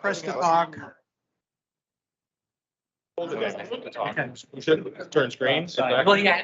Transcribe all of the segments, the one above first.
Press to talk. Hold it down. Okay. You should turn screen. Sit back. Well, yeah.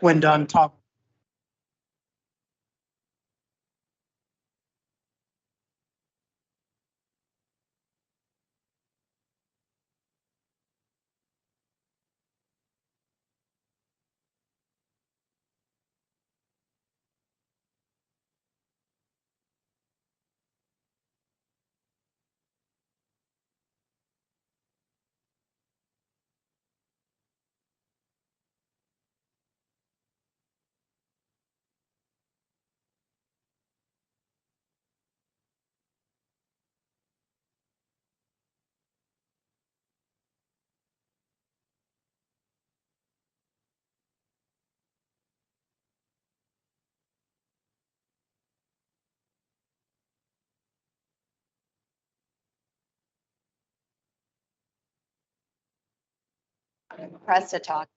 When done, talk. Press to talk.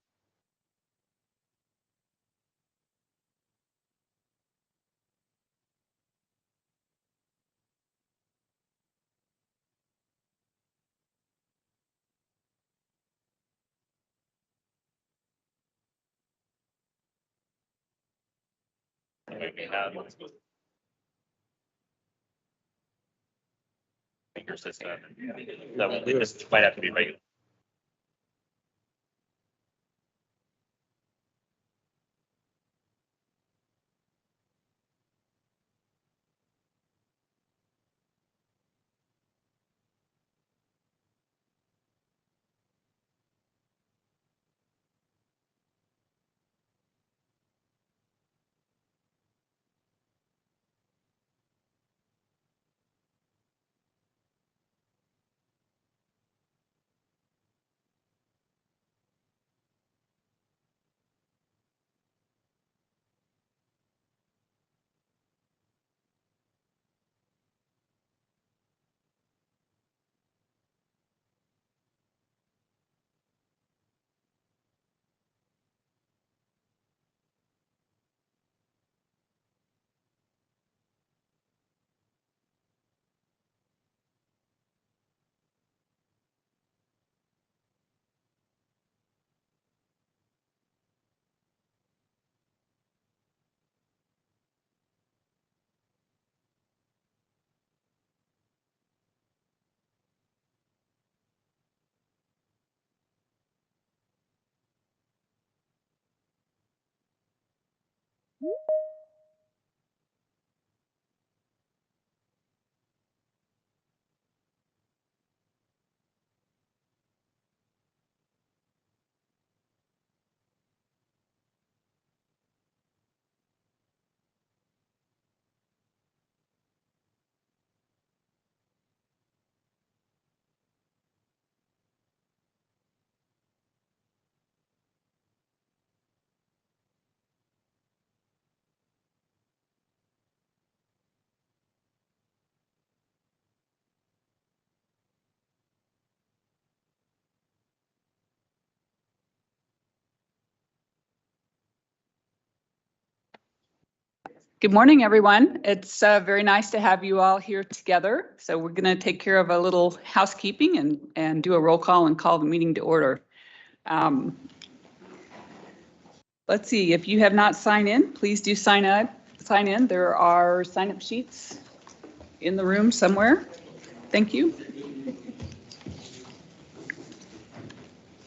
Maybe have finger system. So this might have to be regular. Good morning, everyone. It's very nice to have you all here together. So we're going to take care of a little housekeeping and do a roll call and call the meeting to order. Let's see, if you have not signed in, please do sign in. There are sign-up sheets in the room somewhere. Thank you.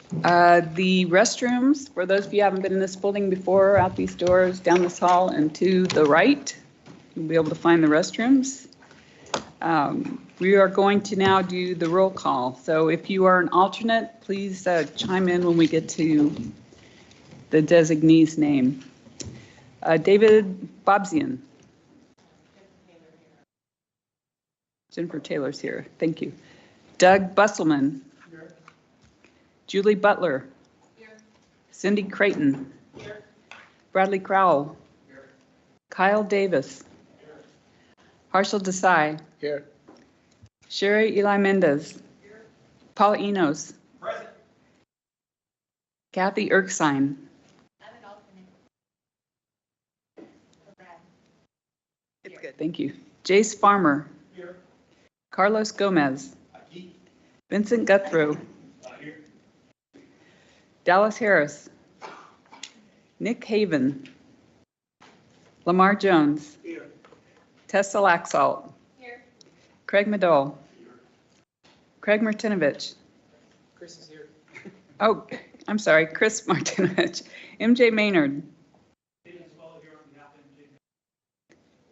The restrooms, for those of you who haven't been in this building before, out these doors, down this hall, and to the right, you'll be able to find the restrooms. We are going to now do the roll call. So if you are an alternate, please chime in when we get to the designee's name. David Bobzian. Jennifer Taylor's here. Thank you. Doug Busselman. Here. Julie Butler. Here. Cindy Creighton. Here. Bradley Crowell. Here. Kyle Davis. Here. Harshal Desai. Here. Sherry Eli Mendez. Here. Paula Enos. Present. Kathy Erkstein. I'm an alternate. It's good. Thank you. Jace Farmer. Here. Carlos Gomez. Aquí. Vincent Guthrow. Here. Dallas Harris. Nick Haven. Lamar Jones. Here. Tessa Laxalt. Here. Craig Medall. Craig Martinovich. Chris is here. Oh, I'm sorry, Chris Martinovich. MJ Maynard.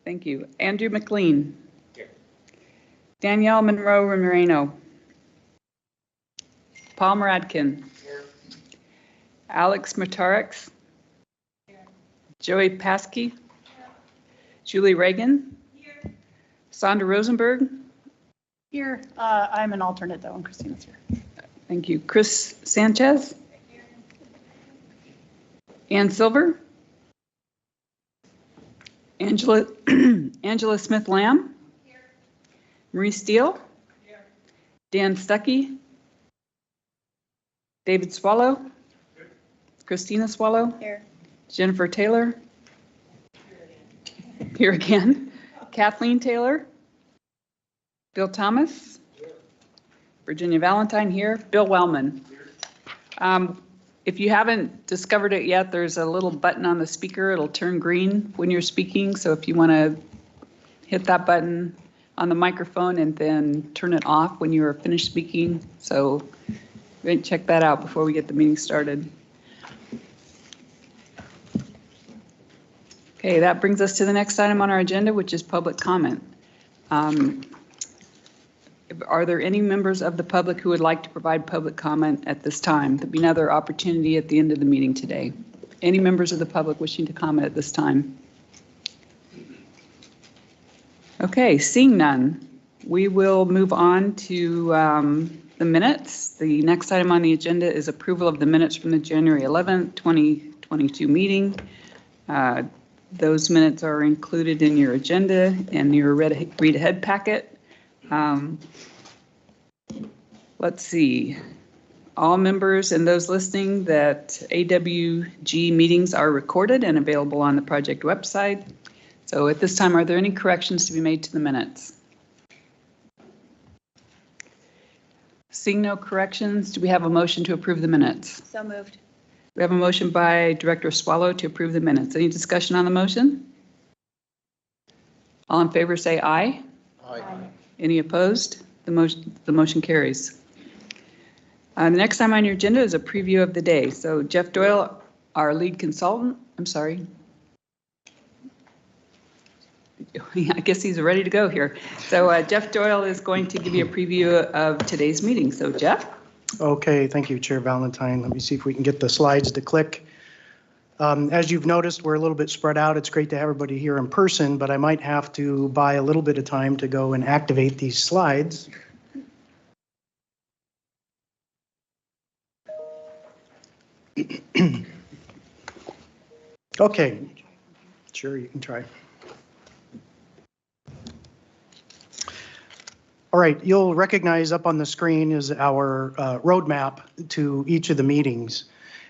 Thank you. Andrew McLean. Here. Danielle Monroe Moreno. Paul Muradkin. Here. Alex Matarix. Here. Joey Paskey. Here. Julie Reagan. Here. Sandra Rosenberg. Here, I'm an alternate though, and Christina's here. Thank you. Chris Sanchez. Here. Ann Silver. Angela Smith Lamb. Here. Marie Steele. Here. Dan Stuckey. David Swallow. Christina Swallow. Here. Jennifer Taylor. Here again. Kathleen Taylor. Bill Thomas. Virginia Valentine here. Bill Wellman. If you haven't discovered it yet, there's a little button on the speaker. It'll turn green when you're speaking. So if you want to hit that button on the microphone and then turn it off when you're finished speaking. So check that out before we get the meeting started. Okay, that brings us to the next item on our agenda, which is public comment. Are there any members of the public who would like to provide public comment at this time? There'll be another opportunity at the end of the meeting today. Any members of the public wishing to comment at this time? Okay, seeing none, we will move on to the minutes. The next item on the agenda is approval of the minutes from the January 11th, 2022 meeting. Those minutes are included in your agenda and your read ahead packet. Let's see. All members and those listening that AWG meetings are recorded and available on the project website. So at this time, are there any corrections to be made to the minutes? Seeing no corrections, do we have a motion to approve the minutes? So moved. We have a motion by Director Swallow to approve the minutes. Any discussion on the motion? All in favor say aye. Aye. Any opposed? The motion carries. The next time on your agenda is a preview of the day. So Jeff Doyle, our lead consultant, I'm sorry. I guess he's ready to go here. So Jeff Doyle is going to give you a preview of today's meeting. So Jeff? Okay, thank you, Chair Valentine. Let me see if we can get the slides to click. As you've noticed, we're a little bit spread out. It's great to have everybody here in person, but I might have to buy a little bit of time to go and activate these slides. Okay, sure, you can try. All right, you'll recognize up on the screen is our roadmap to each of the meetings.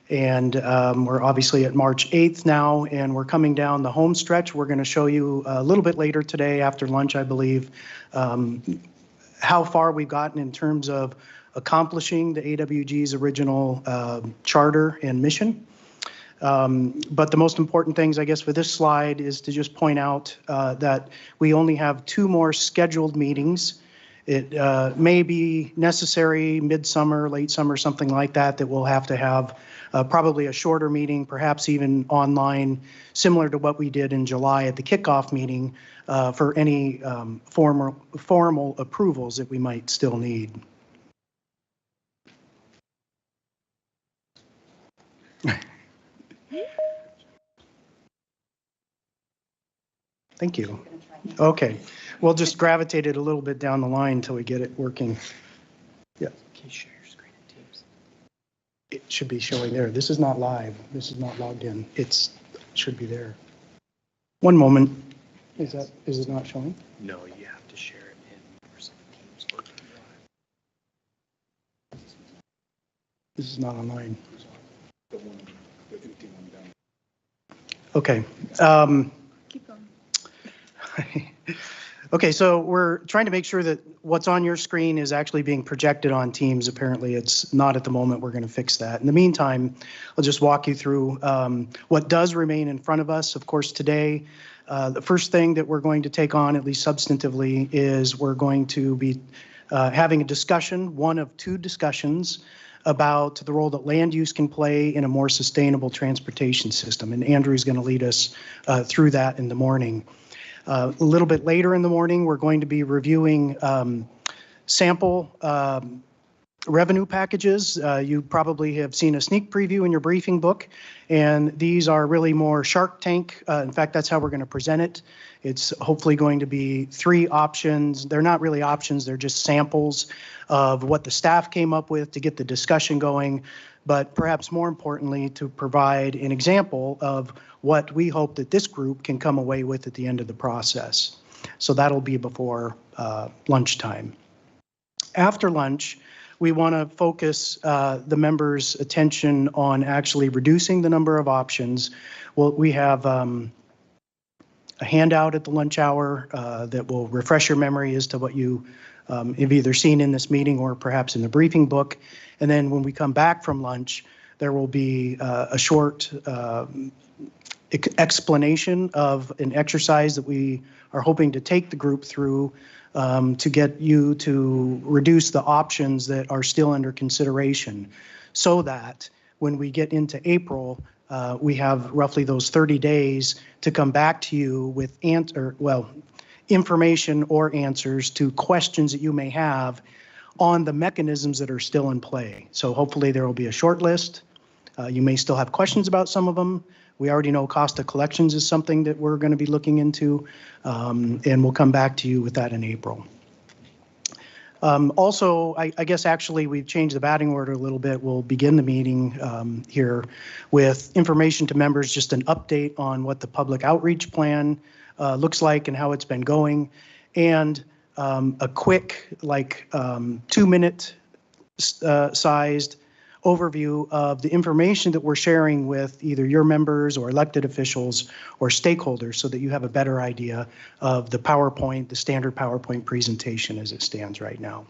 And we're obviously at March 8th now, and we're coming down the home stretch. We're going to show you a little bit later today after lunch, I believe, how far we've gotten in terms of accomplishing the AWG's original charter and mission. But the most important things, I guess, for this slide is to just point out that we only have 2 more scheduled meetings. It may be necessary midsummer, late summer, something like that, that we'll have to have probably a shorter meeting, perhaps even online, similar to what we did in July at the kickoff meeting for any formal approvals that we might still need. Thank you. Okay, we'll just gravitate it a little bit down the line until we get it working. Yeah. Can you share your screen in Teams? It should be showing there. This is not live. This is not logged in. It should be there. One moment. Is it not showing? No, you have to share it in Teams. This is not online. Okay. Keep going. Okay, so we're trying to make sure that what's on your screen is actually being projected on Teams. Apparently it's not at the moment. We're going to fix that. In the meantime, I'll just walk you through what does remain in front of us. Of course, today, the first thing that we're going to take on, at least substantively, is we're going to be having a discussion, one of 2 discussions, about the role that land use can play in a more sustainable transportation system. And Andrew's going to lead us through that in the morning. A little bit later in the morning, we're going to be reviewing sample revenue packages. You probably have seen a sneak preview in your briefing book, and these are really more Shark Tank. In fact, that's how we're going to present it. It's hopefully going to be 3 options. They're not really options, they're just samples of what the staff came up with to get the discussion going, but perhaps more importantly, to provide an example of what we hope that this group can come away with at the end of the process. So that'll be before lunchtime. After lunch, we want to focus the members' attention on actually reducing the number of options. Well, we have a handout at the lunch hour that will refresh your memory as to what you have either seen in this meeting or perhaps in the briefing book. And then when we come back from lunch, there will be a short explanation of an exercise that we are hoping to take the group through to get you to reduce the options that are still under consideration, so that when we get into April, we have roughly those 30 days to come back to you with information or answers to questions that you may have on the mechanisms that are still in play. So hopefully there will be a short list. You may still have questions about some of them. We already know cost of collections is something that we're going to be looking into, and we'll come back to you with that in April. Also, I guess actually we've changed the batting order a little bit. We'll begin the meeting here with information to members, just an update on what the public outreach plan looks like and how it's been going, and a quick, 2-minute sized overview of the information that we're sharing with either your members or elected officials or stakeholders, so that you have a better idea of the PowerPoint, the standard PowerPoint presentation as it stands right now.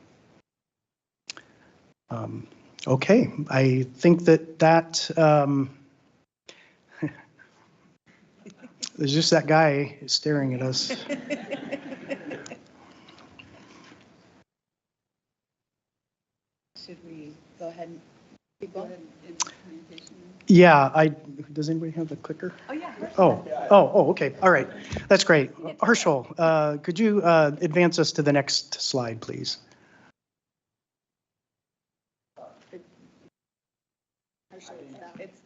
Okay, I think that there's just that guy staring at us. Should we go ahead and keep going? Yeah, does anybody have the clicker? Oh, yeah. Oh, okay. All right. That's great. Herschel, could you advance us to the next slide, please?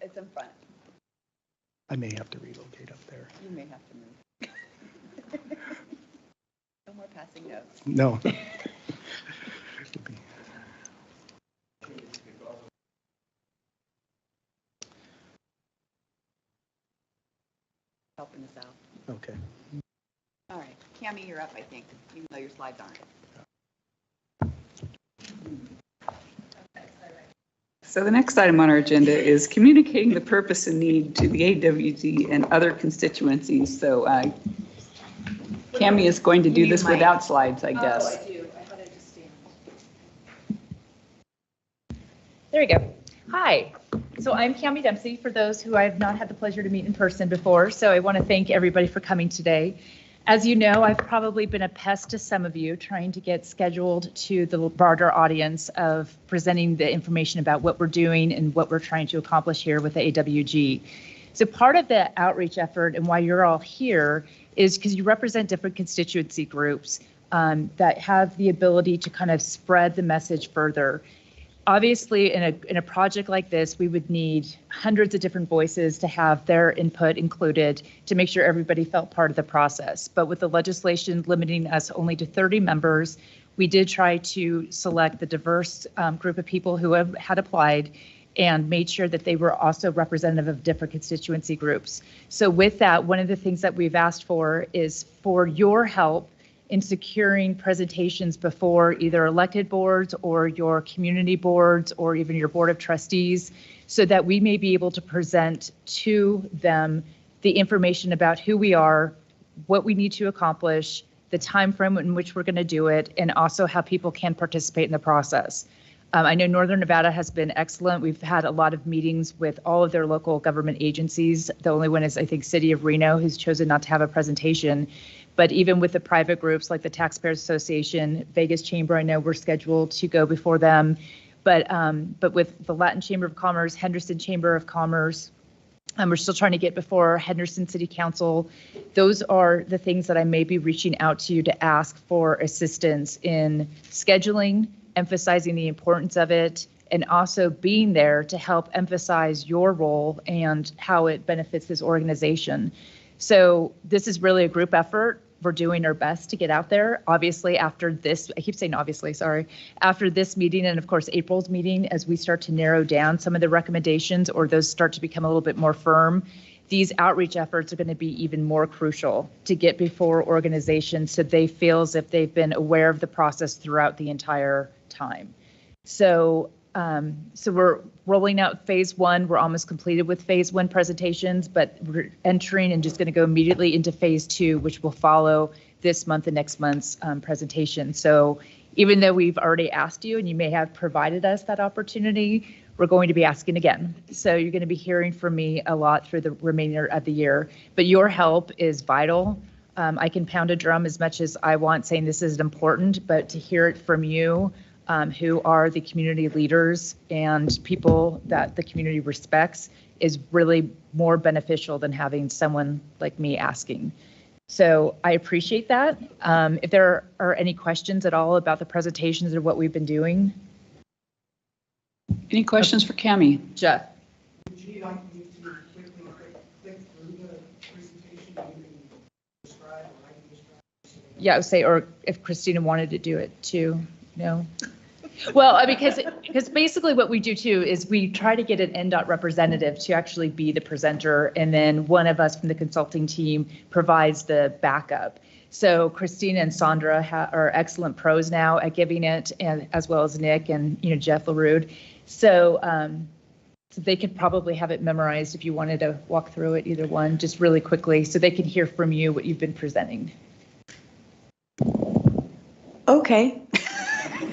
It's in front. I may have to relocate up there. You may have to move. No more passing notes. No. Helping us out. Okay. All right. Cammie, you're up, I think, even though your slides aren't. So the next item on our agenda is communicating the purpose and need to the AWD and other constituencies. So Cammie is going to do this without slides, I guess. Oh, I do. I thought I'd just stand. There we go. Hi. So I'm Cammie Dempsey, for those who I've not had the pleasure to meet in person before. So I want to thank everybody for coming today. As you know, I've probably been a pest to some of you trying to get scheduled to the broader audience of presenting the information about what we're doing and what we're trying to accomplish here with the AWG. So part of the outreach effort and why you're all here is because you represent different constituency groups that have the ability to kind of spread the message further. Obviously, in a project like this, we would need hundreds of different voices to have their input included to make sure everybody felt part of the process. But with the legislation limiting us only to 30 members, we did try to select the diverse group of people who had applied and made sure that they were also representative of different constituency groups. So with that, one of the things that we've asked for is for your help in securing presentations before either elected boards or your community boards or even your board of trustees, so that we may be able to present to them the information about who we are, what we need to accomplish, the time frame in which we're going to do it, and also how people can participate in the process. I know Northern Nevada has been excellent. We've had a lot of meetings with all of their local government agencies. The only one is, I think, City of Reno, who's chosen not to have a presentation. But even with the private groups like the Taxpayers Association, Vegas Chamber, I know we're scheduled to go before them. But with the Latin Chamber of Commerce, Henderson Chamber of Commerce, we're still trying to get before Henderson City Council. Those are the things that I may be reaching out to you to ask for assistance in scheduling, emphasizing the importance of it, and also being there to help emphasize your role and how it benefits this organization. So this is really a group effort. We're doing our best to get out there. Obviously, after this, I keep saying obviously, sorry, after this meeting and of course April's meeting, as we start to narrow down some of the recommendations or those start to become a little bit more firm, these outreach efforts are going to be even more crucial to get before organizations so they feel as if they've been aware of the process throughout the entire time. So we're rolling out phase one. We're almost completed with phase one presentations, but we're entering and just going to go immediately into phase two, which will follow this month and next month's presentation. So even though we've already asked you and you may have provided us that opportunity, we're going to be asking again. So you're going to be hearing from me a lot through the remainder of the year, but your help is vital. I can pound a drum as much as I want saying this is important, but to hear it from you, who are the community leaders and people that the community respects, is really more beneficial than having someone like me asking. So I appreciate that. If there are any questions at all about the presentations or what we've been doing. Any questions for Cammie? Jeff. Would you like me to quickly click through the presentation? You can describe or I can describe. Yeah, I would say, or if Christina wanted to do it too. No. Well, because basically what we do too is we try to get an NDOT representative to actually be the presenter, and then one of us from the consulting team provides the backup. So Christina and Sandra are excellent pros now at giving it, and as well as Nick and Jeff LaRude. So so they could probably have it memorized if you wanted to walk through it, either one, just really quickly, so they can hear from you what you've been presenting. Okay.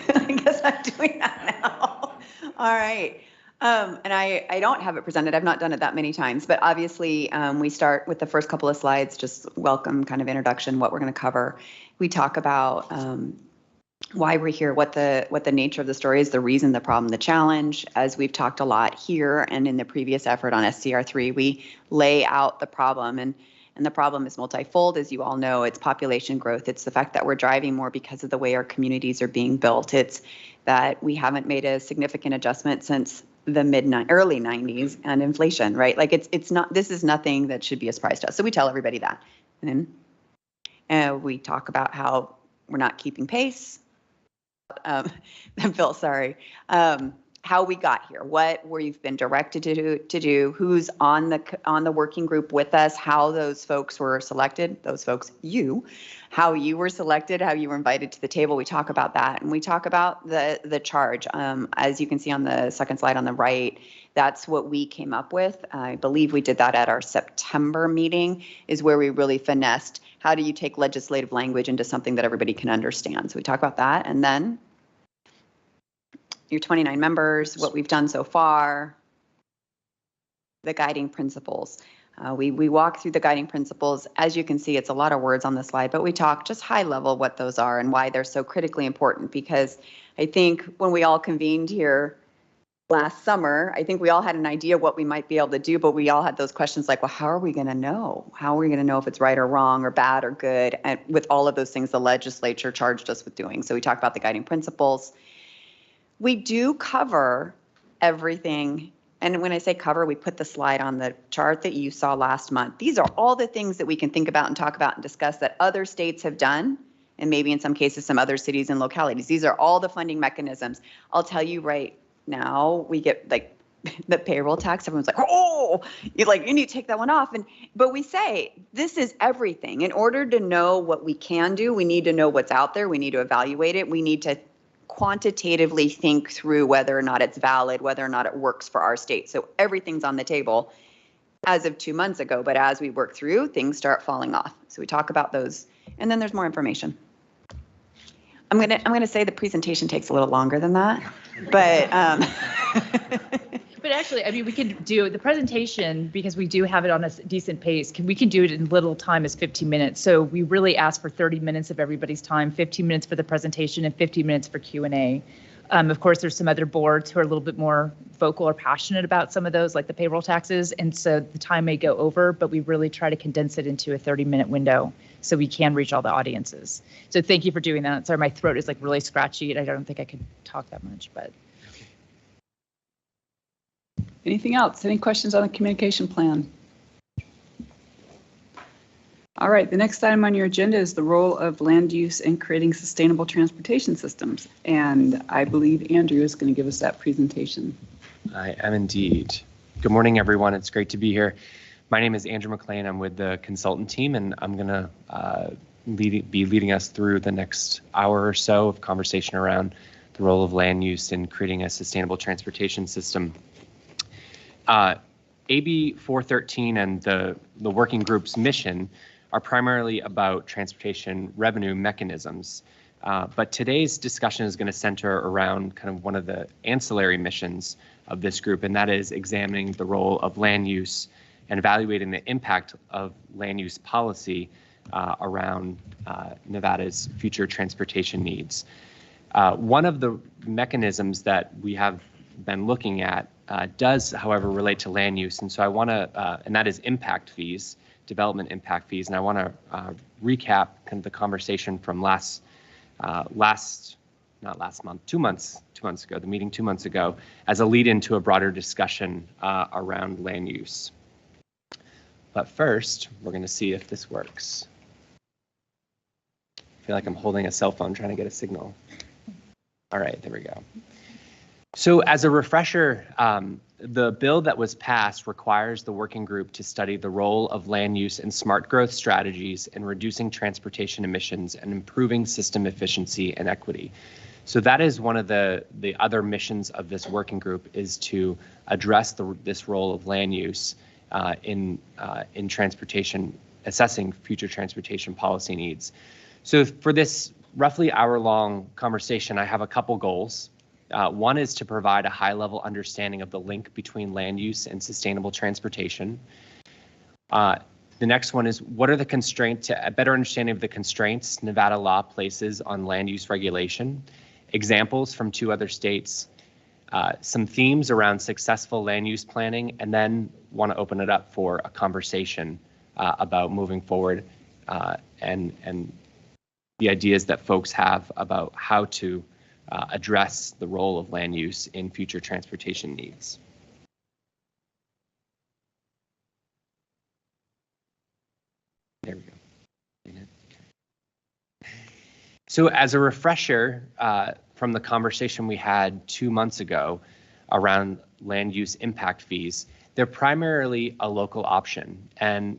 I guess I'm doing that now. All right. And I don't have it presented. I've not done it that many times, but obviously we start with the first couple of slides, just welcome kind of introduction, what we're going to cover. We talk about why we're here, what the nature of the story is, the reason, the problem, the challenge. As we've talked a lot here and in the previous effort on SCR3, we lay out the problem, and the problem is multifold, as you all know. It's population growth. It's the fact that we're driving more because of the way our communities are being built. It's that we haven't made a significant adjustment since the early 90s, and inflation, right? Like it's not, this is nothing that should be a surprise to us. So we tell everybody that. And then we talk about how we're not keeping pace. Phil, sorry. How we got here, what we've been directed to do, who's on the working group with us, how those folks were selected, those folks, how you were selected, how you were invited to the table. We talk about that, and we talk about the charge. As you can see on the second slide on the right, that's what we came up with. I believe we did that at our September meeting, is where we really finessed how do you take legislative language into something that everybody can understand. So we talk about that, and then your 29 members, what we've done so far, the guiding principles. We walk through the guiding principles. As you can see, it's a lot of words on the slide, but we talk just high level what those are and why they're so critically important, because I think when we all convened here last summer, I think we all had an idea what we might be able to do, but we all had those questions like, well, how are we going to know? How are we going to know if it's right or wrong or bad or good? And with all of those things the legislature charged us with doing. So we talk about the guiding principles. We do cover everything. And when I say cover, we put the slide on the chart that you saw last month. These are all the things that we can think about and talk about and discuss that other states have done, and maybe in some cases some other cities and localities. These are all the funding mechanisms. I'll tell you right now, we get like the payroll tax. Everyone's like, oh, you need to take that one off. But we say this is everything. In order to know what we can do, we need to know what's out there. We need to evaluate it. We need to quantitatively think through whether or not it's valid, whether or not it works for our state. So everything's on the table as of 2 months ago, but as we work through, things start falling off. So we talk about those, and then there's more information. I'm gonna say the presentation takes a little longer than that, but But actually, I mean, we could do the presentation because we do have it on a decent pace. We can do it in little time as 15 minutes. So we really ask for 30 minutes of everybody's time, 15 minutes for the presentation and 15 minutes for Q&A. Of course, there's some other boards who are a little bit more vocal or passionate about some of those, like the payroll taxes. And so the time may go over, but we really try to condense it into a 30-minute window so we can reach all the audiences. So thank you for doing that. Sorry, my throat is like really scratchy and I don't think I could talk that much, but. Anything else? Any questions on the communication plan? All right, the next item on your agenda is the role of land use in creating sustainable transportation systems. And I believe Andrew is going to give us that presentation. I am indeed. Good morning, everyone. It's great to be here. My name is Andrew McLean. I'm with the consultant team, and I'm going to be leading us through the next hour or so of conversation around the role of land use in creating a sustainable transportation system. AB 413 and the working group's mission are primarily about transportation revenue mechanisms. But today's discussion is going to center around kind of one of the ancillary missions of this group, and that is examining the role of land use and evaluating the impact of land use policy around Nevada's future transportation needs. One of the mechanisms that we have been looking at does, however, relate to land use, and so I want to, and that is impact fees, development impact fees, and I want to recap kind of the conversation from not last month, 2 months ago, the meeting 2 months ago, as a lead into a broader discussion around land use. But first, we're going to see if this works. I feel like I'm holding a cell phone trying to get a signal. All right, there we go. So as a refresher, the bill that was passed requires the working group to study the role of land use and smart growth strategies in reducing transportation emissions and improving system efficiency and equity. So that is one of the other missions of this working group, is to address this role of land use in transportation, assessing future transportation policy needs. So for this roughly hour-long conversation, I have a couple goals. One is to provide a high-level understanding of the link between land use and sustainable transportation. The next one is, what are the constraints, a better understanding of the constraints Nevada law places on land use regulation, examples from 2 other states, some themes around successful land use planning, and then want to open it up for a conversation about moving forward and the ideas that folks have about how to address the role of land use in future transportation needs. There we go. So as a refresher from the conversation we had 2 months ago around land use impact fees, they're primarily a local option. And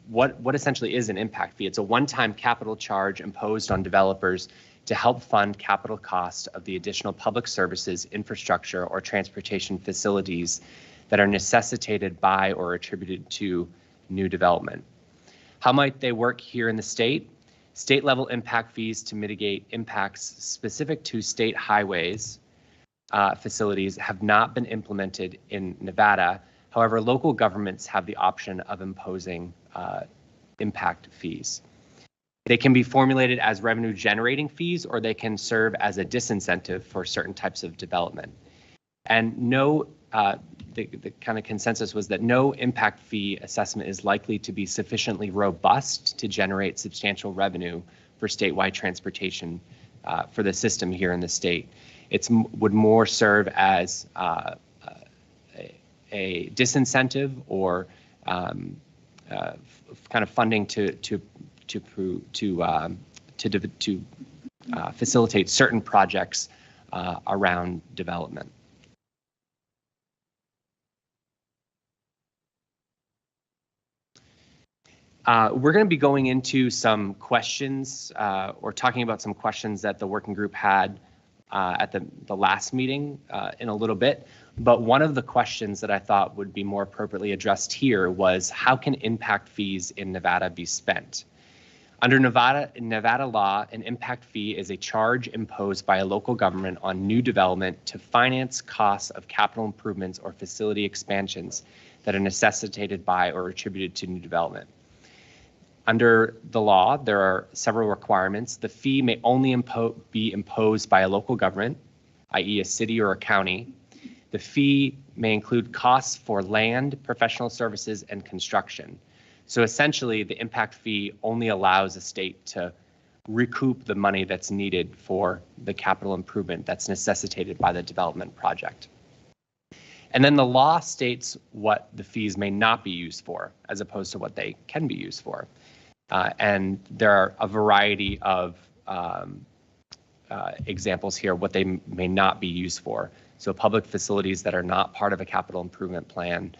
what essentially is an impact fee? It's a one-time capital charge imposed on developers to help fund capital costs of the additional public services, infrastructure, or transportation facilities that are necessitated by or attributed to new development. How might they work here in the state? State level impact fees to mitigate impacts specific to state highways facilities have not been implemented in Nevada. However, local governments have the option of imposing impact fees. They can be formulated as revenue generating fees, or they can serve as a disincentive for certain types of development. And the kind of consensus was that no impact fee assessment is likely to be sufficiently robust to generate substantial revenue for statewide transportation for the system here in the state. It would more serve as a disincentive or kind of funding to facilitate certain projects around development. We're going to be going into some questions or talking about some questions that the working group had at the last meeting in a little bit. But one of the questions that I thought would be more appropriately addressed here was, how can impact fees in Nevada be spent? Under Nevada law, an impact fee is a charge imposed by a local government on new development to finance costs of capital improvements or facility expansions that are necessitated by or attributed to new development. Under the law, there are several requirements. The fee may only be imposed by a local government, i.e. a city or a county. The fee may include costs for land, professional services, and construction. So essentially, the impact fee only allows a state to recoup the money that's needed for the capital improvement that's necessitated by the development project. And then the law states what the fees may not be used for, as opposed to what they can be used for. And there are a variety of examples here what they may not be used for. So public facilities that are not part of a capital improvement plan,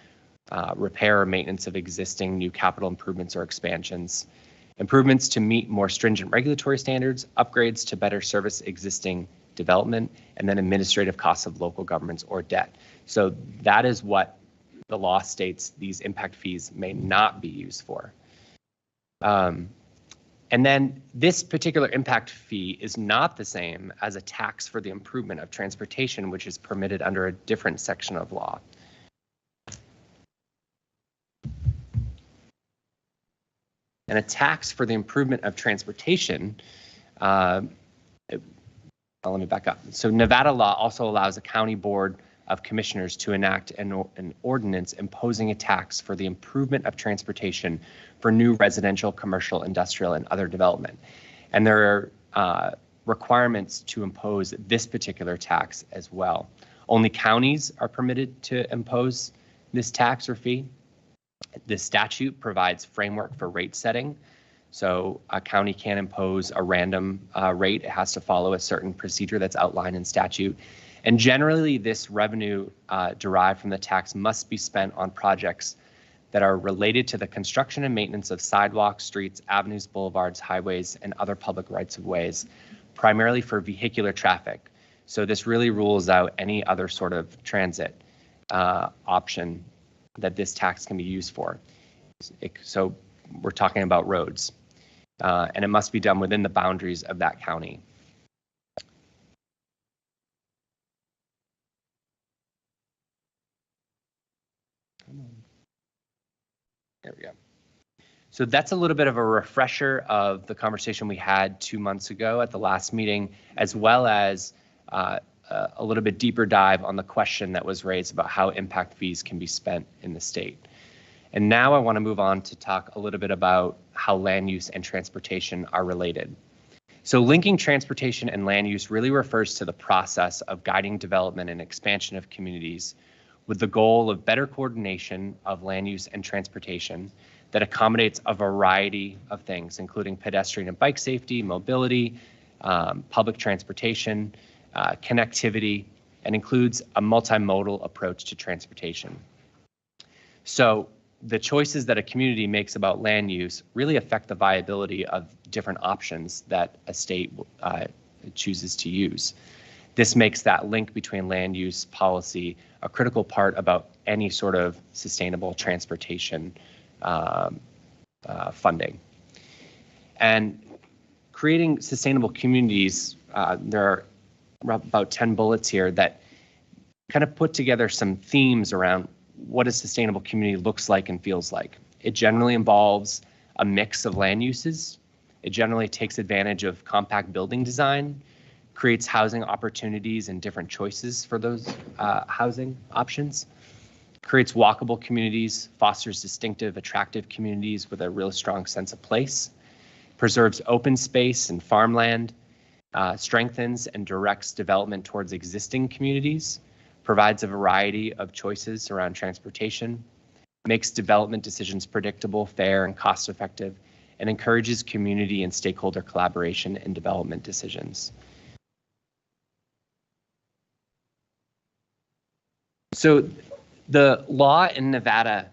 repair or maintenance of existing new capital improvements or expansions, improvements to meet more stringent regulatory standards, upgrades to better service existing development, and then administrative costs of local governments or debt. So that is what the law states these impact fees may not be used for. And then this particular impact fee is not the same as a tax for the improvement of transportation, which is permitted under a different section of law. And a tax for the improvement of transportation, let me back up. So Nevada law also allows a county board of commissioners to enact an ordinance imposing a tax for the improvement of transportation for new residential, commercial, industrial, and other development. And there are requirements to impose this particular tax as well. Only counties are permitted to impose this tax or fee. The statute provides framework for rate setting. So a county can't impose a random rate. It has to follow a certain procedure that's outlined in statute. And generally, this revenue derived from the tax must be spent on projects that are related to the construction and maintenance of sidewalks, streets, avenues, boulevards, highways, and other public rights-of-ways, primarily for vehicular traffic. So this really rules out any other sort of transit option that this tax can be used for. So we're talking about roads, and it must be done within the boundaries of that county. There we go. So that's a little bit of a refresher of the conversation we had 2 months ago at the last meeting, as well as a little bit deeper dive on the question that was raised about how impact fees can be spent in the state. And now I want to move on to talk a little bit about how land use and transportation are related. So linking transportation and land use really refers to the process of guiding development and expansion of communities with the goal of better coordination of land use and transportation that accommodates a variety of things, including pedestrian and bike safety, mobility, public transportation, connectivity, and includes a multimodal approach to transportation. So the choices that a community makes about land use really affect the viability of different options that a state chooses to use. This makes that link between land use policy a critical part about any sort of sustainable transportation funding. And creating sustainable communities, there are about 10 bullets here that kind of put together some themes around what a sustainable community looks like and feels like. It generally involves a mix of land uses. It generally takes advantage of compact building design, creates housing opportunities and different choices for those housing options, creates walkable communities, fosters distinctive, attractive communities with a real strong sense of place, preserves open space and farmland, strengthens and directs development towards existing communities, provides a variety of choices around transportation, makes development decisions predictable, fair, and cost-effective, and encourages community and stakeholder collaboration in development decisions. So the law in Nevada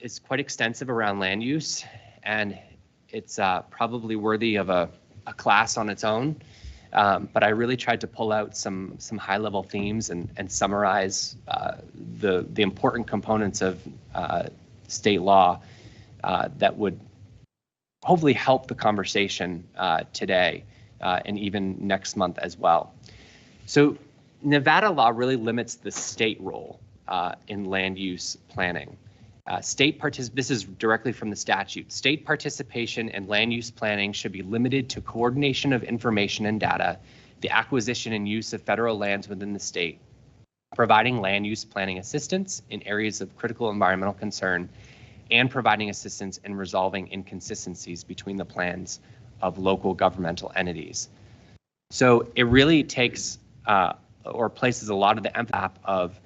is quite extensive around land use, and it's probably worthy of a class on its own. But I really tried to pull out some high-level themes and summarize the important components of state law that would hopefully help the conversation today and even next month as well. So Nevada law really limits the state role in land use planning. This is directly from the statute. State participation in land use planning should be limited to coordination of information and data, the acquisition and use of federal lands within the state, providing land use planning assistance in areas of critical environmental concern, and providing assistance in resolving inconsistencies between the plans of local governmental entities. So it really takes or places a lot of the emphasis of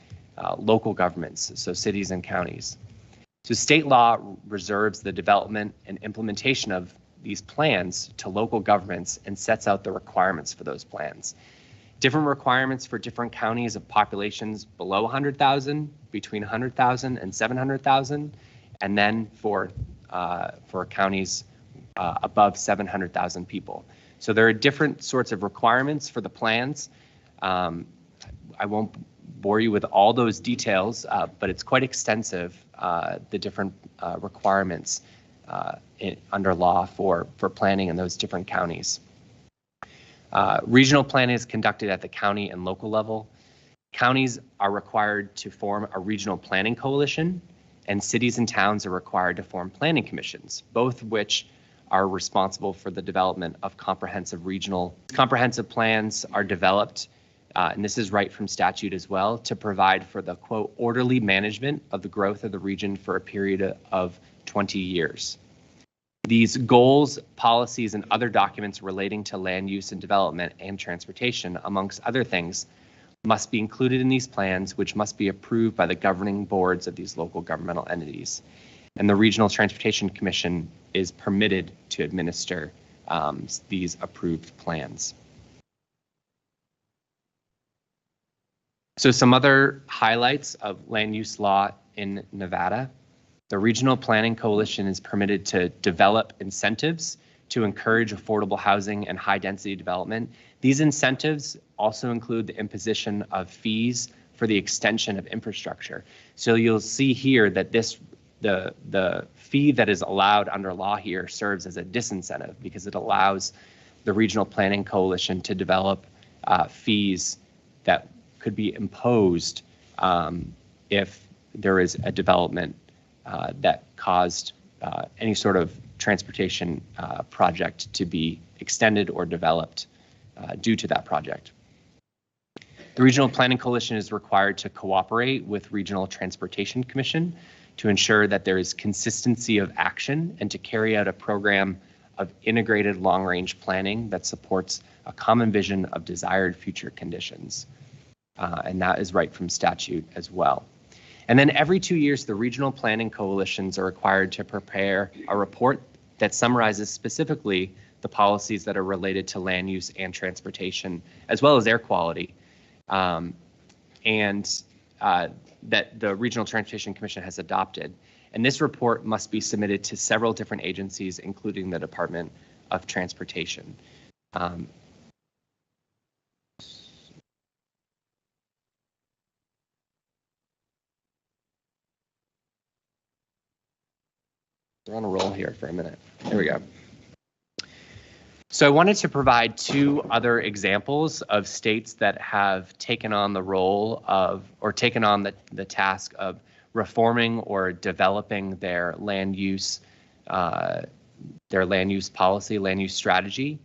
local governments, so cities and counties. So state law reserves the development and implementation of these plans to local governments and sets out the requirements for those plans. Different requirements for different counties of populations below 100,000, between 100,000 and 700,000, and then for counties above 700,000 people. So there are different sorts of requirements for the plans. I won't bore you with all those details, but it's quite extensive, the different requirements under law for planning in those different counties. Regional planning is conducted at the county and local level. Counties are required to form a regional planning coalition, and cities and towns are required to form planning commissions, both of which are responsible for the development of comprehensive regional. Comprehensive plans are developed, and this is right from statute as well, to provide for the, quote, orderly management of the growth of the region for a period of 20 years. These goals, policies, and other documents relating to land use and development and transportation, amongst other things, must be included in these plans, which must be approved by the governing boards of these local governmental entities. And the Regional Transportation Commission is permitted to administer these approved plans. So some other highlights of land use law in Nevada. The Regional Planning Coalition is permitted to develop incentives to encourage affordable housing and high density development. These incentives also include the imposition of fees for the extension of infrastructure. So you'll see here that the fee that is allowed under law here serves as a disincentive because it allows the Regional Planning Coalition to develop fees that could be imposed if there is a development that caused any sort of transportation project to be extended or developed due to that project. The Regional Planning Coalition is required to cooperate with Regional Transportation Commission to ensure that there is consistency of action and to carry out a program of integrated long-range planning that supports a common vision of desired future conditions. And that is right from statute as well. And then every 2 years, the regional planning coalitions are required to prepare a report that summarizes specifically the policies that are related to land use and transportation, as well as air quality. That the Regional Transportation Commission has adopted. And this report must be submitted to several different agencies, including the Department of Transportation. We're on a roll here for a minute. There we go. So I wanted to provide two other examples of states that have taken on the role of, or taken on the task of reforming or developing their land use policy, land use strategy.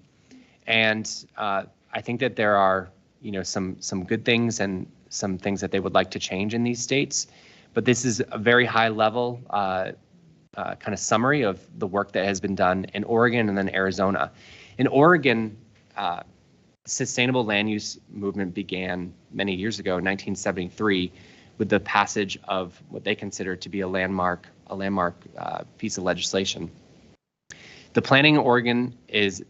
And I think that there are, some good things and some things that they would like to change in these states. But this is a very high level kind of summary of the work that has been done in Oregon and then Arizona. In Oregon, sustainable land use movement began many years ago, in 1973, with the passage of what they consider to be a landmark piece of legislation. The planning in Oregon is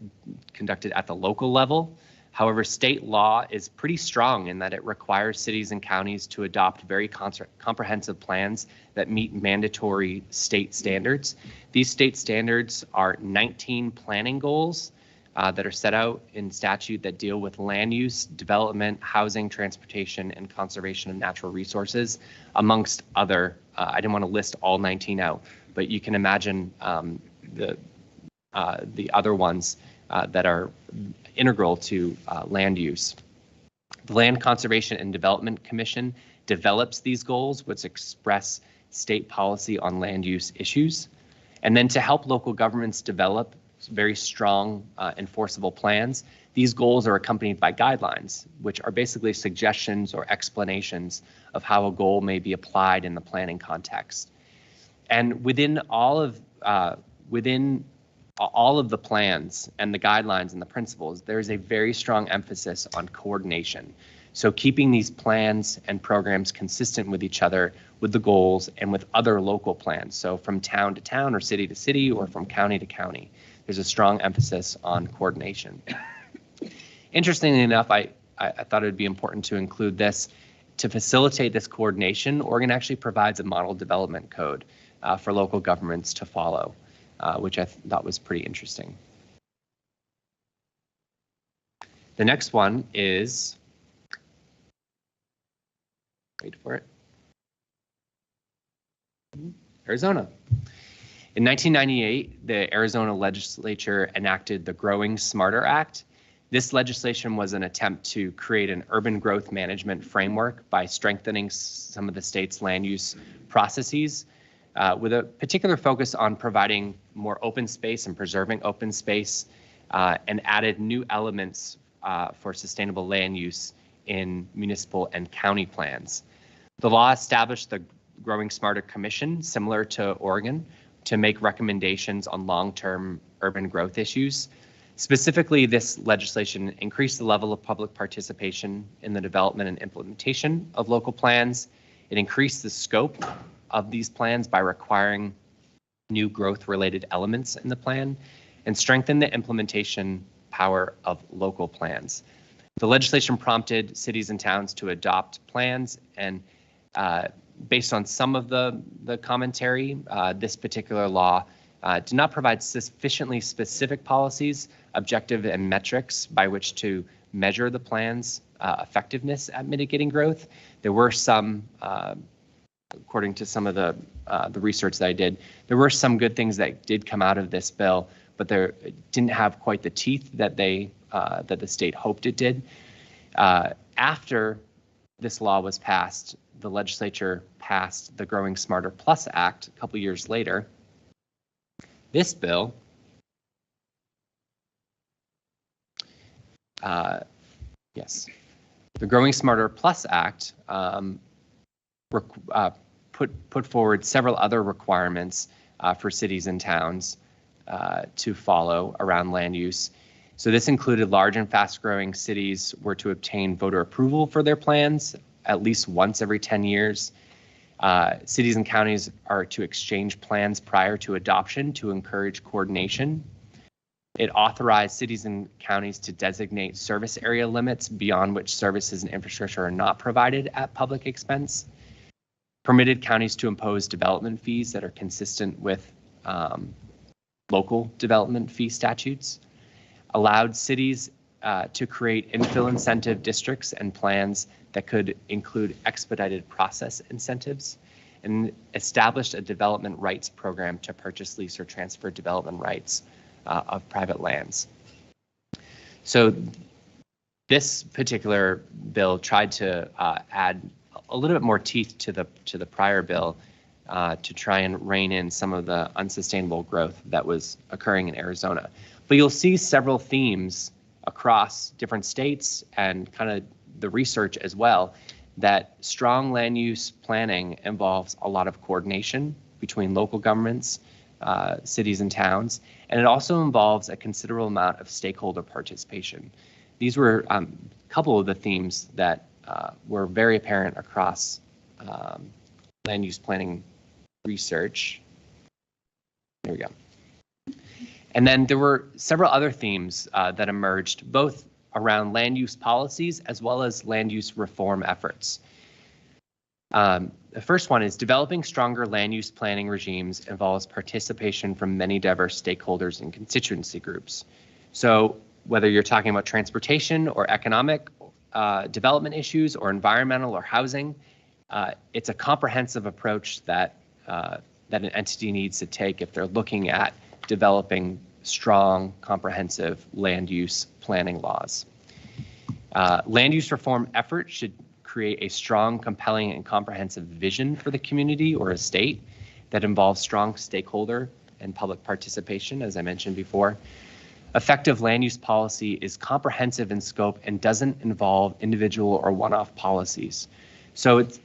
conducted at the local level. However, state law is pretty strong in that it requires cities and counties to adopt very comprehensive plans that meet mandatory state standards. These state standards are 19 planning goals that are set out in statute that deal with land use, development, housing, transportation, and conservation of natural resources, amongst other. I didn't want to list all 19 out, but you can imagine the other ones that are integral to land use. The Land Conservation and Development Commission develops these goals, which express state policy on land use issues. And then to help local governments develop very strong enforceable plans, these goals are accompanied by guidelines, which are basically suggestions or explanations of how a goal may be applied in the planning context. And within all of the plans and the guidelines and the principles, there is a very strong emphasis on coordination. So keeping these plans and programs consistent with each other, with the goals and with other local plans. So from town to town or city to city or from county to county, there's a strong emphasis on coordination. Interestingly enough, I thought it would be important to include this. To facilitate this coordination, Oregon actually provides a model development code for local governments to follow. Which I thought was pretty interesting. The next one is, wait for it, Arizona. In 1998, the Arizona legislature enacted the Growing Smarter Act. This legislation was an attempt to create an urban growth management framework by strengthening some of the state's land use processes. With a particular focus on providing more open space and preserving open space, and added new elements for sustainable land use in municipal and county plans. The law established the Growing Smarter Commission, similar to Oregon, to make recommendations on long-term urban growth issues. Specifically, this legislation increased the level of public participation in the development and implementation of local plans. It increased the scope of these plans by requiring new growth-related elements in the plan and strengthen the implementation power of local plans. The legislation prompted cities and towns to adopt plans, and based on some of the commentary, this particular law did not provide sufficiently specific policies, objective and metrics by which to measure the plan's effectiveness at mitigating growth. There were some according to some of the research that I did, there were some good things that did come out of this bill, but there didn't have quite the teeth that that the state hoped it did. After this law was passed, the legislature passed the Growing Smarter Plus Act a couple years later, This bill yes, the Growing Smarter Plus Act put forward several other requirements for cities and towns to follow around land use. So this included large and fast-growing cities were to obtain voter approval for their plans at least once every 10 years. Cities and counties are to exchange plans prior to adoption to encourage coordination. It authorized cities and counties to designate service area limits beyond which services and infrastructure are not provided at public expense. Permitted counties to impose development fees that are consistent with local development fee statutes. Allowed cities to create infill incentive districts and plans that could include expedited process incentives, and established a development rights program to purchase, lease, or transfer development rights of private lands. So this particular bill tried to add a little bit more teeth to the prior bill to try and rein in some of the unsustainable growth that was occurring in Arizona. But you'll see several themes across different states and kind of the research as well, that strong land use planning involves a lot of coordination between local governments, cities and towns, and it also involves a considerable amount of stakeholder participation. These were a couple of the themes that were very apparent across land use planning research. There we go. And then there were several other themes that emerged, both around land use policies as well as land use reform efforts. The first one is developing stronger land use planning regimes involves participation from many diverse stakeholders and constituency groups. So whether you're talking about transportation or economic development issues or environmental or housing, it's a comprehensive approach that that an entity needs to take if they're looking at developing strong, comprehensive land use planning laws. Land use reform efforts should create a strong, compelling, and comprehensive vision for the community or a state that involves strong stakeholder and public participation, as I mentioned before. Effective land use policy is comprehensive in scope and doesn't involve individual or one-off policies. So it's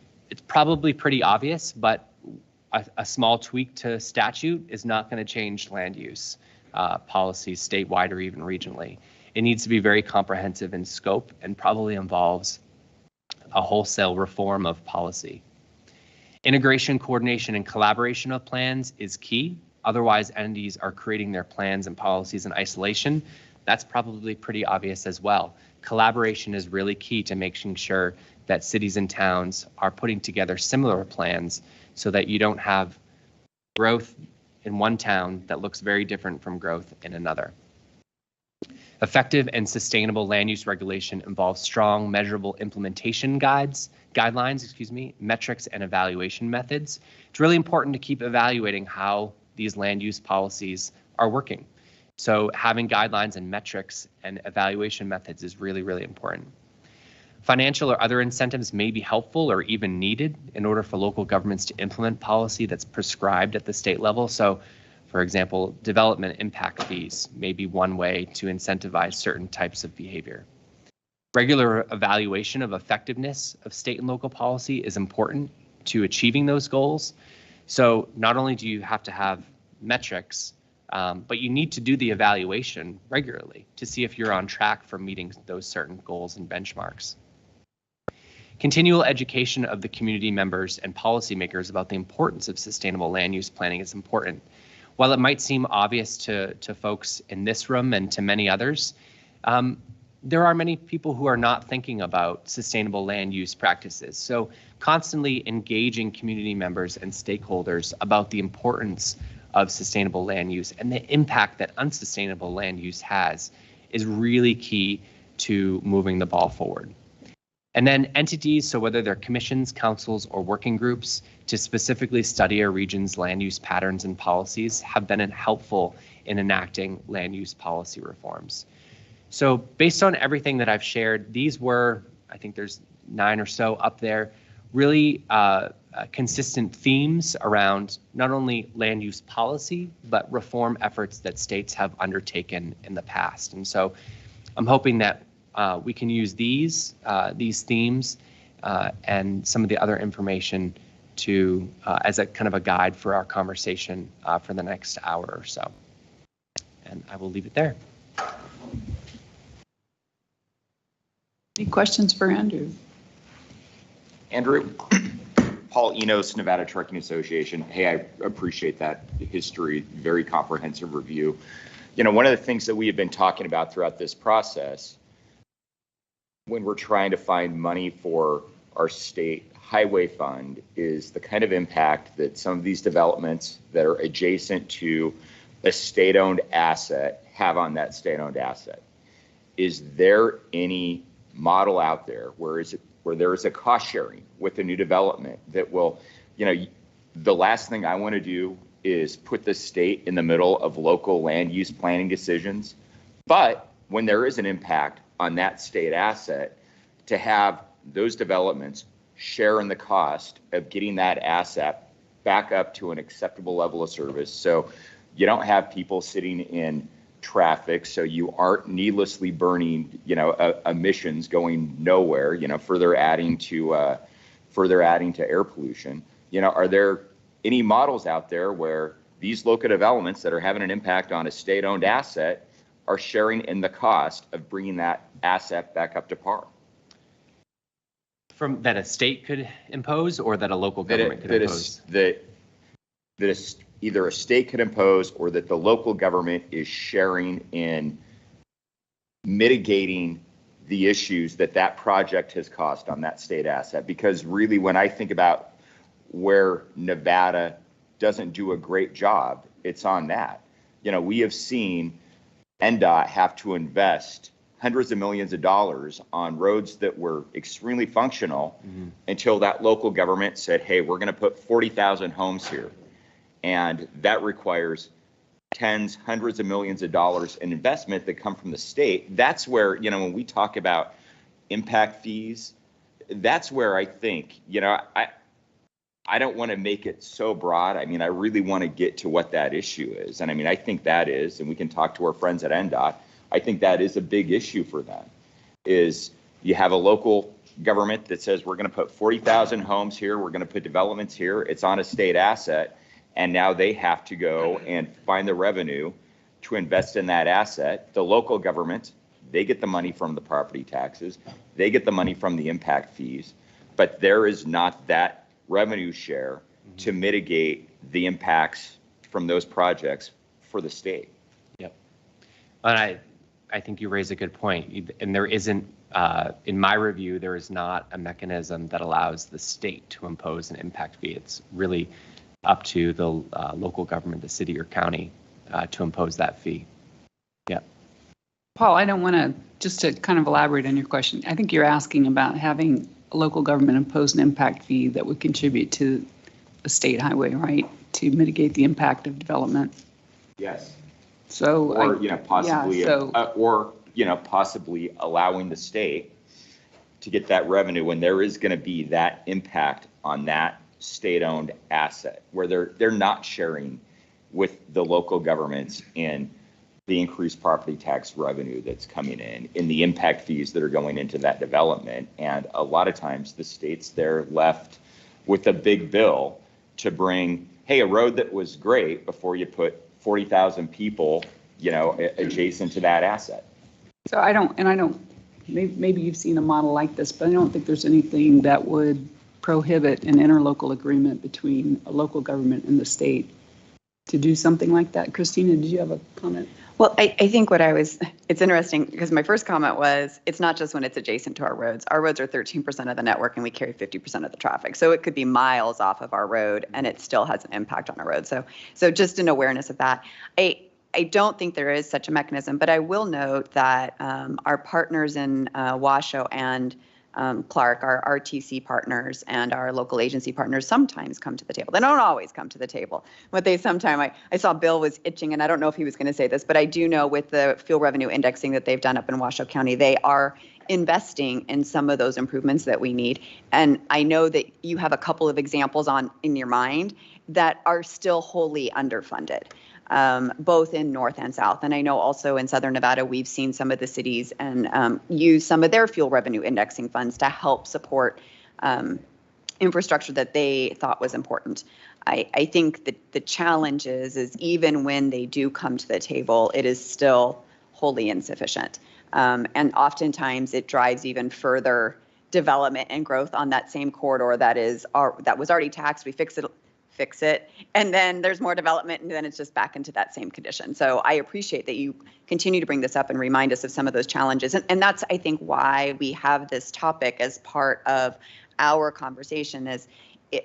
probably pretty obvious, but a small tweak to statute is not going to change land use policies statewide or even regionally. It needs to be very comprehensive in scope and probably involves a wholesale reform of policy. Integration, coordination, and collaboration of plans is key. Otherwise, entities are creating their plans and policies in isolation. That's probably pretty obvious as well. Collaboration is really key to making sure that cities and towns are putting together similar plans so that you don't have growth in one town that looks very different from growth in another. Effective and sustainable land use regulation involves strong, measurable implementation guidelines, metrics and evaluation methods. It's really important to keep evaluating how these land use policies are working. So having guidelines and metrics and evaluation methods is really, really important. Financial or other incentives may be helpful or even needed in order for local governments to implement policy that's prescribed at the state level. So, for example, development impact fees may be one way to incentivize certain types of behavior. Regular evaluation of effectiveness of state and local policy is important to achieving those goals. So not only do you have to have metrics, but you need to do the evaluation regularly to see if you're on track for meeting those certain goals and benchmarks. Continual education of the community members and policymakers about the importance of sustainable land use planning is important. While it might seem obvious to folks in this room and to many others, there are many people who are not thinking about sustainable land use practices. So constantly engaging community members and stakeholders about the importance of sustainable land use and the impact that unsustainable land use has is really key to moving the ball forward. And then entities, so whether they're commissions, councils, or working groups, to specifically study a region's land use patterns and policies have been helpful in enacting land use policy reforms. So based on everything that I've shared, these were, I think there's 9 or so up there, really consistent themes around not only land use policy, but reform efforts that states have undertaken in the past. And so I'm hoping that we can use these themes and some of the other information to as a kind of a guide for our conversation for the next hour or so. And I will leave it there. Any questions for Andrew? Andrew, Paul Enos, Nevada Trucking Association. Hey, I appreciate that history, very comprehensive review. You know, one of the things that we have been talking about throughout this process, when we're trying to find money for our state highway fund, is the kind of impact that some of these developments that are adjacent to a state-owned asset have on that state-owned asset. Is there any model out there where there is a cost sharing with a new development that will, you know, the last thing I want to do is put the state in the middle of local land use planning decisions. But when there is an impact on that state asset, to have those developments share in the cost of getting that asset back up to an acceptable level of service. So you don't have people sitting in traffic, so you aren't needlessly burning, you know, emissions going nowhere, you know, further adding to air pollution. You know, are there any models out there where these local developments that are having an impact on a state-owned asset are sharing in the cost of bringing that asset back up to par? From that a state could impose, or that a local government could impose? That either a state could impose, or that the local government is sharing in mitigating the issues that project has caused on that state asset. Because really, when I think about where Nevada doesn't do a great job, it's on that. You know, we have seen NDOT have to invest hundreds of millions of dollars on roads that were extremely functional until that local government said, hey, we're going to put 40,000 homes here. And that requires tens, hundreds of millions of dollars in investment that come from the state. That's where, you know, when we talk about impact fees, that's where I think, you know, I don't want to make it so broad. I mean, I really want to get to what that issue is. And I mean, I think that is, and we can talk to our friends at NDOT, I think that is a big issue for them, is you have a local government that says, we're going to put 40,000 homes here, we're going to put developments here, it's on a state asset. And now they have to go and find the revenue to invest in that asset. The local government, they get the money from the property taxes, they get the money from the impact fees, but there is not that revenue share to mitigate the impacts from those projects for the state. Yep. And I think you raise a good point. And there isn't, in my review, there is not a mechanism that allows the state to impose an impact fee. It's really up to the local government, the city or county, to impose that fee. Yeah. Paul, I don't want to, just to kind of elaborate on your question, I think you're asking about having a local government impose an impact fee that would contribute to a state highway, right? To mitigate the impact of development. Yes. So, or, you know, possibly, yeah, so, or, you know, possibly allowing the state to get that revenue when there is going to be that impact on that state-owned asset, where they're not sharing with the local governments in the increased property tax revenue that's coming in the impact fees that are going into that development. And a lot of times the states, they're left with a big bill to bring, hey, a road that was great before you put 40,000 people, you know, adjacent to that asset. so maybe you've seen a model like this, but I don't think there's anything that would prohibit an interlocal agreement between a local government and the state to do something like that. Christina, did you have a comment? Well, I think it's interesting because my first comment was, it's not just when it's adjacent to our roads. Our roads are 13% of the network and we carry 50% of the traffic. So it could be miles off of our road and it still has an impact on our road. So just an awareness of that. I don't think there is such a mechanism, but I will note that our partners in Washoe and Clark, our RTC partners and our local agency partners sometimes come to the table. They don't always come to the table, but they sometimes, I saw Bill was itching, and I don't know if he was going to say this, but I do know with the fuel revenue indexing that they've done up in Washoe County, they are investing in some of those improvements that we need. And I know that you have a couple of examples in your mind that are still wholly underfunded, both in North and South. And I know also in Southern Nevada, we've seen some of the cities and use some of their fuel revenue indexing funds to help support infrastructure that they thought was important. I think that the challenge is even when they do come to the table, it is still wholly insufficient. And oftentimes it drives even further development and growth on that same corridor that was already taxed. We fix it, and then there's more development, and then it's just back into that same condition. So I appreciate that you continue to bring this up and remind us of some of those challenges. And that's, I think, why we have this topic as part of our conversation is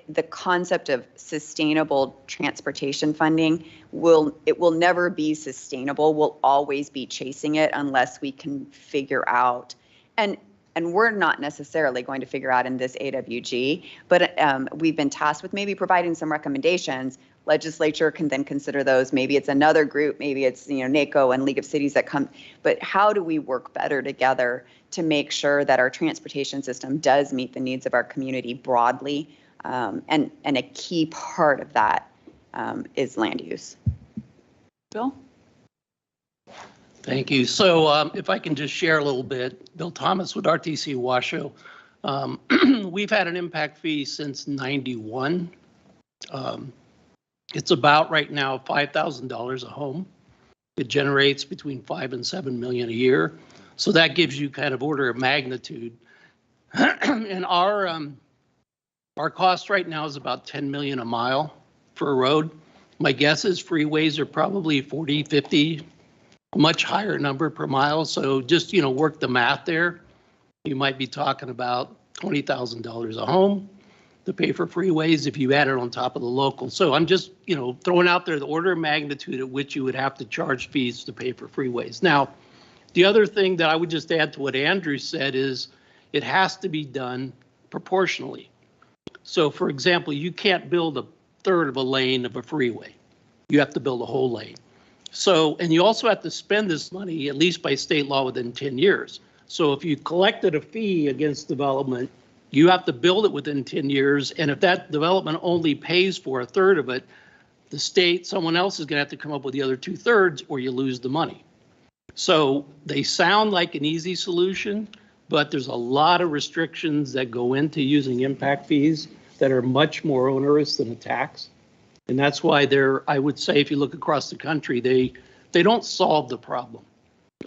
the concept of sustainable transportation funding will never be sustainable. We'll always be chasing it unless we can figure out, and we're not necessarily going to figure out in this AWG, but we've been tasked with maybe providing some recommendations. Legislature can then consider those. Maybe it's another group, maybe it's NACO and League of Cities that come, but how do we work better together to make sure that our transportation system does meet the needs of our community broadly? And a key part of that is land use. Bill? Thank you. So if I can just share a little bit, Bill Thomas with RTC Washoe. We've had an impact fee since '91. It's about right now $5,000 a home. It generates between 5 and 7 million a year. So that gives you kind of order of magnitude. And our cost right now is about 10 million a mile for a road. My guess is freeways are probably 40, 50, a much higher number per mile. So just, work the math there. You might be talking about $20,000 a home to pay for freeways if you add it on top of the local. So I'm just, throwing out there the order of magnitude at which you would have to charge fees to pay for freeways. Now, the other thing that I would just add to what Andrew said is it has to be done proportionally. So for example, you can't build a third of a lane of a freeway. You have to build a whole lane. So, and you also have to spend this money, at least by state law, within 10 years. So if you collected a fee against development, you have to build it within 10 years. And if that development only pays for a third of it, the state, someone else is going to have to come up with the other 2/3 or you lose the money. So they sound like an easy solution, but there's a lot of restrictions that go into using impact fees that are much more onerous than a tax. And that's why I would say, if you look across the country, they don't solve the problem.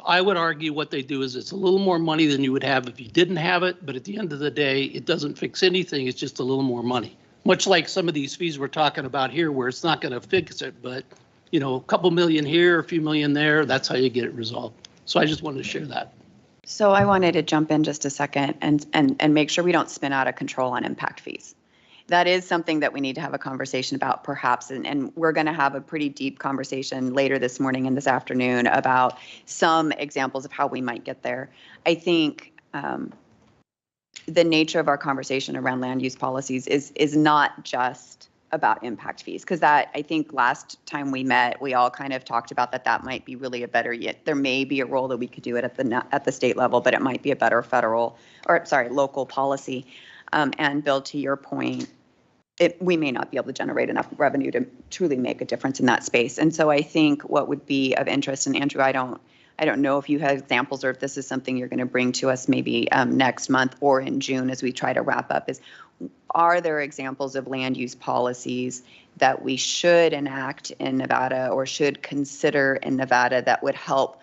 I would argue what they do is it's a little more money than you would have if you didn't have it, but at the end of the day, it doesn't fix anything. It's just a little more money. Much like some of these fees we're talking about here, where it's not going to fix it, but a couple million here, a few million there, that's how you get it resolved. So I just wanted to share that. So I wanted to jump in just a second and make sure we don't spin out of control on impact fees. That is something that we need to have a conversation about perhaps, and we're going to have a pretty deep conversation later this morning and this afternoon about some examples of how we might get there. I think the nature of our conversation around land use policies is not just about impact fees, because that, I think last time we met, we all kind of talked about that might be really a better, yet there may be a role that we could do it at the state level, but it might be a better local policy. And Bill, to your point, we may not be able to generate enough revenue to truly make a difference in that space. And so I think what would be of interest, and Andrew, I don't know if you have examples or if this is something you're going to bring to us maybe next month or in June as we try to wrap up, is are there examples of land use policies that we should enact in Nevada or should consider in Nevada that would help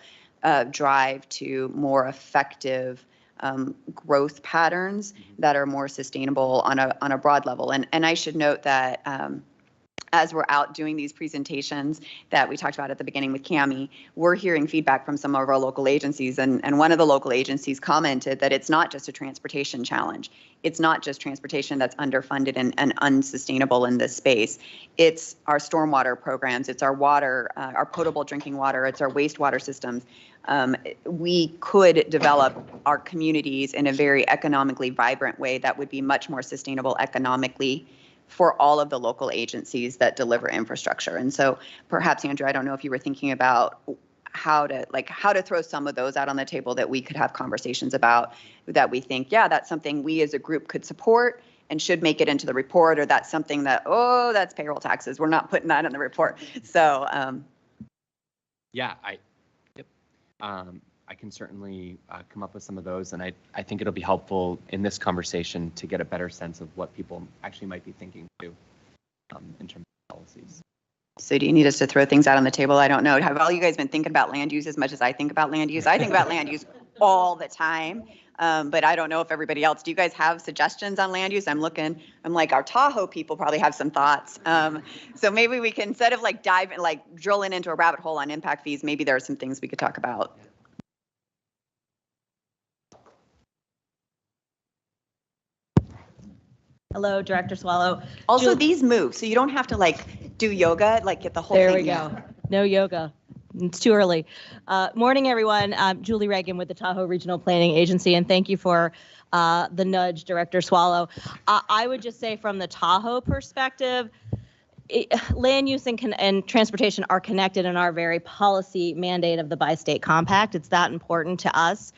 drive to more effective growth patterns that are more sustainable on a broad level? And I should note that as we're out doing these presentations that we talked about at the beginning with Cami, we're hearing feedback from some of our local agencies. And one of the local agencies commented that it's not just a transportation challenge. It's not just transportation that's underfunded and unsustainable in this space. It's our stormwater programs. It's our water, our potable drinking water. It's our wastewater systems. We could develop our communities in a very economically vibrant way that would be much more sustainable economically for all of the local agencies that deliver infrastructure. And so perhaps, Andrew, I don't know if you were thinking about how to throw some of those out on the table that we could have conversations about, that we think, yeah, that's something we as a group could support and should make it into the report, or that's something that, oh, that's payroll taxes, we're not putting that in the report. So Yeah, I can certainly come up with some of those, and I think it'll be helpful in this conversation to get a better sense of what people actually might be thinking too, in terms of policies. So do you need us to throw things out on the table? I don't know. Have all you guys been thinking about land use as much as I think about land use? I think about land use all the time, but I don't know if everybody else. Do you guys have suggestions on land use? I'm like, our Tahoe people probably have some thoughts. So maybe we can, instead of like drilling into a rabbit hole on impact fees, maybe there are some things we could talk about. Hello, Director Swallow. Also, these move, so you don't have to like do yoga, like get the whole thing. There we go. No yoga. It's too early. Morning, everyone. I'm Julie Reagan with the Tahoe Regional Planning Agency, and thank you for the nudge, Director Swallow. I would just say from the Tahoe perspective, land use and transportation are connected in our very policy mandate of the Bi-State Compact. It's that important to us.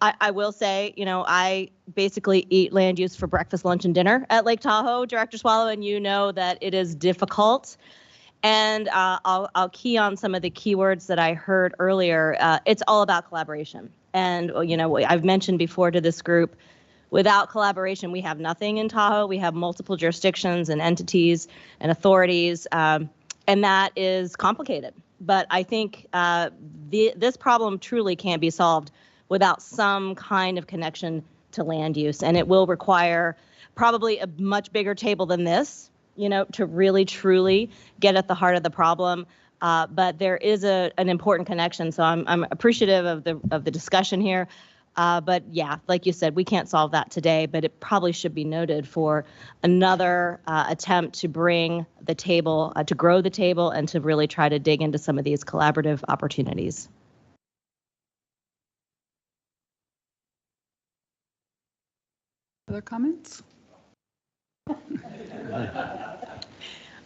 I will say, I basically eat land use for breakfast, lunch, and dinner at Lake Tahoe, Director Swallow, and you know that it is difficult. And I'll key on some of the keywords that I heard earlier. It's all about collaboration. And, I've mentioned before to this group, without collaboration, we have nothing in Tahoe. We have multiple jurisdictions and entities and authorities, and that is complicated. But I think this problem truly can't be solved without some kind of connection to land use. And it will require probably a much bigger table than this, to really truly get at the heart of the problem. But there is an important connection. So I'm appreciative of the discussion here. But yeah, like you said, we can't solve that today, but it probably should be noted for another attempt to bring the table, to grow the table, and to really try to dig into some of these collaborative opportunities. Other comments?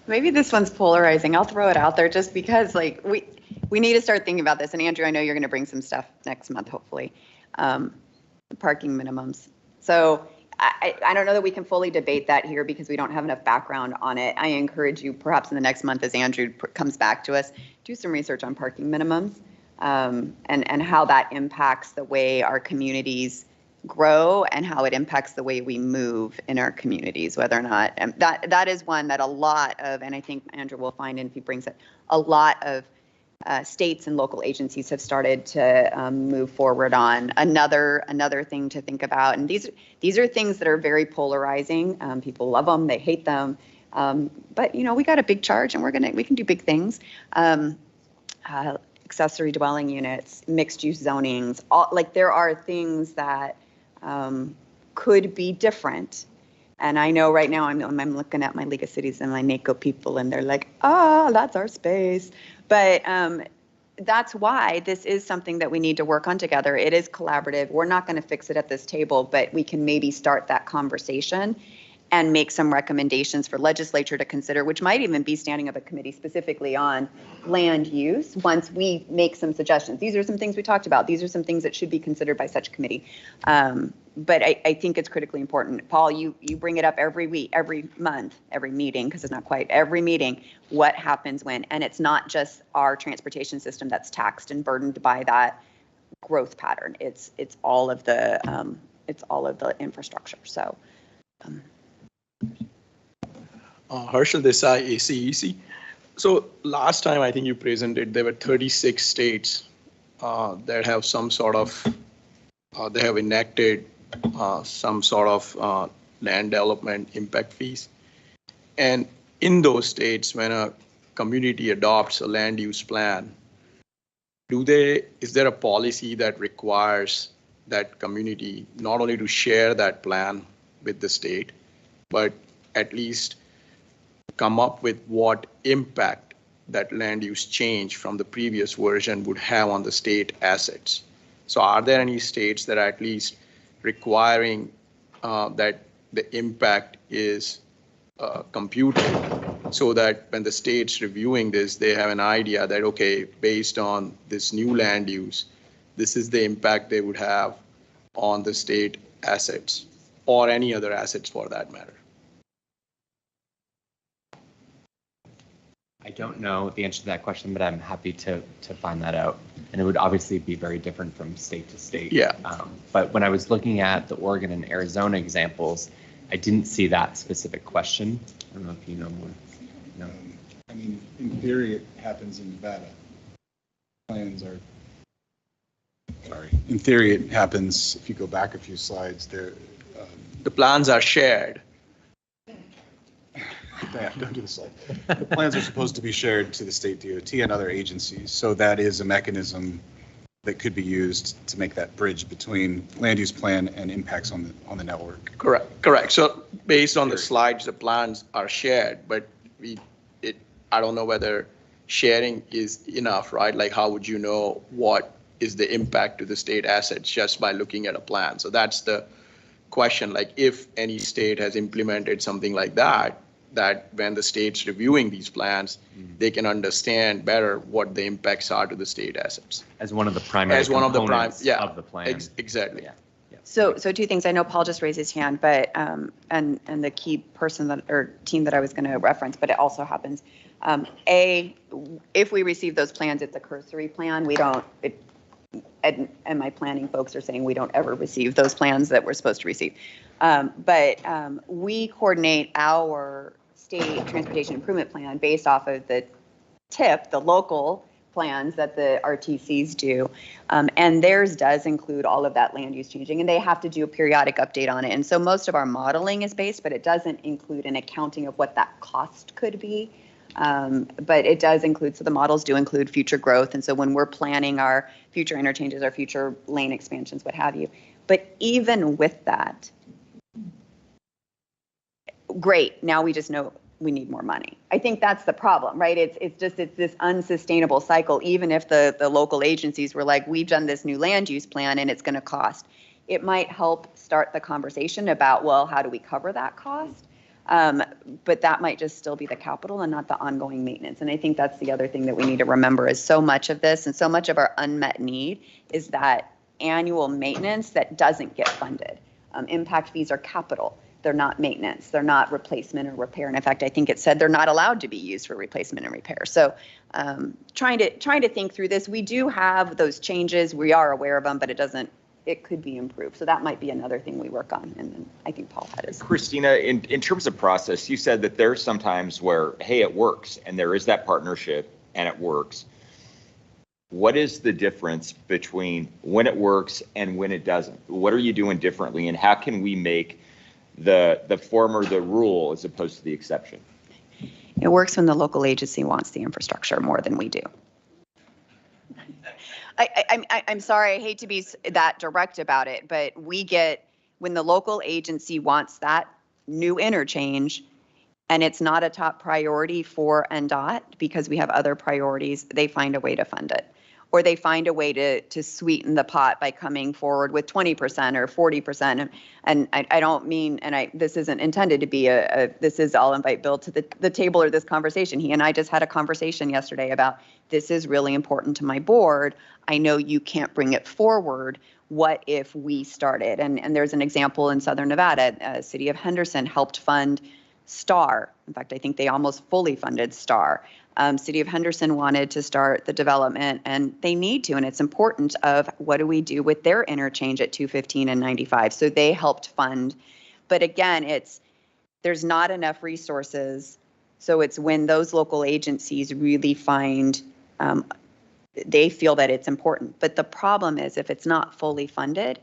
Maybe this one's polarizing. I'll throw it out there just because we need to start thinking about this. And Andrew, I know you're going to bring some stuff next month, hopefully. Parking minimums. So I don't know that we can fully debate that here because we don't have enough background on it. I encourage you perhaps in the next month as Andrew comes back to us, do some research on parking minimums and how that impacts the way our communities grow and how it impacts the way we move in our communities, whether or not that is one that a lot of, and I think Andrew will find, and if he brings it, a lot of states and local agencies have started to move forward on. Another thing to think about, and these are things that are very polarizing. People love them, they hate them, but we got a big charge, and we can do big things. Accessory dwelling units, mixed use zonings, there are things that could be different. And I know right now I'm looking at my League of Cities and my NACO people, and they're like, that's our space. But that's why this is something that we need to work on together. It is collaborative. We're not going to fix it at this table, but we can maybe start that conversation and make some recommendations for legislature to consider, which might even be standing up a committee specifically on land use once we make some suggestions. These are some things we talked about. These are some things that should be considered by such committee. But I think it's critically important. Paul, you bring it up every week, every month, every meeting, because it's not quite every meeting, what happens when, and it's not just our transportation system that's taxed and burdened by that growth pattern. It's all of the infrastructure. So. Harshal Desai, ACEC. So last time I think you presented, there were 36 states that have some sort of, they have enacted some sort of land development impact fees. And in those states, when a community adopts a land use plan, is there a policy that requires that community not only to share that plan with the state, but at least come up with what impact that land use change from the previous version would have on the state assets? So are there any states that are at least requiring that the impact is computed so that when the state's reviewing this, they have an idea that, okay, based on this new land use, this is the impact they would have on the state assets or any other assets for that matter. I don't know the answer to that question, but I'm happy to find that out. And it would obviously be very different from state to state. Yeah. But when I was looking at the Oregon and Arizona examples, I didn't see that specific question. I don't know if you know more. No. I mean, in theory, it happens in Nevada. Plans are, sorry, in theory, it happens, if you go back a few slides, there. The plans are shared. Don't do the slide. The plans are supposed to be shared to the state DOT and other agencies. So that is a mechanism that could be used to make that bridge between land use plan and impacts on the network. Correct. So based on the slides, the plans are shared, but I don't know whether sharing is enough, right? Like, how would you know what is the impact to the state assets just by looking at a plan? So that's the question. Like, if any state has implemented something like that when the state's reviewing these plans, they can understand better what the impacts are to the state assets. As one of the primary components of the plan. Exactly. Yeah. So two things. I know Paul just raised his hand, but and the key person or team that I was going to reference, but it also happens. If we receive those plans, it's a cursory plan. We don't. And my planning folks are saying we don't ever receive those plans that we're supposed to receive. But we coordinate our state transportation improvement plan based off of the TIP, the local plans that the RTCs do. And theirs does include all of that land use changing, and they have to do a periodic update on it. And so most of our modeling is based, but it doesn't include an accounting of what that cost could be. But it does include, so the models do include future growth. And so when we're planning our future interchanges, our future lane expansions, what have you. But even with that, great, now we just know we need more money. I think that's the problem, right? It's this unsustainable cycle. Even if the local agencies were like, we've done this new land use plan and it's going to cost, it might help start the conversation about, well, how do we cover that cost? But that might just still be the capital and not the ongoing maintenance. And I think that's the other thing that we need to remember is so much of this and so much of our unmet need is that annual maintenance that doesn't get funded. Impact fees are capital. They're not maintenance. They're not replacement or repair. And in fact, I think it said they're not allowed to be used for replacement and repair. So trying to think through this, we do have those changes. We are aware of them, but it could be improved. So that might be another thing we work on. And then I think Paul had his. Christina, in terms of process, you said that there's sometimes where, hey, it works and there is that partnership and it works. What is the difference between when it works and when it doesn't? What are you doing differently and how can we make the former the rule as opposed to the exception? It works when the local agency wants the infrastructure more than we do. I'm sorry, I hate to be that direct about it, but when the local agency wants that new interchange and it's not a top priority for NDOT because we have other priorities, they find a way to fund it. Or they find a way to sweeten the pot by coming forward with 20% or 40%. And I don't mean, this isn't intended to be this is, I'll invite Bill to the table or this conversation. He and I just had a conversation yesterday about this is really important to my board. I know you can't bring it forward. What if we started? And there's an example in Southern Nevada, City of Henderson helped fund STAR. In fact, I think they almost fully funded STAR. City of Henderson wanted to start the development and they need to, and it's important of what do we do with their interchange at 215 and 95. So they helped fund, but again, there's not enough resources. So it's when those local agencies really find, they feel that it's important. But the problem is if it's not fully funded,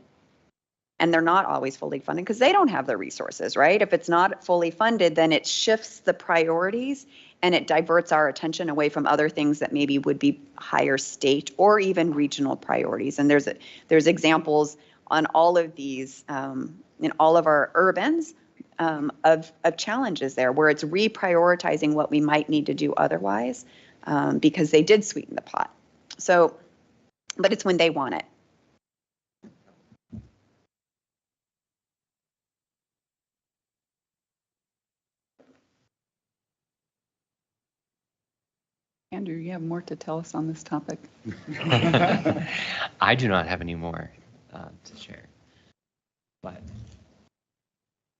and they're not always fully funded because they don't have the resources, right? If it's not fully funded, then it shifts the priorities and it diverts our attention away from other things that maybe would be higher state or even regional priorities. And there's examples on all of these in all of our urbans of challenges there where it's reprioritizing what we might need to do otherwise because they did sweeten the pot. So, but it's when they want it. Andrew, you have more to tell us on this topic. I do not have any more to share. But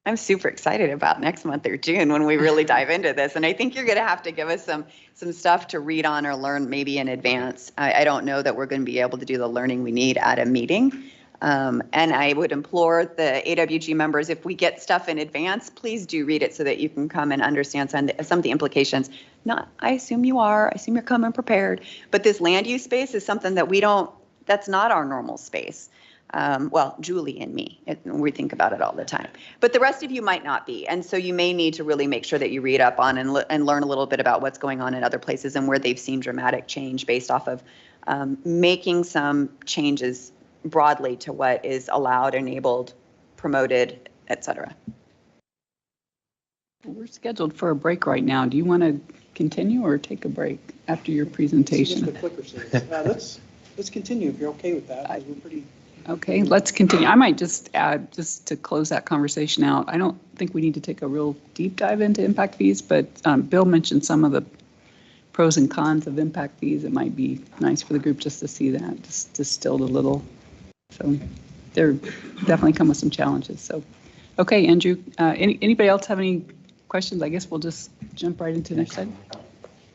I'm super excited about next month or June when we really dive into this. And I think you're going to have to give us some stuff to read on or learn maybe in advance. I don't know that we're going to be able to do the learning we need at a meeting. And I would implore the AWG members, if we get stuff in advance, please do read it so that you can come and understand some of the implications. I assume you are, I assume you're coming prepared, but this land use space is something that that's not our normal space. Well, Julie and me, we think about it all the time, but the rest of you might not be. And so you may need to really make sure that you read up on and learn a little bit about what's going on in other places and where they've seen dramatic change based off of making some changes broadly to what is allowed, enabled, promoted, et cetera. We're scheduled for a break right now. Do you want to continue or take a break after your presentation? Just the clicker says. Let's continue if you're okay with that. 'Cause we're pretty. Okay, let's continue. I might just add, just to close that conversation out, I don't think we need to take a real deep dive into impact fees, but Bill mentioned some of the pros and cons of impact fees. It might be nice for the group just to see that, just distilled a little. So there definitely come with some challenges. So, okay, Andrew, anybody else have any questions? I guess we'll just jump right into the next slide.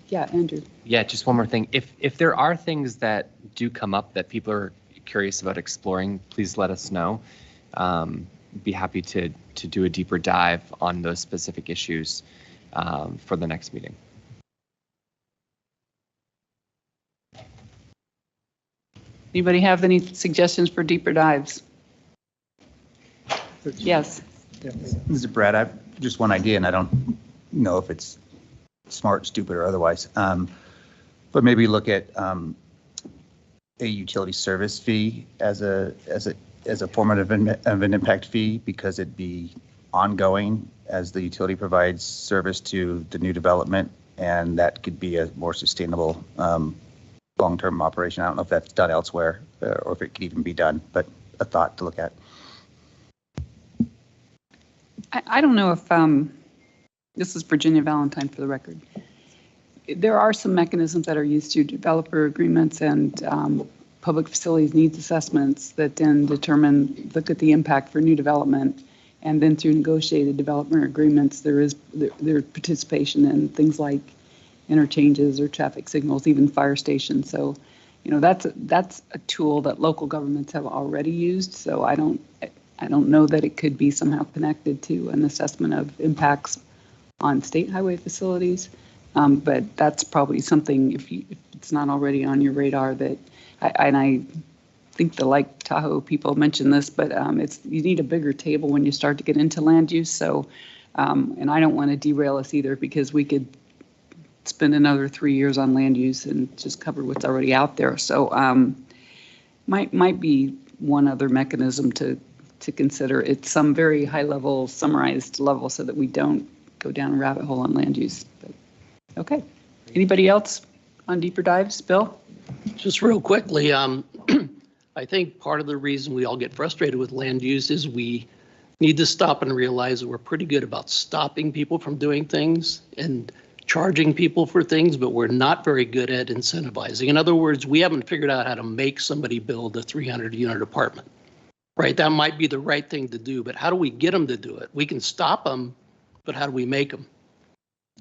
Yeah, Andrew. yeah, just one more thing. If there are things that do come up that people are curious about exploring, please let us know. Be happy to do a deeper dive on those specific issues for the next meeting. Anybody have any suggestions for deeper dives? Yes. This is Brad. I have just one idea, and I don't know if it's smart, stupid, or otherwise. But maybe look at a utility service fee as a form of an impact fee, because it'd be ongoing as the utility provides service to the new development, and that could be a more sustainable long-term operation. I don't know if that's done elsewhere or if it could even be done, but a thought to look at. I don't know if, this is Virginia Valentine for the record. There are some mechanisms that are used through developer agreements and public facilities needs assessments that then look at the impact for new development. And then through negotiated development agreements, there's participation in things like interchanges or traffic signals, even fire stations. So, that's a tool that local governments have already used. So I don't know that it could be somehow connected to an assessment of impacts on state highway facilities. But that's probably something, if it's not already on your radar, that I think the Lake Tahoe people mentioned this, but you need a bigger table when you start to get into land use. So, and I don't want to derail us either, because we could spend another 3 years on land use and just cover what's already out there. So might be one other mechanism to consider. It's some very high level, summarized level, so that we don't go down a rabbit hole on land use. But, okay. Anybody else on deeper dives? Bill? Just real quickly, I think part of the reason we all get frustrated with land use is we need to stop and realize that we're pretty good about stopping people from doing things and charging people for things, but we're not very good at incentivizing. In other words, we haven't figured out how to make somebody build a 300-unit apartment, right? That might be the right thing to do, but how do we get them to do it? We can stop them, but how do we make them?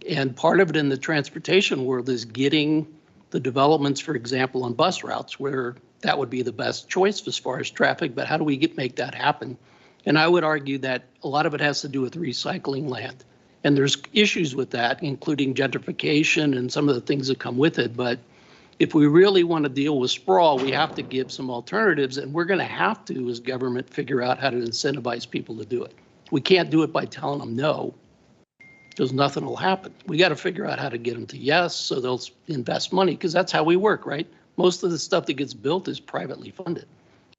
And part of it in the transportation world is getting the developments, for example, on bus routes, where that would be the best choice as far as traffic, but how do we make that happen? And I would argue that a lot of it has to do with recycling land. And there's issues with that, including gentrification and some of the things that come with it. But if we really want to deal with sprawl, we have to give some alternatives, and we're going to have to, as government, figure out how to incentivize people to do it. We can't do it by telling them no, because nothing will happen. We got to figure out how to get them to yes, so they'll invest money, because that's how we work, right? Most of the stuff that gets built is privately funded.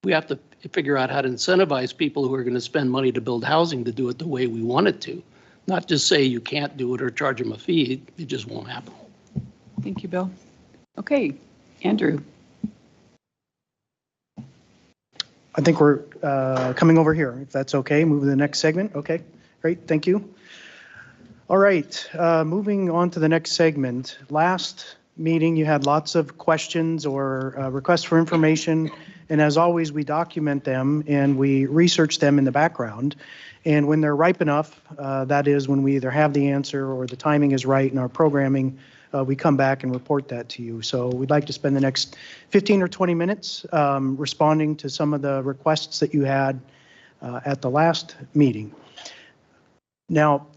We have to figure out how to incentivize people who are going to spend money to build housing to do it the way we want it to, not just say you can't do it or charge them a fee. It just won't happen. Thank you, Bill. Okay, Andrew. I think we're coming over here, if that's okay. Move to the next segment. Okay, great, thank you. All right, moving on to the next segment. Last meeting. You had lots of questions or requests for information. And as always, we document them and we research them in the background. And when they're ripe enough, that is when we either have the answer or the timing is right in our programming, we come back and report that to you. So we'd like to spend the next 15 or 20 minutes responding to some of the requests that you had at the last meeting. Now,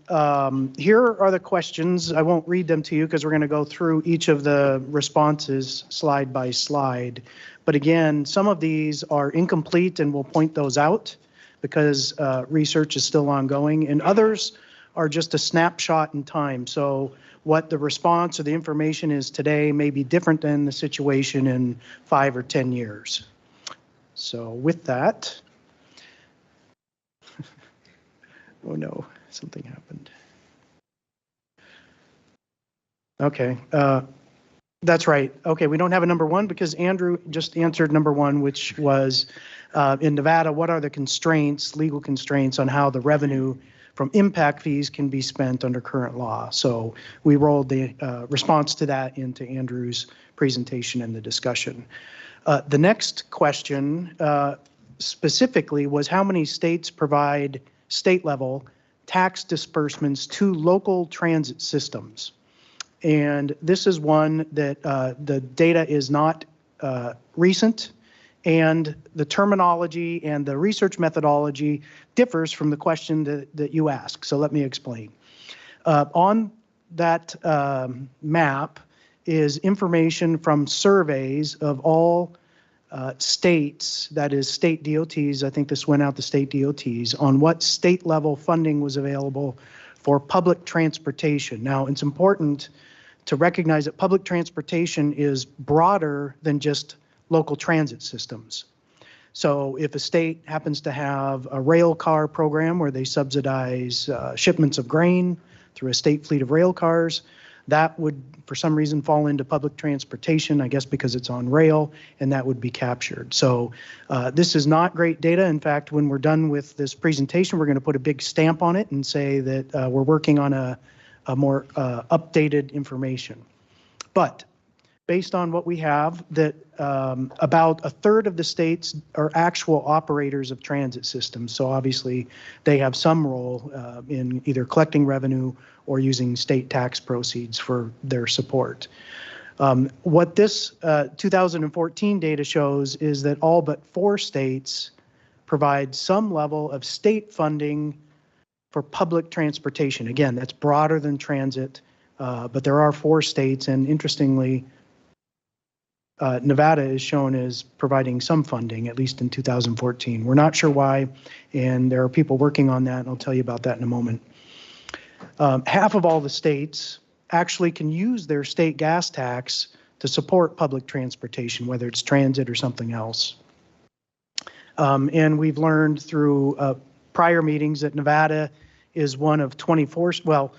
here are the questions. I won't read them to you because we're going to go through each of the responses slide by slide. But again, some of these are incomplete and we'll point those out because research is still ongoing, and others are just a snapshot in time. So what the response or the information is today may be different than the situation in 5 or 10 years. So with that, oh no, something happened. Okay, that's right. Okay, we don't have a number one because Andrew just answered number one, which was in Nevada, what are the constraints, legal constraints on how the revenue from impact fees can be spent under current law? So we rolled the response to that into Andrew's presentation and the discussion. The next question specifically was how many states provide state level tax disbursements to local transit systems. And this is one that the data is not recent, and the terminology and the research methodology differs from the question that you asked. So let me explain. On that map is information from surveys of all states, that is state DOTs, I think this went out to state DOTs, on what state level funding was available for public transportation. Now, it's important to recognize that public transportation is broader than just local transit systems. So if a state happens to have a rail car program where they subsidize shipments of grain through a state fleet of rail cars, that would for some reason fall into public transportation, I guess because it's on rail, and that would be captured. So this is not great data. In fact, when we're done with this presentation, we're going to put a big stamp on it and say that we're working on a more updated information. But based on what we have, that about a third of the states are actual operators of transit systems. So obviously they have some role in either collecting revenue or using state tax proceeds for their support. What this 2014 data shows is that all but 4 states provide some level of state funding for public transportation. Again, that's broader than transit, but there are 4 states, and interestingly, Nevada is shown as providing some funding, at least in 2014. We're not sure why, and there are people working on that, and I'll tell you about that in a moment. Half of all the states actually can use their state gas tax to support public transportation, whether it's transit or something else. And we've learned through prior meetings that Nevada is one of 24, well,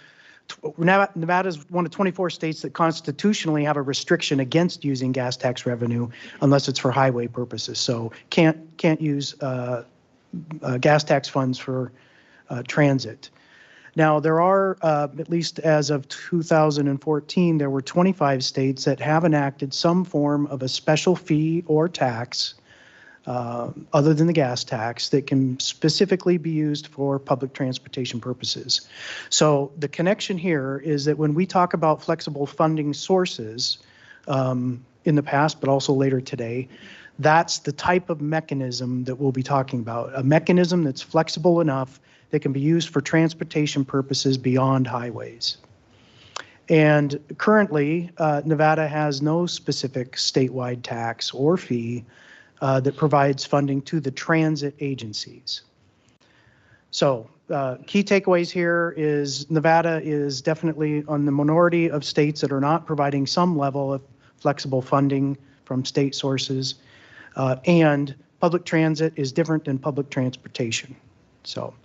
Nevada is one of 24 states that constitutionally have a restriction against using gas tax revenue unless it's for highway purposes. So can't use gas tax funds for transit. Now there are, at least as of 2014, there were 25 states that have enacted some form of a special fee or tax other than the gas tax that can specifically be used for public transportation purposes. So the connection here is that when we talk about flexible funding sources in the past, but also later today, that's the type of mechanism that we'll be talking about, a mechanism that's flexible enough that can be used for transportation purposes beyond highways. And currently, Nevada has no specific statewide tax or fee that provides funding to the transit agencies. So key takeaways here is Nevada is definitely on the minority of states that are not providing some level of flexible funding from state sources, and public transit is different than public transportation. So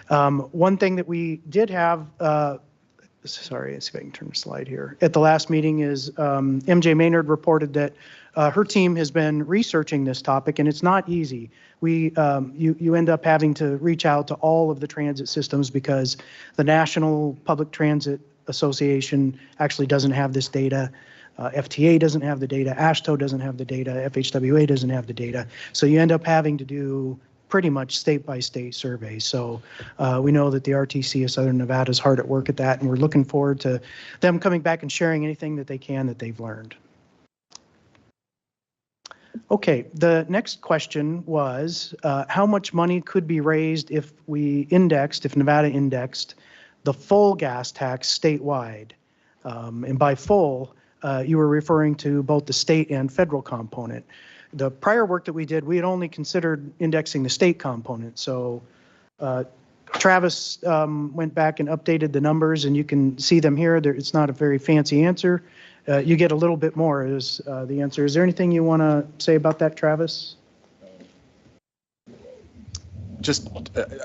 one thing that we did have, sorry, let's see if I can turn the slide here. At the last meeting is MJ Maynard reported that her team has been researching this topic, and it's not easy. You end up having to reach out to all of the transit systems because the National Public Transit Association actually doesn't have this data. FTA doesn't have the data, AASHTO doesn't have the data, FHWA doesn't have the data. So you end up having to do pretty much state-by-state surveys. So we know that the RTC of Southern Nevada is hard at work at that, and we're looking forward to them coming back and sharing anything that they can that they've learned. Okay, the next question was how much money could be raised if if Nevada indexed the full gas tax statewide? And by full, you were referring to both the state and federal component. The prior work that we did, we had only considered indexing the state component. So Travis went back and updated the numbers, and you can see them here. It's not a very fancy answer. You get a little bit more is the answer. Is there anything you want to say about that, Travis? Just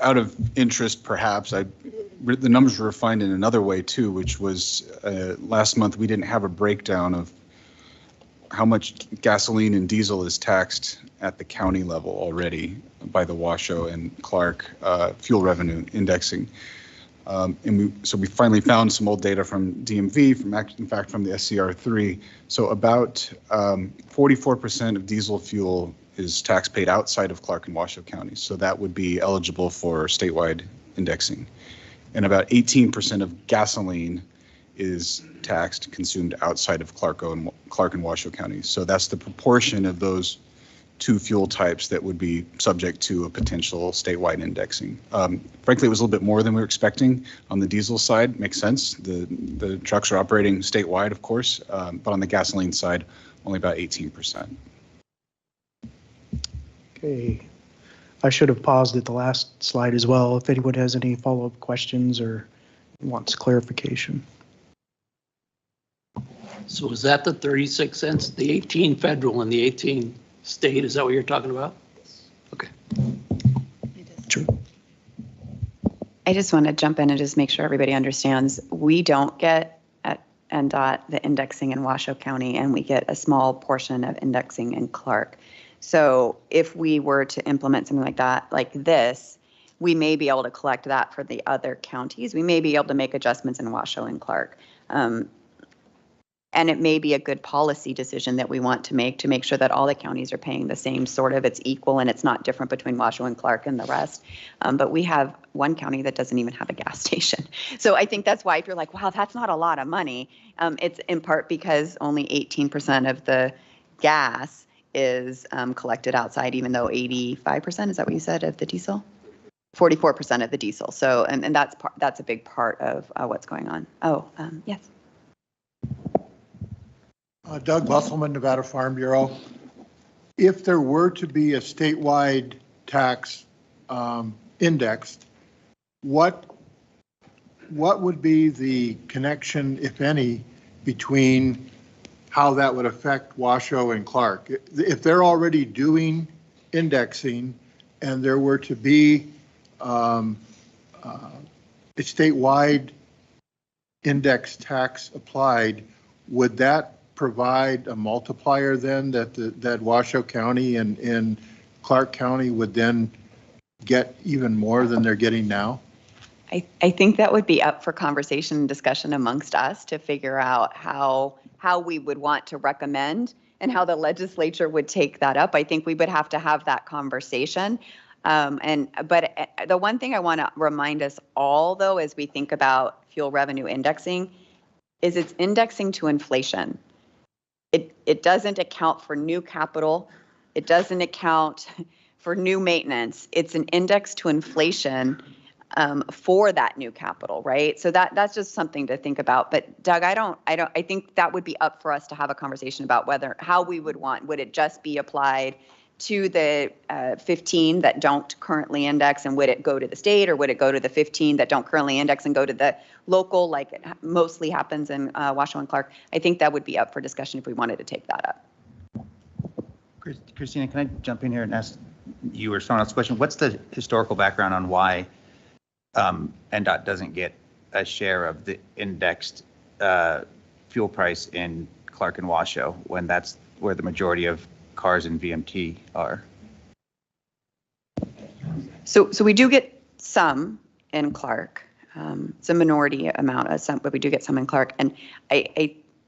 out of interest, perhaps, the numbers were refined in another way too, which was last month we didn't have a breakdown of how much gasoline and diesel is taxed at the county level already by the Washoe and Clark fuel revenue indexing. So we finally found some old data from DMV, in fact, from the SCR3. So about 44% of diesel fuel is tax paid outside of Clark and Washoe counties. So that would be eligible for statewide indexing. And about 18% of gasoline is taxed, consumed outside of Clark and Washoe counties. So that's the proportion of those two fuel types that would be subject to a potential statewide indexing. Frankly, it was a little bit more than we were expecting on the diesel side. Makes sense. The trucks are operating statewide, of course, but on the gasoline side, only about 18%. Okay. I should have paused at the last slide as well if anyone has any follow-up questions or wants clarification. So is that the 36 cents, the 18 federal and the 18 state? Is that what you're talking about? Okay. True. I just want to jump in and just make sure everybody understands. We don't get at NDOT the indexing in Washoe County, and we get a small portion of indexing in Clark. So if we were to implement something like that, like this, we may be able to collect that for the other counties. We may be able to make adjustments in Washoe and Clark. And it may be a good policy decision that we want to make sure that all the counties are paying the same sort of, it's equal and it's not different between Washoe and Clark and the rest. But we have one county that doesn't even have a gas station. So I think that's why if you're like, wow, that's not a lot of money, it's in part because only 18% of the gas is collected outside, even though 85%, is that what you said, of the diesel? 44% of the diesel. So, and that's a big part of what's going on. Oh, yes. Doug Busselman, Nevada Farm Bureau. If there were to be a statewide tax indexed, what would be the connection, if any, between how that would affect Washoe and Clark? If they're already doing indexing and there were to be a statewide index tax applied, would that provide a multiplier then that Washoe County and Clark County would then get even more than they're getting now? I think that would be up for conversation and discussion amongst us to figure out how we would want to recommend and how the legislature would take that up. I think we would have to have that conversation. But the one thing I want to remind us all, though, as we think about fuel revenue indexing, is it's indexing to inflation. It doesn't account for new capital. It doesn't account for new maintenance. It's an index to inflation for that new capital, right? So that's just something to think about. But Doug, I think that would be up for us to have a conversation about how we would it just be applied to the 15 that don't currently index, and would it go to the state, or would it go to the 15 that don't currently index and go to the local, like it mostly happens in Washoe and Clark? I think that would be up for discussion if we wanted to take that up. Christina, can I jump in here and ask you or someone else a question? What's the historical background on why NDOT doesn't get a share of the indexed fuel price in Clark and Washoe, when that's where the majority of cars in VMT are? So we do get some in Clark. It's a minority amount of some, but we do get some in Clark. And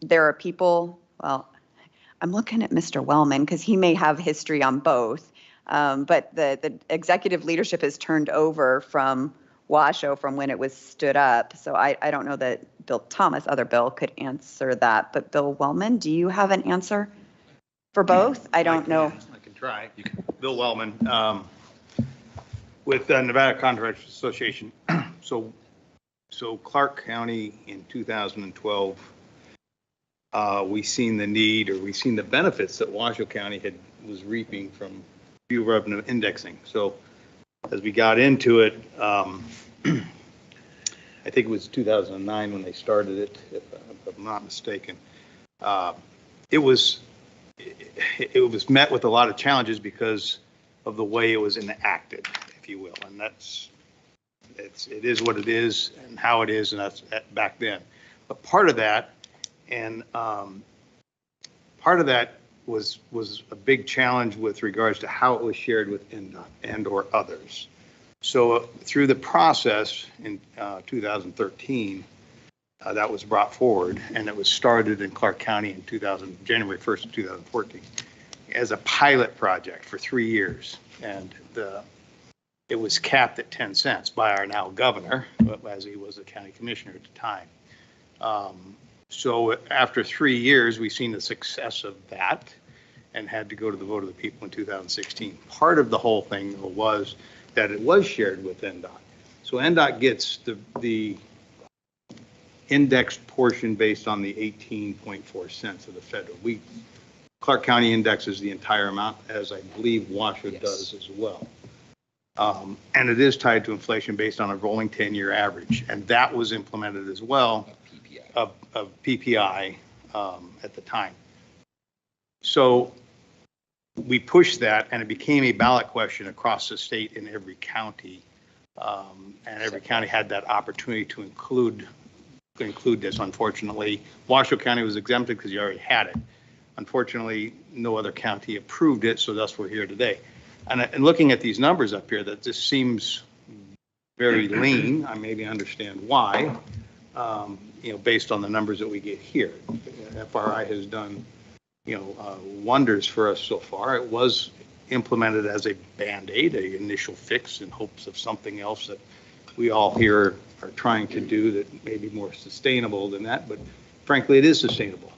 there are people Well, I'm looking at Mr. Wellman because he may have history on both. But the executive leadership is turned over from Washoe from when it was stood up. So I don't know that Bill Thomas, other Bill, could answer that. But Bill Wellman, do you have an answer for both? I don't know. I can try. Bill Wellman, with the Nevada Contractors Association. So Clark County in 2012, we seen the need, or we seen the benefits that Washoe County was reaping from fuel revenue indexing. So as we got into it, I think it was 2009 when they started it, if I'm not mistaken. It was met with a lot of challenges because of the way it was enacted, if you will, and it is what it is and how it is, and that's back then. But part of that, and part of that was a big challenge with regards to how it was shared with NDOT and or others. So through the process in 2013, that was brought forward, and it was started in Clark County in January 1st of 2014 as a pilot project for 3 years. And it was capped at 10 cents by our now governor, as he was the county commissioner at the time. So after 3 years, we've seen the success of that and had to go to the vote of the people in 2016. Part of the whole thing was that it was shared with NDOT. So NDOT gets the indexed portion based on the 18.4 cents of the federal. Clark County indexes the entire amount, as I believe Washoe does as well. And it is tied to inflation based on a rolling 10-year average. And that was implemented as well of PPI at the time. So we pushed that, and it became a ballot question across the state in every county. And every county had that opportunity to include this. Unfortunately, Washoe County was exempted because you already had it. Unfortunately, no other county approved it, so thus we're here today. And looking at these numbers up here, that this seems very lean. I maybe understand why, based on the numbers that we get here. FRI has done, wonders for us so far. It was implemented as a Band-Aid, an initial fix in hopes of something else that we all here are trying to do that may be more sustainable than that. But frankly, it is sustainable.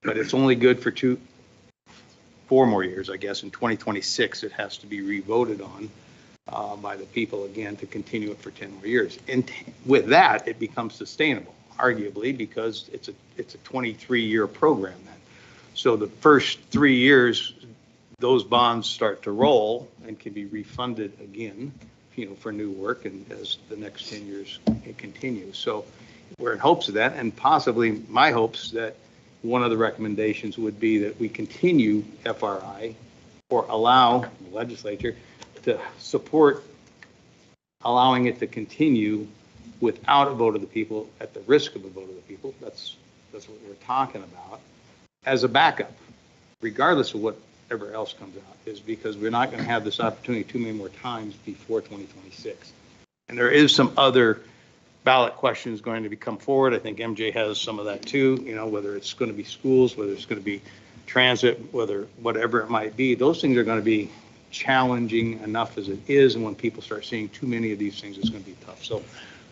But it's only good for 4 more years, I guess. In 2026, it has to be revoted on by the people again to continue it for 10 more years. And with that, it becomes sustainable, arguably, because it's a 23-year program then. So the first 3 years, those bonds start to roll and can be refunded again, for new work, and as the next 10 years it continues. So we're in hopes of that, and possibly my hopes that one of the recommendations would be that we continue FRI or allow the legislature to support allowing it to continue without a vote of the people at the risk of a vote of the people. That's what we're talking about as a backup, regardless of whatever else comes out, is because we're not going to have this opportunity too many more times before 2026. And there is some other ballot questions going to come forward. I think MJ has some of that too, whether it's going to be schools, whether it's going to be transit, whatever it might be. Those things are going to be challenging enough as it is, and when people start seeing too many of these things, it's going to be tough. So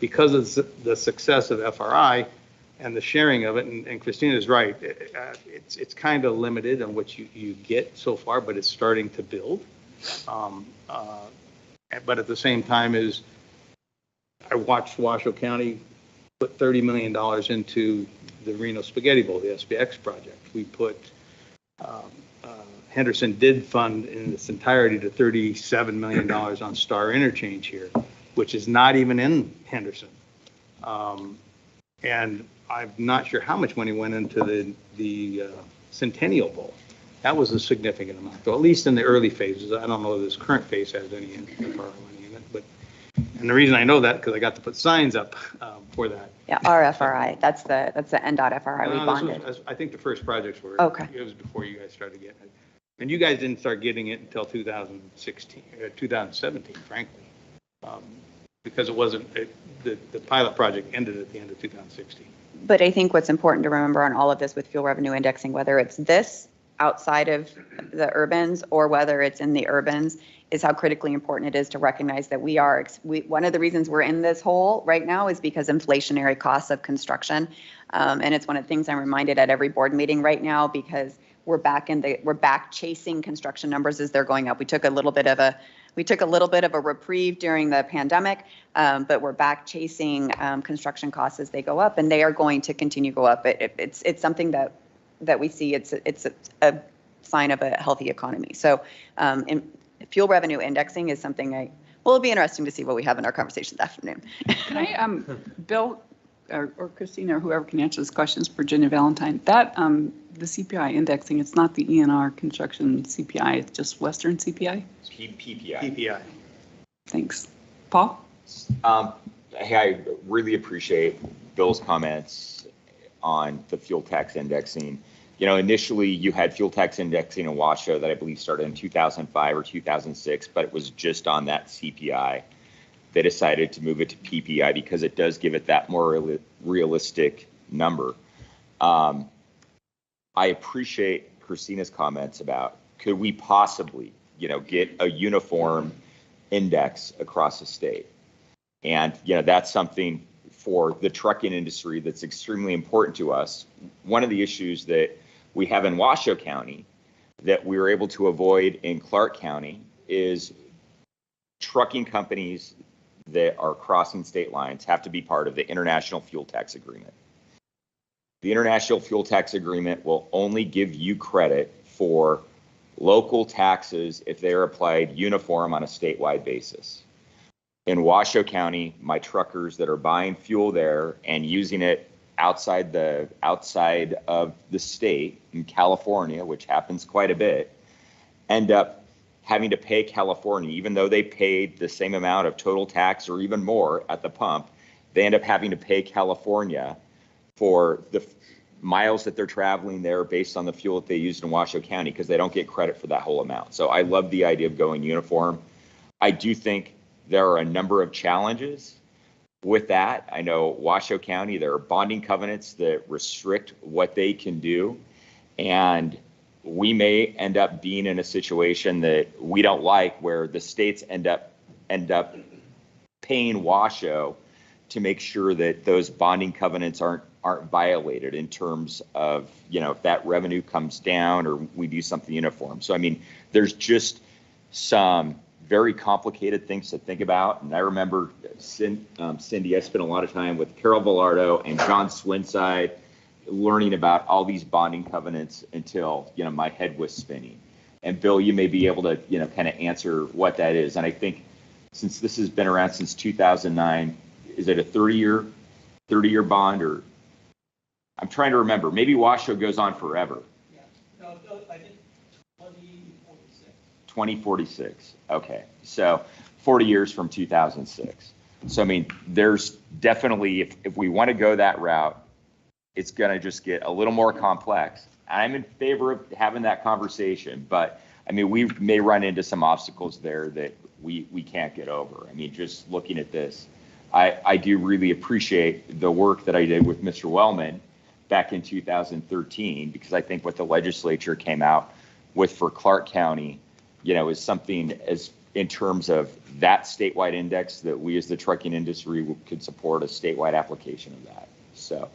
because of the success of FRI and the sharing of it, and Christina is right, it's kind of limited on what you get so far, but it's starting to build. But at the same time I watched Washoe County put $30 million into the Reno Spaghetti Bowl, the SBX project. We put, Henderson did fund in its entirety to $37 million on Star Interchange here, which is not even in Henderson. And I'm not sure how much money went into the Centennial Bowl. That was a significant amount, though, at least in the early phases. I don't know if this current phase has any money in it, but. And the reason I know that because I got to put signs up for that. Yeah, our FRI. That's the NDOT FRI we bonded. I think the first projects were. Okay. It was before you guys started getting it, and you guys didn't start getting it until 2017, frankly, because it wasn't. The pilot project ended at the end of 2016. But I think what's important to remember on all of this with fuel revenue indexing, whether it's this outside of the urbans or whether it's in the urbans, is how critically important it is to recognize that one of the reasons we're in this hole right now is because inflationary costs of construction. And it's one of the things I'm reminded at every board meeting right now, because we're back chasing construction numbers as they're going up. We took a little bit of a reprieve during the pandemic, but we're back chasing construction costs as they go up, and they are going to continue to go up. It's something that we see. It's a sign of a healthy economy. So fuel revenue indexing is something it'll be interesting to see what we have in our conversation this afternoon. Can I, Bill or Christina or whoever can answer this question, is Virginia Valentine, that the CPI indexing, it's not the ENR construction CPI, it's just Western CPI? PPI. PPI. Thanks. Paul? Hey, I really appreciate Bill's comments on the fuel tax indexing. You know, initially you had fuel tax indexing in Washoe that I believe started in 2005 or 2006, but it was just on that CPI. They decided to move it to PPI because it does give it that more realistic number. I appreciate Christina's comments about, could we possibly, get a uniform index across the state? And, that's something for the trucking industry that's extremely important to us. One of the issues that we have in Washoe County that we were able to avoid in Clark County is trucking companies that are crossing state lines have to be part of the International Fuel Tax Agreement. The International Fuel Tax Agreement will only give you credit for local taxes if they are applied uniform on a statewide basis. In Washoe County, my truckers that are buying fuel there and using it outside of the state in California, which happens quite a bit, end up having to pay California, even though they paid the same amount of total tax or even more at the pump, they end up having to pay California for the miles that they're traveling there based on the fuel that they used in Washoe County, because they don't get credit for that whole amount. So I love the idea of going uniform. I do think there are a number of challenges with that. I know Washoe County, there are bonding covenants that restrict what they can do. And we may end up being in a situation that we don't like, where the states end up paying Washoe to make sure that those bonding covenants aren't violated in terms of, if that revenue comes down or we do something uniform. So, I mean, there's just some very complicated things to think about. And I remember, Cindy, I spent a lot of time with Carol Villardo and John Swinside learning about all these bonding covenants until, my head was spinning. And Bill, you may be able to, kind of answer what that is. And I think since this has been around since 2009, is it a 30-year bond, or I'm trying to remember, maybe Washoe goes on forever. Yeah, no, I think 2046. 2046, okay. So 40 years from 2006. So, I mean, there's definitely, if we want to go that route, it's going to just get a little more complex. I'm in favor of having that conversation, but I mean, we may run into some obstacles there that we can't get over. I mean, just looking at this, I do really appreciate the work that I did with Mr. Wellman back in 2013, because I think what the legislature came out with for Clark County, is something as in terms of that statewide index that we as the trucking industry could support a statewide application of that. So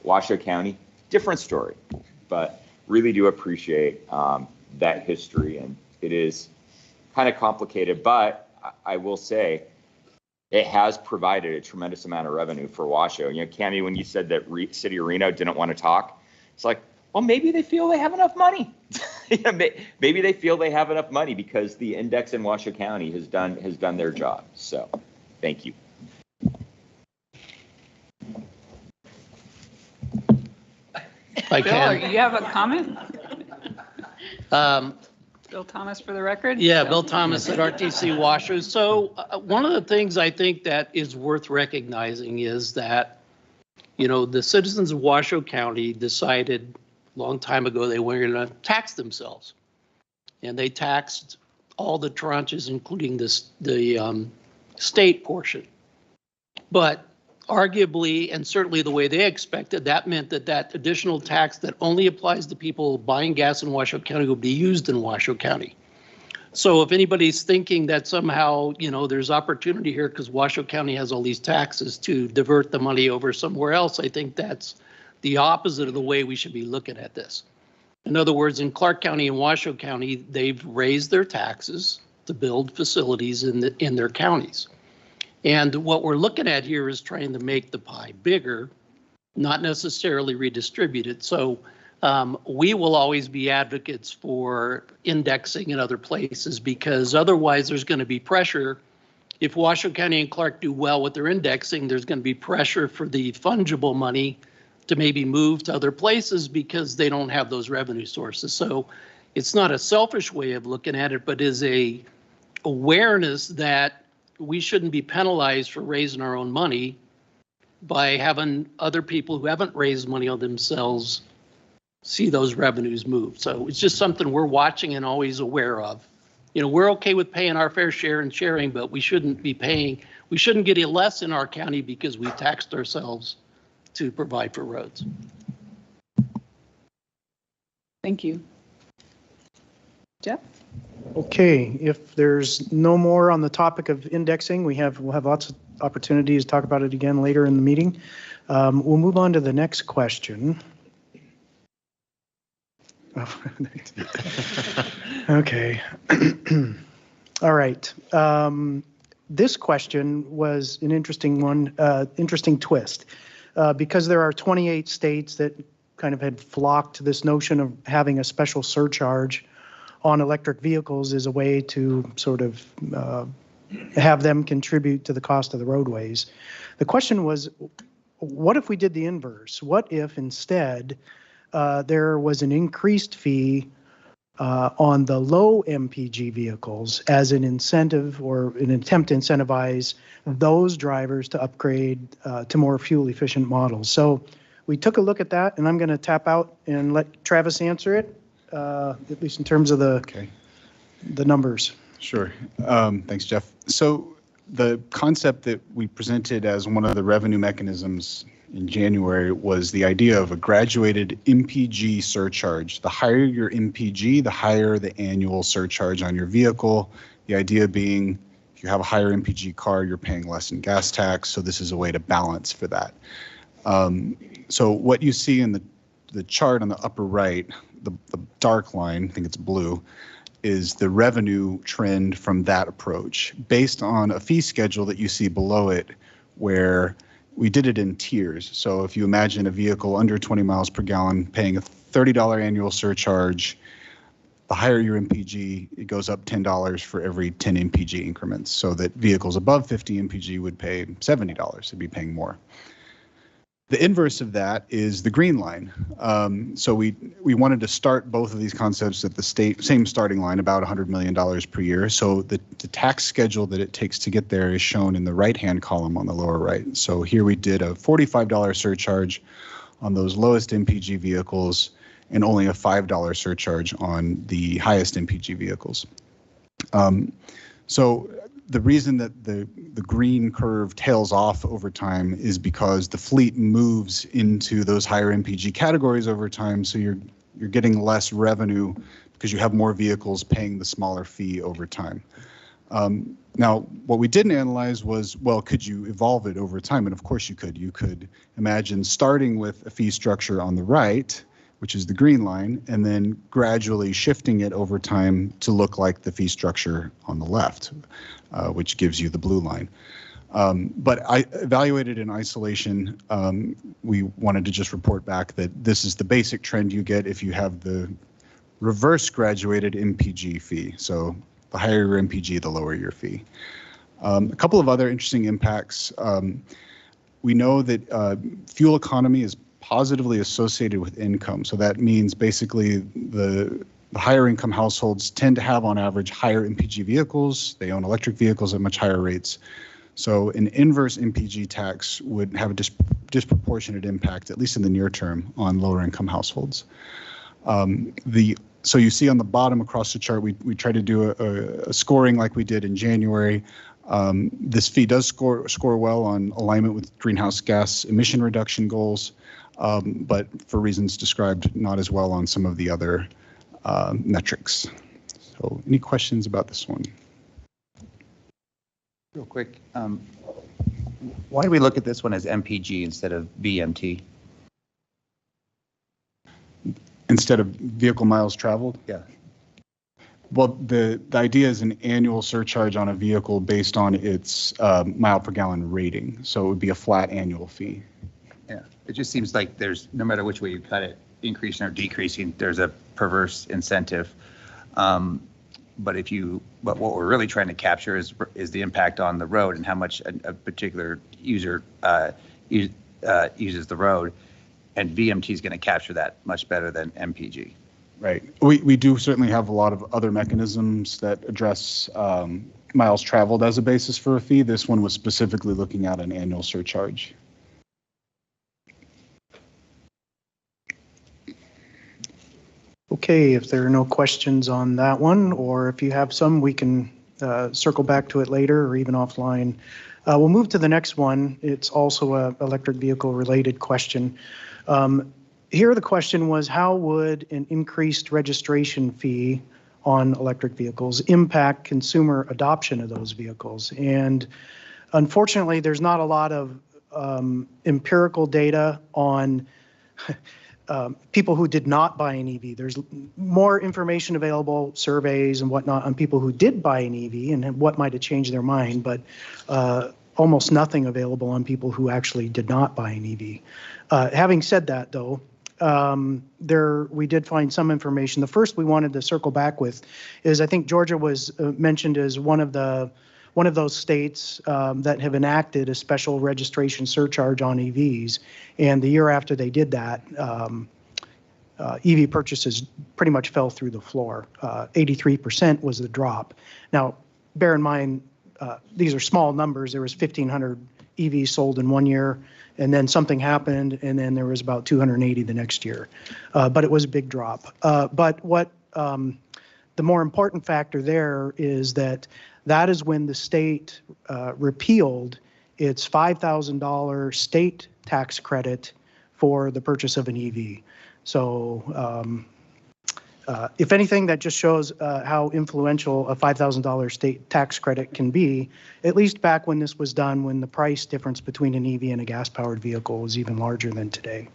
Washoe County, different story, but really do appreciate that history. And it is kind of complicated, but I will say it has provided a tremendous amount of revenue for Washoe. Cammie, when you said that City of Reno didn't want to talk, it's like, well, maybe they feel they have enough money. Maybe they feel they have enough money because the index in Washoe County has done their job. So thank you. Bill, you have a comment? Bill Thomas for the record? Yeah, Bill Thomas at RTC Washoe. So one of the things I think that is worth recognizing is that, the citizens of Washoe County decided a long time ago they were going to tax themselves. And they taxed all the tranches, including the state portion. But arguably, and certainly the way they expected, that meant that that additional tax that only applies to people buying gas in Washoe County will be used in Washoe County. So if anybody's thinking that somehow, there's opportunity here because Washoe County has all these taxes to divert the money over somewhere else, I think that's the opposite of the way we should be looking at this. In other words, in Clark County and Washoe County, they've raised their taxes to build facilities in their counties. And what we're looking at here is trying to make the pie bigger, not necessarily redistribute it. So we will always be advocates for indexing in other places because otherwise there's going to be pressure. If Washoe County and Clark do well with their indexing, there's going to be pressure for the fungible money to maybe move to other places because they don't have those revenue sources. So it's not a selfish way of looking at it, but is a awareness that we shouldn't be penalized for raising our own money by having other people who haven't raised money on themselves see those revenues move. So it's just something we're watching and always aware of. We're okay with paying our fair share and sharing, but we shouldn't get a less in our county because we taxed ourselves to provide for roads. Thank you. Jeff? Okay, if there's no more on the topic of indexing, we'll have lots of opportunities to talk about it again later in the meeting. We'll move on to the next question. Okay. All right. This question was an interesting one, interesting twist, because there are 28 states that kind of had flocked to this notion of having a special surcharge on electric vehicles as a way to sort of have them contribute to the cost of the roadways. The question was, what if we did the inverse? What if instead there was an increased fee on the low MPG vehicles as an incentive or an attempt to incentivize those drivers to upgrade to more fuel efficient models? So we took a look at that, and I'm going to tap out and let Travis answer it, at least in terms of the numbers. Sure. Thanks, Jeff. So the concept that we presented as one of the revenue mechanisms in January was the idea of a graduated Mpg surcharge. The higher your Mpg, the higher the annual surcharge on your vehicle. The idea being, if you have a higher Mpg car, you're paying less in gas tax. So this is a way to balance for that. So what you see in the chart on the upper right, the dark line, I think it's blue, is the revenue trend from that approach based on a fee schedule that you see below it, where we did it in tiers. So if you imagine a vehicle under 20 miles per gallon paying a $30 annual surcharge, the higher your MPG, it goes up $10 for every 10 MPG increments. So that vehicles above 50 MPG would pay $70, it'd be paying more. The inverse of that is the green line. So we wanted to start both of these concepts at the same starting line, about $100 million per year. So the tax schedule that it takes to get there is shown in the right-hand column on the lower right. So here we did a $45 surcharge on those lowest MPG vehicles and only a $5 surcharge on the highest MPG vehicles. So the reason that the green curve tails off over time is because the fleet moves into those higher MPG categories over time, so you're getting less revenue because you have more vehicles paying the smaller fee over time. Now, what we didn't analyze was, well, could you evolve it over time? And of course you could. You could imagine starting with a fee structure on the right, which is the green line, and then gradually shifting it over time to look like the fee structure on the left, which gives you the blue line. But I evaluated in isolation. We wanted to just report back that this is the basic trend you get if you have the reverse graduated MPG fee. So the higher your MPG, the lower your fee. A couple of other interesting impacts. We know that fuel economy is positively associated with income. So that means basically the higher income households tend to have on average higher MPG vehicles. They own electric vehicles at much higher rates. So an inverse MPG tax would have a disproportionate impact, at least in the near term, on lower income households. The So you see on the bottom across the chart, we try to do a scoring like we did in January. This fee does score well on alignment with greenhouse gas emission reduction goals, but for reasons described, not as well on some of the other metrics. So any questions about this one? Real quick, why do we look at this one as MPG instead of VMT? Instead of vehicle miles traveled? Yeah. Well, the idea is an annual surcharge on a vehicle based on its mile per gallon rating. So it would be a flat annual fee. Yeah, it just seems like there's, no matter which way you cut it, increasing or decreasing, there's a perverse incentive. But what we're really trying to capture is the impact on the road and how much a particular user uses the road. And VMT is going to capture that much better than MPG. Right. We do certainly have a lot of other mechanisms that address miles traveled as a basis for a fee. This one was specifically looking at an annual surcharge. Okay, if there are no questions on that one, or if you have some, we can circle back to it later or even offline. We'll move to the next one. It's also an electric vehicle related question. Here the question was, how would an increased registration fee on electric vehicles impact consumer adoption of those vehicles? And unfortunately, there's not a lot of empirical data on people who did not buy an EV. There's more information available, surveys and whatnot, on people who did buy an EV and what might have changed their mind, but almost nothing available on people who actually did not buy an EV. Having said that, though, we did find some information. The first we wanted to circle back with is, I think Georgia was mentioned as one of those states that have enacted a special registration surcharge on EVs. And the year after they did that, EV purchases pretty much fell through the floor. 83% was the drop. Now, bear in mind, these are small numbers. There was 1,500 EVs sold in 1 year, and then something happened, and then there was about 280 the next year. But it was a big drop. But what the more important factor there is that is when the state repealed its $5,000 state tax credit for the purchase of an EV. So if anything, that just shows how influential a $5,000 state tax credit can be, at least back when this was done, when the price difference between an EV and a gas-powered vehicle was even larger than today.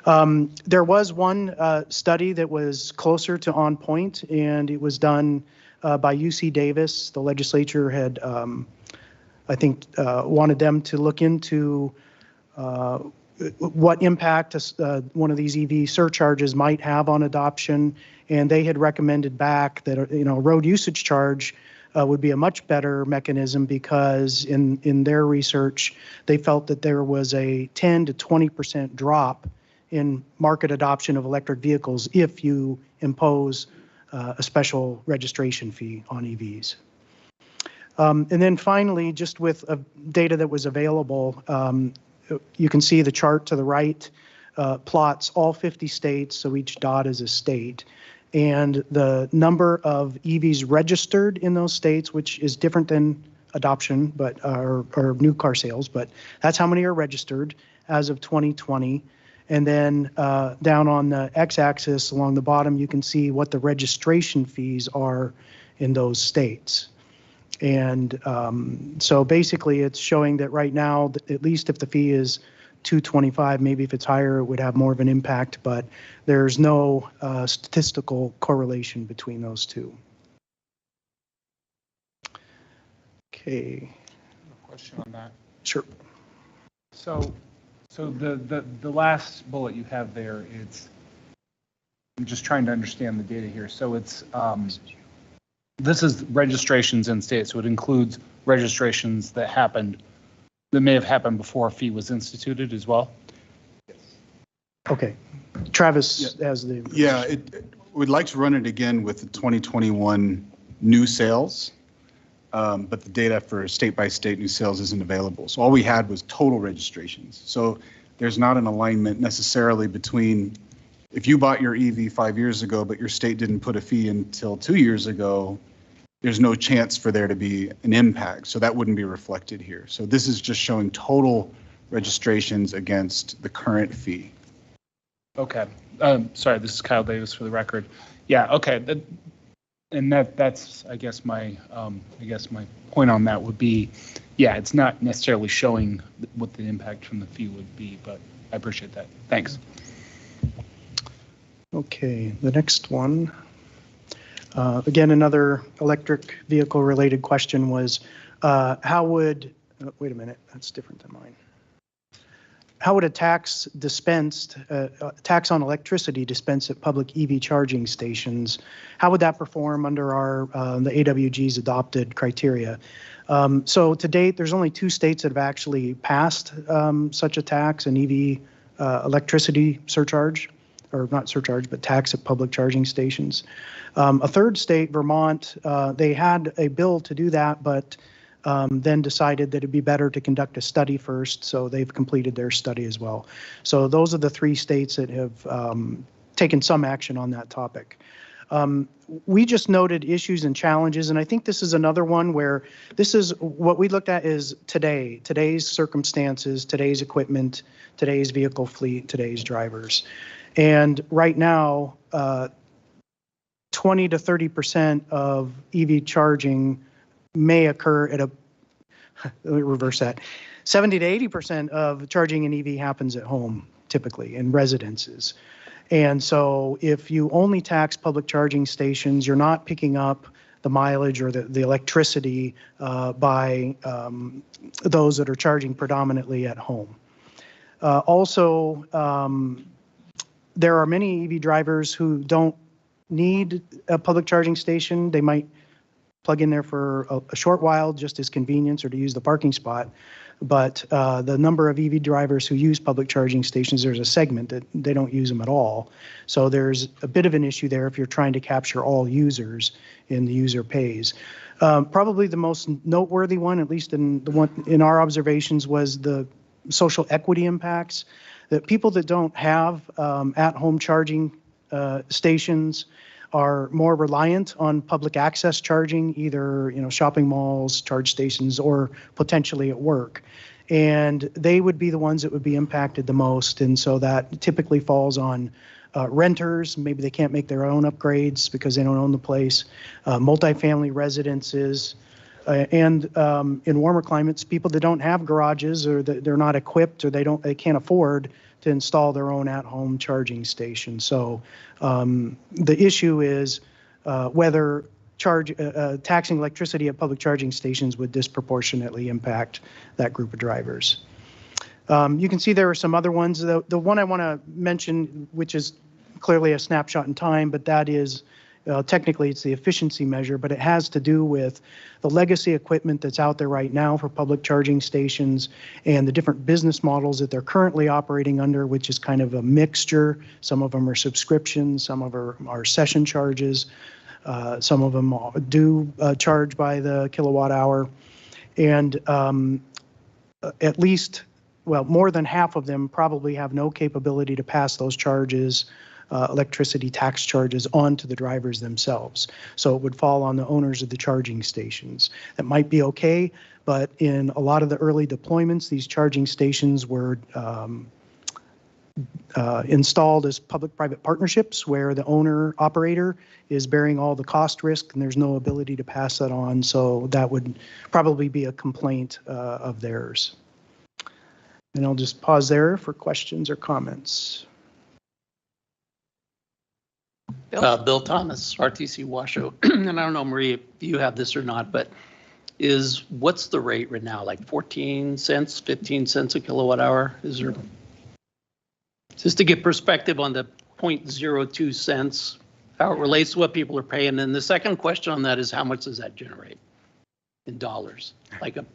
There was one study that was closer to on point, and it was done by UC Davis. The legislature had, I think, wanted them to look into what impact one of these EV surcharges might have on adoption, and they had recommended back that road usage charge would be a much better mechanism, because in their research they felt that there was a 10 to 20% drop in market adoption of electric vehicles if you impose a special registration fee on EVs. And then finally, just with data that was available, you can see the chart to the right plots all 50 states, so each dot is a state, and the number of EVs registered in those states, which is different than adoption, but or new car sales, but that's how many are registered as of 2020. And then down on the x-axis along the bottom, you can see what the registration fees are in those states. And so basically it's showing that right now, at least if the fee is $225, maybe if it's higher, it would have more of an impact, but there's no statistical correlation between those two. Okay. Question on that. Sure. So the last bullet you have there, I'm just trying to understand the data here. So it's, this is registrations in states, so it includes registrations that may have happened before a fee was instituted as well? Okay. Travis has the... Yeah, we'd like to run it again with the 2021 new sales, but the data for state-by-state new sales isn't available. So all we had was total registrations. So there's not an alignment necessarily between If you bought your EV 5 years ago, but your state didn't put a fee until 2 years ago, there's no chance for there to be an impact. So that wouldn't be reflected here. So this is just showing total registrations against the current fee. Okay. Sorry, this is Kyle Davis for the record. Yeah, okay. That's I guess my point on that would be, yeah, it's not necessarily showing what the impact from the fee would be, but I appreciate that. Thanks. Okay, the next one. Again, another electric vehicle related question was, how would, wait a minute, that's different than mine. How would a tax dispensed, tax on electricity dispensed at public EV charging stations, how would that perform under our, the AWG's adopted criteria? So to date, there's only 2 states that have actually passed such a tax, an EV electricity surcharge, or not surcharge, but tax at public charging stations. A third state, Vermont, they had a bill to do that, but then decided that it'd be better to conduct a study first, so they've completed their study as well. So those are the 3 states that have taken some action on that topic. We just noted issues and challenges, and I think this is another one where this is what we looked at is today's circumstances, today's equipment, today's vehicle fleet, today's drivers. And right now, 20 to 30% of EV charging may occur at a, let me reverse that, 70 to 80% of charging an EV happens at home, typically, in residences. And so if you only tax public charging stations, you're not picking up the mileage or the electricity by those that are charging predominantly at home. Also, there are many EV drivers who don't need a public charging station. They might plug in there for a short while just as convenience or to use the parking spot. But the number of EV drivers who use public charging stations, there's a segment that they don't use them at all. So there's a bit of an issue there if you're trying to capture all users in the user pays. Probably the most noteworthy one, at least in our observations, was the social equity impacts. That people that don't have at-home charging stations are more reliant on public access charging, either shopping malls, charge stations, or potentially at work. And they would be the ones that would be impacted the most. And so that typically falls on renters. Maybe they can't make their own upgrades because they don't own the place. Multifamily residences. And in warmer climates, people that don't have garages or that they're not equipped or they can't afford to install their own at-home charging station. So the issue is whether taxing electricity at public charging stations would disproportionately impact that group of drivers. You can see there are some other ones. The one I want to mention, which is clearly a snapshot in time, but that is technically it's the efficiency measure, but it has to do with the legacy equipment that's out there right now for public charging stations and the different business models that they're currently operating under, which is kind of a mixture. Some of them are subscriptions, some of them are session charges, some of them do charge by the kilowatt hour. And at least, well, more than half of them probably have no capability to pass those charges, electricity tax charges, onto the drivers themselves. So it would fall on the owners of the charging stations. That might be okay, but in a lot of the early deployments, these charging stations were installed as public-private partnerships where the owner-operator is bearing all the cost risk and there's no ability to pass that on. So that would probably be a complaint of theirs. And I'll just pause there for questions or comments. Bill Thomas, RTC Washoe. And I don't know, Marie, if you have this or not, but what's the rate right now? Like 14 cents, 15 cents a kilowatt hour? Is there, just to get perspective on the 0.02 cents, how it relates to what people are paying. And the second question on that is how much does that generate in dollars? Like a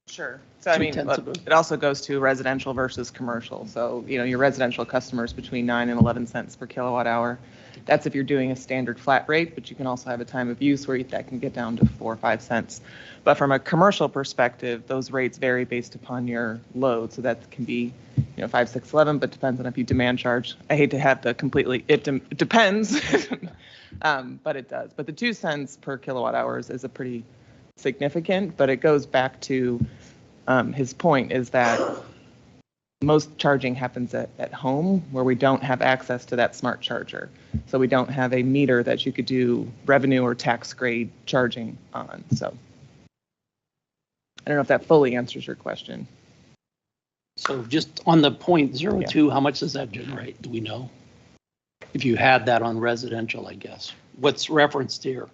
Sure. So I mean, look, it also goes to residential versus commercial. So, your residential customers between 9 and 11 cents per kilowatt hour. That's if you're doing a standard flat rate, but you can also have a time of use where that can get down to 4 or 5 cents. But from a commercial perspective, those rates vary based upon your load. So that can be 5, 6, 11, but depends on if you demand charge. I hate to have the completely, it depends, but it does. But the 2 cents per kilowatt hours is a pretty significant, but it goes back to his point is that most charging happens at home where we don't have access to that smart charger. So we don't have a meter that you could do revenue or tax grade charging on. So I don't know if that fully answers your question. So just on the 0.02, how much does that generate? Do we know? If you had that on residential, I guess. What's referenced here?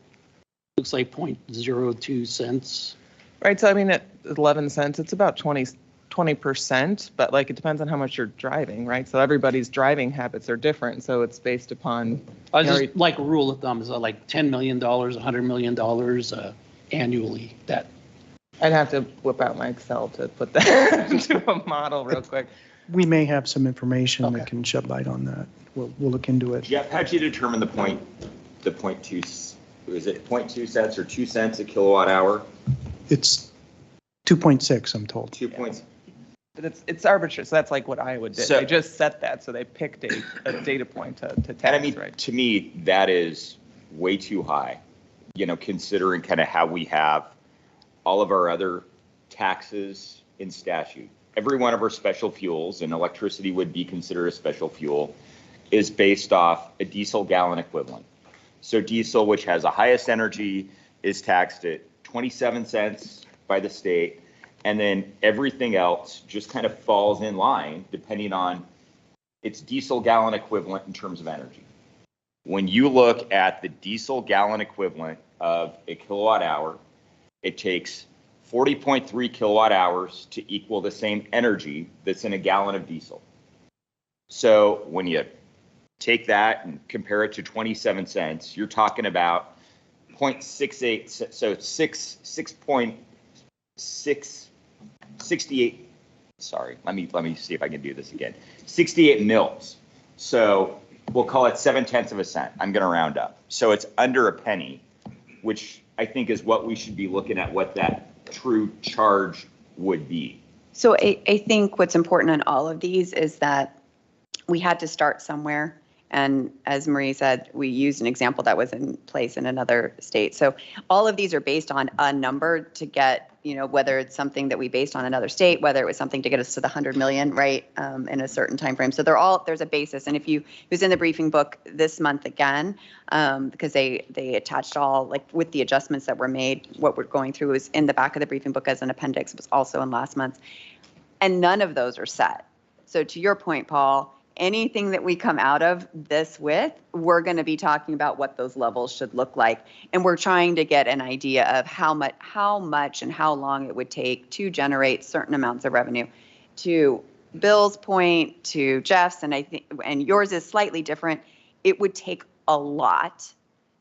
Looks like 0.02 cents. Right. So I mean, at 11 cents, it's about 20%, but like it depends on how much you're driving, right? So everybody's driving habits are different. So it's based upon. Just like a rule of thumb, is that like $10 million, $100 million annually? That. I'd have to whip out my Excel to put that into a model real quick. We may have some information that can shed light on that. We'll look into it. Jeff, how'd you determine the 0.2, is it 0.2 cents or 2 cents a kilowatt hour? It's 2.6, I'm told. 2 points. But it's arbitrary. So that's like what Iowa did. So, they just set that. So they picked a data point to tax, and I mean, right? To me, that is way too high, considering kind of how we have all of our other taxes in statute. Every one of our special fuels, and electricity would be considered a special fuel, is based off a diesel gallon equivalent. So diesel, which has the highest energy, is taxed at 27 cents by the state. And then everything else just kind of falls in line depending on its diesel gallon equivalent in terms of energy. When you look at the diesel gallon equivalent of a kilowatt hour, it takes 40.3 kilowatt hours to equal the same energy that's in a gallon of diesel. So when you take that and compare it to 27 cents, you're talking about 0.68, so 6.68, sorry, let me see if I can do this again. 68 mils. So we'll call it 0.7 of a cent. I'm going to round up. So it's under a penny, which I think is what we should be looking at, what that true charge would be. So I think what's important on all of these is that we had to start somewhere. And as Marie said, we used an example that was in place in another state. So all of these are based on a number to get, whether it's something that we based on another state, whether it was something to get us to the 100 million, right, in a certain time frame. So there's a basis. And it was in the briefing book this month again, because they attached all, like with the adjustments that were made, what we're going through is in the back of the briefing book as an appendix. It was also in last month. And none of those are set. So to your point, Paul, anything that we come out of this with, we're going to be talking about what those levels should look like. And we're trying to get an idea of how much and how long it would take to generate certain amounts of revenue. To Bill's point, to Jeff's, and I think, and yours is slightly different, it would take a lot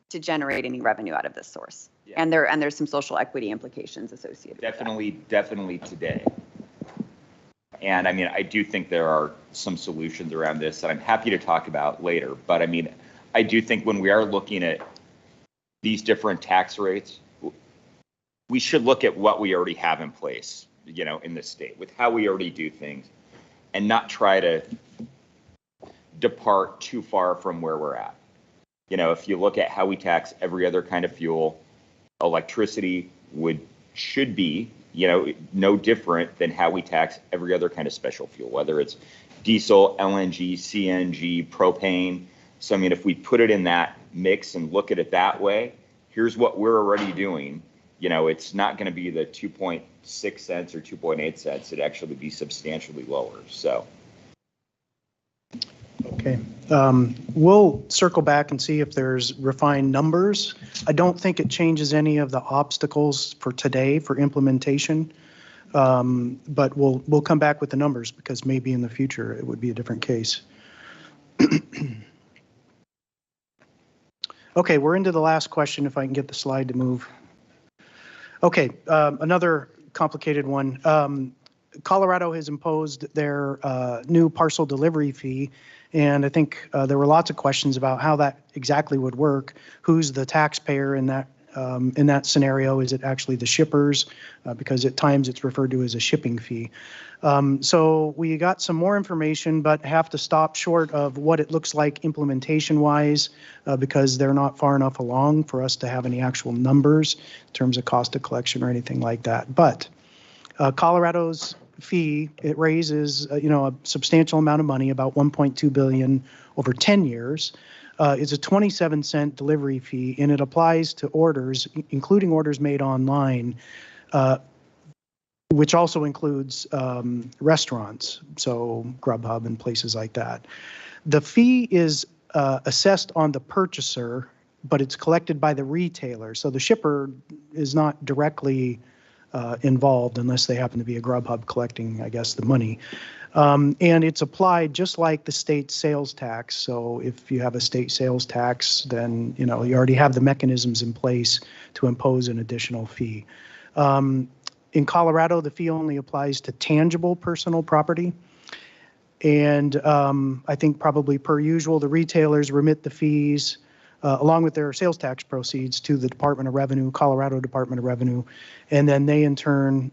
to generate any revenue out of this source. Yeah. And there's some social equity implications associated with that. Definitely today. And I mean, I do think there are some solutions around this that I'm happy to talk about later. But I mean, I do think when we are looking at these different tax rates, we should look at what we already have in place, in the state with how we already do things and not try to depart too far from where we're at. If you look at how we tax every other kind of fuel, electricity should be no different than how we tax every other kind of special fuel, whether it's diesel, LNG, CNG, propane. So, I mean, if we put it in that mix and look at it that way, here's what we're already doing. It's not going to be the 2.6 cents or 2.8 cents. It'd actually be substantially lower. So. Okay. We'll circle back and see if there's refined numbers. I don't think it changes any of the obstacles for today for implementation, but we'll come back with the numbers because maybe in the future it would be a different case. Okay, we're into the last question if I can get the slide to move. Okay, another complicated one. Colorado has imposed their new parcel delivery fee. And I think there were lots of questions about how that exactly would work, who's the taxpayer in that in that scenario? Is it actually the shippers? Because at times it's referred to as a shipping fee. So we got some more information, but have to stop short of what it looks like implementation-wise because they're not far enough along for us to have any actual numbers in terms of cost of collection or anything like that. But Colorado's fee, it raises, a substantial amount of money, about $1.2 billion over 10 years. It's a 27-cent delivery fee, and it applies to orders, including orders made online, which also includes restaurants, so Grubhub and places like that. The fee is assessed on the purchaser, but it's collected by the retailer. So the shipper is not directly involved unless they happen to be a Grubhub collecting, I guess, the money. And it's applied just like the state sales tax. So if you have a state sales tax, then you already have the mechanisms in place to impose an additional fee. In Colorado, the fee only applies to tangible personal property. And I think probably per usual, the retailers remit the fees along with their sales tax proceeds to the Department of Revenue, Colorado Department of Revenue, and then they in turn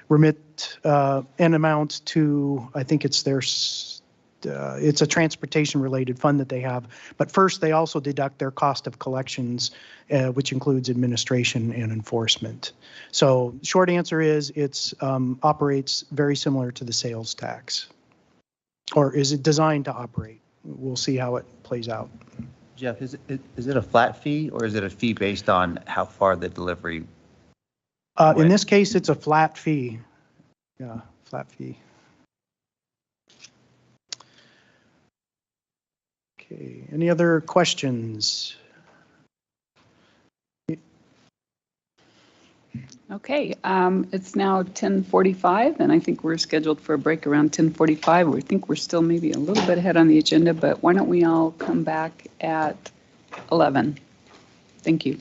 remit an amount to, I think it's their, it's a transportation-related fund that they have. But first, they also deduct their cost of collections, which includes administration and enforcement. So short answer is it's operates very similar to the sales tax. Or is it designed to operate? We'll see how it plays out. Jeff, is it a flat fee or is it a fee based on how far the delivery? In this case, it's a flat fee. Yeah, flat fee. Okay, any other questions? Okay, it's now 10:45, and I think we're scheduled for a break around 10:45. We think we're still maybe a little bit ahead on the agenda, but why don't we all come back at 11? Thank you.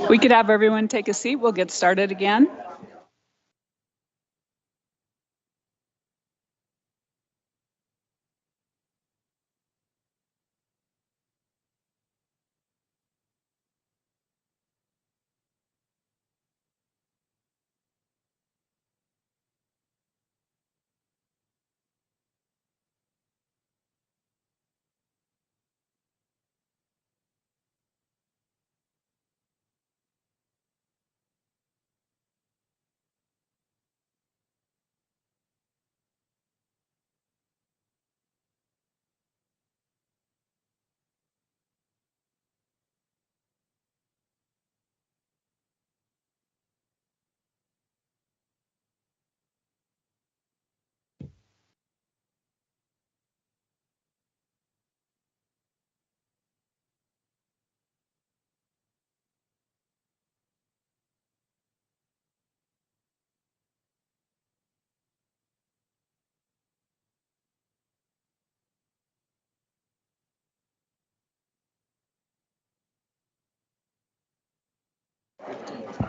We could have everyone take a seat. We'll get started again.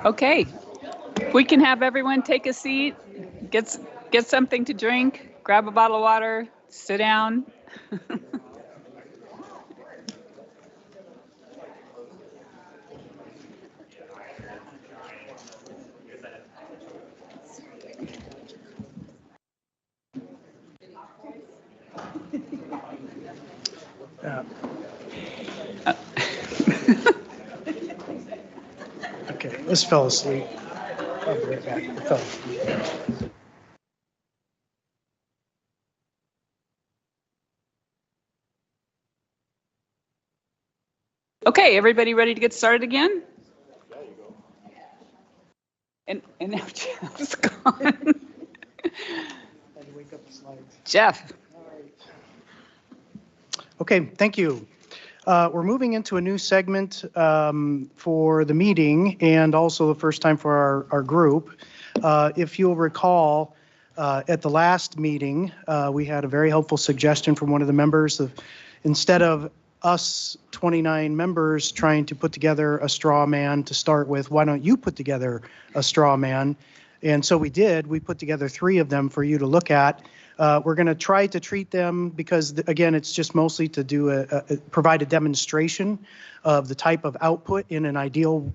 Okay, we can have everyone take a seat, get something to drink, grab a bottle of water, sit down. Okay, this fell asleep. I'll be right back. It fell asleep. Okay, everybody ready to get started again? And now Jeff's gone. Jeff. Okay, thank you. We're moving into a new segment for the meeting and also the first time for our group. If you'll recall, at the last meeting, we had a very helpful suggestion from one of the members of instead of us 29 members trying to put together a straw man to start with, why don't you put together a straw man? And so we did. We put together 3 of them for you to look at. We're going to try to treat them because, again, it's just mostly to do provide a demonstration of the type of output in an ideal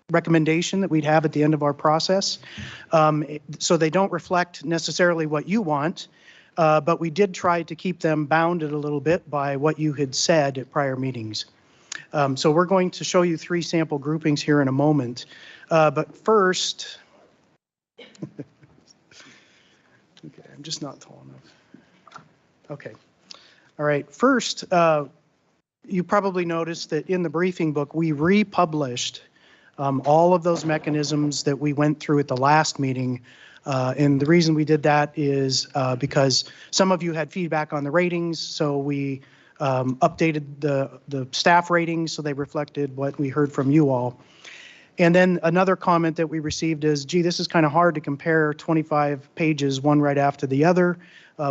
recommendation that we'd have at the end of our process. So they don't reflect necessarily what you want, but we did try to keep them bounded a little bit by what you had said at prior meetings. So we're going to show you 3 sample groupings here in a moment. But first, okay, I'm just not tall enough. Okay. All right. First, you probably noticed that in the briefing book, we republished all of those mechanisms that we went through at the last meeting. And the reason we did that is because some of you had feedback on the ratings, so we updated the staff ratings so they reflected what we heard from you all. And then another comment that we received is, gee, this is kind of hard to compare 25 pages, one right after the other,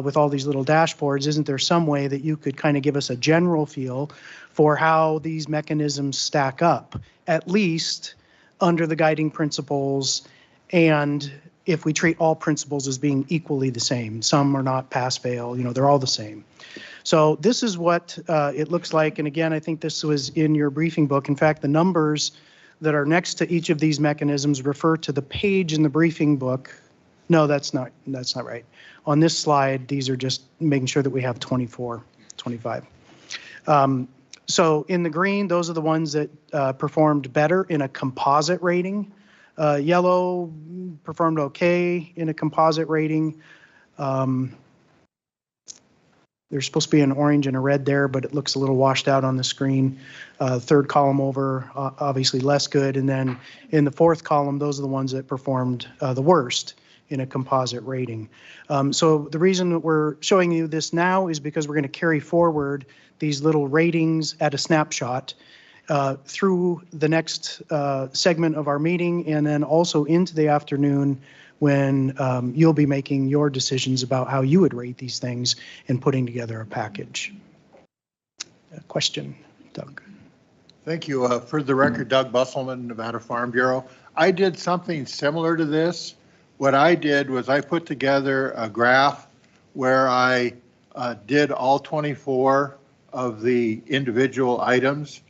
with all these little dashboards. Isn't there some way that you could kind of give us a general feel for how these mechanisms stack up, at least under the guiding principles, and if we treat all principles as being equally the same? Some are not pass-fail, they're all the same. So this is what it looks like. And again, I think this was in your briefing book. In fact, the numbers that are next to each of these mechanisms refer to the page in the briefing book. No, that's not right. On this slide, these are just making sure that we have 24, 25. So in the green, those are the ones that performed better in a composite rating. Yellow performed okay in a composite rating. There's supposed to be an orange and a red there, but it looks a little washed out on the screen. Third column over, obviously less good. And then in the fourth column, those are the ones that performed the worst in a composite rating. So the reason that we're showing you this now is because we're going to carry forward these little ratings at a snapshot through the next segment of our meeting, and then also into the afternoon when you'll be making your decisions about how you would rate these things and putting together a package. Question, Doug? Thank you. For the record, Doug Busselman, Nevada Farm Bureau. I did something similar to this. What I did was I put together a graph where I did all 24 of the individual items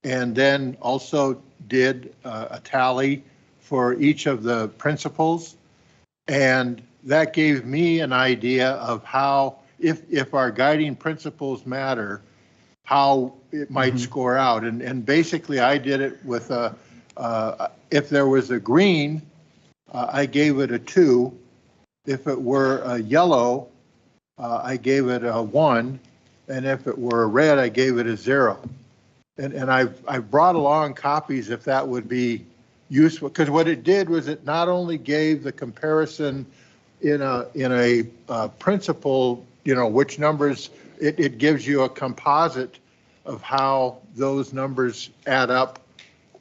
and then also did a tally for each of the principles. And that gave me an idea of how, if our guiding principles matter, how it might score out. And basically I did it with if there was a green, I gave it a 2. If it were a yellow, I gave it a 1. And if it were a red, I gave it a 0. And I've brought along copies if that would be useful, because what it did was it not only gave the comparison in a principle, you know, which numbers, it gives you a composite of how those numbers add up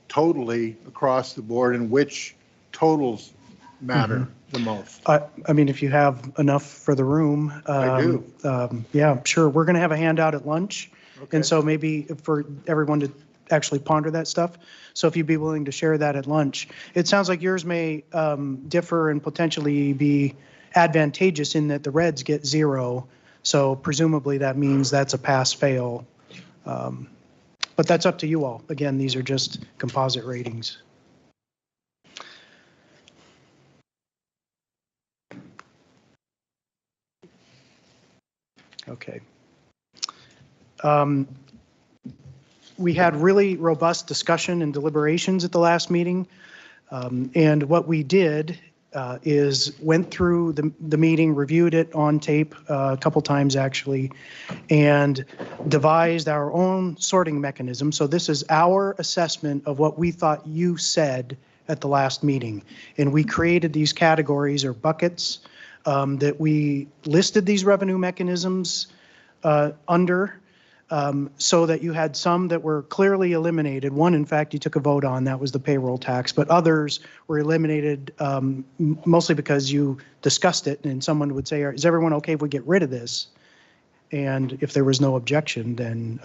totally across the board and which totals matter the most. I mean, if you have enough for the room. I do. Yeah, sure. We're going to have a handout at lunch. Okay. And so maybe for everyone to actually ponder that stuff. So if you'd be willing to share that at lunch. It sounds like yours may differ and potentially be advantageous in that the reds get 0. So presumably that means that's a pass-fail. But that's up to you all. Again, these are just composite ratings. Okay. We had really robust discussion and deliberations at the last meeting. And what we did is went through the meeting, reviewed it on tape a couple times actually, and devised our own sorting mechanism. So this is our assessment of what we thought you said at the last meeting. And we created these categories or buckets that we listed these revenue mechanisms under, so that you had some that were clearly eliminated. One, in fact, you took a vote on, that was the payroll tax, but others were eliminated mostly because you discussed it and someone would say, is everyone okay if we get rid of this? And if there was no objection, then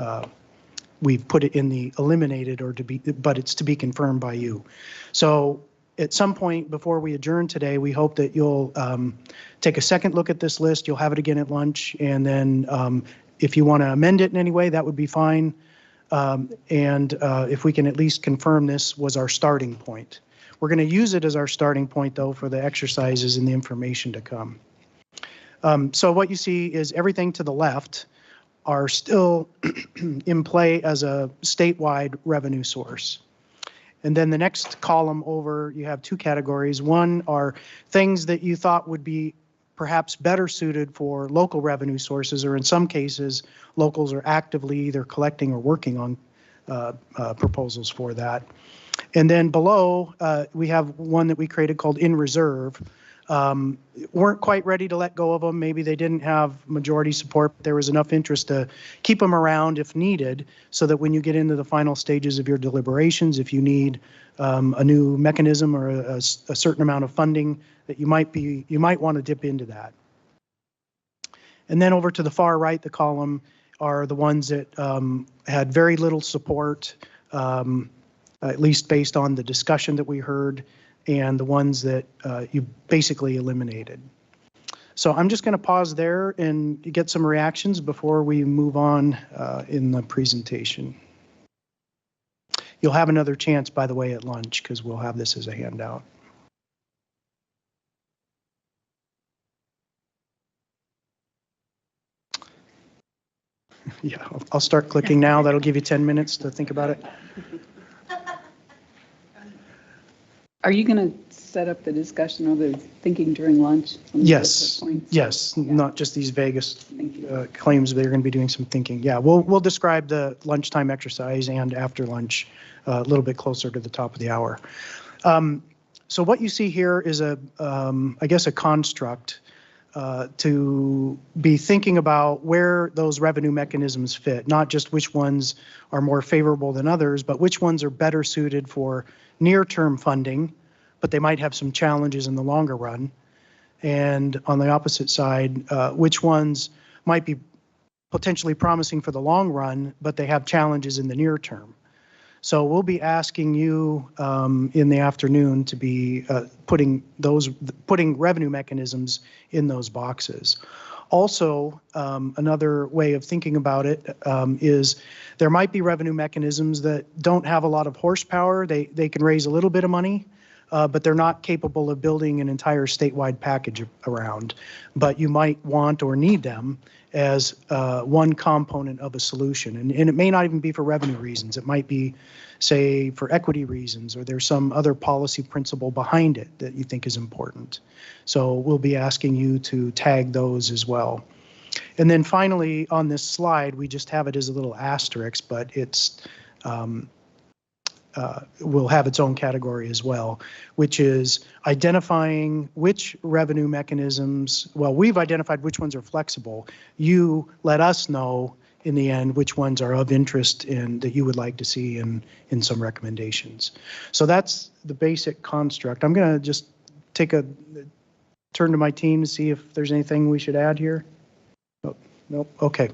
we've put it in the eliminated or to be, but it's to be confirmed by you. So at some point before we adjourn today, we hope that you'll take a second look at this list. You'll have it again at lunch, and then if you want to amend it in any way, that would be fine. And if we can at least confirm this was our starting point. We're going to use it as our starting point, though, for the exercises and the information to come. So what you see is everything to the left are still in play as a statewide revenue source. And then the next column over, you have 2 categories. One are things that you thought would be perhaps better suited for local revenue sources, or in some cases, locals are actively either collecting or working on proposals for that. And then below, we have one that we created called In Reserve. Weren't quite ready to let go of them. Maybe they didn't have majority support, but there was enough interest to keep them around if needed, so that when you get into the final stages of your deliberations, if you need a new mechanism or a certain amount of funding, that you might want to dip into that. And then over to the far right, the column are the ones that had very little support, at least based on the discussion that we heard, and the ones that you basically eliminated. So I'm just going to pause there and get some reactions before we move on in the presentation. You'll have another chance, by the way, at lunch, because we'll have this as a handout. Yeah, I'll start clicking now. That'll give you 10 minutes to think about it. Are you going to set up the discussion or the thinking during lunch? Yes, yes, not just these Vegas claims. They're going to be doing some thinking. Yeah, we'll describe the lunchtime exercise and after lunch a little bit closer to the top of the hour. So what you see here is I guess a construct to be thinking about where those revenue mechanisms fit, not just which ones are more favorable than others, but which ones are better suited for near-term funding, but they might have some challenges in the longer run. And on the opposite side, which ones might be potentially promising for the long run, but they have challenges in the near term. So we'll be asking you in the afternoon to be putting revenue mechanisms in those boxes. Also, another way of thinking about it is there might be revenue mechanisms that don't have a lot of horsepower. They can raise a little bit of money, but they're not capable of building an entire statewide package around. But you might want or need them as one component of a solution. And it may not even be for revenue reasons. It might be, say, for equity reasons, or there's some other policy principle behind it that you think is important. So we'll be asking you to tag those as well. And then finally, on this slide, we just have it as a little asterisk, but it's will have its own category as well, which is identifying which revenue mechanisms, well, we've identified which ones are flexible. You let us know in the end which ones are of interest and that you would like to see in some recommendations. So that's the basic construct. I'm going to just take a turn to my team to see if there's anything we should add here. Oh, nope. Okay.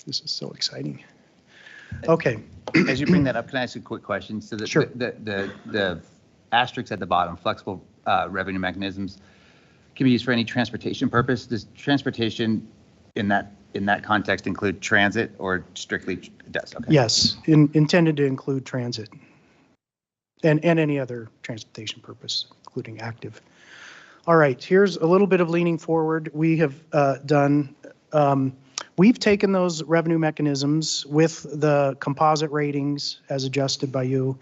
This is so exciting. Okay. As you bring that up, can I ask a quick question? So Sure. the asterisks at the bottom, flexible revenue mechanisms, can be used for any transportation purpose. Does transportation in that context include transit, or strictly it does? Okay. Yes, intended to include transit and any other transportation purpose, including active. All right, here's a little bit of leaning forward. We have done. We've taken those revenue mechanisms with the composite ratings as adjusted by you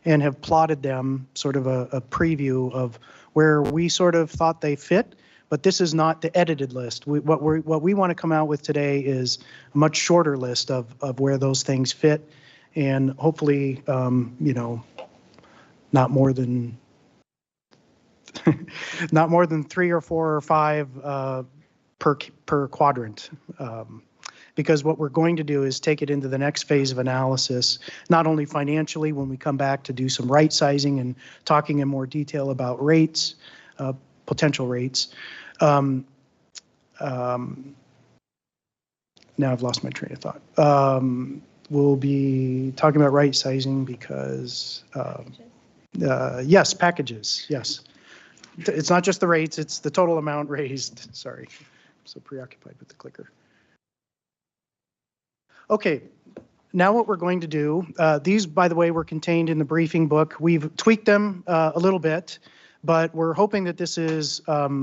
and have plotted them, sort of a preview of where we sort of thought they fit, but this is not the edited list. What we want to come out with today is a much shorter list of where those things fit, and hopefully, you know, not more than 3 or 4 or 5 per quadrant. Because what we're going to do is take it into the next phase of analysis, not only financially when we come back to do some right sizing and talking in more detail about rates, potential rates. Now I've lost my train of thought. We'll be talking about right sizing because, yes, packages, yes. It's not just the rates, it's the total amount raised. Sorry, I'm so preoccupied with the clicker. Okay, now what we're going to do, these, by the way, were contained in the briefing book. We've tweaked them a little bit, but we're hoping that this is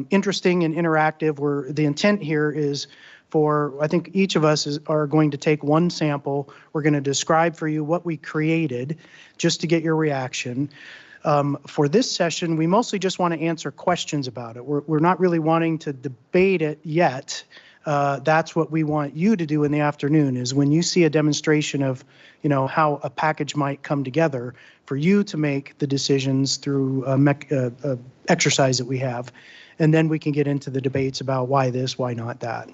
interesting and interactive. The intent here is for, I think each of us are going to take one sample. We're going to describe for you what we created just to get your reaction. For this session, we mostly just want to answer questions about it. We're not really wanting to debate it yet. That's what we want you to do in the afternoon, is when you see a demonstration of, you know, how a package might come together, for you to make the decisions through a exercise that we have. And then we can get into the debates about why this, why not that.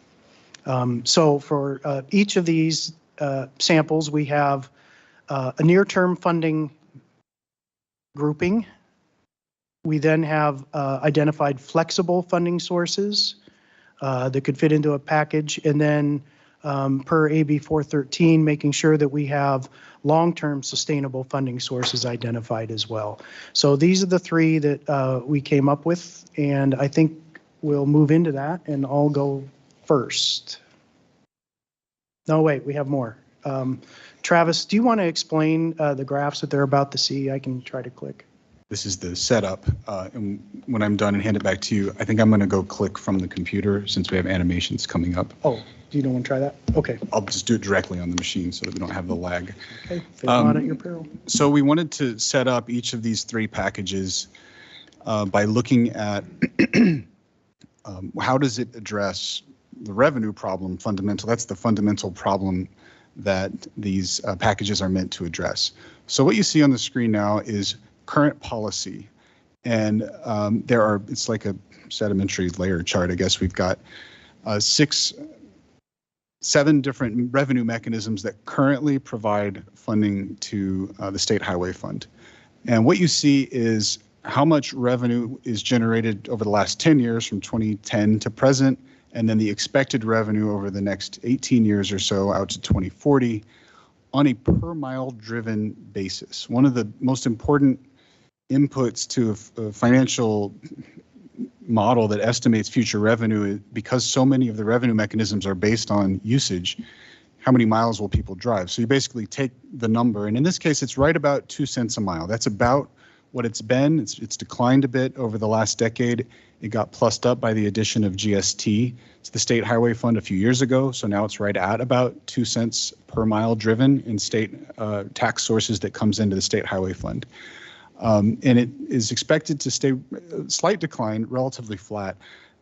So for each of these samples, we have a near-term funding grouping. We then have identified flexible funding sources that could fit into a package, and then per AB 413, making sure that we have long-term sustainable funding sources identified as well. So these are the 3 that we came up with, and I think we'll move into that, and I'll go first. No, wait, we have more. Travis, do you want to explain the graphs that they're about to see? I can try to click. This is the setup, and when I'm done and hand it back to you, I think I'm going to go click from the computer since we have animations coming up. Oh, do you don't want to try that? Okay. I'll just do it directly on the machine so that we don't have the lag. Okay, fail not at your peril. So we wanted to set up each of these 3 packages by looking at how does it address the revenue problem fundamental. That's the fundamental problem that these packages are meant to address. So what you see on the screen now is current policy, and it's like a sedimentary layer chart, I guess. We've got 7 different revenue mechanisms that currently provide funding to the State Highway Fund. And what you see is how much revenue is generated over the last 10 years from 2010 to present, and then the expected revenue over the next 18 years or so out to 2040 on a per mile driven basis. One of the most important inputs to a financial model that estimates future revenue, because so many of the revenue mechanisms are based on usage, how many miles will people drive? So you basically take the number, and in this case, it's right about 2 cents a mile. That's about what it's been. It's declined a bit over the last decade. It got plussed up by the addition of GST to the state highway fund a few years ago. So now it's right at about 2 cents per mile driven in state tax sources that comes into the state highway fund. And it is expected to stay slight decline, relatively flat,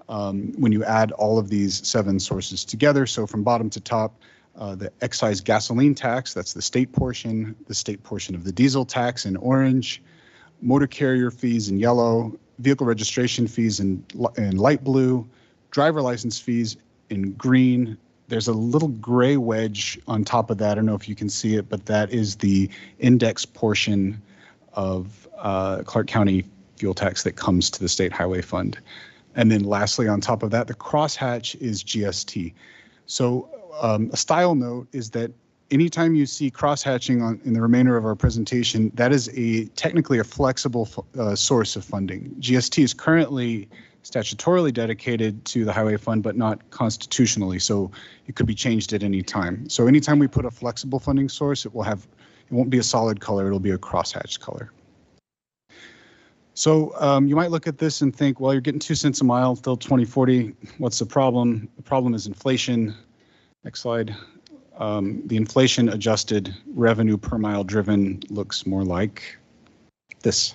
when you add all of these 7 sources together. So from bottom to top, the excise gasoline tax, that's the state portion of the diesel tax in orange, motor carrier fees in yellow, vehicle registration fees in light blue, driver license fees in green. There's a little gray wedge on top of that. I don't know if you can see it, but that is the index portion of Clark County fuel tax that comes to the state highway fund. And then lastly, on top of that, the crosshatch is GST. So a style note is that anytime you see crosshatching in the remainder of our presentation, that is technically a flexible source of funding. GST is currently statutorily dedicated to the highway fund, but not constitutionally, so it could be changed at any time. So anytime we put a flexible funding source, it won't be a solid color, it'll be a crosshatched color. So you might look at this and think, well, you're getting 2 cents a mile till 2040. What's the problem? The problem is inflation. Next slide. The inflation adjusted revenue per mile driven looks more like this.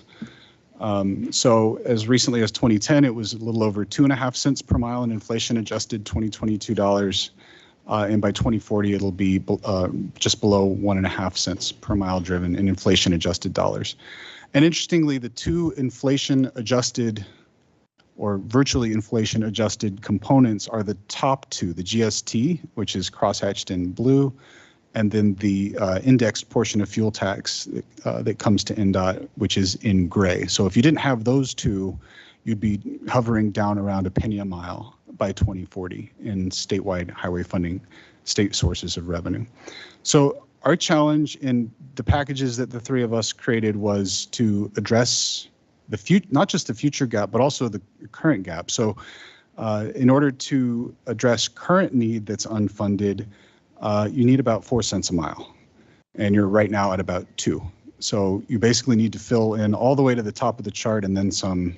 So as recently as 2010, it was a little over 2.5 cents per mile in inflation adjusted 2022 dollars. And by 2040, it'll be just below 1.5 cents per mile driven in inflation adjusted dollars. And interestingly, the two inflation adjusted or virtually inflation adjusted components are the top two, the GST, which is crosshatched in blue, and then the indexed portion of fuel tax that comes to NDOT, which is in gray. So if you didn't have those two, you'd be hovering down around a penny a mile by 2040 in statewide highway funding, state sources of revenue. So our challenge in the packages that the three of us created was to address not just the future gap, but also the current gap. So in order to address current need that's unfunded, you need about 4 cents a mile, and you're right now at about 2. So you basically need to fill in all the way to the top of the chart and then some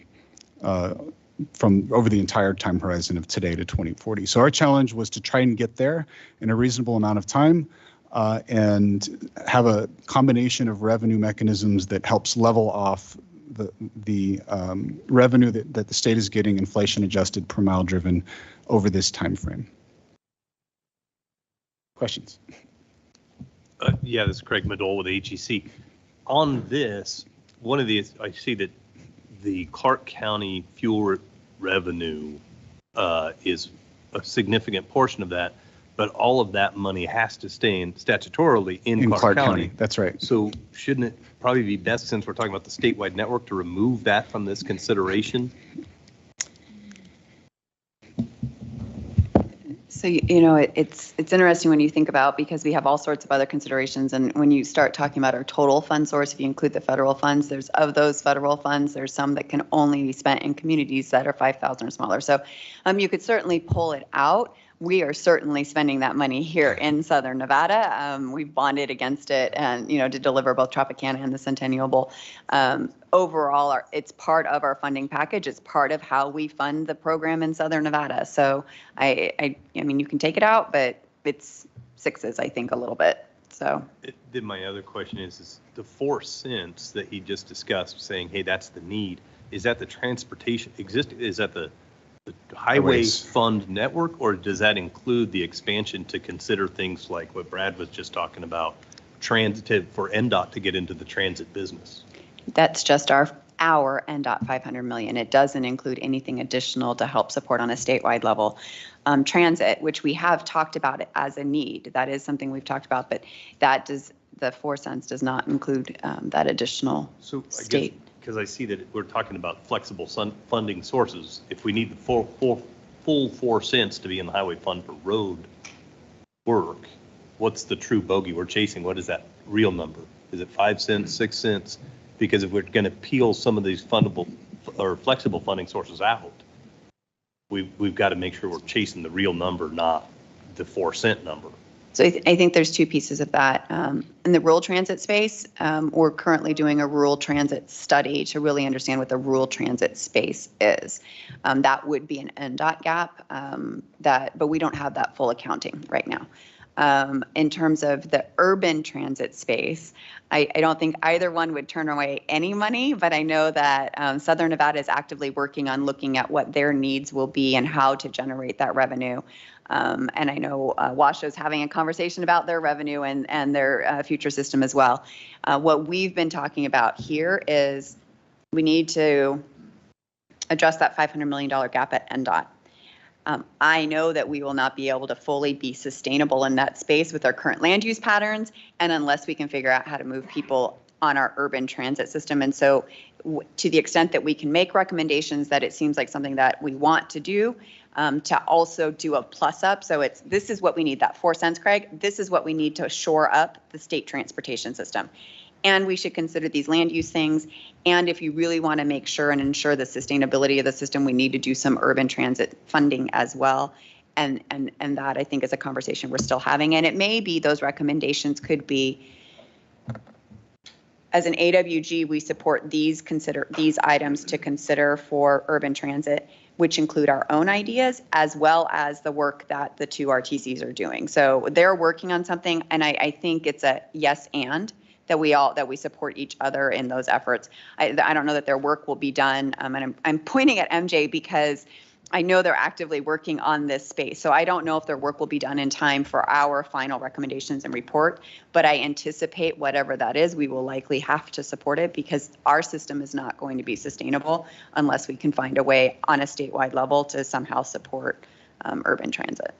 from over the entire time horizon of today to 2040. So our challenge was to try and get there in a reasonable amount of time and have a combination of revenue mechanisms that helps level off the revenue that the state is getting inflation adjusted per mile driven over this time frame. Questions? Yeah, this is Craig Madole with HEC. On this, one of these, I see that the Clark County fuel revenue is a significant portion of that, but all of that money has to stay statutorily in Clark County. That's right. So shouldn't it probably be best, since we're talking about the statewide network, to remove that from this consideration? So, you know, it's interesting when you think about, because we have all sorts of other considerations. And when you start talking about our total fund source, if you include the federal funds, of those federal funds, there's some that can only be spent in communities that are 5,000 or smaller. So you could certainly pull it out. We are certainly spending that money here in Southern Nevada. We've bonded against it and, to deliver both Tropicana and the Centennial Bowl. Overall, it's part of our funding package. It's part of how we fund the program in Southern Nevada. So I mean, you can take it out, but it's sixes, I think, a little bit. So Then my other question is the 4 cents that he just discussed, saying, hey, that's the need. Is that the transportation existing? Is that the highway fund network, or does that include the expansion to consider things like what Brad was just talking about, transit for NDOT to get into the transit business? that's just our NDOT 500 million. It doesn't include anything additional to help support on a statewide level. Transit, which we have talked about it as a need. That is something we've talked about, but the 4 cents does not include that additional state. Because I see that we're talking about flexible funding sources. If we need the full full 4 cents to be in the highway fund for road work, what's the true bogey we're chasing? What is that real number? Is it 5 cents, 6 cents? Because if we're going to peel some of these fundable or flexible funding sources out, we've got to make sure we're chasing the real number, not the 4 cent number. So I think there's two pieces of that. In the rural transit space, we're currently doing a rural transit study to really understand what the rural transit space is. That would be an NDOT gap, but we don't have that full accounting right now. In terms of the urban transit space, I don't think either one would turn away any money, but I know that Southern Nevada is actively working on looking at what their needs will be and how to generate that revenue. And I know Washoe's having a conversation about their revenue and their future system as well. What we've been talking about here is we need to address that $500 million gap at NDOT. I know that we will not be able to fully be sustainable in that space with our current land use patterns, and unless we can figure out how to move people on our urban transit system. And so to the extent that we can make recommendations that it seems like something that we want to do, to also do a plus up. So this is what we need, that 4 cents, Craig. This is what we need to shore up the state transportation system. And we should consider these land use things. And if you really want to make sure and ensure the sustainability of the system, we need to do some urban transit funding as well. And that, I think, is a conversation we're still having. And it may be those recommendations could be, as an AWG, we support these items to consider for urban transit, which include our own ideas as well as the work that the two RTCs are doing. So they're working on something, and I think it's a yes and that we support each other in those efforts. I don't know that their work will be done, and I'm pointing at MJ because I know they're actively working on this space. So I don't know if their work will be done in time for our final recommendations and report, but I anticipate whatever that is, we will likely have to support it because our system is not going to be sustainable unless we can find a way on a statewide level to somehow support urban transit.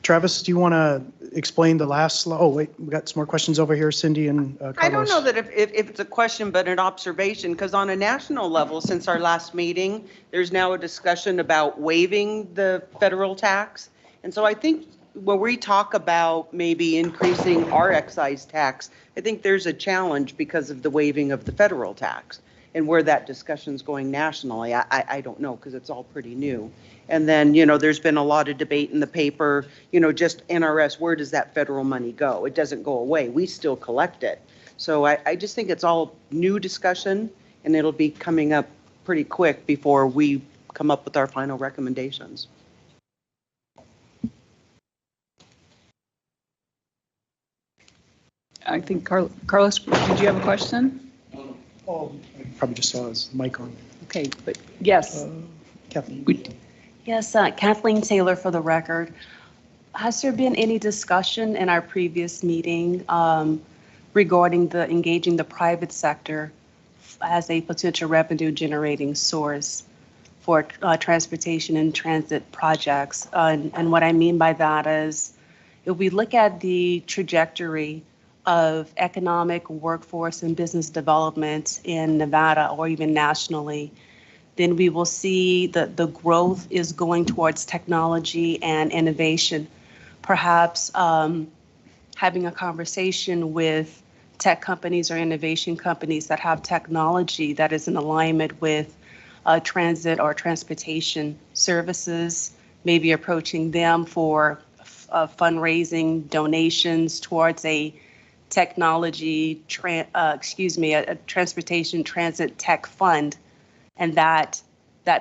Travis, do you want to explain the last slide? Oh, wait, we got some more questions over here, Cindy and Carlos. I don't know that if it's a question, but an observation, because on a national level, since our last meeting, there's now a discussion about waiving the federal tax. And so I think when we talk about maybe increasing our excise tax, I think there's a challenge because of the waiving of the federal tax and where that discussion's going nationally. I don't know, because it's all pretty new. And then, there's been a lot of debate in the paper, just NRS, where does that federal money go? It doesn't go away. We still collect it. So I just think it's all new discussion, and it'll be coming up pretty quick before we come up with our final recommendations. I think Carlos, did you have a question? Oh, I probably just saw his mic on. Okay, but yes. Kathleen. Yes, Kathleen Taylor for the record. Has there been any discussion in our previous meeting regarding engaging the private sector as a potential revenue generating source for transportation and transit projects? And what I mean by that is, if we look at the trajectory of economic, workforce, and business development in Nevada or even nationally, then we will see that the growth is going towards technology and innovation. Perhaps having a conversation with tech companies or innovation companies that have technology that is in alignment with transit or transportation services, maybe approaching them for fundraising donations towards a technology, a transportation transit tech fund, and that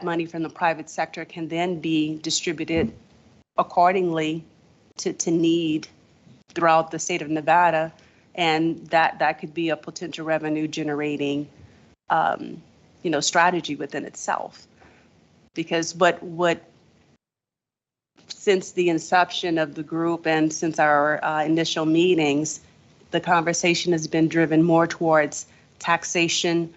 money from the private sector can then be distributed accordingly to need throughout the state of Nevada, and that could be a potential revenue generating strategy within itself. Because what since the inception of the group and since our initial meetings, the conversation has been driven more towards taxation,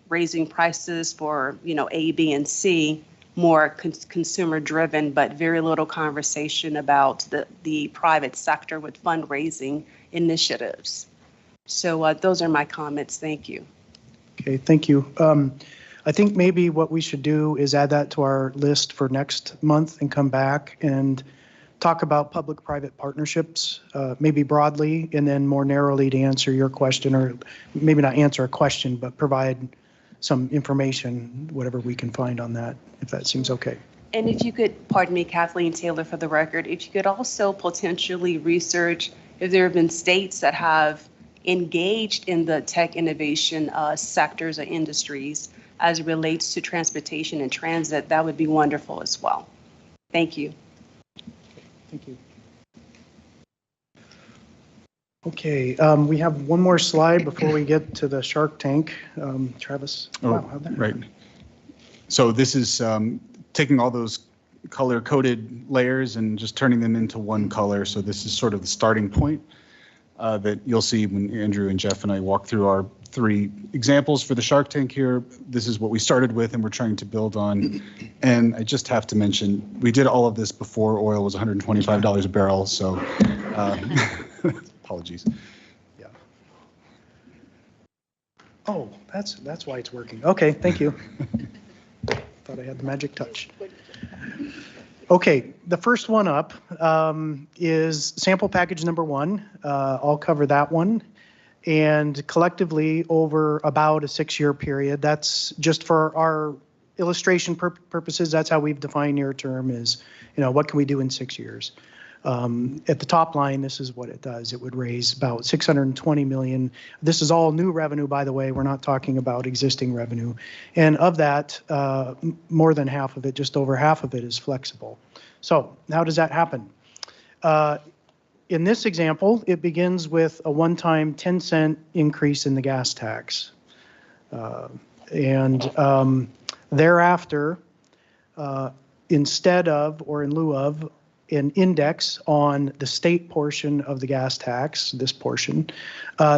raising prices for A, B, and C, more consumer driven, but very little conversation about the private sector with fundraising initiatives. So those are my comments. Thank you. Okay, thank you. I think maybe what we should do is add that to our list for next month and come back and talk about public-private partnerships, maybe broadly, and then more narrowly to answer your question, or maybe not answer a question, but provide some information, whatever we can find on that, if that seems okay. And if you could, pardon me, Kathleen Taylor for the record, if you could also potentially research if there have been states that have engaged in the tech innovation sectors or industries as it relates to transportation and transit, that would be wonderful as well. Thank you. Thank you. Okay, we have one more slide before we get to the Shark Tank. Travis. Oh, wow, how'd that right. happen? So this is taking all those color-coded layers and just turning them into one color. So this is sort of the starting point that you'll see when Andrew and Jeff and I walk through our 3 examples for the Shark Tank here. This is what we started with and we're trying to build on. And I just have to mention, we did all of this before oil was $125 a barrel, so apologies. Yeah. Oh, that's why it's working. Okay, thank you. Thought I had the magic touch. Okay, the first one up is sample package number 1. I'll cover that one. And collectively, over about a 6-year period, that's just for our illustration purposes, that's how we've defined near term is, what can we do in 6 years? At the top line, this is what it does. It would raise about $620 million. This is all new revenue, by the way. We're not talking about existing revenue. And of that, more than half of it, just over half of it is flexible. So how does that happen? In this example, it begins with a one-time 10-cent increase in the gas tax. Thereafter, instead of or in lieu of an index on the state portion of the gas tax, this portion,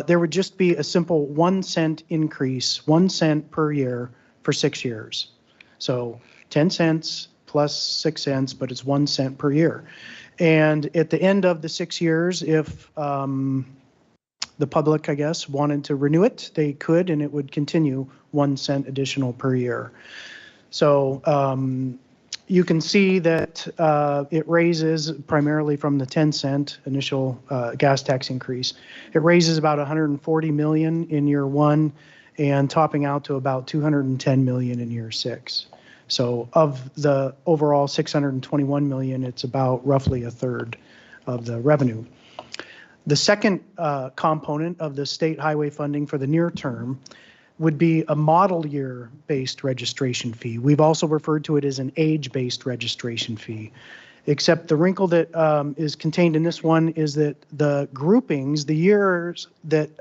there would just be a simple 1 cent increase, 1 cent per year for 6 years. So 10 cents plus 6 cents, but it's 1 cent per year. And at the end of the 6 years, if the public, I guess, wanted to renew it, they could, and it would continue 1 cent additional per year. So you can see that it raises primarily from the 10-cent initial gas tax increase. It raises about $140 million in year 1 and topping out to about $210 million in year 6. So of the overall $621 million, it's about roughly a third of the revenue. The second component of the state highway funding for the near term would be a model year based registration fee. We've also referred to it as an age-based registration fee, except the wrinkle that is contained in this one is that the groupings, the years that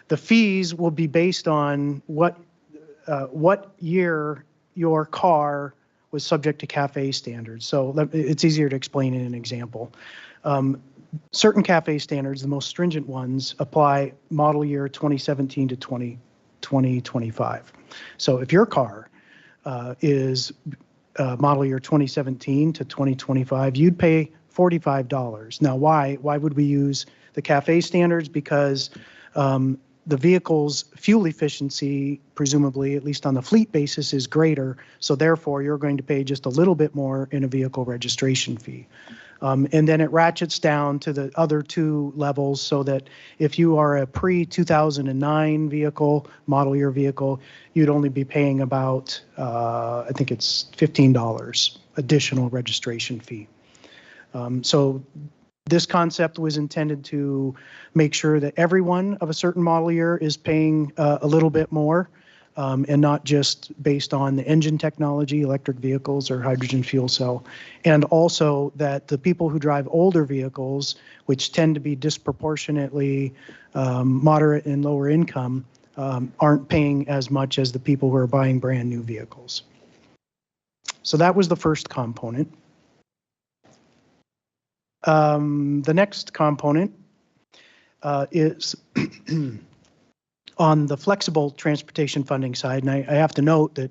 the fees will be based on what year your car was subject to CAFE standards. So it's easier to explain in an example. Certain CAFE standards, the most stringent ones, apply model year 2017 to 2025. So if your car is model year 2017 to 2025, you'd pay $45. Now, why would we use the CAFE standards? Because the vehicle's fuel efficiency, presumably, at least on the fleet basis, is greater. So therefore, you're going to pay just a little bit more in a vehicle registration fee. And then it ratchets down to the other 2 levels so that if you are a pre-2009 vehicle, model year vehicle, you'd only be paying about, I think it's $15 additional registration fee. So this concept was intended to make sure that everyone of a certain model year is paying a little bit more and not just based on the engine technology, electric vehicles or hydrogen fuel cell. And also that the people who drive older vehicles, which tend to be disproportionately moderate and lower income, aren't paying as much as the people who are buying brand new vehicles. So that was the first component. The next component is on the flexible transportation funding side, and I have to note that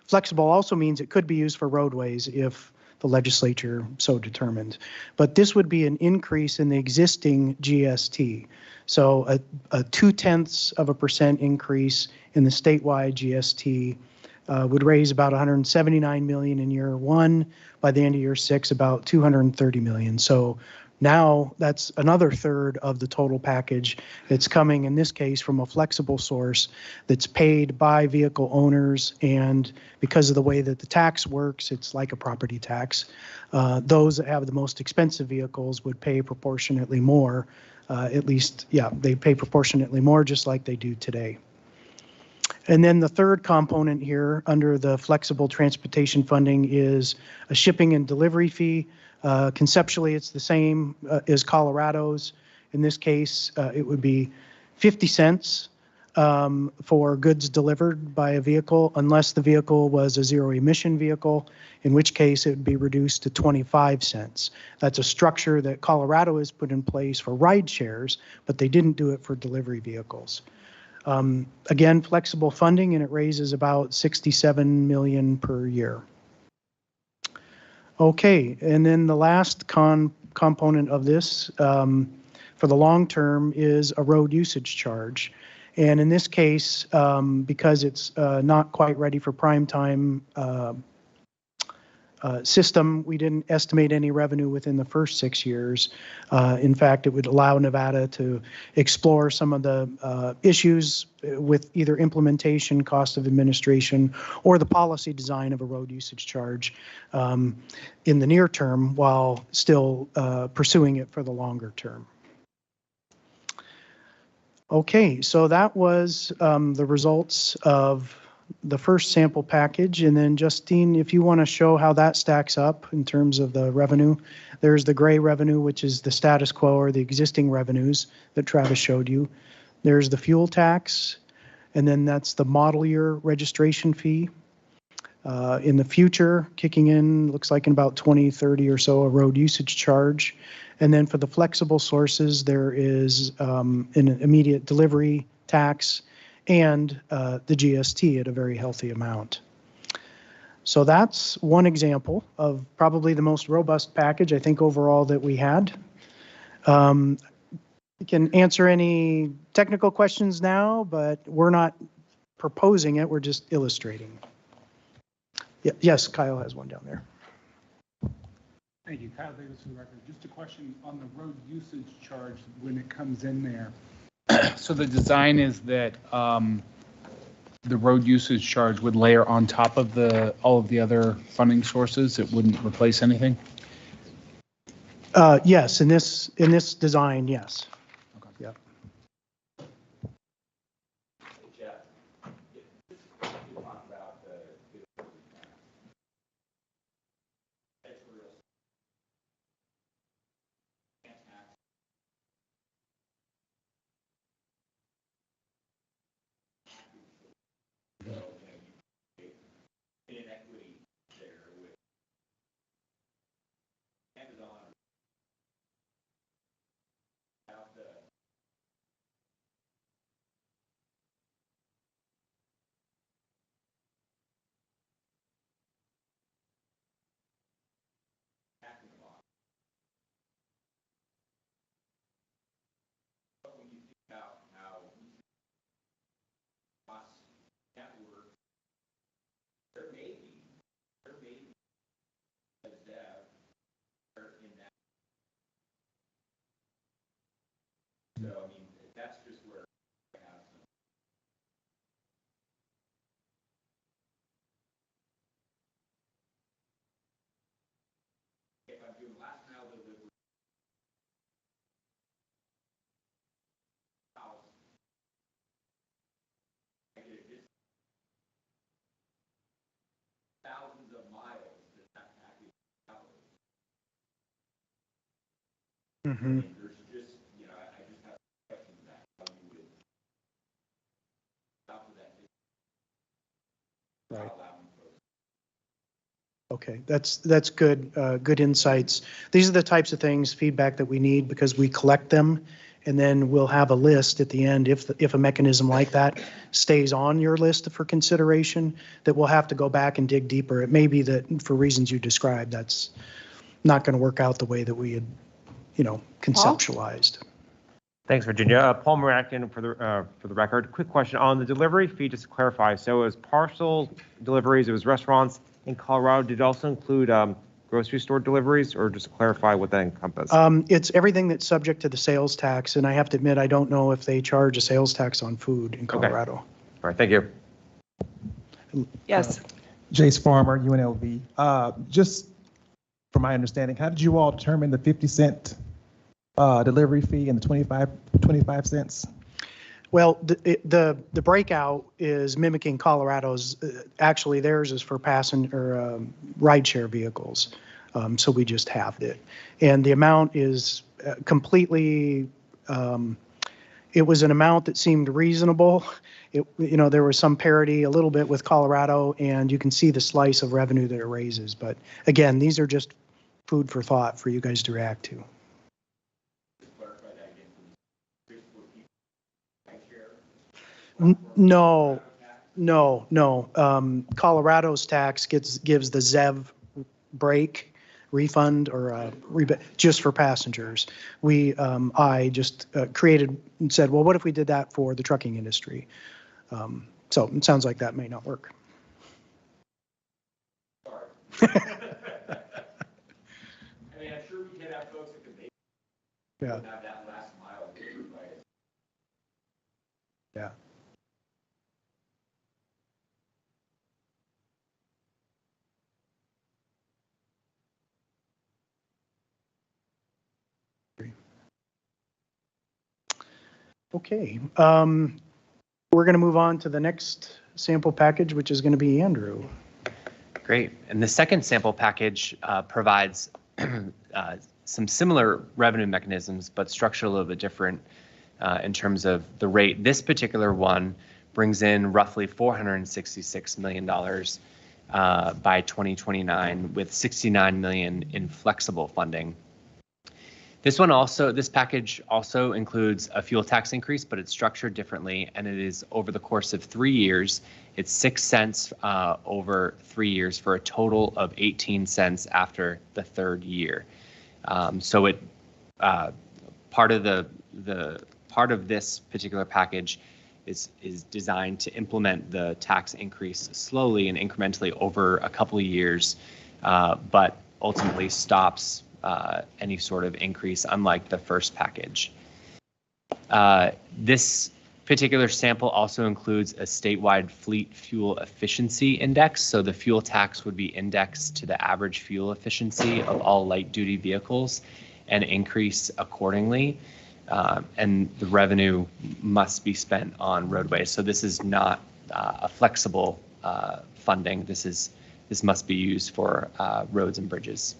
flexible also means it could be used for roadways if the legislature so determined. But this would be an increase in the existing GST. So a 0.2% increase in the statewide GST would raise about 179 million in year one. By the end of year 6, about 230 million. So now that's another third of the total package that's coming, in this case, from a flexible source that's paid by vehicle owners. And because of the way that the tax works, it's like a property tax. Those that have the most expensive vehicles would pay proportionately more. At least, yeah, they pay proportionately more, just like they do today. And then the third component here under the flexible transportation funding is a shipping and delivery fee. Conceptually, it's the same as Colorado's. In this case, it would be 50 cents for goods delivered by a vehicle, unless the vehicle was a zero emission vehicle, in which case it would be reduced to 25 cents. That's a structure that Colorado has put in place for ride shares, but they didn't do it for delivery vehicles. Again, flexible funding, and it raises about 67 million per year. Okay, and then the last component of this for the long term is a road usage charge. And in this case, because it's not quite ready for prime time system, we didn't estimate any revenue within the first 6 years. In fact, it would allow Nevada to explore some of the issues with either implementation, cost of administration, or the policy design of a road usage charge in the near term, while still pursuing it for the longer term. Okay, so that was the results of the first sample package. And then Justine, if you want to show how that stacks up in terms of the revenue, there's the gray revenue, which is the status quo or the existing revenues that Travis showed you. There's the fuel tax, and then that's the model year registration fee. In the future, kicking in, looks like in about 2030 or so, a road usage charge. And then for the flexible sources, there is an immediate delivery tax and the GST at a very healthy amount. So that's one example of probably the most robust package, I think, overall that we had. We can answer any technical questions now, but we're not proposing it, we're just illustrating. Yes, Kyle has one down there. Thank you, Kyle Davis for the record. Just a question on the road usage charge when it comes in there. So the design is that the road usage charge would layer on top of all of the other funding sources. It wouldn't replace anything. Yes, in this design, yes. Okay. Yeah. So, I mean, that's just where I have some. If I'm doing last mile delivery, house, I get just thousands of miles that that package covers. Mm-hmm. There's just, you know, I just have questions about how you would stop with that. Right. Okay, that's good, good insights. These are the types of things, feedback that we need because we collect them, and then we'll have a list at the end if a mechanism like that stays on your list for consideration, that we'll have to go back and dig deeper. It may be that for reasons you described, that's not going to work out the way that we had, conceptualized. Thanks, Virginia. Paul Morakin for the record. Quick question on the delivery fee, just to clarify. So it was parcel deliveries, it was restaurants in Colorado. Did it also include grocery store deliveries, or just to clarify what that encompassed? It's everything that's subject to the sales tax, and I have to admit, I don't know if they charge a sales tax on food in Colorado. Okay. All right, thank you. Yes. Jace Farmer, UNLV. Just from my understanding, how did you all determine the 50-cent delivery fee and the 25 cents? Well, the breakout is mimicking Colorado's. Actually, theirs is for passenger rideshare vehicles. So we just halved it. And the amount is completely, it was an amount that seemed reasonable. There was some parity a little bit with Colorado, and you can see the slice of revenue that it raises. But again, these are just food for thought for you guys to react to. No. Colorado's tax gives the ZEV break refund or rebate just for passengers. I just created and said, well, what if we did that for the trucking industry? So it sounds like that may not work. I'm sure we can have folks that can make Yeah. have that last mile. Yeah. Okay. We're going to move on to the next sample package, which is going to be Andrew. Great. And the second sample package provides some similar revenue mechanisms, but structured a little bit different in terms of the rate. This particular one brings in roughly $466 million by 2029, with $69 million in flexible funding. This package also includes a fuel tax increase, but it's structured differently, and it is over the course of 3 years. It's 6 cents over 3 years for a total of 18 cents after the third year. So part of this particular package is designed to implement the tax increase slowly and incrementally over a couple of years, but ultimately stops any sort of increase, unlike the first package. This particular sample also includes a statewide fleet fuel efficiency index. So the fuel tax would be indexed to the average fuel efficiency of all light duty vehicles and increase accordingly. And the revenue must be spent on roadways. So this is not a flexible funding. This must be used for roads and bridges.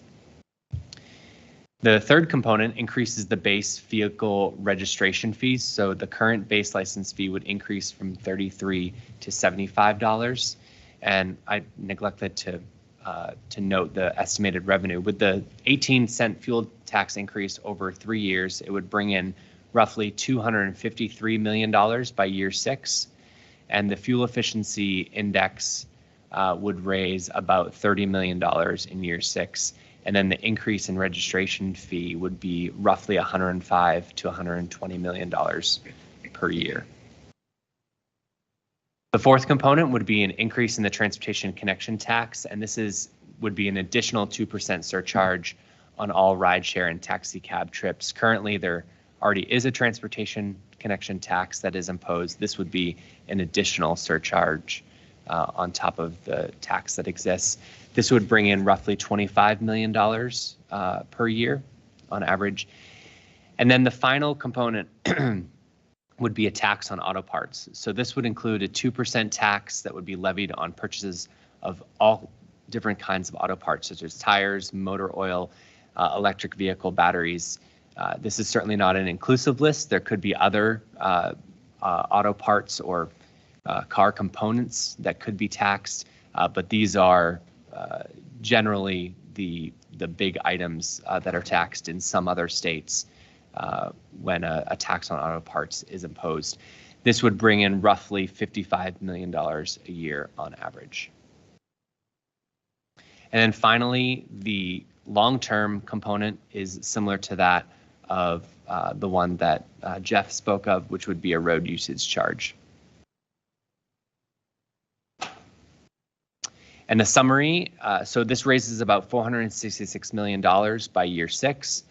The third component increases the base vehicle registration fees. So the current base license fee would increase from $33 to $75. And I neglected to note the estimated revenue. With the 18-cent fuel tax increase over 3 years, it would bring in roughly $253 million by year 6. And the fuel efficiency index would raise about $30 million in year 6. And then the increase in registration fee would be roughly $105 to $120 million per year. The fourth component would be an increase in the transportation connection tax, and this would be an additional 2% surcharge on all rideshare and taxi cab trips. Currently, there already is a transportation connection tax that is imposed. This would be an additional surcharge on top of the tax that exists. This would bring in roughly $25 million per year on average. And then the final component would be a tax on auto parts. So this would include a 2% tax that would be levied on purchases of all different kinds of auto parts, such as tires, motor oil, electric vehicle batteries. This is certainly not an inclusive list. There could be other auto parts or car components that could be taxed, but these are generally the big items that are taxed in some other states when a tax on auto parts is imposed. This would bring in roughly $55 million a year on average. And then finally, the long-term component is similar to that of the one that Jeff spoke of, which would be a road usage charge. And a summary, so this raises about $466 million by year 6.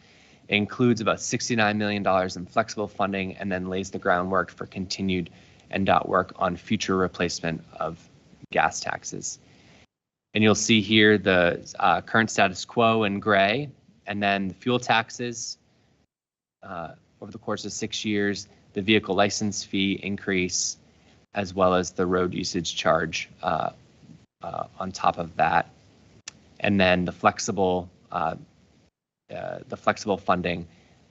It includes about $69 million in flexible funding and then lays the groundwork for continued NDOT work on future replacement of gas taxes. And you'll see here the current status quo in gray, and then the fuel taxes over the course of 6 years, the vehicle license fee increase, as well as the road usage charge on top of that. And then the flexible funding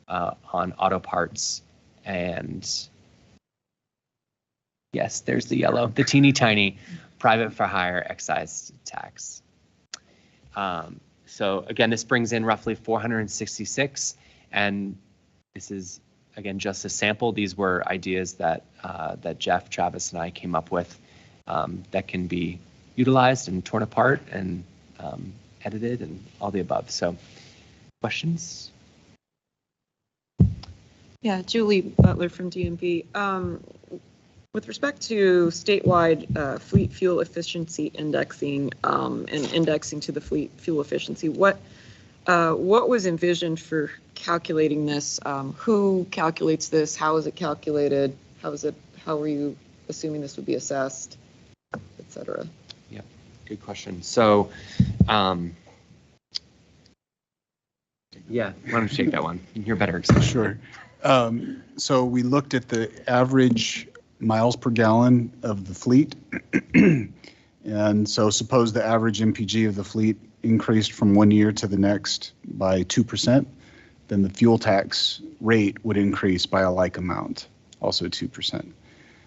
on auto parts, and yes, there's the yellow, the teeny tiny private for hire excise tax. So again, this brings in roughly 466, and this is again just a sample. These were ideas that that Jeff, Travis, and I came up with that can be utilized and torn apart and edited and all the above. So questions? Yeah, Julie Butler from DMV. With respect to statewide fleet fuel efficiency indexing and indexing to the fleet fuel efficiency, what was envisioned for calculating this? Who calculates this? How is it calculated? How are you assuming this would be assessed, et cetera? Yeah, good question. So, yeah, why don't you take that one? You're better. Sure. So we looked at the average miles per gallon of the fleet. And so suppose the average MPG of the fleet increased from 1 year to the next by 2%, then the fuel tax rate would increase by a like amount, also 2%.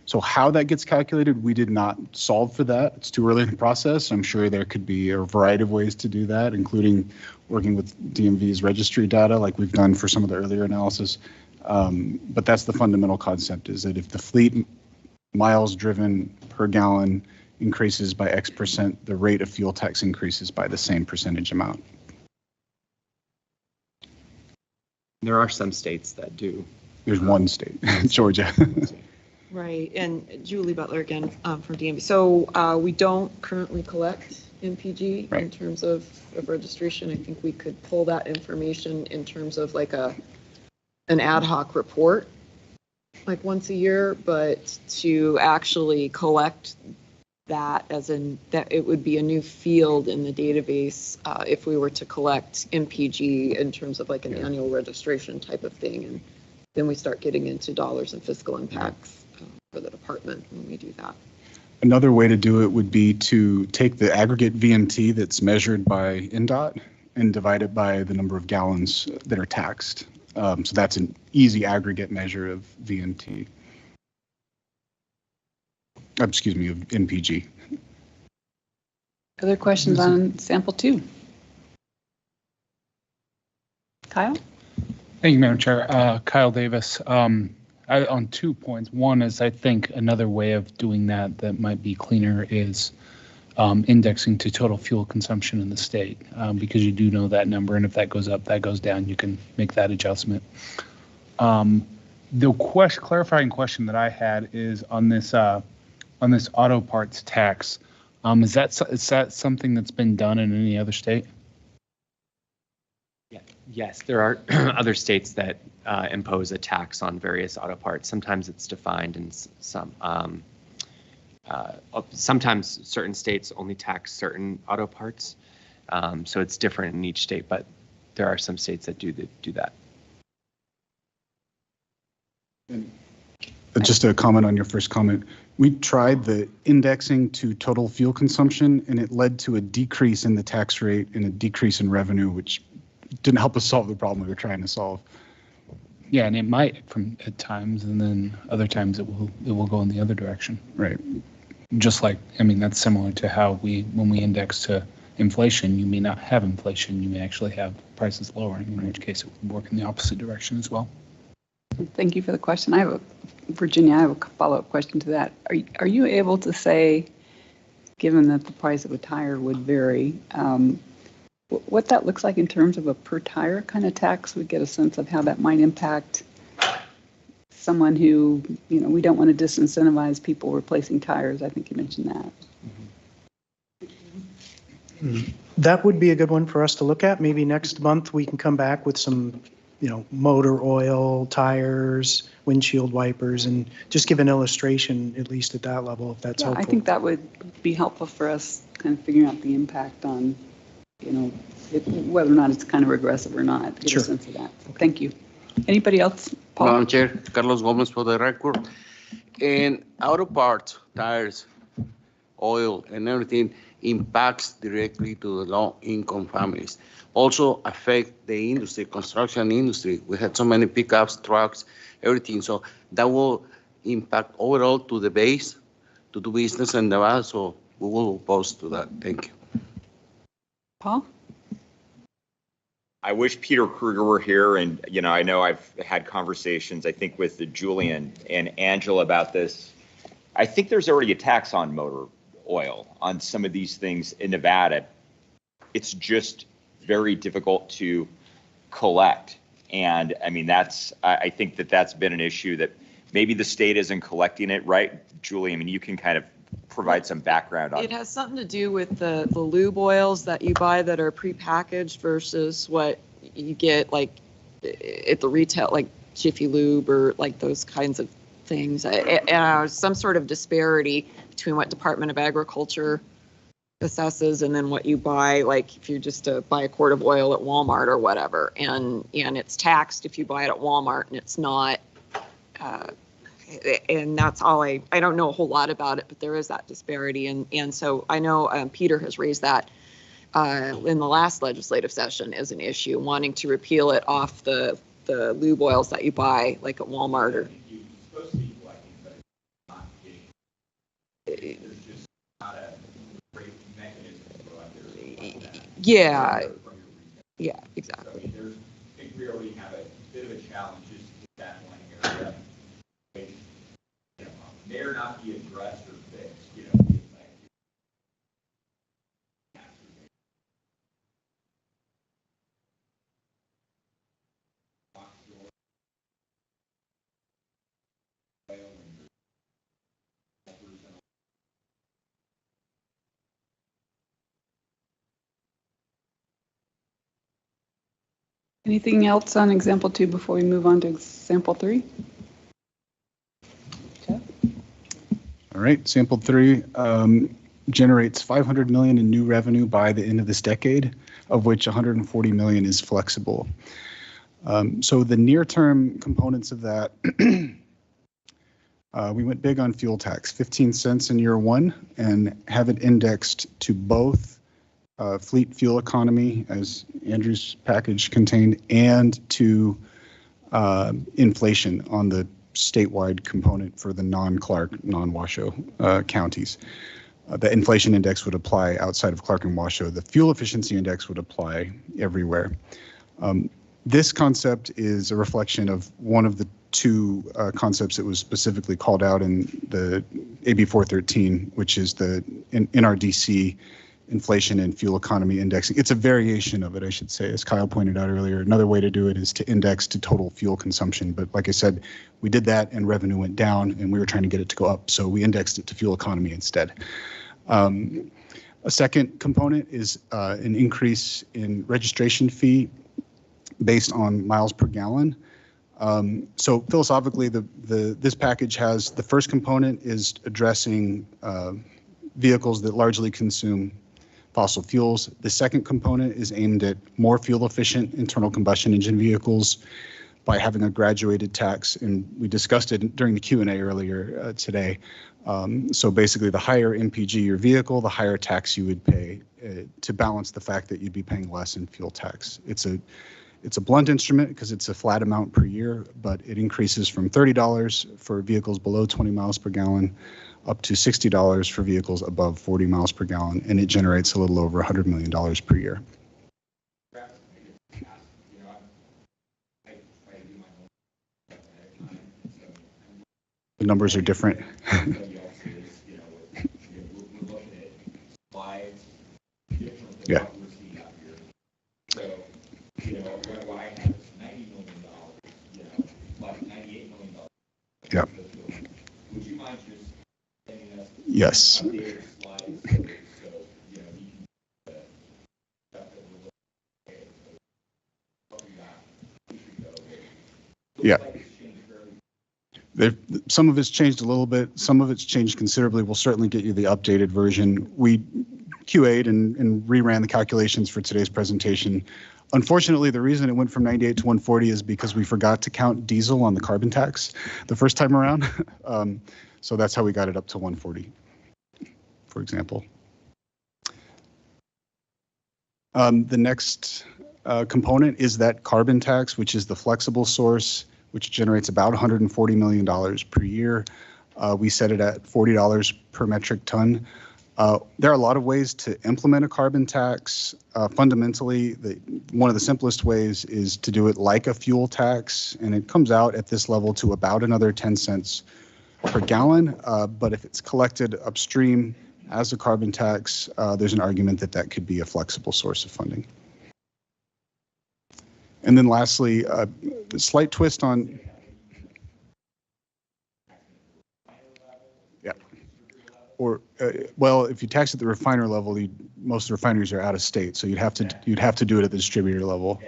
So how that gets calculated, we did not solve for that. It's too early in the process. I'm sure there could be a variety of ways to do that, including working with DMV's registry data like we've done for some of the earlier analysis. But that's the fundamental concept, is that if the fleet miles driven per gallon increases by X%, the rate of fuel tax increases by the same percentage amount. There are some states that do. There's one state, Georgia. Right, and Julie Butler again from DMV. So we don't currently collect MPG in terms of registration. I think we could pull that information in terms of like an ad hoc report, like once a year, but to actually collect that as in that it would be a new field in the database if we were to collect MPG in terms of like an annual registration type of thing. And then we start getting into dollars and fiscal impacts for the department when we do that. Another way to do it would be to take the aggregate VMT that's measured by NDOT and divide it by the number of gallons that are taxed. So that's an easy aggregate measure of VMT. Excuse me, of MPG. Other questions on sample 2? Kyle? Thank you, Madam Chair. Kyle Davis. On 2 points. One is, I think another way of doing that might be cleaner is indexing to total fuel consumption in the state, because you do know that number, and if that goes up, that goes down, you can make that adjustment. The clarifying question that I had is on this auto parts tax. Is that something that's been done in any other state? Yeah. Yes, there are other states that impose a tax on various auto parts. Sometimes it's defined in some. Sometimes certain states only tax certain auto parts, so it's different in each state. But there are some states that do that. Just a comment on your first comment. We tried the indexing to total fuel consumption, and it led to a decrease in the tax rate and a decrease in revenue, which didn't help us solve the problem we were trying to solve. Yeah, and it might at times, and then other times it will go in the other direction. Right. Just like, I mean, that's similar to how when we index to inflation, you may not have inflation, you may actually have prices lowering, in which case it would work in the opposite direction as well. Thank you for the question. Virginia, I have a follow-up question to that. Are you able to say, given that the price of a tire would vary, what that looks like in terms of a per tire kind of tax? We get a sense of how that might impact someone who, we don't want to disincentivize people replacing tires. I think you mentioned that. That would be a good one for us to look at. Maybe next month we can come back with some, motor oil, tires, windshield wipers, and just give an illustration, at least at that level, if that's helpful. I think that would be helpful for us kind of figuring out the impact on, whether or not it's kind of regressive or not. Get a sense of that. Thank you. Anybody else? Paul? Madam Chair, Carlos Gomez for the record. And auto parts, tires, oil, and everything impacts directly to the low-income families. Also affect the industry, construction industry. We had so many pickups, trucks, everything. So that will impact overall to the base, to do business in Nevada. So we will oppose to that. Thank you. Paul? I wish Peter Kruger were here, and I know I've had conversations, I think, with Julian and Angela about this. I think there's already a tax on motor oil on some of these things in Nevada. It's just very difficult to collect, and I mean I think that's been an issue that maybe the state isn't collecting it right. Julie, I mean, you can kind of provide some background on it. It has something to do with the lube oils that you buy that are prepackaged versus what you get like at the retail, like Jiffy Lube or like those kinds of things. Some sort of disparity between what Department of Agriculture assesses and then what you buy, like if you just buy a quart of oil at Walmart or whatever, and it's taxed if you buy it at Walmart and it's not. And that's all I don't know a whole lot about it, but there is that disparity. And so I know Peter has raised that in the last legislative session as an issue, wanting to repeal it off the lube oils that you buy like at Walmart or. Yeah, exactly. I think we already have a bit of a challenge just in that one area. May or not be addressed or fixed, Anything else on example 2 before we move on to example 3? All right, sample 3 generates 500 million in new revenue by the end of this decade, of which 140 million is flexible. So the near-term components of that, we went big on fuel tax, 15 cents in year 1, and have it indexed to both fleet fuel economy, as Andrew's package contained, and to inflation on the statewide component for the non-Clark, non-Washoe counties. The inflation index would apply outside of Clark and Washoe. The fuel efficiency index would apply everywhere. This concept is a reflection of one of the 2 concepts that was specifically called out in the AB 413, which is the NRDC inflation and fuel economy indexing. It's a variation of it, I should say, as Kyle pointed out earlier. Another way to do it is to index to total fuel consumption. But like I said, we did that and revenue went down and we were trying to get it to go up. So we indexed it to fuel economy instead. A second component is an increase in registration fee based on miles per gallon. So philosophically, this package has the first component is addressing vehicles that largely consume fossil fuels. The second component is aimed at more fuel efficient internal combustion engine vehicles by having a graduated tax, and we discussed it during the Q&A earlier today. So basically, the higher MPG your vehicle, the higher tax you would pay to balance the fact that you'd be paying less in fuel tax. It's a blunt instrument because it's a flat amount per year, but it increases from $30 for vehicles below 20 miles per gallon up to $60 for vehicles above 40 miles per gallon, and it generates a little over $100 million per year. The numbers are different. Yeah. Yeah. Yes. Yeah. Some of it's changed a little bit. Some of it's changed considerably. We'll certainly get you the updated version. We QA'd and reran the calculations for today's presentation. Unfortunately, the reason it went from 98 to 140 is because we forgot to count diesel on the carbon tax the first time around. So that's how we got it up to 140, for example. The next component is that carbon tax, which is the flexible source, which generates about $140 million per year. We set it at $40 per metric ton. There are a lot of ways to implement a carbon tax. Fundamentally, one of the simplest ways is to do it like a fuel tax, and it comes out at this level to about another 10 cents per gallon. But if it's collected upstream as a carbon tax, there's an argument that that could be a flexible source of funding. And then lastly, a slight twist on, yeah, or well, if you tax at the refiner level, most refineries are out of state, so you'd have to do it at the distributor level.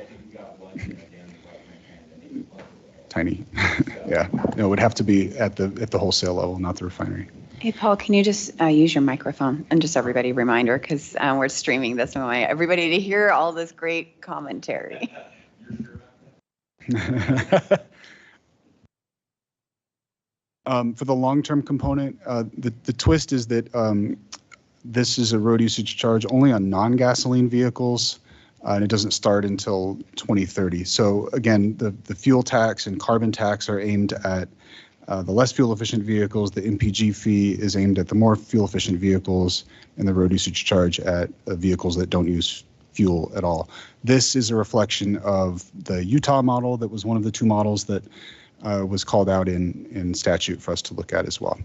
Tiny, yeah. No, it would have to be at the wholesale level, not the refinery. Hey, Paul, can you just use your microphone and just everybody reminder, because we're streaming this, and I want everybody to hear all this great commentary. For the long-term component, the twist is that this is a road usage charge only on non-gasoline vehicles, and it doesn't start until 2030. So again, the fuel tax and carbon tax are aimed at the less fuel-efficient vehicles. The Mpg fee is aimed at the more fuel-efficient vehicles, and the road usage charge at vehicles that don't use fuel at all. This is a reflection of the Utah model that was one of the two models that was called out in statute for us to look at as well.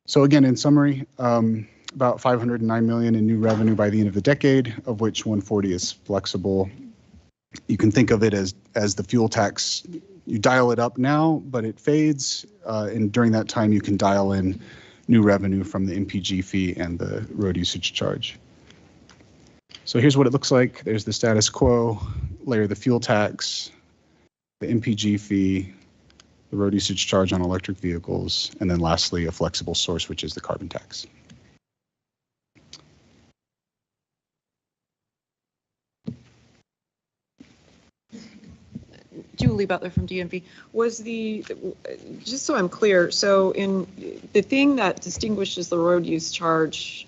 So again, in summary, about $509 million in new revenue by the end of the decade, of which 140 is flexible. You can think of it as the fuel tax. You dial it up now, but it fades, and during that time you can dial in new revenue from the Mpg fee and the road usage charge. So here's what it looks like. There's the status quo, layer the fuel tax, the Mpg fee, the road usage charge on electric vehicles, and then lastly, a flexible source, which is the carbon tax. Julie Butler from DMV. Was just so I'm clear, so in the thing that distinguishes the road use charge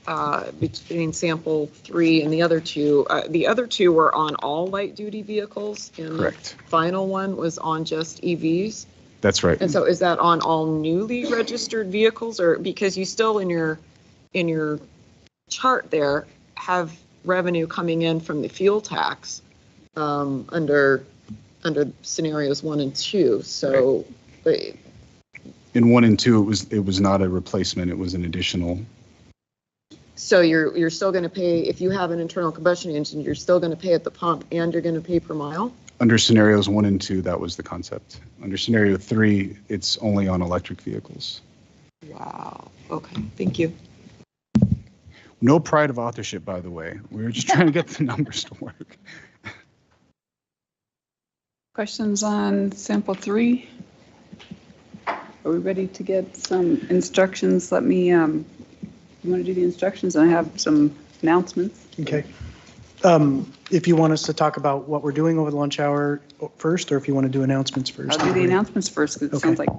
between sample 3 and the other two were on all light duty vehicles, and correct. The final one was on just EVs? That's right. And so is that on all newly registered vehicles, or because you still in your chart there have revenue coming in from the fuel tax under scenarios 1 and 2. So right. In 1 and 2, it was not a replacement, it was an additional. So you're still going to pay, if you have an internal combustion engine, you're still going to pay at the pump and you're going to pay per mile? Under scenarios 1 and 2, that was the concept. Under scenario 3, it's only on electric vehicles. Wow. Okay. Thank you. No pride of authorship, by the way. We were just trying to get the numbers to work. Questions on sample 3? Are we ready to get some instructions? Let me, you want to do the instructions? I have some announcements. Okay. If you want us to talk about what we're doing over the lunch hour first, or if you want to do announcements first. I'll do the announcements first, because it sounds like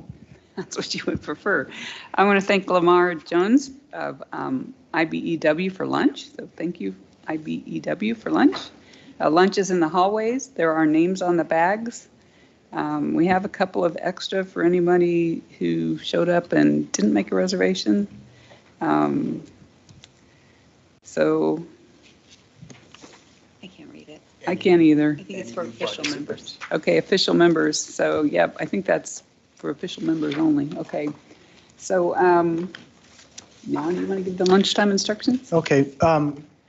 that's what you would prefer. I want to thank Lamar Jones of IBEW for lunch. So thank you, IBEW, for lunch. Lunch is in the hallways. There are names on the bags. We have a couple of extra for anybody who showed up and didn't make a reservation. So I can't read it. I can't either. I think it's for official members. Okay, official members. So, yeah, I think that's for official members only. Okay. So now you want to give the lunchtime instructions? Okay.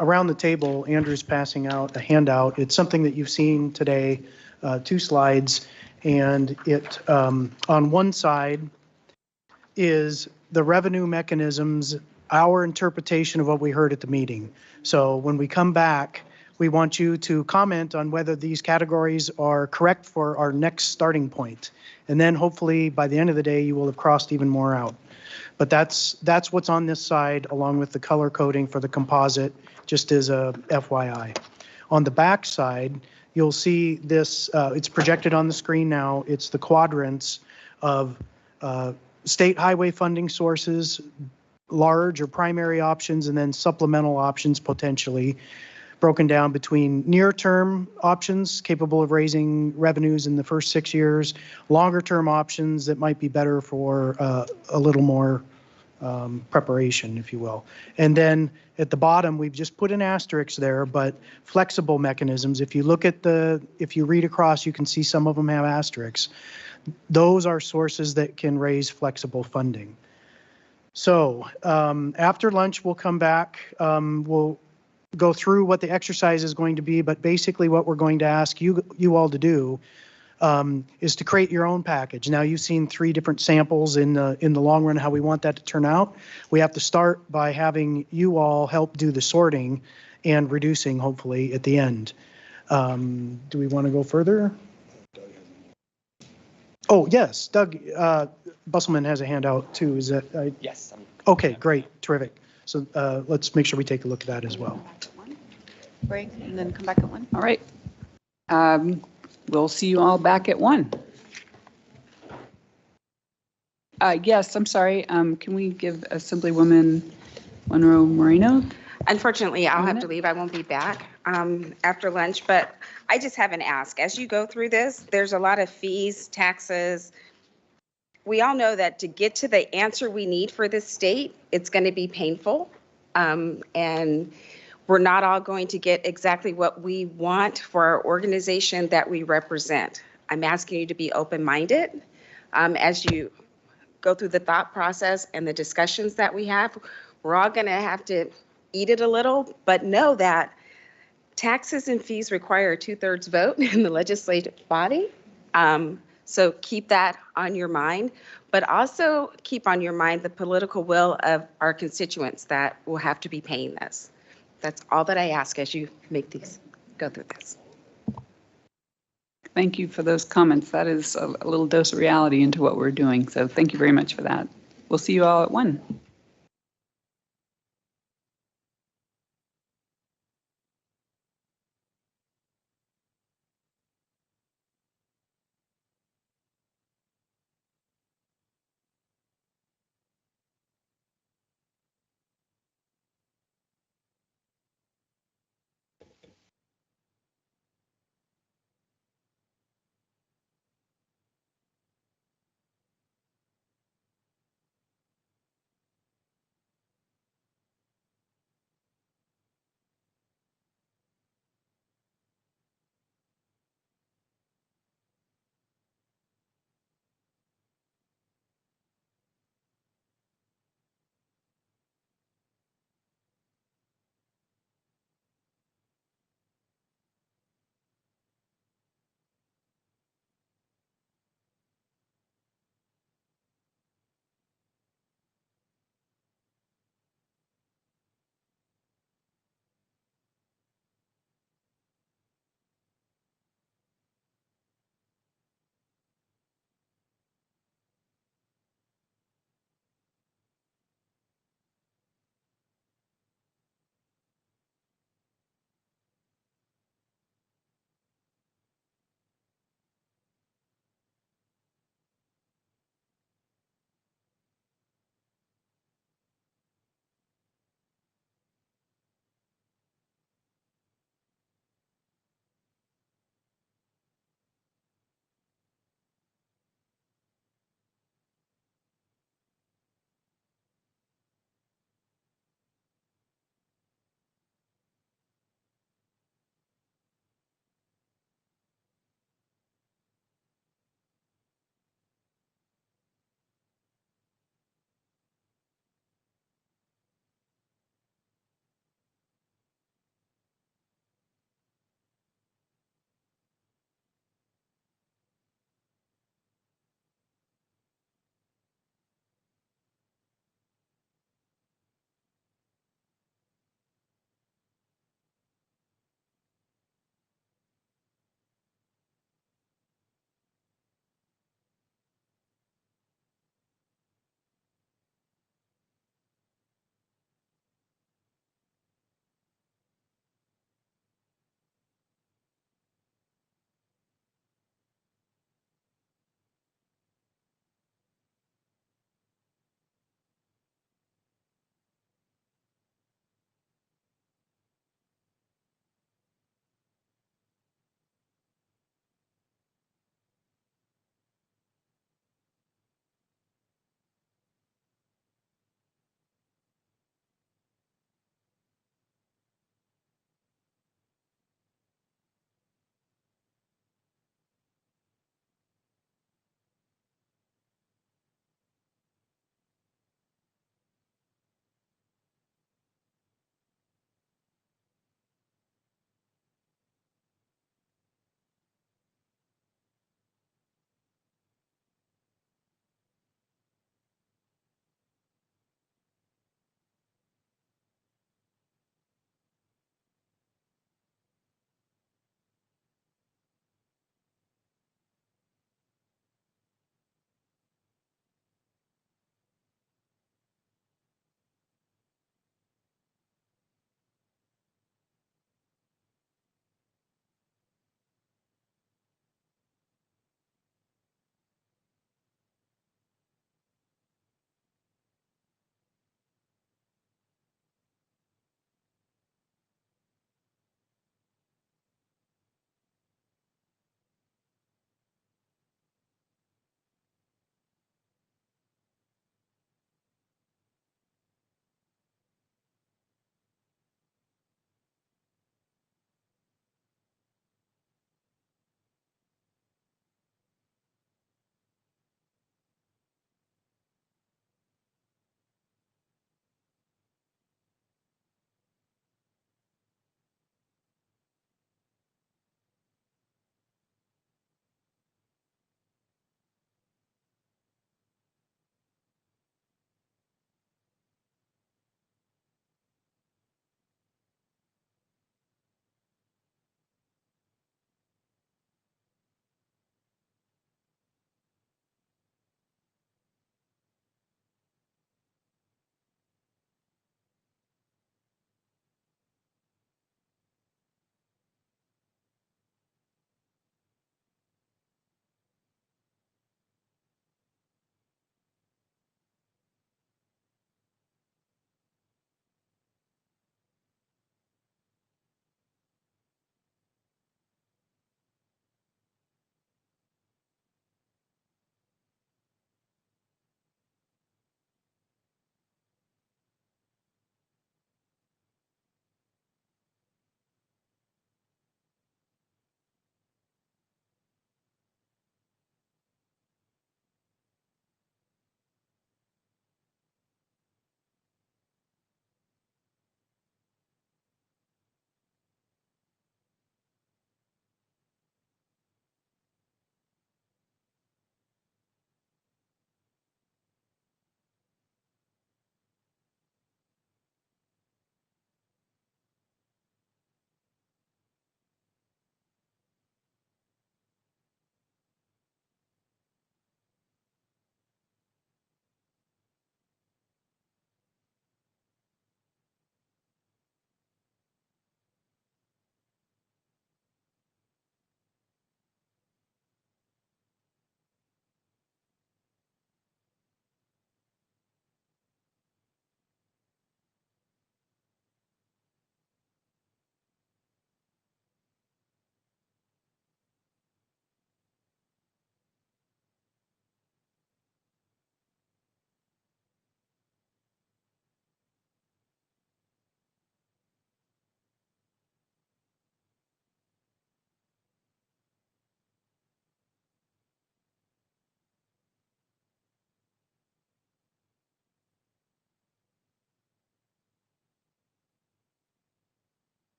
Around the table, Andrew's passing out a handout. It's something that you've seen today, 2 slides. And it, on one side is the revenue mechanisms, our interpretation of what we heard at the meeting. So when we come back, we want you to comment on whether these categories are correct for our next starting point. And then hopefully by the end of the day, you will have crossed even more out. But that's what's on this side, along with the color coding for the composite, just as a FYI. On the back side, you'll see this, it's projected on the screen now. It's the quadrants of state highway funding sources, large or primary options, and then supplemental options potentially, broken down between near-term options capable of raising revenues in the first 6 years, longer-term options that might be better for a little more preparation, if you will. And then at the bottom, we've just put an asterisk there, but flexible mechanisms. If you look at if you read across, you can see some of them have asterisks. Those are sources that can raise flexible funding. So after lunch, we'll come back. We'll go through what the exercise is going to be, but basically what we're going to ask you all to do is to create your own package. Now you've seen 3 different samples in the long run, how we want that to turn out. We have to start by having you all help do the sorting and reducing, hopefully, at the end. Do we want to go further? Oh, yes, Doug Busselman has a handout too. Is that? Yes. Okay, great, terrific. So let's make sure we take a look at that as well. Break and then come back at 1. All right. We'll see you all back at 1. Yes, I'm sorry. Can we give Assemblywoman Monroe Moreno? Unfortunately, I'll have to leave. I won't be back after lunch, but I just have an ask. As you go through this, there's a lot of fees, taxes. We all know that to get to the answer we need for this state, it's going to be painful. And we're not all going to get exactly what we want for our organization that we represent. I'm asking you to be open-minded as you go through the thought process and the discussions that we have. We're all going to have to eat it a little, but know that taxes and fees require a 2/3 vote in the legislative body. So keep that on your mind, but also keep on your mind the political will of our constituents that will have to be paying this. That's all that I ask as you go through this. Thank you for those comments. That is a little dose of reality into what we're doing. So thank you very much for that. We'll see you all at 1.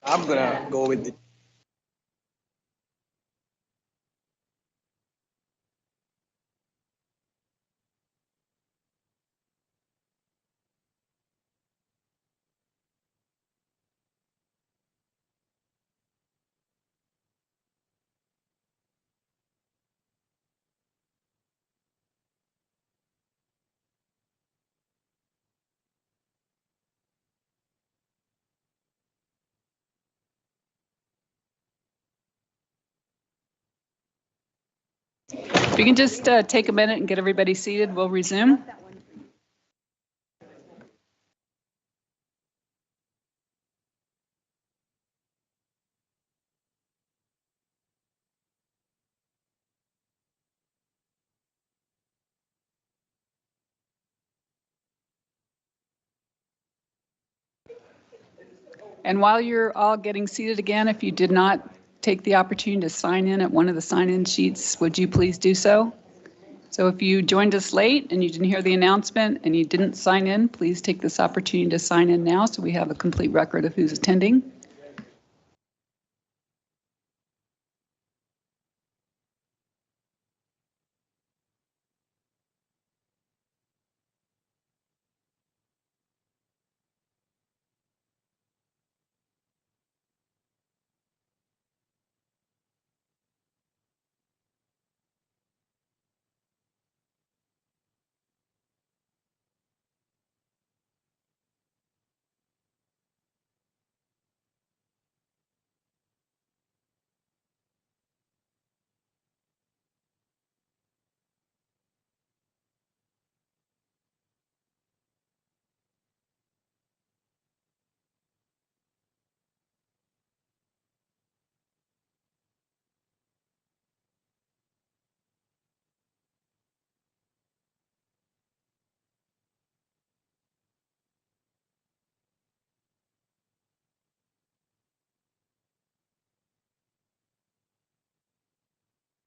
I'm gonna go with the. If you can just take a minute and get everybody seated, we'll resume. And while you're all getting seated again, if you did not take the opportunity to sign in at one of the sign-in sheets, would you please do so? So if you joined us late and you didn't hear the announcement and you didn't sign in, please take this opportunity to sign in now so we have a complete record of who's attending.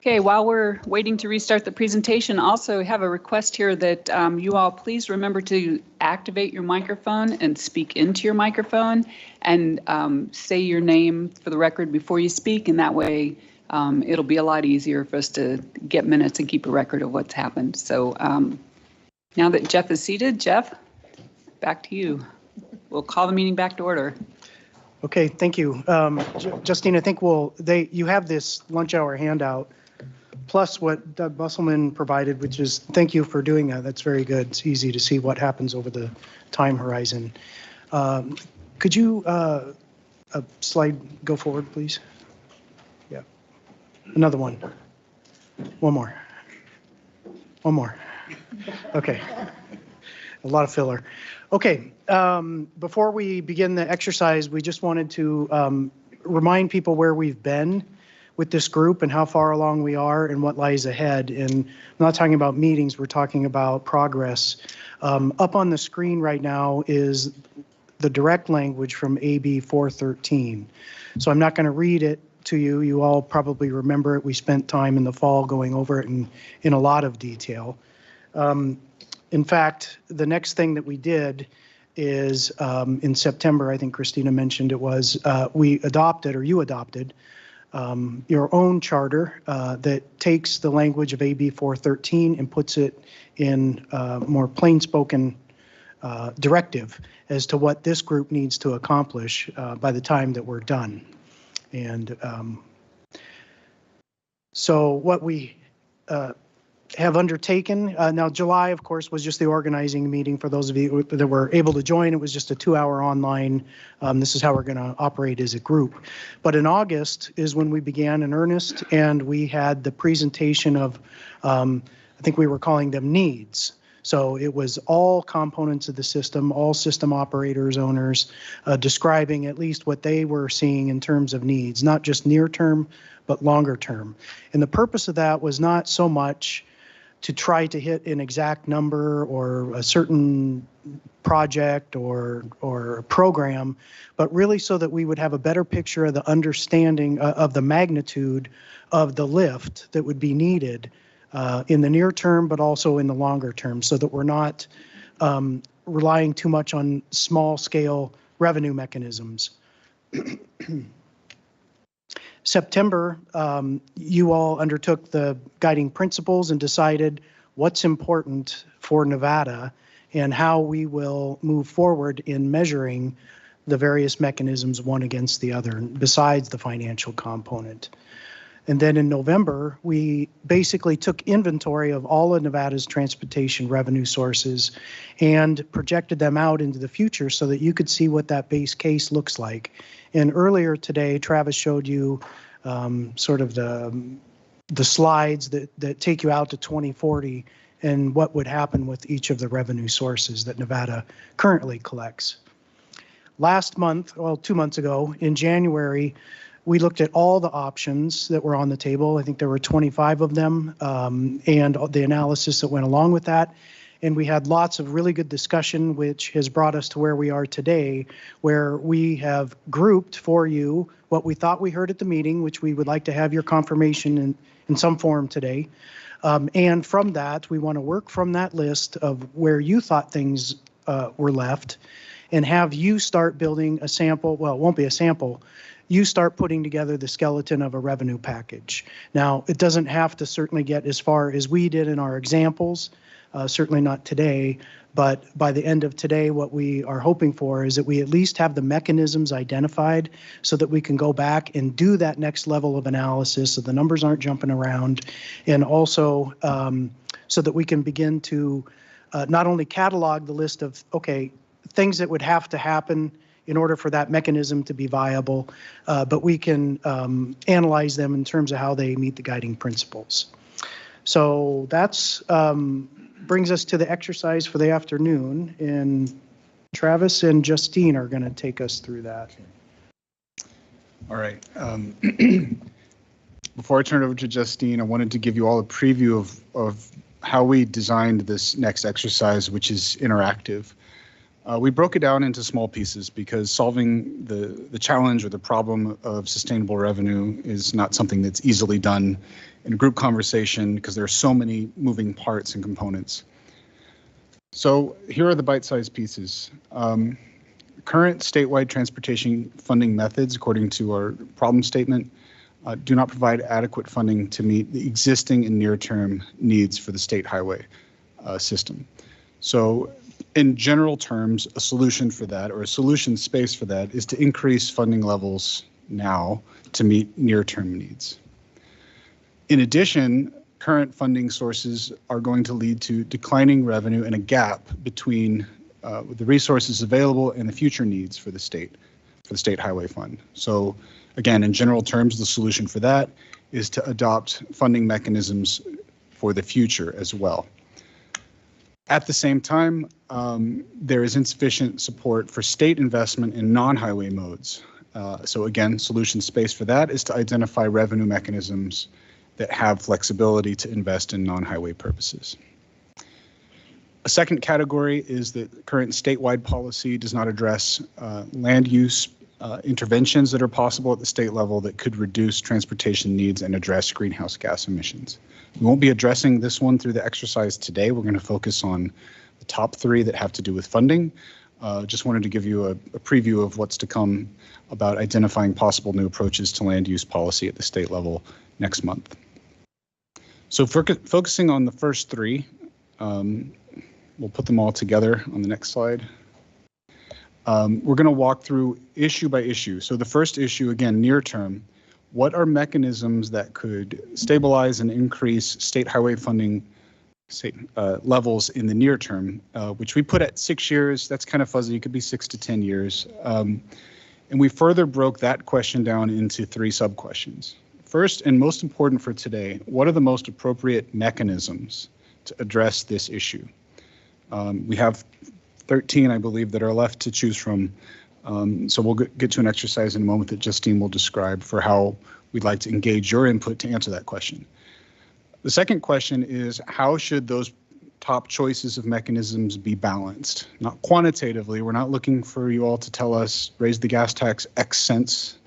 Okay, while we're waiting to restart the presentation, also have a request here that you all please remember to activate your microphone and speak into your microphone and say your name for the record before you speak, and that way it'll be a lot easier for us to get minutes and keep a record of what's happened. So now that Jeff is seated, Jeff, back to you. We'll call the meeting back to order. Okay, thank you. Justine, I think you have this lunch hour handout, plus what Doug Busselman provided, which is, thank you for doing that. That's very good. It's easy to see what happens over the time horizon. Could you, slide, go forward, please? Yeah. Another one. One more. One more. Okay. A lot of filler. Okay, before we begin the exercise, we just wanted to remind people where we've been with this group and how far along we are and what lies ahead. And I'm not talking about meetings, we're talking about progress. Up on the screen right now is the direct language from AB 413. So I'm not going to read it to you. You all probably remember it. We spent time in the fall going over it in a lot of detail. In fact, the next thing that we did is in September, I think Christina mentioned it was, we adopted, or you adopted, your own charter that takes the language of AB 413 and puts it in more plain-spoken directive as to what this group needs to accomplish by the time that we're done. And so what we have undertaken. Now, July, of course, was just the organizing meeting for those of you that were able to join. It was just a 2-hour online. This is how we're going to operate as a group. But in August is when we began in earnest, and we had the presentation of, I think we were calling them needs. So it was all components of the system, all system operators, owners, describing at least what they were seeing in terms of needs, not just near term, but longer term. And the purpose of that was not so much to try to hit an exact number or a certain project or program, but really so that we would have a better picture of the understanding of the magnitude of the lift that would be needed in the near term, but also in the longer term, so that we're not relying too much on small scale revenue mechanisms. September, you all undertook the guiding principles and decided what's important for Nevada and how we will move forward in measuring the various mechanisms one against the other, besides the financial component. And then in November, we basically took inventory of all of Nevada's transportation revenue sources and projected them out into the future so that you could see what that base case looks like. And earlier today, Travis showed you sort of the slides that take you out to 2040 and what would happen with each of the revenue sources that Nevada currently collects. Last month, well, 2 months ago, in January, we looked at all the options that were on the table. I think there were 25 of them, and the analysis that went along with that. And we had lots of really good discussion, which has brought us to where we are today, where we have grouped for you what we thought we heard at the meeting, which we would like to have your confirmation in some form today. And from that, we want to work from that list of where you thought things were left and have you start building a sample. Well, it won't be a sample. You start putting together the skeleton of a revenue package. Now, it doesn't have to certainly get as far as we did in our examples, certainly not today, but by the end of today, what we are hoping for is that we at least have the mechanisms identified so that we can go back and do that next level of analysis so the numbers aren't jumping around, and also so that we can begin to not only catalog the list of, okay, things that would have to happen in order for that mechanism to be viable, but we can analyze them in terms of how they meet the guiding principles. So that's brings us to the exercise for the afternoon, and Travis and Justine are going to take us through that. All right. Before I turn it over to Justine, I wanted to give you all a preview of how we designed this next exercise, which is interactive. We broke it down into small pieces because solving the challenge or the problem of sustainable revenue is not something that's easily done in a group conversation because there are so many moving parts and components. So here are the bite-sized pieces. Current statewide transportation funding methods, according to our problem statement, do not provide adequate funding to meet the existing and near-term needs for the state highway system. So in general terms, a solution for that, or a solution space for that, is to increase funding levels now to meet near-term needs. In addition, current funding sources are going to lead to declining revenue and a gap between the resources available and the future needs for the state highway fund. So again, in general terms, the solution for that is to adopt funding mechanisms for the future as well. At the same time, there is insufficient support for state investment in non-highway modes. So again, solution space for that is to identify revenue mechanisms that have flexibility to invest in non-highway purposes. A second category is that current statewide policy does not address land use interventions that are possible at the state level that could reduce transportation needs and address greenhouse gas emissions. We won't be addressing this one through the exercise today. We're going to focus on the top three that have to do with funding. Just wanted to give you a preview of what's to come about identifying possible new approaches to land use policy at the state level next month. So focusing on the first three, we'll put them all together on the next slide. We're going to walk through issue by issue. So the first issue, again, near term, what are mechanisms that could stabilize and increase state highway funding levels in the near term, which we put at 6 years. That's kind of fuzzy. It could be 6 to 10 years. And we further broke that question down into 3 sub-questions. First, and most important for today, what are the most appropriate mechanisms to address this issue? We have 13, I believe, that are left to choose from. So we'll get to an exercise in a moment that Justine will describe for how we'd like to engage your input to answer that question. The second question is, how should those top choices of mechanisms be balanced? Not quantitatively, we're not looking for you all to tell us, raise the gas tax X cents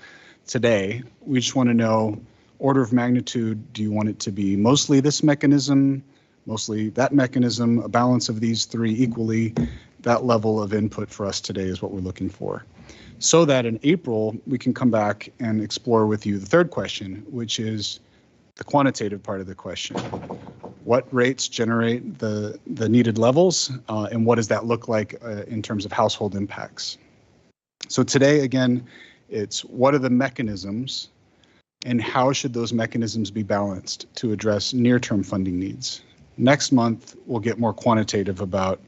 today. We just want to know, order of magnitude, do you want it to be mostly this mechanism, mostly that mechanism, a balance of these 3 equally? That level of input for us today is what we're looking for. so that in April, we can come back and explore with you the third question, which is the quantitative part of the question. What rates generate the needed levels, and what does that look like in terms of household impacts? So today, again, it's what are the mechanisms and how should those mechanisms be balanced to address near-term funding needs? Next month, we'll get more quantitative about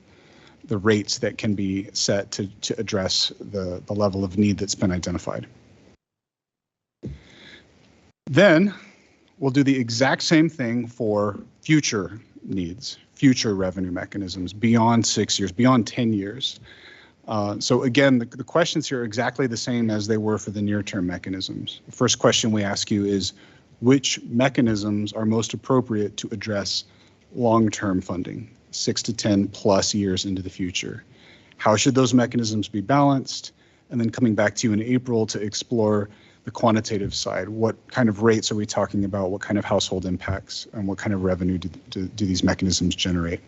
the rates that can be set to address the level of need that's been identified. Then we'll do the exact same thing for future needs, future revenue mechanisms beyond 6 years, beyond 10 years. So again, the questions here are exactly the same as they were for the near-term mechanisms. The first question we ask you is, which mechanisms are most appropriate to address long-term funding, 6 to 10 plus years into the future? How should those mechanisms be balanced? And then coming back to you in April to explore the quantitative side. What kind of rates are we talking about? What kind of household impacts and what kind of revenue do these mechanisms generate?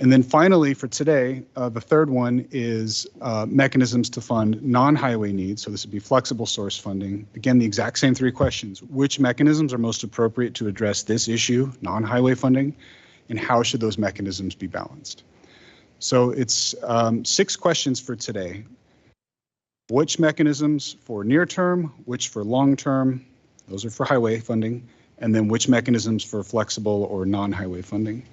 And then finally for today, the third one is mechanisms to fund non-highway needs. So this would be flexible source funding. Again, the exact same three questions. Which mechanisms are most appropriate to address this issue, non-highway funding, and how should those mechanisms be balanced? So it's 6 questions for today. Which mechanisms for near term, which for long term, those are for highway funding, and then which mechanisms for flexible or non-highway funding.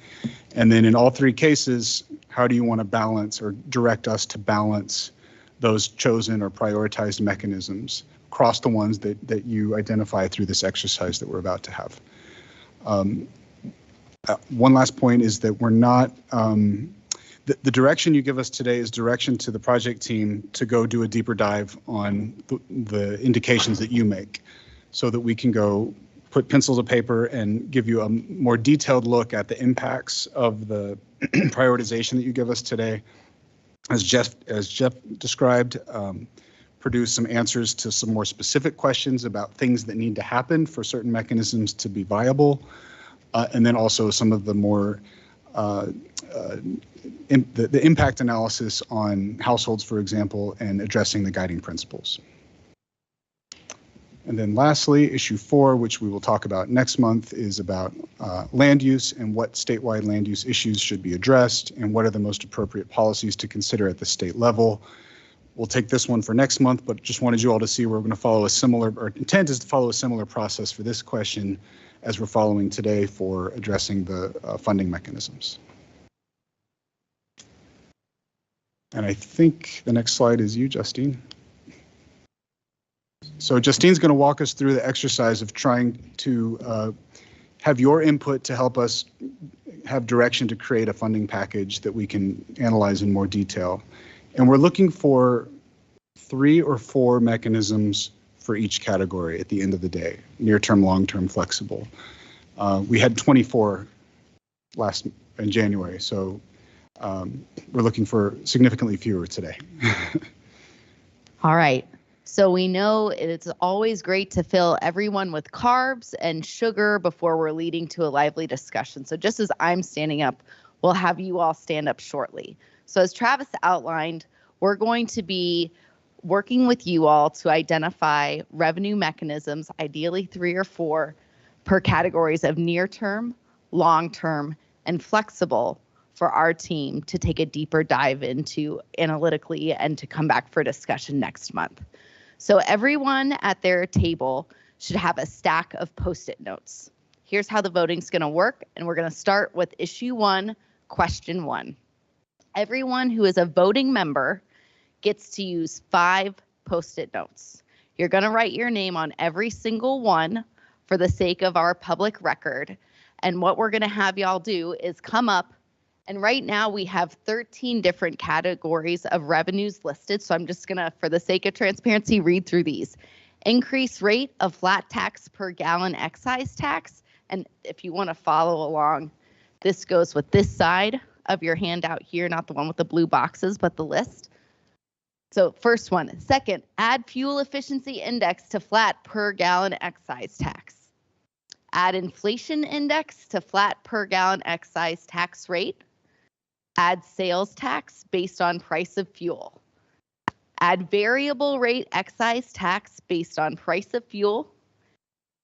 And then in all 3 cases, how do you want to balance or direct us to balance those chosen or prioritized mechanisms across the ones that you identify through this exercise that we're about to have. One last point is that we're not, the direction you give us today is direction to the project team to go do a deeper dive on the indications that you make so that we can go put pencils to paper and give you a more detailed look at the impacts of the prioritization that you give us today. As Jeff described, produce some answers to some more specific questions about things that need to happen for certain mechanisms to be viable, and then also some of the more the impact analysis on households, for example, and addressing the guiding principles. And then lastly, issue 4, which we will talk about next month, is about land use and what statewide land use issues should be addressed and what are the most appropriate policies to consider at the state level. We'll take this one for next month, but just wanted you all to see we're going to follow a similar, or intent is to follow a similar process for this question as we're following today for addressing the funding mechanisms. And I think the next slide is you, Justine. So Justine's going to walk us through the exercise of trying to have your input to help us have direction to create a funding package that we can analyze in more detail. And we're looking for 3 or 4 mechanisms for each category at the end of the day, near-term, long-term, flexible. We had 24 in January, so we're looking for significantly fewer today. All right. So we know it's always great to fill everyone with carbs and sugar before we're leading to a lively discussion. So just as I'm standing up, we'll have you all stand up shortly. So as Travis outlined, we're going to be working with you all to identify revenue mechanisms, ideally 3 or 4 per categories of near term, long term, and flexible for our team to take a deeper dive into analytically and to come back for discussion next month. So everyone at their table should have a stack of Post-it notes. Here's how the voting's going to work, and we're going to start with issue 1, question 1. Everyone who is a voting member gets to use 5 Post-it notes. You're going to write your name on every single one for the sake of our public record. And what we're going to have y'all do is come up, and right now we have 13 different categories of revenues listed. So I'm just going to, for the sake of transparency, read through these. Increase rate of flat tax per gallon excise tax. And if you want to follow along, this goes with this side of your handout here, not the one with the blue boxes, but the list. So first one. Second, add fuel efficiency index to flat per gallon excise tax. Add inflation index to flat per gallon excise tax rate. Add sales tax based on price of fuel. Add variable rate excise tax based on price of fuel.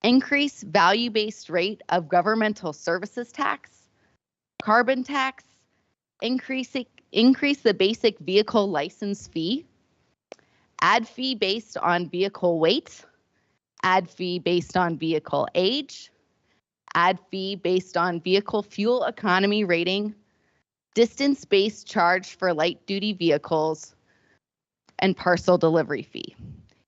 Increase value-based rate of governmental services tax. Carbon tax. Increase the basic vehicle license fee. Add fee based on vehicle weight. Add fee based on vehicle age. Add fee based on vehicle fuel economy rating. Distance-based charge for light-duty vehicles. And parcel delivery fee.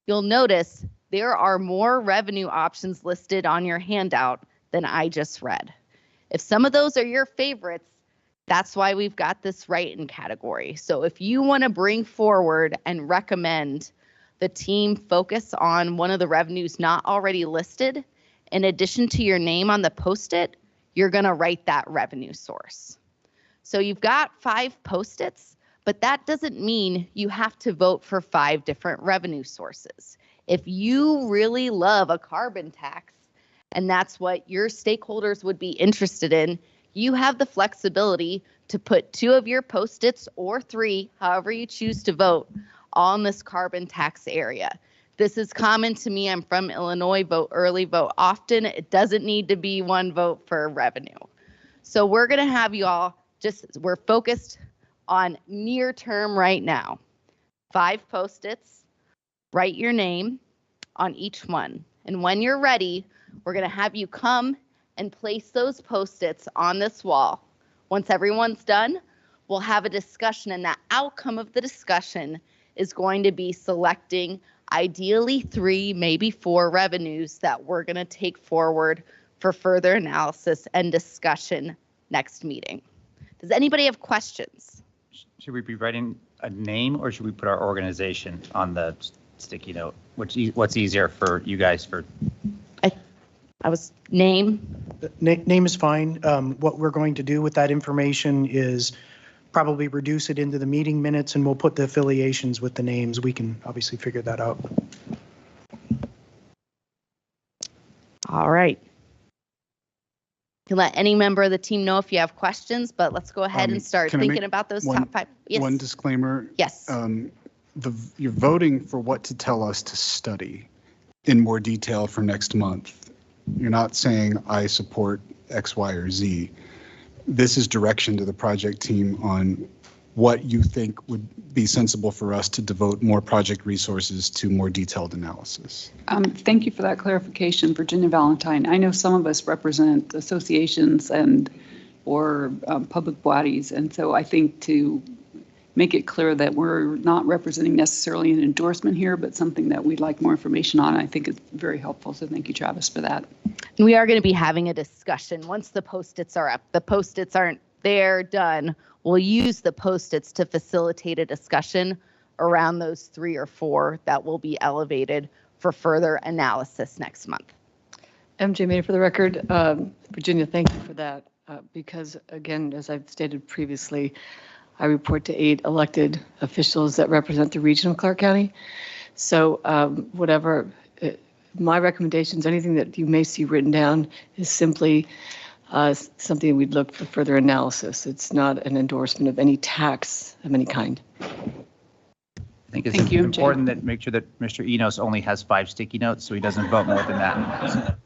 You'll notice there are more revenue options listed on your handout than I just read. If some of those are your favorites, that's why we've got this write-in category. So if you want to bring forward and recommend the team focus on one of the revenues not already listed, in addition to your name on the post-it, you're going to write that revenue source. So you've got 5 post-its, but that doesn't mean you have to vote for 5 different revenue sources. If you really love a carbon tax, and that's what your stakeholders would be interested in, you have the flexibility to put 2 of your post-its or 3, however you choose to vote, on this carbon tax area. This is common to me. I'm from Illinois, vote early, vote often. It doesn't need to be 1 vote for revenue. So we're going to have you all we're focused on near term right now. 5 post-its, write your name on each one. And when you're ready, we're going to have you come and place those post-its on this wall. Once everyone's done, we'll have a discussion, and the outcome of the discussion is going to be selecting ideally 3, maybe 4 revenues that we're going to take forward for further analysis and discussion next meeting. Does anybody have questions? Should we be writing a name or should we put our organization on the sticky note? What's easier for you guys for? I was name. Name is fine. What we're going to do with that information is probably reduce it into the meeting minutes, and we'll put the affiliations with the names. We can obviously figure that out. All right. You can let any member of the team know if you have questions, but let's go ahead and start thinking about those top 5. Yes. One disclaimer. Yes. You're voting for what to tell us to study in more detail for next month. You're not saying I support X, Y, or Z. This is direction to the project team on what you think would be sensible for us to devote more project resources to more detailed analysis. Thank you for that clarification, Virginia Valentine. I know some of us represent associations or public bodies, and so I think to make it clear that we're not representing necessarily an endorsement here, but something that we'd like more information on, I think is very helpful. So thank you, Travis, for that. And we are going to be having a discussion once the post-its are up. The post-its aren't there, done. We'll use the post-its to facilitate a discussion around those 3 or 4 that will be elevated for further analysis next month. MJ May, for the record, Virginia, thank you for that, because again, as I've stated previously, I report to 8 elected officials that represent the region of Clark County. So my recommendations, anything that you may see written down is simply something we'd look for further analysis. It's not an endorsement of any tax of any kind. I think it's important that make sure that Mr. Enos only has 5 sticky notes so he doesn't vote more than that.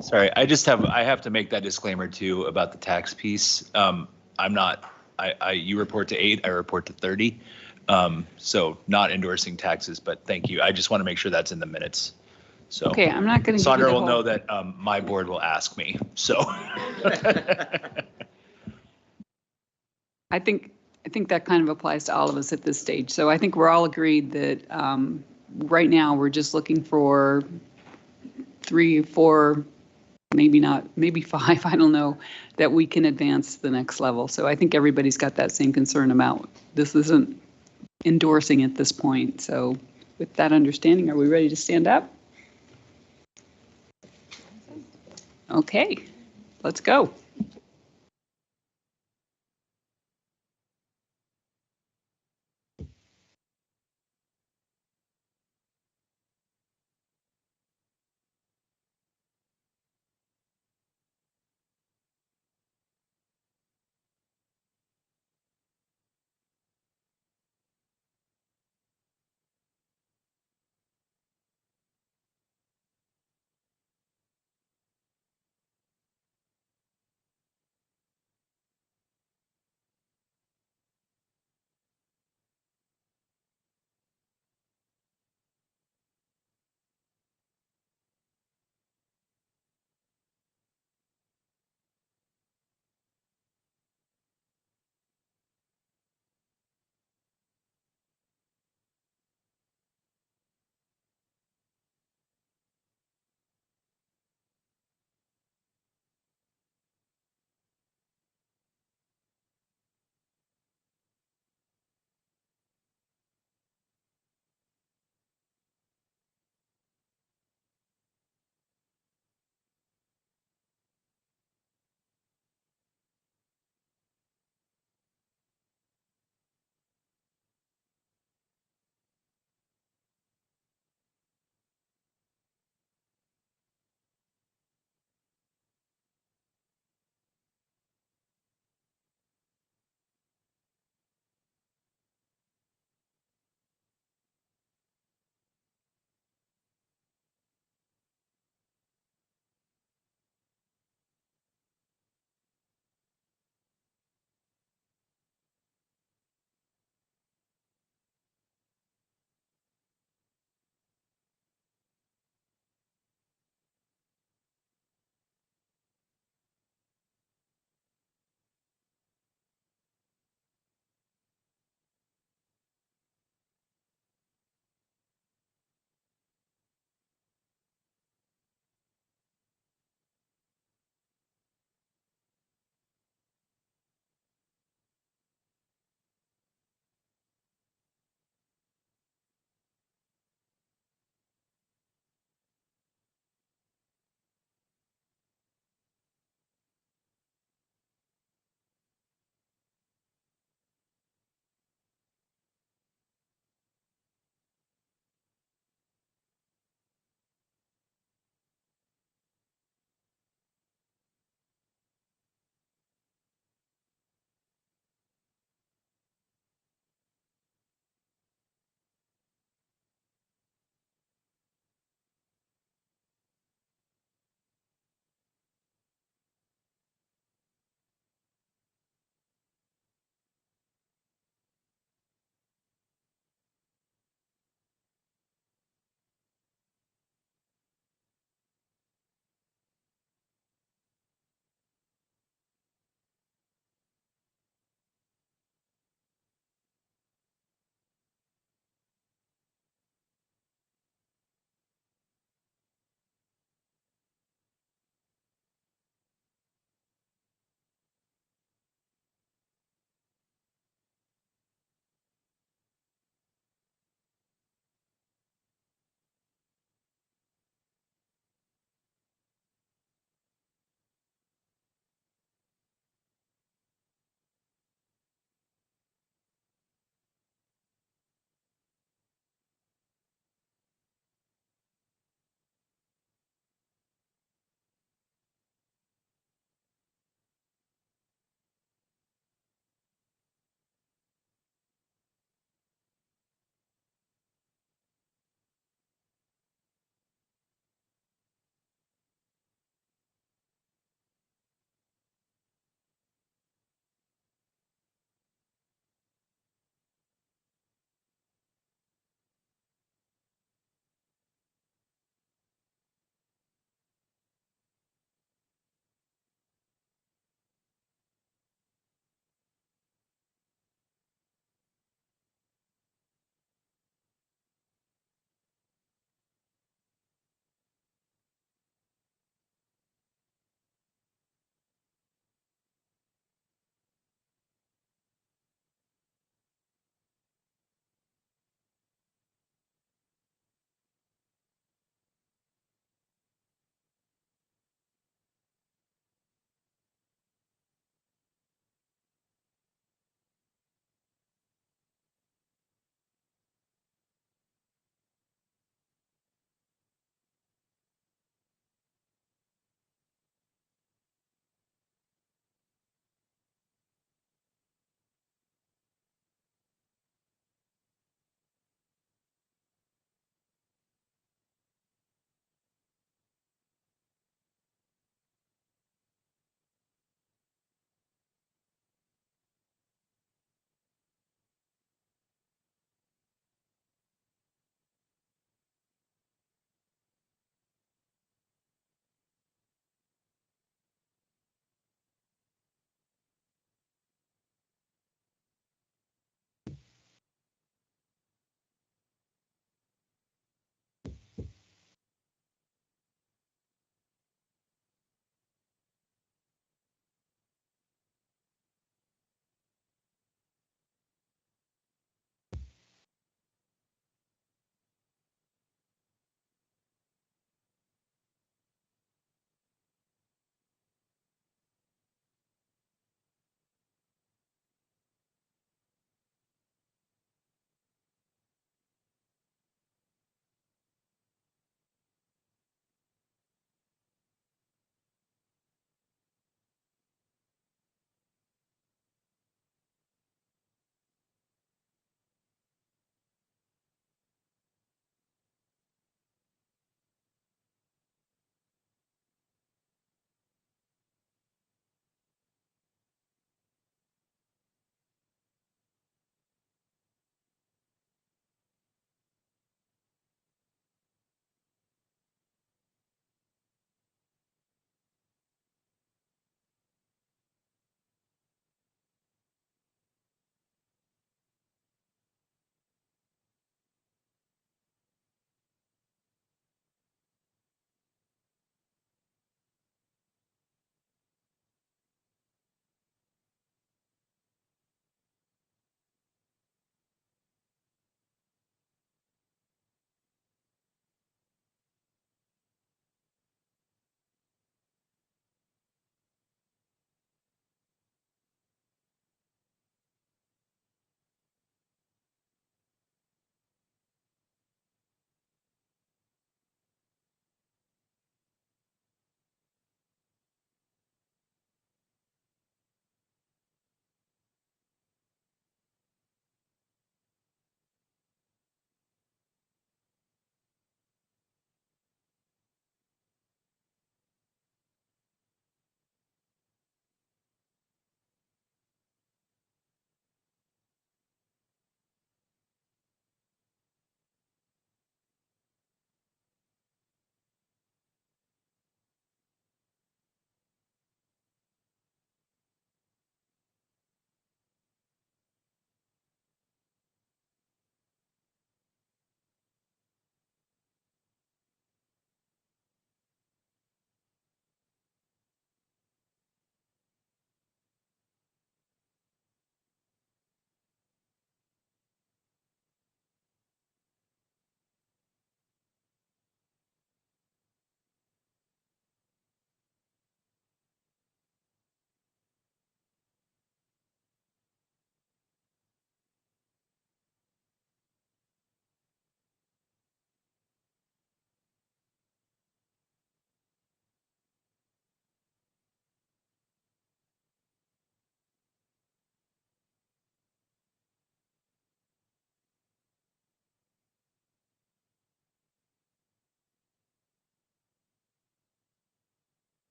Sorry, I have to make that disclaimer too about the tax piece. You report to 8, I report to 30. So not endorsing taxes, but thank you. I just want to make sure that's in the minutes. So okay, I'm not going to. Sandra will know that my board will ask me. So I think that kind of applies to all of us at this stage. So I think we're all agreed that right now we're just looking for 3, 4, maybe 5, I don't know, that we can advance to the next level. So I think everybody's got that same concern about this isn't endorsing at this point. So with that understanding, are we ready to stand up? Okay, let's go.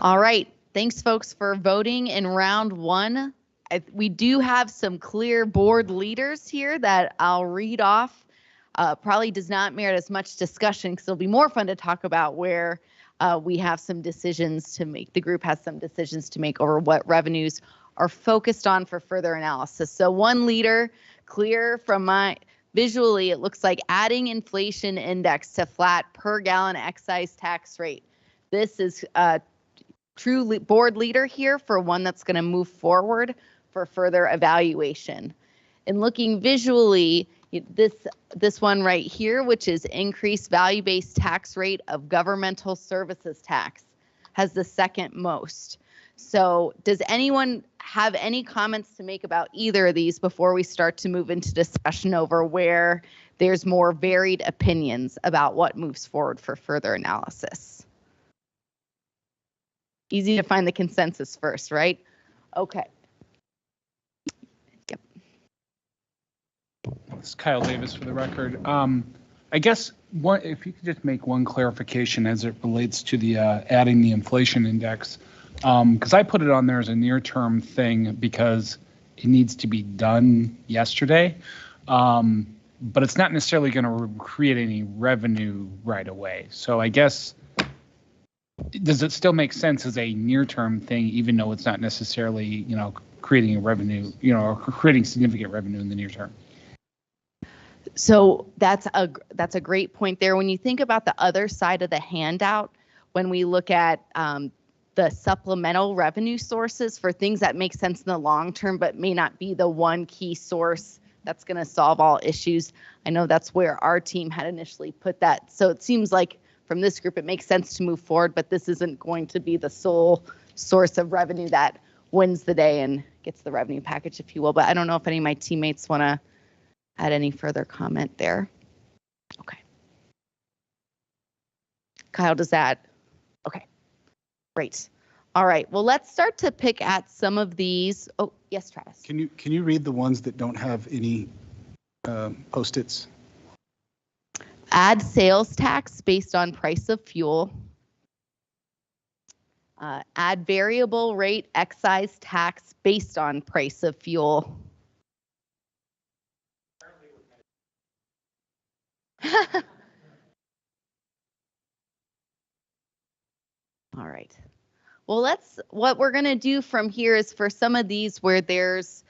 All right. Thanks, folks, for voting in round one. We do have some clear board leaders here that I'll read off. Probably does not merit as much discussion because it'll be more fun to talk about where we have some decisions to make. The group has some decisions to make over what revenues are focused on for further analysis. So one leader, clear from my visually, it looks like adding inflation index to flat per gallon excise tax rate. This is a true board leader here for one that's going to move forward for further evaluation. And looking visually, this one right here, which is increased value-based tax rate of governmental services tax, has the second most. So does anyone have any comments to make about either of these before we start to move into discussion over where there's more varied opinions about what moves forward for further analysis? Easy to find the consensus first, right? Okay. Yep. This is Kyle Davis for the record. I guess if you could just make one clarification as it relates to the adding the inflation index, because I put it on there as a near-term thing because it needs to be done yesterday, but it's not necessarily going to create any revenue right away. So I guess, does it still make sense as a near-term thing, even though it's not necessarily, creating a revenue, or creating significant revenue in the near term? So that's a great point there. When you think about the other side of the handout, when we look at the supplemental revenue sources for things that make sense in the long term, but may not be the one key source that's going to solve all issues. I know that's where our team had initially put that. So it seems like from this group, it makes sense to move forward, but this isn't going to be the sole source of revenue that wins the day and gets the revenue package, if you will. But I don't know if any of my teammates want to add any further comment there. Okay. Kyle, does that? Okay. Great. All right. Well, let's start to pick at some of these. Oh, yes, Travis. Can you read the ones that don't have any Post-its? Add sales tax based on price of fuel. Add variable rate excise tax based on price of fuel. All right. Well, what we're going to do from here is for some of these where there's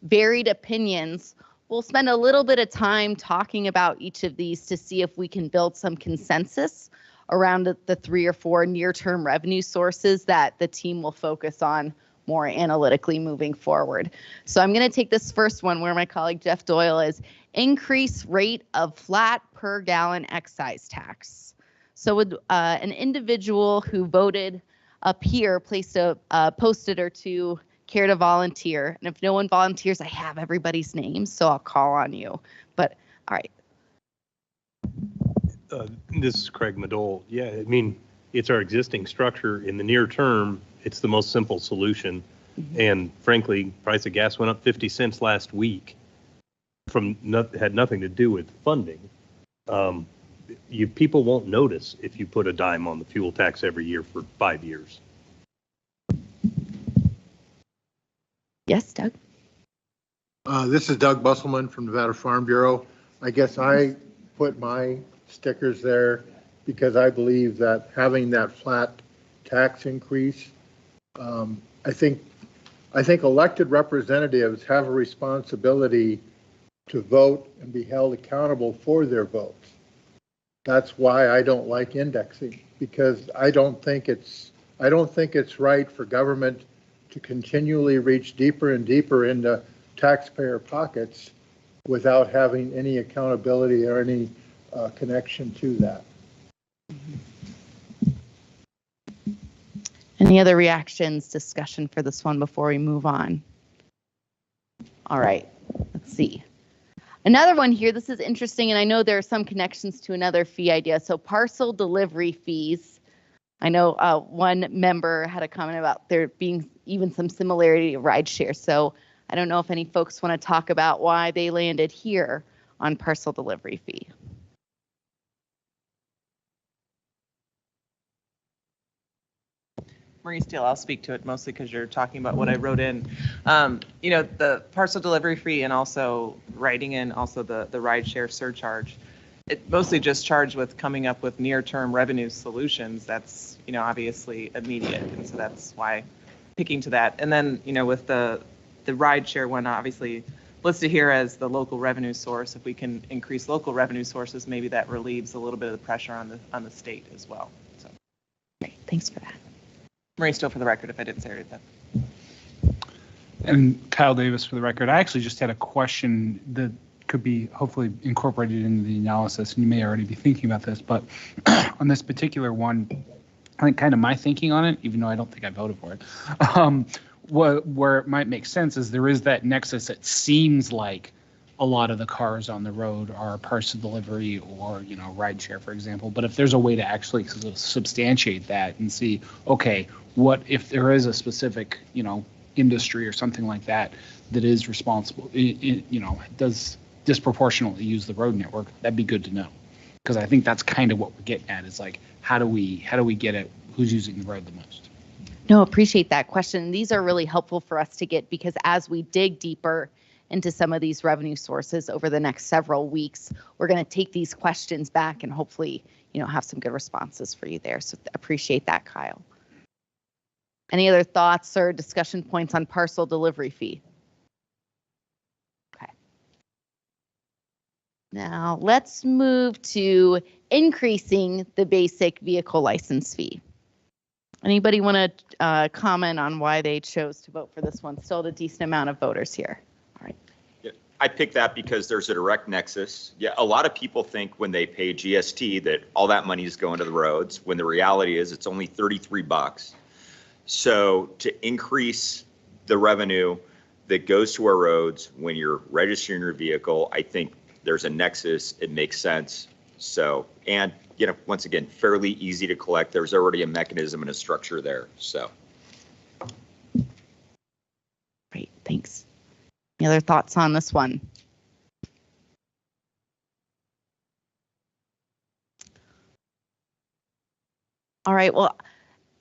varied opinions, we'll spend a little bit of time talking about each of these to see if we can build some consensus around the 3 or 4 near-term revenue sources that the team will focus on more analytically moving forward. So I'm going to take this first one where my colleague Jeff Doyle is increase rate of flat per gallon excise tax. So would an individual who voted up here placed a Post-it or two, care to volunteer? And if no one volunteers, I have everybody's names, so I'll call on you. But all right. This is Craig Madole. Yeah, I mean, it's our existing structure. In the near term, it's the most simple solution. Mm-hmm. And frankly, price of gas went up 50 cents last week. Had nothing to do with funding. People won't notice if you put a dime on the fuel tax every year for 5 years. Yes, Doug. This is Doug Busselman from Nevada Farm Bureau. I guess I put my stickers there because I believe that having that flat tax increase, I think elected representatives have a responsibility to vote and be held accountable for their votes. That's why I don't like indexing, because I don't think it's right for government to continually reach deeper and deeper into taxpayer pockets without having any accountability or any connection to that. Any other reactions, discussion for this one before we move on? All right, let's see. Another one here, this is interesting, and I know there are some connections to another fee idea. So parcel delivery fees. I know one member had a comment about there being even some similarity to rideshare. So I don't know if any folks want to talk about why they landed here on parcel delivery fee. Marie Steele, I'll speak to it mostly because you're talking about what I wrote in. The parcel delivery fee and also writing in also the ride share surcharge. It mostly just charged with coming up with near-term revenue solutions. That's, obviously immediate. And so that's why picking to that. And then, with the ride share one, obviously listed here as the local revenue source. If we can increase local revenue sources, maybe that relieves a little bit of the pressure on the state as well. So. Great, thanks for that. Marie Still for the record, if I didn't say it. And Kyle Davis for the record. I actually just had a question that could be hopefully incorporated into the analysis, and you may already be thinking about this, but on this particular one, I think kind of my thinking on it, even though I don't think I voted for it, where it might make sense is there is that nexus. It seems like a lot of the cars on the road are parcel delivery or, ride share, for example. But if there's a way to actually substantiate that and see, okay, what if there is a specific, industry or something like that that is responsible, does disproportionately use the road network, that'd be good to know. Because I think that's kind of what we're getting at is like, how do we get at who's using the road the most? No, appreciate that question. These are really helpful for us to get because as we dig deeper into some of these revenue sources over the next several weeks, we're going to take these questions back and hopefully, have some good responses for you there. So appreciate that, Kyle. Any other thoughts or discussion points on parcel delivery fee? Okay. Now let's move to increasing the basic vehicle license fee. Anybody want to comment on why they chose to vote for this one? Still a decent amount of voters here. All right. Yeah, I picked that because there's a direct nexus. Yeah, a lot of people think when they pay GST that all that money is going to the roads, when the reality is it's only $33. So to increase the revenue that goes to our roads when you're registering your vehicle, I think there's a nexus. It makes sense. So, and once again, fairly easy to collect. There's already a mechanism and a structure there. So. Great, thanks. Any other thoughts on this one? All right, well,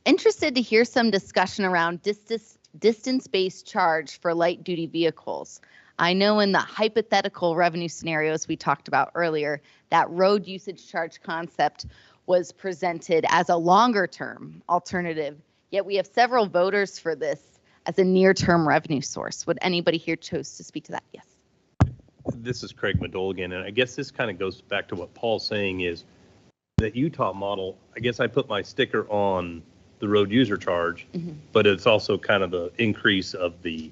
interested to hear some discussion around distance-based charge for light-duty vehicles. I know in the hypothetical revenue scenarios we talked about earlier, that road usage charge concept was presented as a longer-term alternative, yet we have several voters for this as a near-term revenue source. Would anybody here choose to speak to that? Yes. This is Craig Madole again, and I guess this kind of goes back to what Paul's saying is that Utah model, I guess I put my sticker on the road user charge, but it's also kind of the increase of the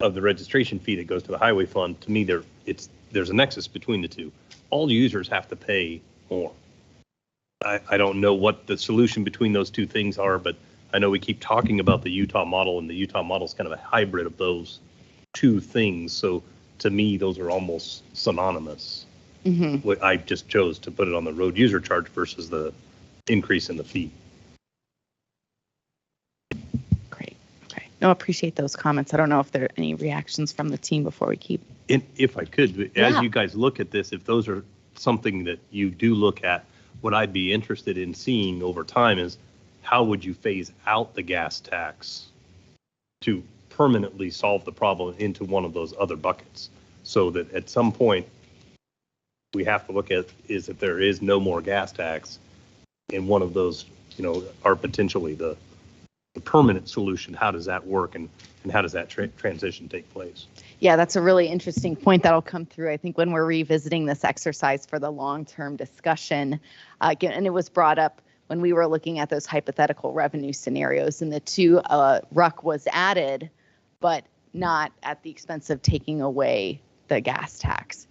registration fee that goes to the highway fund. To me, there's a nexus between the two. All users have to pay more. I don't know what the solution between those two things are, but I know we keep talking about the Utah model, and the Utah model is kind of a hybrid of those two things. So to me, those are almost synonymous. I just chose to put it on the road user charge versus the increase in the fee. Great. Okay. No, appreciate those comments. I don't know if there are any reactions from the team before we keep. If I could, as you guys look at this, if those are something that you do look at, what I'd be interested in seeing over time is how would you phase out the gas tax to permanently solve the problem into one of those other buckets, so that at some point we have to look at is if there is no more gas tax and one of those, are potentially the permanent solution. How does that work and how does that transition take place? Yeah, that's a really interesting point that'll come through, I think, when we're revisiting this exercise for the long-term discussion. And it was brought up when we were looking at those hypothetical revenue scenarios, and the two RUC was added, but not at the expense of taking away the gas tax.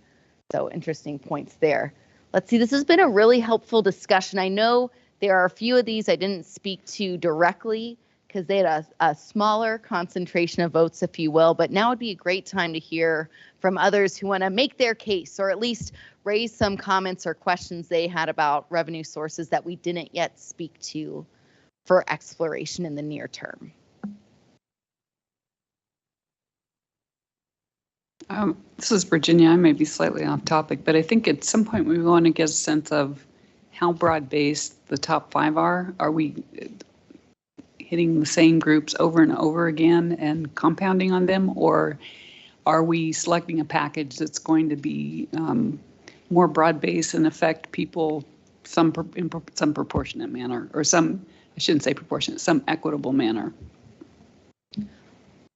So interesting points there. Let's see, this has been a really helpful discussion. I know there are a few of these I didn't speak to directly because they had a smaller concentration of votes, if you will, but now would be a great time to hear from others who want to make their case or at least raise some comments or questions they had about revenue sources that we didn't yet speak to for exploration in the near term. This is Virginia. I may be slightly off topic, but I think at some point we want to get a sense of how broad-based the top 5 are. Are we hitting the same groups over and over again and compounding on them? Or are we selecting a package that's going to be more broad-based and affect people in some proportionate manner, or some, I shouldn't say proportionate, some equitable manner?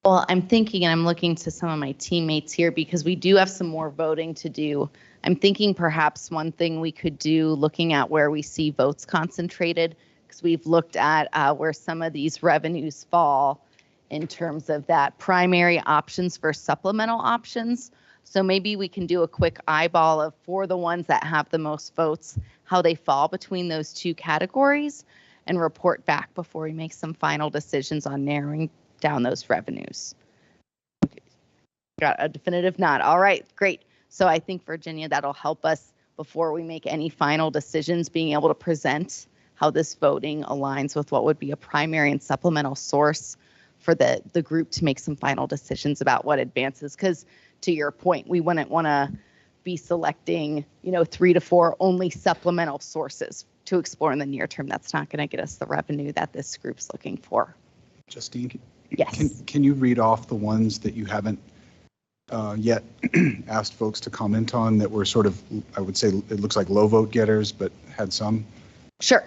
Well, I'm thinking, and I'm looking to some of my teammates here because we do have some more voting to do. I'm thinking perhaps one thing we could do, looking at where we see votes concentrated, because we've looked at where some of these revenues fall in terms of that primary options versus supplemental options. So maybe we can do a quick eyeball of, for the ones that have the most votes, how they fall between those two categories, and report back before we make some final decisions on narrowing down those revenues. Got a definitive nod. All right, great. So I think, Virginia, that'll help us before we make any final decisions, being able to present how this voting aligns with what would be a primary and supplemental source for the group to make some final decisions about what advances. Because to your point, we wouldn't want to be selecting, 3 to 4 only supplemental sources to explore in the near term. That's not going to get us the revenue that this group's looking for. Justine, yes. Can you read off the ones that you haven't yet asked folks to comment on that were sort of, I would say, it looks like low vote getters, but had some? Sure.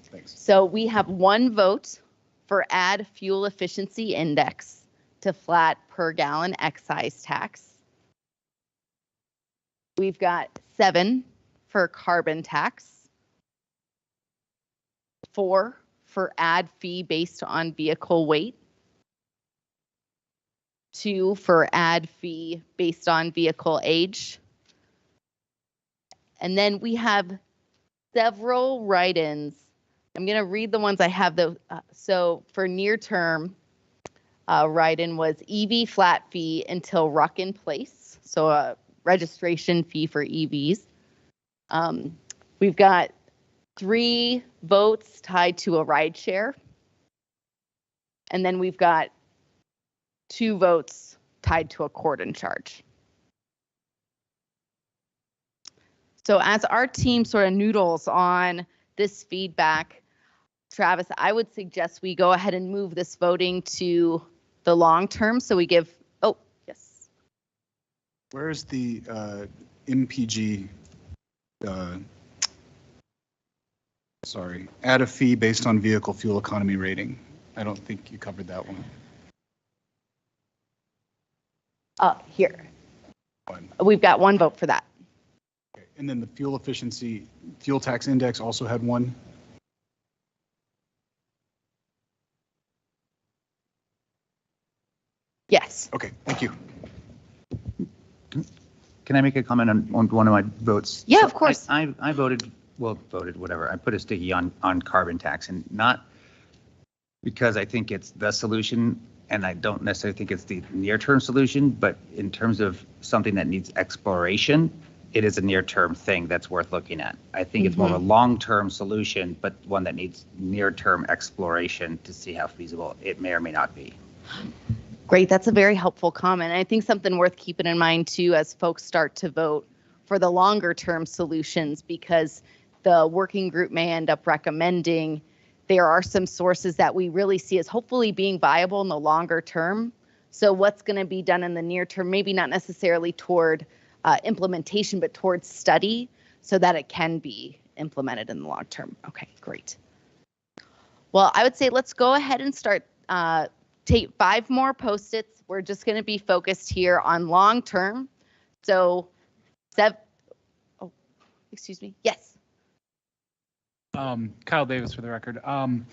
Thanks. So we have 1 vote for add fuel efficiency index to flat per gallon excise tax. We've got 7 for carbon tax. 4 for add fee based on vehicle weight. 2 for add fee based on vehicle age. And then we have several write-ins. I'm going to read the ones I have. So for near term, write-in was EV flat fee until ruck in place. So a registration fee for EVs. We've got 3 votes tied to a ride share. And then we've got 2 votes tied to a cordon charge. So as our team sort of noodles on this feedback, Travis, I would suggest we go ahead and move this voting to the long term. So we give, oh, yes. Where's the Mpg, add a fee based on vehicle fuel economy rating? I don't think you covered that one. Here. We've got 1 vote for that. Okay. And then the fuel efficiency, fuel tax index also had 1. Yes. Okay, thank you. Can I make a comment on one of my votes? Yeah, of course. I voted, whatever. I put a sticky on carbon tax, and not because I think it's the solution, and I don't necessarily think it's the near-term solution, but in terms of something that needs exploration, it is a near-term thing that's worth looking at. I think it's more of a long-term solution, but one that needs near-term exploration to see how feasible it may or may not be. Great, that's a very helpful comment. I think something worth keeping in mind too as folks start to vote for the longer term solutions, because the working group may end up recommending there are some sources that we really see as hopefully being viable in the longer term. So what's going to be done in the near term, maybe not necessarily toward implementation, but towards study so that it can be implemented in the long term. Okay, great. Well, I would say let's go ahead and start take 5 more Post-its. We're just going to be focused here on long term. So, excuse me. Yes. Kyle Davis for the record. And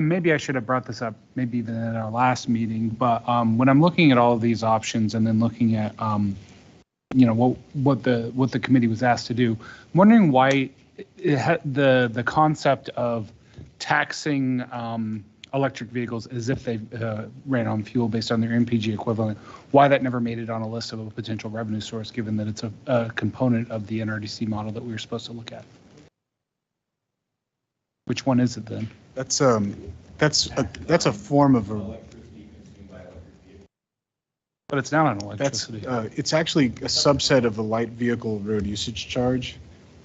maybe I should have brought this up maybe even in our last meeting, but when I'm looking at all of these options and then looking at, what the committee was asked to do, I'm wondering why the concept of taxing electric vehicles as if they ran on fuel based on their Mpg equivalent, why that never made it on a list of a potential revenue source, given that it's a component of the NRDC model that we were supposed to look at. Which one is it then? That's a form of a. But it's not on electricity. It's actually a subset of the light vehicle road usage charge.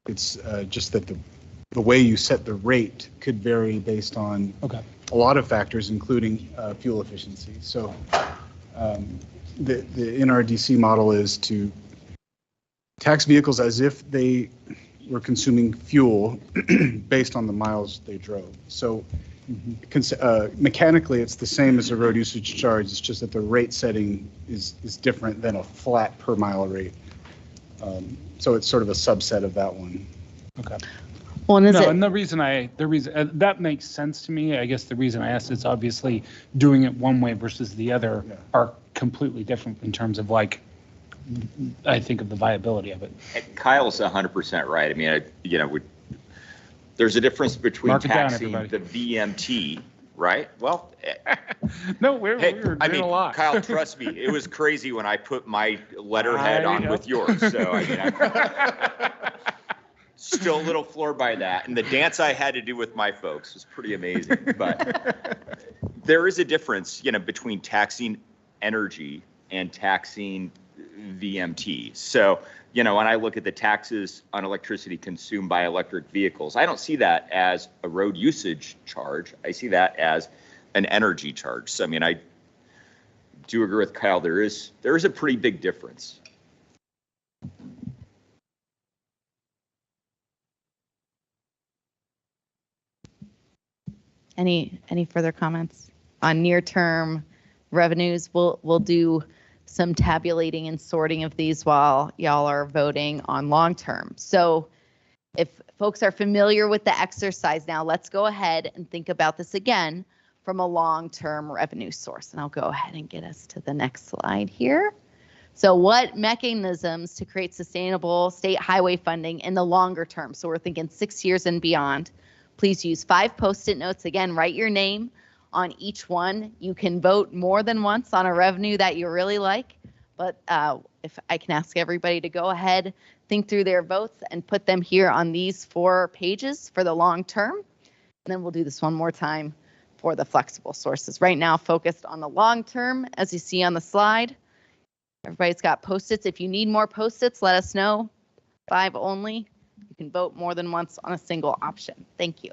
It's just that the way you set the rate could vary based on a lot of factors, including fuel efficiency. So the NRDC model is to tax vehicles as if they were consuming fuel based on the miles they drove. So mechanically, it's the same as a road usage charge. It's just that the rate setting is different than a flat per mile rate. So it's sort of a subset of that one. Okay. Well, and and the reason that makes sense to me. I guess the reason I asked is obviously doing it one way versus the other are completely different in terms of like, I think of the viability of it. Kyle's 100% right. I mean, there's a difference between taxing the VMT, right? Well, no, we're doing a lot. Kyle, trust me, it was crazy when I put my letterhead on with yours. So I mean, I'm still a little floored by that. And the dance I had to do with my folks was pretty amazing. But there is a difference, between taxing energy and taxing VMT. So, when I look at the taxes on electricity consumed by electric vehicles, I don't see that as a road usage charge. I see that as an energy charge. So, I mean, I do agree with Kyle. There is a pretty big difference. Any further comments on near-term revenues? We'll do some tabulating and sorting of these while y'all are voting on long-term. So if folks are familiar with the exercise now, let's go ahead and think about this again from a long-term revenue source. And I'll go ahead and get us to the next slide here. So what mechanisms to create sustainable state highway funding in the longer term? So we're thinking 6 years and beyond. Please use 5 Post-it notes. Again, write your name on each one. You can vote more than once on a revenue that you really like, but if I can ask everybody to go ahead, think through their votes and put them here on these 4 pages for the long term. And then we'll do this one more time for the flexible sources. Right now, focused on the long term, as you see on the slide. Everybody's got Post-its. If you need more Post-its, let us know. 5 only. You can vote more than once on a single option. Thank you.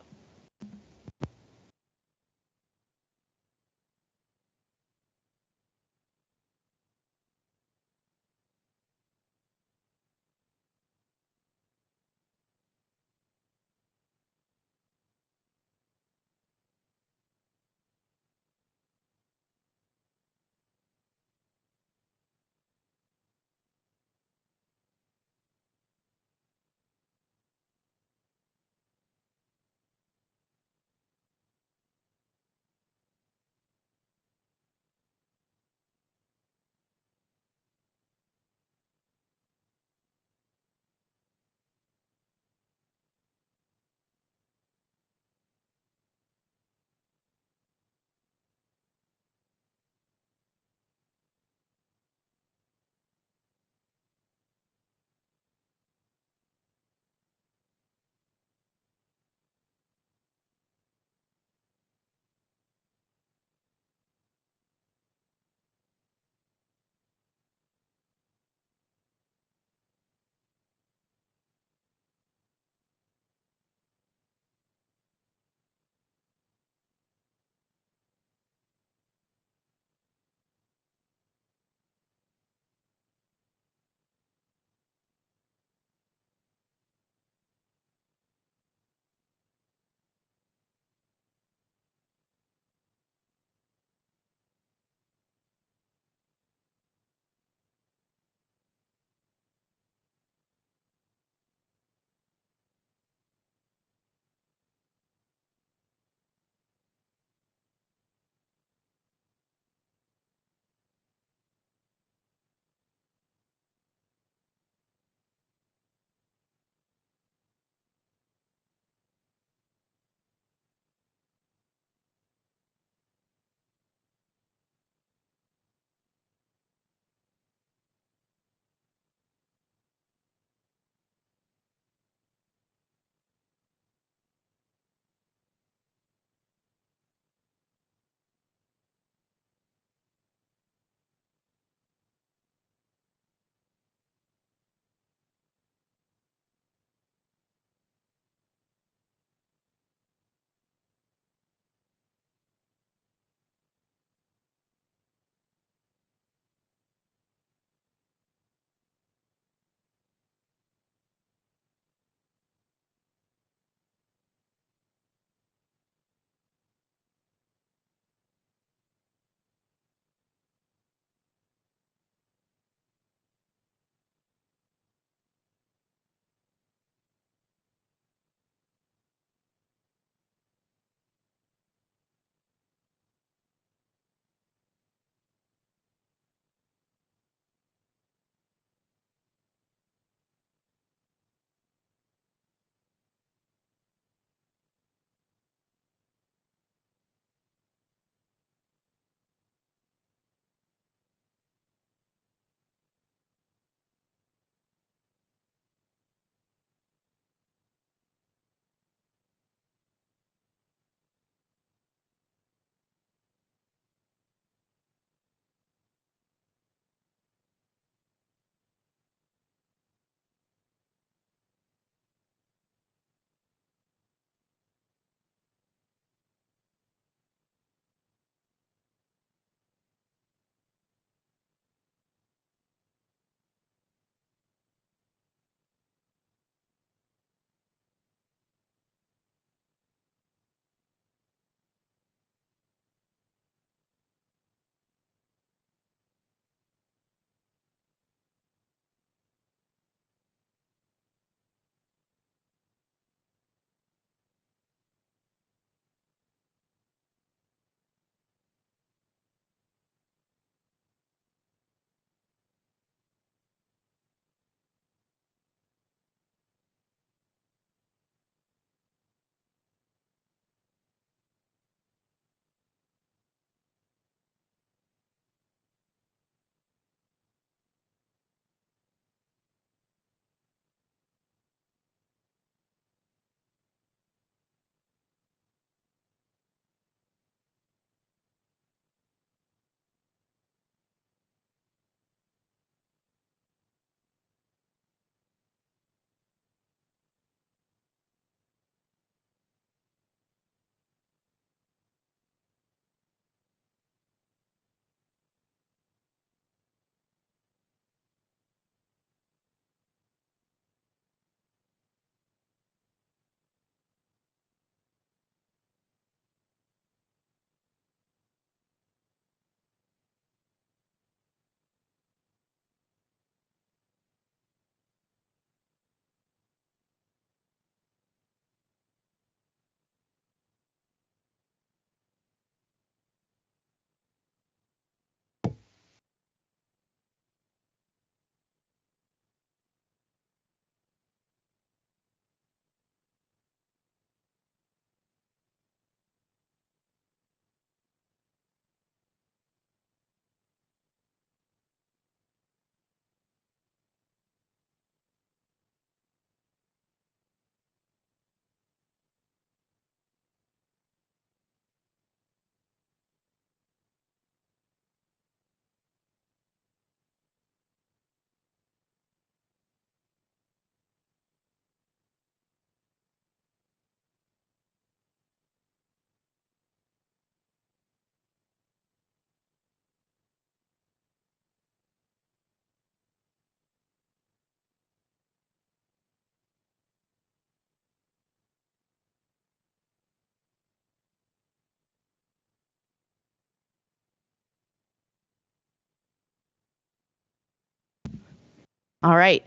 All right,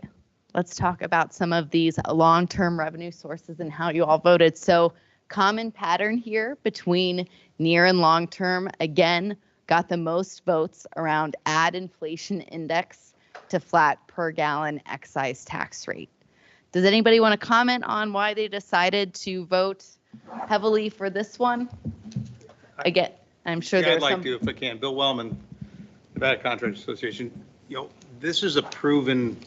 let's talk about some of these long-term revenue sources and how you all voted. So common pattern here between near and long-term, again, got the most votes around add inflation index to flat per gallon excise tax rate. Does anybody want to comment on why they decided to vote heavily for this one? Again, I'm sure Yeah, there's I'd like some. to, if I can. Bill Wellman, Nevada Contractors Association. This is a proven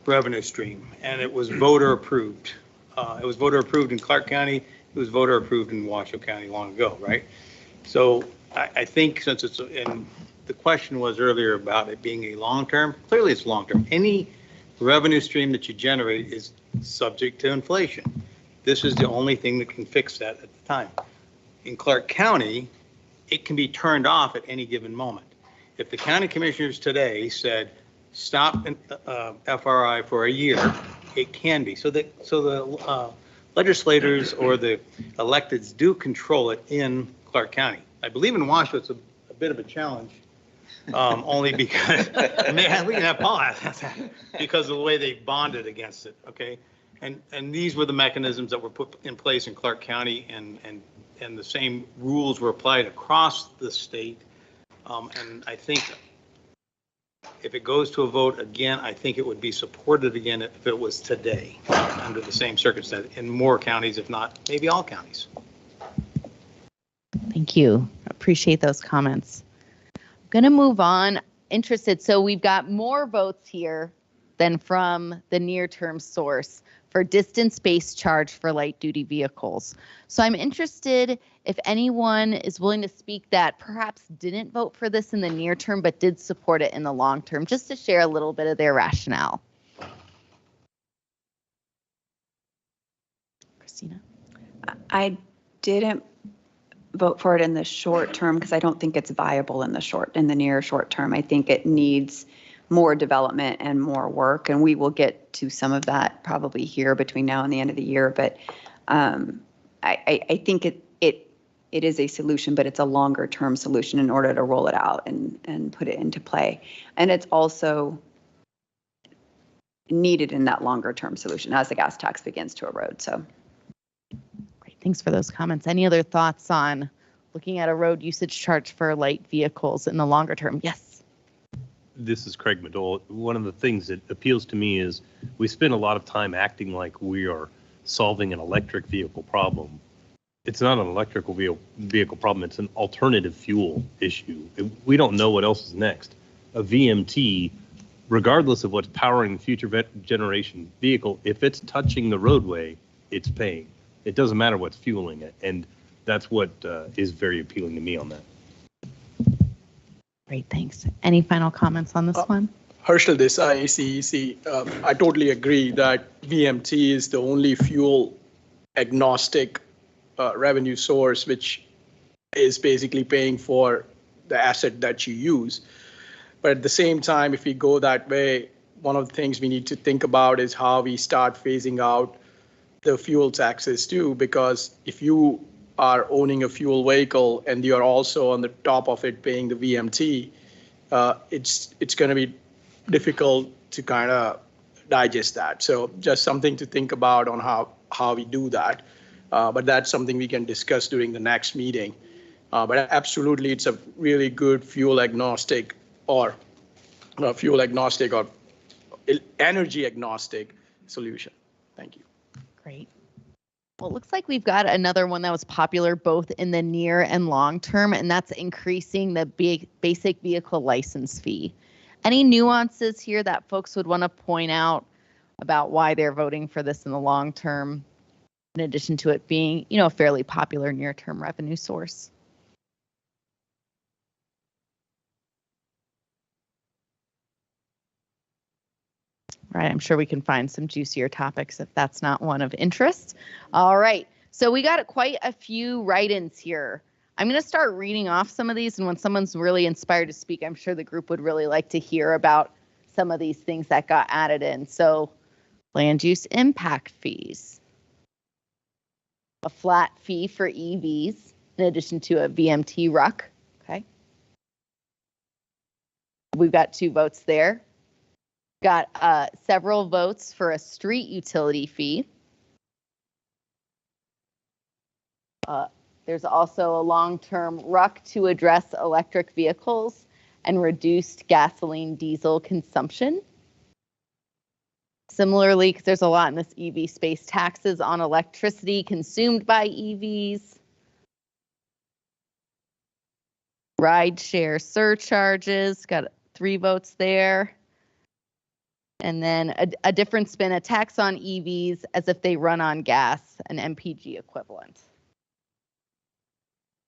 revenue stream, and it was voter approved. It was voter approved in Clark County. It was voter approved in Washoe County long ago, right? So I think since it's, and the question was earlier about it being a long-term, clearly it's long-term. Any revenue stream that you generate is subject to inflation. This is the only thing that can fix that at the time. In Clark County, it can be turned off at any given moment. If the county commissioners today said, stop FRI for a year, it can be. So the legislators or the electeds do control it in Clark County. I believe in Washoe it's a bit of a challenge, only because, man, we can have Paul ask that, because of the way they bonded against it, okay? And these were the mechanisms that were put in place in Clark County, and the same rules were applied across the state. And I think if it goes to a vote again, I think it would be supported again if it was today under the same circumstance in more counties, if not maybe all counties. Thank you. Appreciate those comments. I'm going to move on. Interested. So we've got more votes here than from the near-term source for distance-based charge for light-duty vehicles. So I'm interested if anyone is willing to speak that perhaps didn't vote for this in the near term, but did support it in the long term, just to share a little bit of their rationale. Christina? I didn't vote for it in the short term because I don't think it's viable in the near short term. I think it needs more development and more work, and we will get to some of that probably here between now and the end of the year. But I think it is a solution, but it's a longer term solution in order to roll it out and put it into play. And it's also needed in that longer term solution as the gas tax begins to erode. So. Great, thanks for those comments. Any other thoughts on looking at a road usage charge for light vehicles in the longer term? Yes. This is Craig Madole. One of the things that appeals to me is we spend a lot of time acting like we are solving an electric vehicle problem. It's not an electrical vehicle problem. It's an alternative fuel issue. We don't know what else is next. A VMT, regardless of what's powering the future generation vehicle, if it's touching the roadway, it's paying. It doesn't matter what's fueling it. And that's what is very appealing to me on that. Great, thanks. Any final comments on this one? Herschel Desai, ACEC. I totally agree that VMT is the only fuel agnostic revenue source, which is basically paying for the asset that you use. But at the same time, if we go that way, one of the things we need to think about is how we start phasing out the fuel taxes too, because if you are owning a fuel vehicle and you're also on the top of it paying the VMT, it's going to be difficult to kind of digest that. So just something to think about on how we do that. But that's something we can discuss during the next meeting. But absolutely, it's a really good fuel agnostic or energy agnostic solution. Thank you. Great. Well, it looks like we've got another one that was popular both in the near and long term, and that's increasing the basic vehicle license fee. Any nuances here that folks would want to point out about why they're voting for this in the long term, in addition to it being, a fairly popular near-term revenue source? Right, I'm sure we can find some juicier topics if that's not one of interest. All right, so we got quite a few write-ins here. I'm going to start reading off some of these, and when someone's really inspired to speak, I'm sure the group would really like to hear about some of these things that got added in. So, land use impact fees, a flat fee for EVs in addition to a VMT RUC. Okay, we've got 2 votes there. Got several votes for a street utility fee. There's also a long-term RUC to address electric vehicles and reduced gasoline diesel consumption. Similarly, because there's a lot in this EV space, taxes on electricity consumed by EVs. Rideshare surcharges, got 3 votes there. And then a different spin, a tax on EVs as if they run on gas, an Mpg equivalent.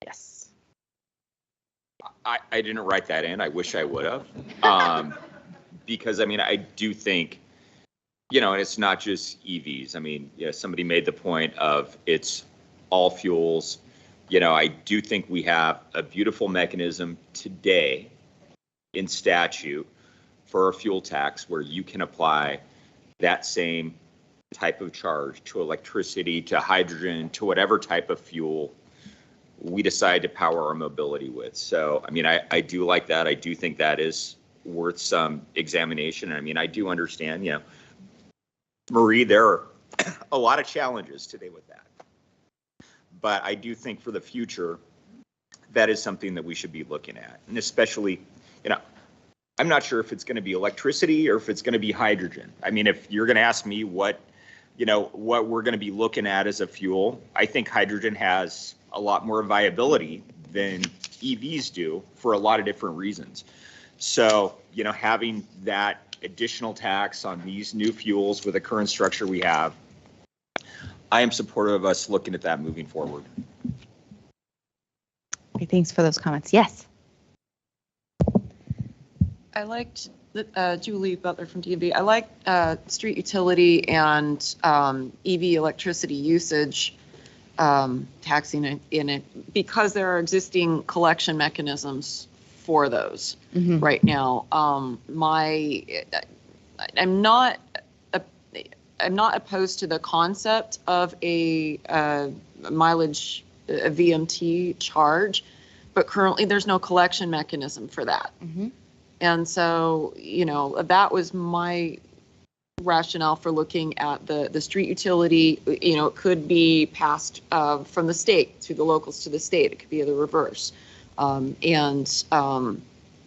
Yes. I didn't write that in. I wish I would have. Because I mean, I do think, and it's not just EVs. I mean, somebody made the point of it's all fuels. I do think we have a beautiful mechanism today in statute for a fuel tax where you can apply that same type of charge to electricity, to hydrogen, to whatever type of fuel we decide to power our mobility with. So, I mean, I do like that. I do think that is worth some examination. I mean, I do understand, Marie, there are a lot of challenges today with that. But I do think for the future, that is something that we should be looking at. And especially, I'm not sure if it's going to be electricity or if it's going to be hydrogen. I mean, if you're going to ask me what we're going to be looking at as a fuel, I think hydrogen has a lot more viability than EVs do for a lot of different reasons. So, having that additional tax on these new fuels with the current structure we have, I am supportive of us looking at that moving forward. Okay, thanks for those comments. Yes. I liked Julie Butler from DMV. I like street utility and EV electricity usage taxing in it because there are existing collection mechanisms for those right now. I'm not opposed to the concept of a mileage, a VMT charge, but currently there's no collection mechanism for that. And so, that was my rationale for looking at the street utility. It could be passed from the state to the locals to the state. It could be the reverse. What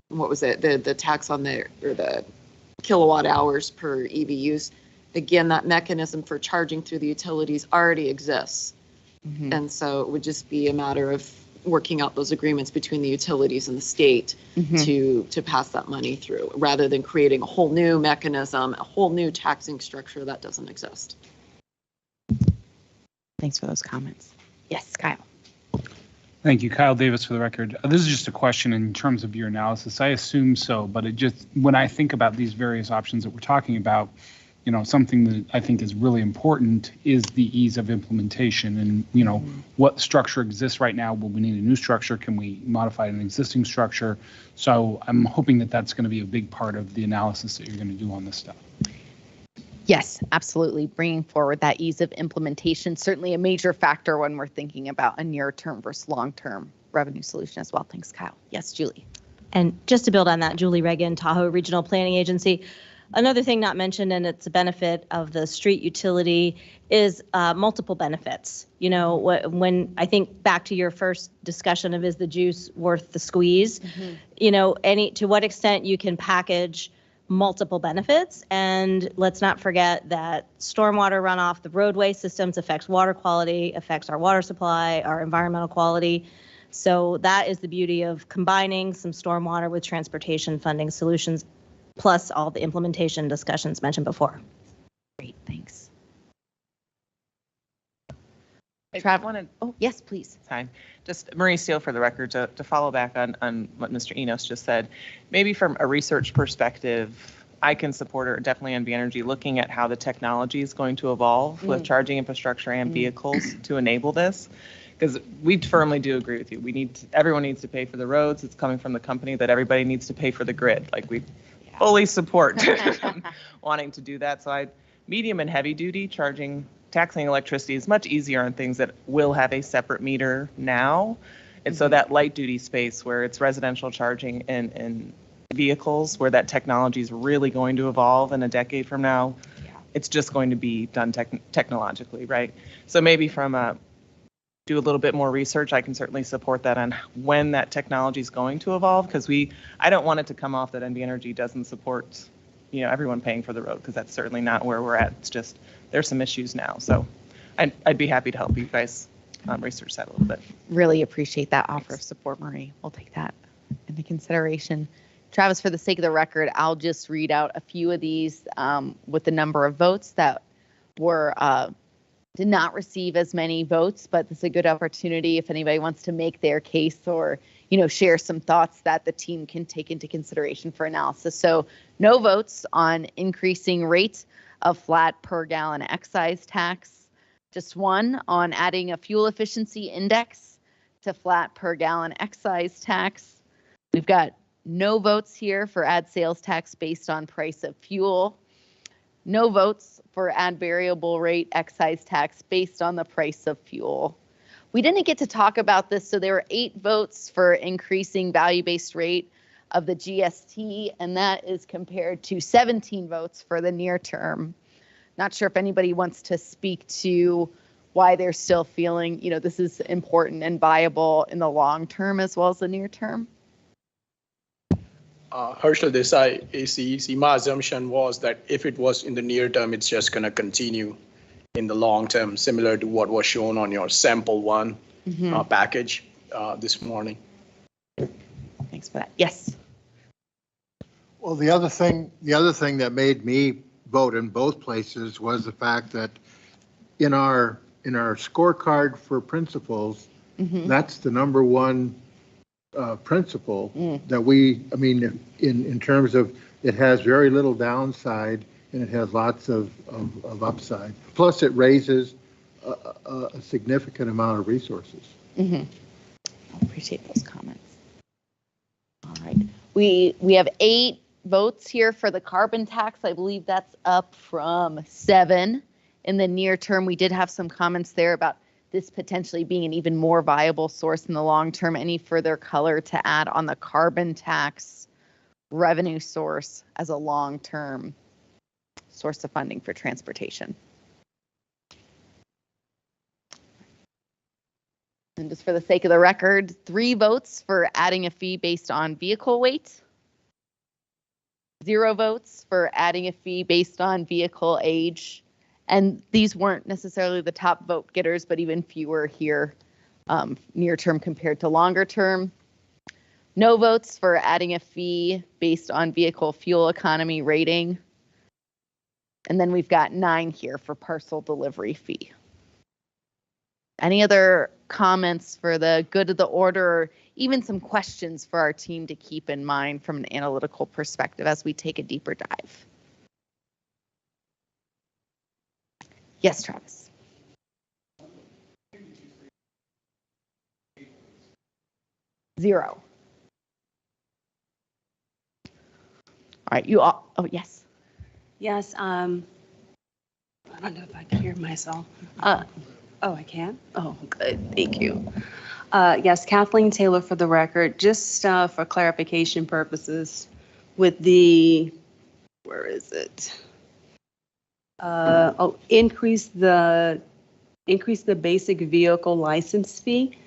was it? The tax on the kilowatt hours per EV use. Again, that mechanism for charging through the utilities already exists. And so it would just be a matter of working out those agreements between the utilities and the state to pass that money through, rather than creating a whole new mechanism, a whole new taxing structure that doesn't exist. Thanks for those comments. Yes, Kyle. Thank you, Kyle Davis, for the record. This is just a question in terms of your analysis. I assume so, but when I think about these various options that we're talking about, something that I think is really important is the ease of implementation and, what structure exists right now. Will we need a new structure? Can we modify an existing structure? So I'm hoping that that's going to be a big part of the analysis that you're going to do on this stuff. Yes, absolutely. Bringing forward that ease of implementation, certainly a major factor when we're thinking about a near-term versus long-term revenue solution as well. Thanks, Kyle. Yes, Julie. And just to build on that, Julie Reagan, Tahoe Regional Planning Agency. Another thing not mentioned, and it's a benefit of the street utility, is multiple benefits. When I think back to your first discussion of is the juice worth the squeeze, to what extent you can package multiple benefits. And let's not forget that stormwater runoff, the roadway systems affects water quality, affects our water supply, our environmental quality. So that is the beauty of combining some stormwater with transportation funding solutions, plus all the implementation discussions mentioned before. Great, thanks. Yes, please. Time. Just Marie Steele for the record to follow back on what Mr. Enos just said. Maybe from a research perspective, I can support her definitely on V-Energy looking at how the technology is going to evolve with charging infrastructure and vehicles to enable this. Because we firmly do agree with you. Everyone needs to pay for the roads. It's coming from the company that everybody needs to pay for the grid. Like we fully support wanting to do that. So medium and heavy duty taxing electricity is much easier on things that will have a separate meter now. And so that light duty space where it's residential charging and vehicles where that technology is really going to evolve in a decade from now. It's just going to be done technologically, right? So maybe do a little bit more research. I can certainly support that on when that technology is going to evolve, because I don't want it to come off that NV Energy doesn't support, everyone paying for the road, because that's certainly not where we're at. It's just, there's some issues now. So I'd be happy to help you guys research that a little bit. Really appreciate that offer of support, Marie. We'll take that into consideration. Travis, for the sake of the record, I'll just read out a few of these with the number of votes that were did not receive as many votes, but this is a good opportunity if anybody wants to make their case or, share some thoughts that the team can take into consideration for analysis. So no votes on increasing rate of flat per gallon excise tax, just one on adding a fuel efficiency index to flat per gallon excise tax. We've got no votes here for add sales tax based on price of fuel. No votes for add variable rate excise tax based on the price of fuel. We didn't get to talk about this, so there were 8 votes for increasing value-based rate of the GST, and that is compared to 17 votes for the near term. Not sure if anybody wants to speak to why they're still feeling, this is important and viable in the long term as well as the near term. Herschel Desai, ACEC, my assumption was that if it was in the near term, it's just going to continue in the long term, similar to what was shown on your sample one package this morning. Thanks for that. Yes. Well, the other thing that made me vote in both places was the fact that in our scorecard for principals, that's the number one principle that in terms of it has very little downside and it has lots of upside. Plus it raises a significant amount of resources. I appreciate those comments. All right. We have 8 votes here for the carbon tax. I believe that's up from 7 in the near term. We did have some comments there about this potentially being an even more viable source in the long term. Any further color to add on the carbon tax revenue source as a long-term source of funding for transportation? And just for the sake of the record, 3 votes for adding a fee based on vehicle weight. 0 votes for adding a fee based on vehicle age. And these weren't necessarily the top vote getters, but even fewer here near term compared to longer term. No votes for adding a fee based on vehicle fuel economy rating. And then we've got 9 here for parcel delivery fee. Any other comments for the good of the order, or even some questions for our team to keep in mind from an analytical perspective as we take a deeper dive? Yes, Travis. Zero. All right, you all, oh, yes. Yes, I don't know if I can hear myself. Oh, I can? Oh, good, thank you. Yes, Kathleen Taylor for the record, just for clarification purposes with the, where is it? Increase the basic vehicle license fee.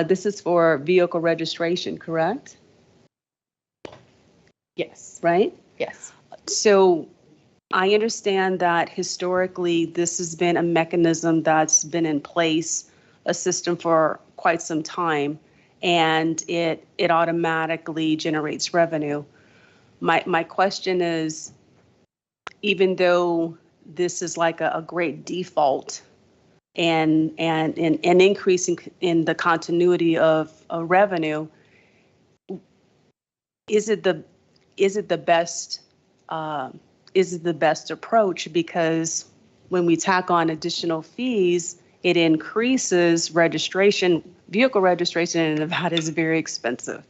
This is for vehicle registration, correct? Yes. Right? Yes. So I understand that historically this has been a mechanism that's been in place, a system for quite some time, and it automatically generates revenue. My question is, even though this is like a great default and an increase in the continuity of revenue, is it the best approach? Because when we tack on additional fees, it increases registration. Vehicle registration in Nevada is very expensive.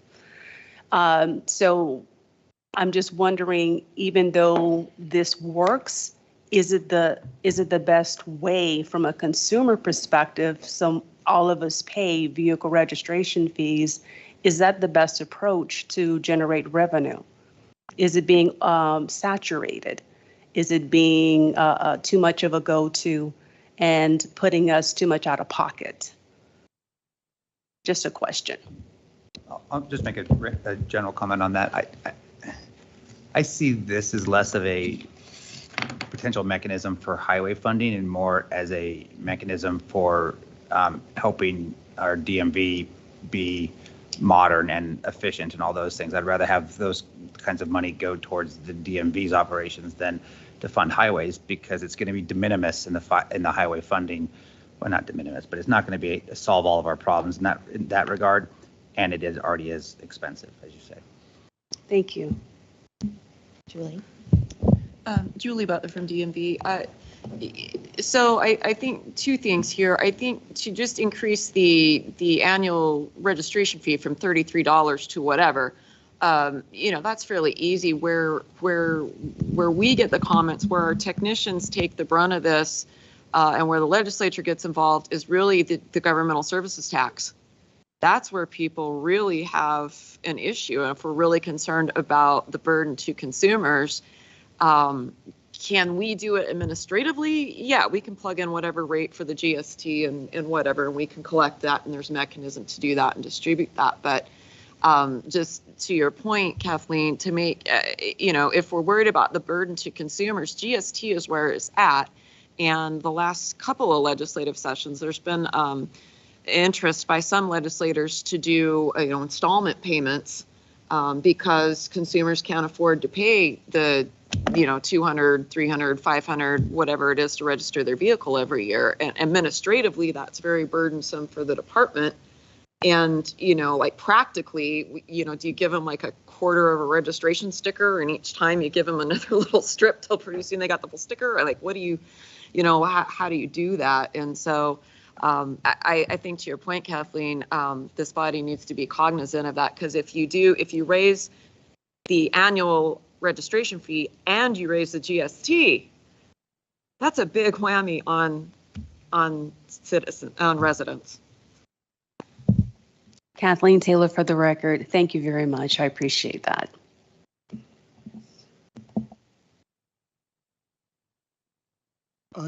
So I'm just wondering, even though this works, is it the best way from a consumer perspective? So all of us pay vehicle registration fees, Is that the best approach to generate revenue? Is it being saturated? Is it being too much of a go-to and putting us too much out of pocket? Just a question. I'll just make a general comment on that. I see this as less of a potential mechanism for highway funding and more as a mechanism for helping our DMV be modern and efficient and all those things. I'd rather have those kinds of money go towards the DMV's operations than to fund highways, because it's going to be de minimis in the highway funding. Well, not de minimis, but it's not going to be solve all of our problems in that regard, and it already is expensive, as you say. Thank you. Julie? Julie Butler from DMV. So I think two things here. I think to just increase the annual registration fee from $33 to whatever, that's fairly easy. Where we get the comments, where our technicians take the brunt of this, and where the legislature gets involved is really the governmental services tax. That's where people really have an issue. And if we're really concerned about the burden to consumers, can we do it administratively? Yeah, we can plug in whatever rate for the GST and whatever, and we can collect that, and there's a mechanism to do that and distribute that. But just to your point, Kathleen, to make, if we're worried about the burden to consumers, GST is where it's at. And the last couple of legislative sessions, there's been interest by some legislators to do, installment payments because consumers can't afford to pay the, $200, $300, $500, whatever it is to register their vehicle every year. And administratively, that's very burdensome for the department. And, practically, do you give them like a quarter of a registration sticker, and each time you give them another little strip till pretty soon they got the full sticker? Or what do you, how do you do that? And so I think to your point, Kathleen, this body needs to be cognizant of that, because if you raise the annual registration fee and you raise the GST, that's a big whammy on residents. Kathleen Taylor for the record. Thank you very much. I appreciate that.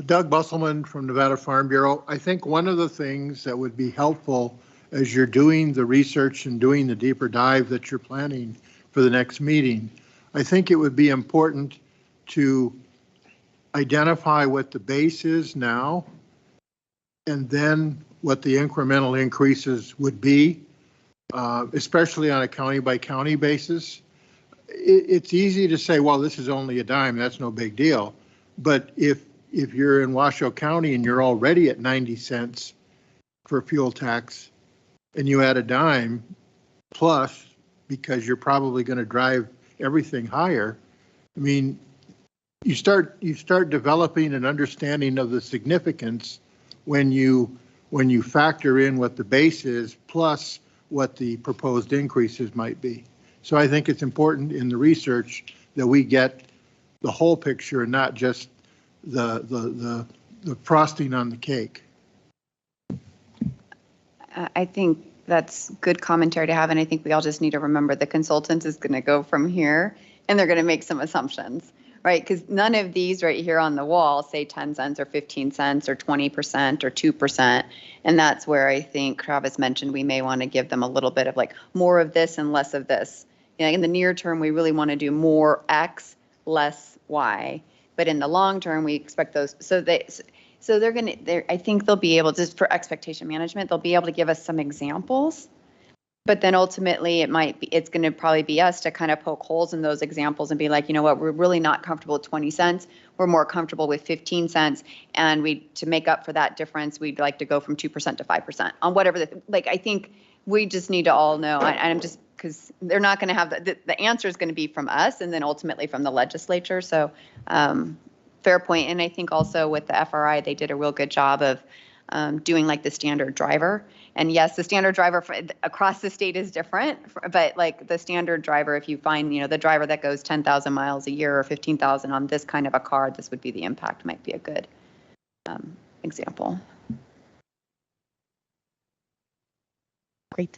Doug Busselman from Nevada Farm Bureau. I think one of the things that would be helpful as you're doing the research and doing the deeper dive that you're planning for the next meeting, I think it would be important to identify what the base is now and then what the incremental increases would be, especially on a county by county basis. It's easy to say, well, this is only a dime, that's no big deal. But if you're in Washoe County and you're already at 90 cents for fuel tax and you add a dime plus, because you're probably going to drive everything higher, I mean, you start developing an understanding of the significance when you factor in what the base is plus what the proposed increases might be. So I think it's important in the research that we get the whole picture and not just the frosting on the cake. I think that's good commentary to have, and I think we all just need to remember the consultant is going to go from here and they're going to make some assumptions, right? Because none of these right here on the wall say 10 cents or 15 cents or 20% or 2%. And that's where I think Travis mentioned we may want to give them a little bit of more of this and less of this. In the near term, we really want to do more X, less Y. But in the long term, we expect those. So they're going to, I think they'll be able, just for expectation management, they'll be able to give us some examples. But then ultimately, it's going to probably be us to kind of poke holes in those examples and be like, you know what, we're really not comfortable with 20 cents. We're more comfortable with 15 cents. And to make up for that difference, we'd like to go from 2% to 5% on whatever. I think we just need to all know, and I'm just, because they're not going to have, the answer is going to be from us and then ultimately from the legislature. So fair point. And I think also with the FRI, they did a real good job of doing the standard driver. And yes, the standard driver across the state is different, but the standard driver, if you find, the driver that goes 10,000 miles a year or 15,000 on this kind of a car, this would be the impact, might be a good example. Great.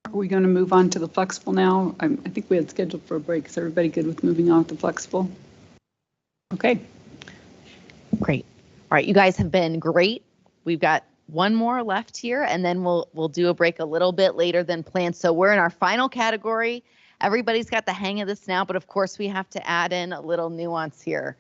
Are we going to move on to the flexible now? I think we had scheduled for a break. Is everybody good with moving on to flexible? Okay. Great. All right, you guys have been great. We've got one more left here, and then we'll do a break a little bit later than planned. So we're in our final category. Everybody's got the hang of this now, but of course we have to add in a little nuance here.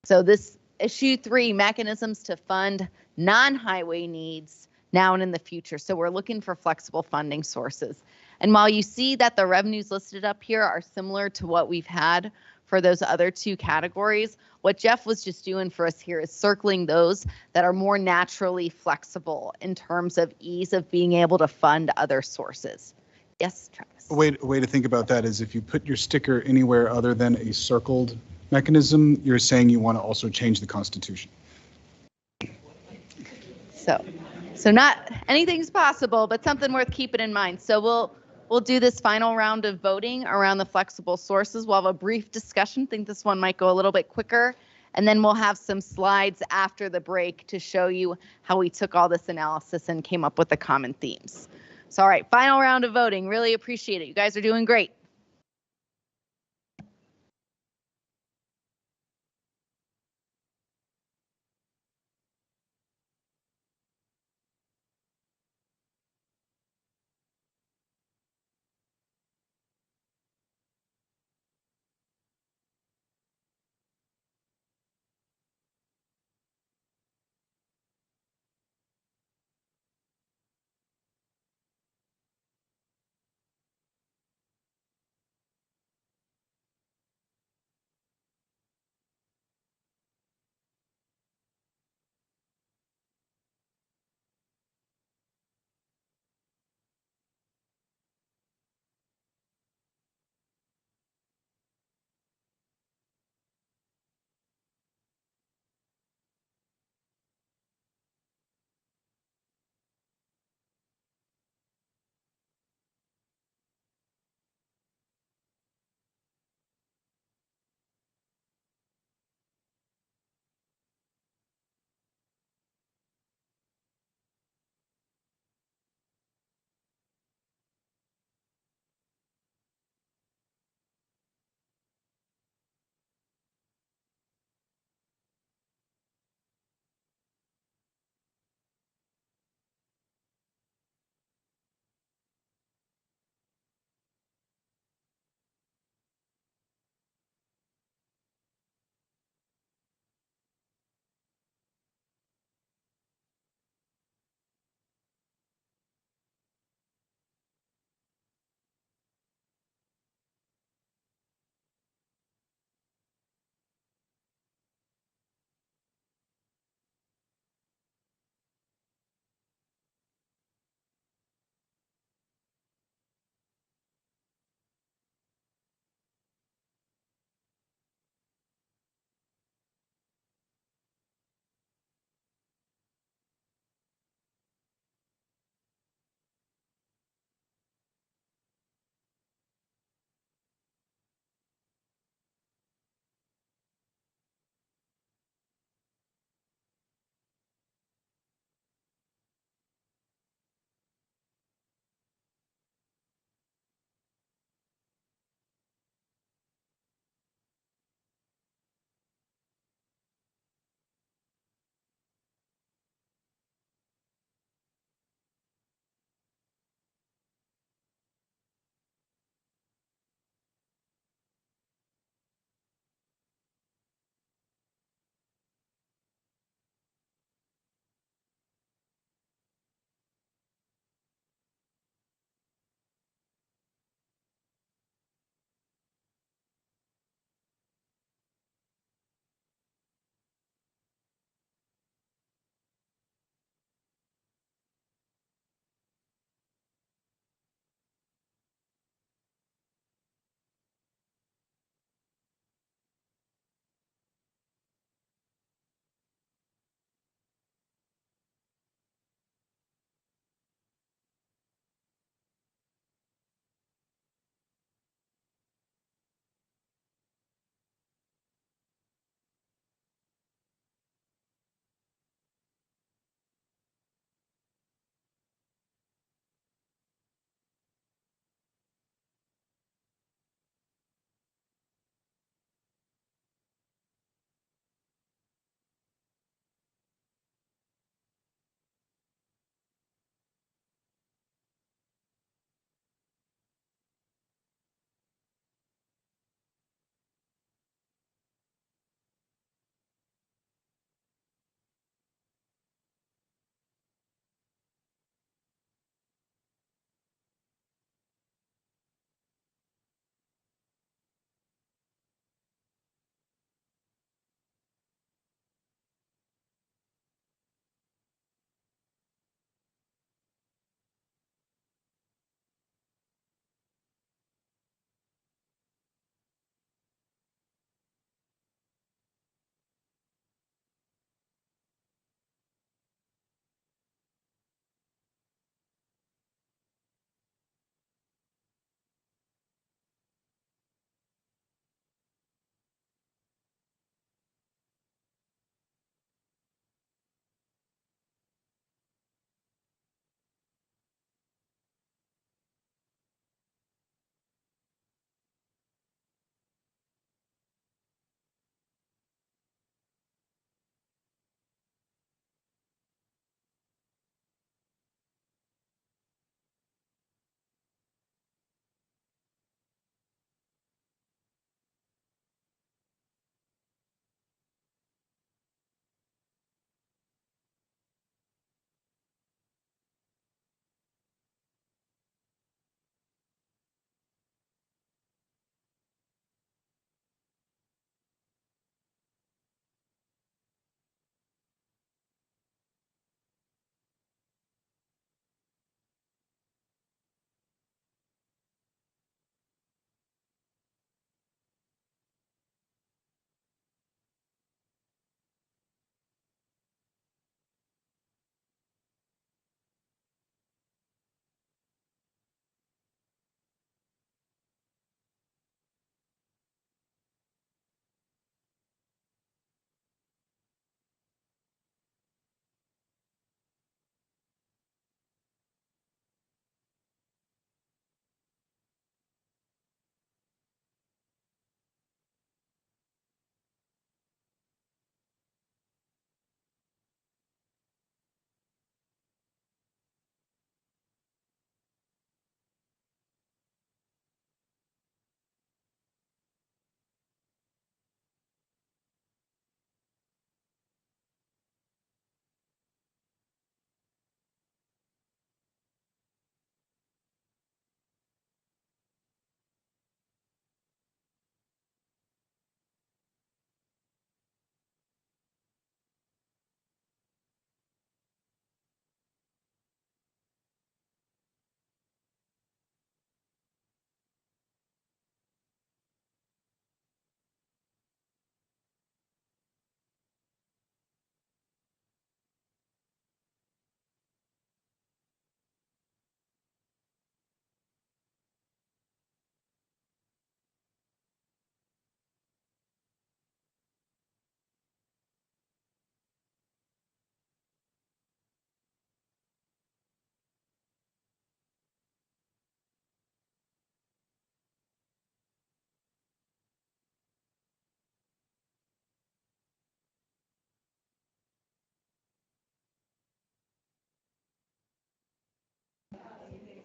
So this issue 3, mechanisms to fund non-highway needs now and in the future. So we're looking for flexible funding sources. And while you see that the revenues listed up here are similar to what we've had for those other 2 categories, what Jeff was just doing for us here is circling those that are more naturally flexible in terms of ease of being able to fund other sources. Yes, Travis. A way to think about that is if you put your sticker anywhere other than a circled mechanism, you're saying you want to also change the Constitution. So not anything's possible, but something worth keeping in mind. So we'll do this final round of voting around the flexible sources. We'll have a brief discussion. I think this one might go a little bit quicker. And then we'll have some slides after the break to show you how we took all this analysis and came up with the common themes. So all right, final round of voting. Really appreciate it. You guys are doing great.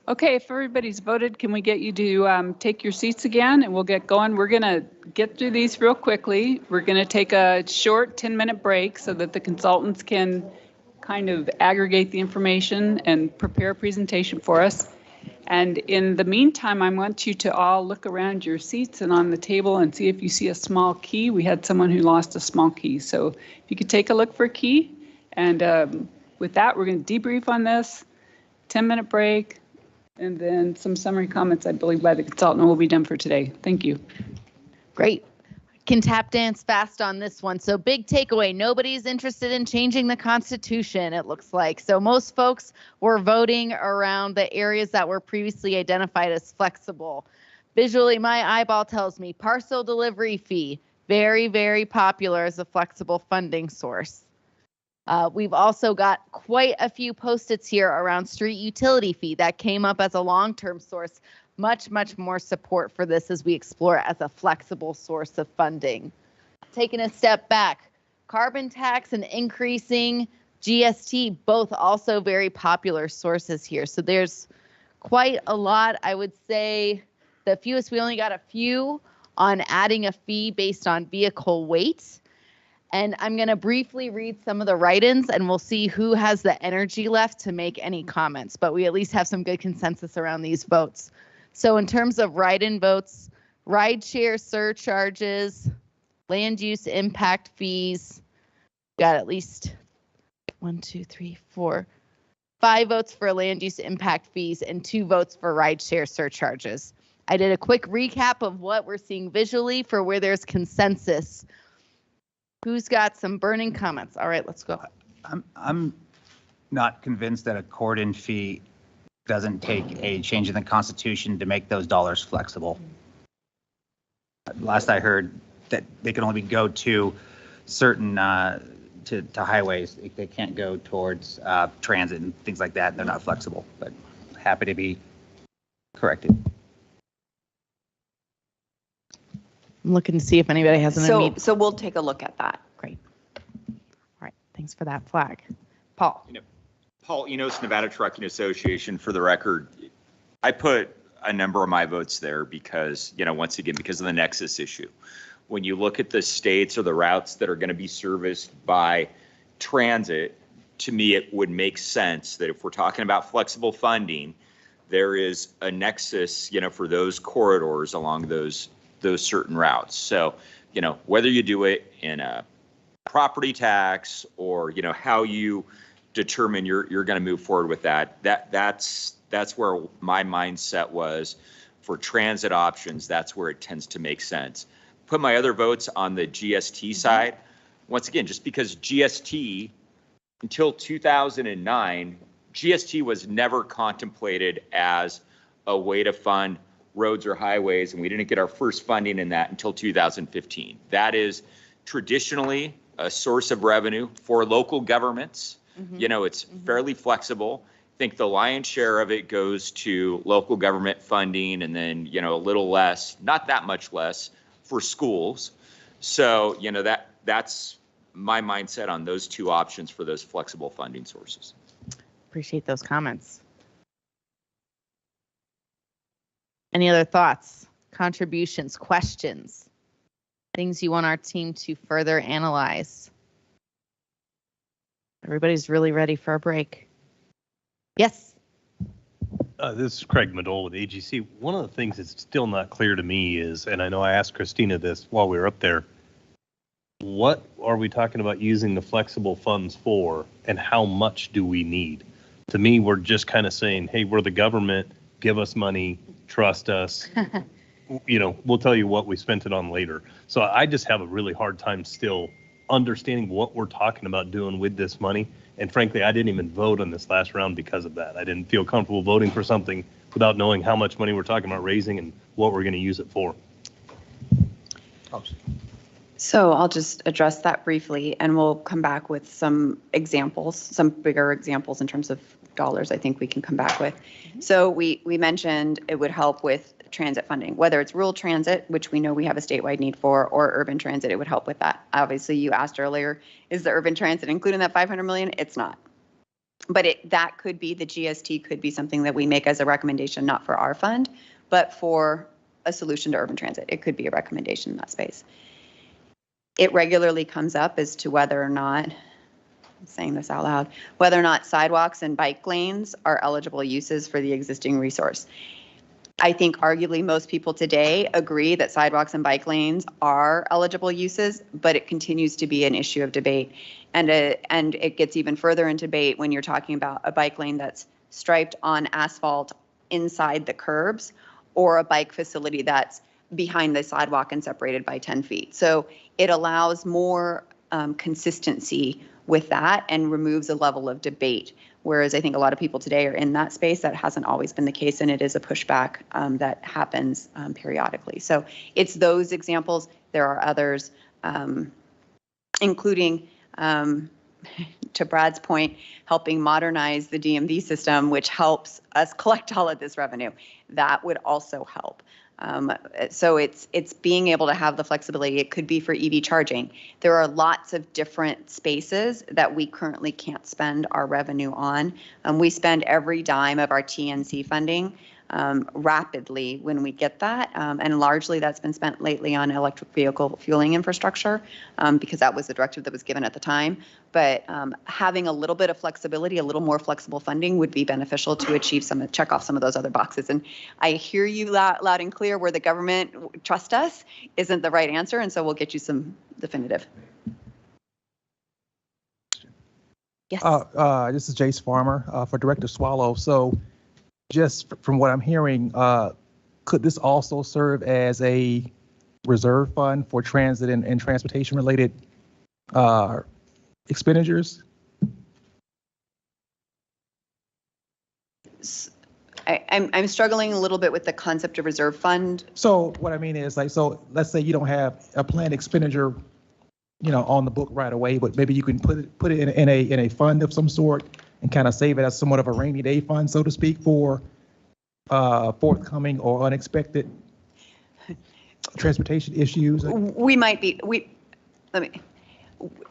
Okay, if everybody's voted, can we get you to take your seats again and we'll get going? We're going to get through these real quickly. We're going to take a short 10-minute break so that the consultants can kind of aggregate the information and prepare a presentation for us. And in the meantime, I want you to all look around your seats and on the table and see if you see a small key. We had someone who lost a small key. So if you could take a look for a key. And with that, we're going to debrief on this, 10-minute break, and then some summary comments, I believe, by the consultant will be done for today. Thank you. Great. Can tap dance fast on this one. So big takeaway, nobody's interested in changing the Constitution, it looks like. So most folks were voting around the areas that were previously identified as flexible. Visually, my eyeball tells me parcel delivery fee, very, very popular as a flexible funding source. We've also got quite a few post-its here around street utility fee that came up as a long-term source. Much, much more support for this as we explore as a flexible source of funding. Taking a step back, carbon tax and increasing GST, both also very popular sources here. So there's quite a lot. I would say the fewest, we only got a few on adding a fee based on vehicle weight. And I'm going to briefly read some of the write-ins and we'll see who has the energy left to make any comments, but we at least have some good consensus around these votes. So in terms of write-in votes, rideshare surcharges, land use impact fees, got at least 5 votes for land use impact fees and 2 votes for rideshare surcharges. I did a quick recap of what we're seeing visually for where there's consensus. Who's got some burning comments? All right, let's go. I'm not convinced that a cordon fee doesn't take a change in the Constitution to make those dollars flexible. Last I heard that they can only go to certain to highways. They can't go towards transit and things like that. They're not flexible, but happy to be corrected. I'm looking to see if anybody has an immediate. So we'll take a look at that. Great. All right, thanks for that flag. Paul. Paul Enos, Nevada Trucking Association. For the record, I put a number of my votes there because, once again, because of the nexus issue. When you look at the states or the routes that are going to be serviced by transit, to me, it would make sense that if we're talking about flexible funding, there is a nexus, for those corridors along those certain routes. So, whether you do it in a property tax or, how you determine you're going to move forward with that's where my mindset was for transit options. That's where it tends to make sense. Put my other votes on the GST side. Once again, just because GST until 2009, GST was never contemplated as a way to fund roads or highways, and we didn't get our first funding in that until 2015. That is traditionally a source of revenue for local governments. It's fairly flexible. I think the lion's share of it goes to local government funding and then, a little less, not that much less, for schools. So, that's my mindset on those two options for those flexible funding sources. Appreciate those comments. Any other thoughts, contributions, questions, things you want our team to further analyze? Everybody's really ready for a break. Yes. This is Craig Madole with AGC. One of the things that's still not clear to me is, and I know I asked Christina this while we were up there, what are we talking about using the flexible funds for and how much do we need? To me, we're just kind of saying, hey, we're the government, give us money, trust us. We'll tell you what we spent it on later. So I just have a really hard time still understanding what we're talking about doing with this money. And frankly, I didn't even vote on this last round because of that. I didn't feel comfortable voting for something without knowing how much money we're talking about raising and what we're going to use it for. So I'll just address that briefly and we'll come back with some examples, some bigger examples in terms of dollars I think we can come back with. So we mentioned it would help with transit funding, whether it's rural transit, which we know we have a statewide need for, or urban transit, it would help with that. Obviously, you asked earlier, is the urban transit including that $500 million? It's not. But that could be, the GST could be something that we make as a recommendation, not for our fund, but for a solution to urban transit. It could be a recommendation in that space. It regularly comes up as to whether or not, I'm saying this out loud, whether or not sidewalks and bike lanes are eligible uses for the existing resource. I think arguably most people today agree that sidewalks and bike lanes are eligible uses, but it continues to be an issue of debate. And it gets even further into debate when you're talking about a bike lane that's striped on asphalt inside the curbs, or a bike facility that's behind the sidewalk and separated by 10 feet. So it allows more consistency with that and removes a level of debate. Whereas I think a lot of people today are in that space. That hasn't always been the case, and it is a pushback that happens periodically. So it's those examples. There are others, including, to Brad's point, helping modernize the DMV system, which helps us collect all of this revenue. That would also help. So it's being able to have the flexibility. It could be for EV charging. There are lots of different spaces that we currently can't spend our revenue on. We spend every dime of our TNC funding rapidly when we get that, and largely that's been spent lately on electric vehicle fueling infrastructure, because that was the directive that was given at the time. But having a little bit of flexibility, a little more flexible funding would be beneficial to achieve check off some of those other boxes. And I hear you loud and clear, where the government trust us isn't the right answer, and so we'll get you some definitive. Yes. This is Jace Farmer for Director Swallow. So just from what I'm hearing, could this also serve as a reserve fund for transit and transportation related expenditures? I'm struggling a little bit with the concept of reserve fund. So what I mean is, like, so let's say you don't have a planned expenditure, on the book right away, but maybe you can put it in a fund of some sort and kind of save it as somewhat of a rainy day fund, so to speak, for forthcoming or unexpected transportation issues.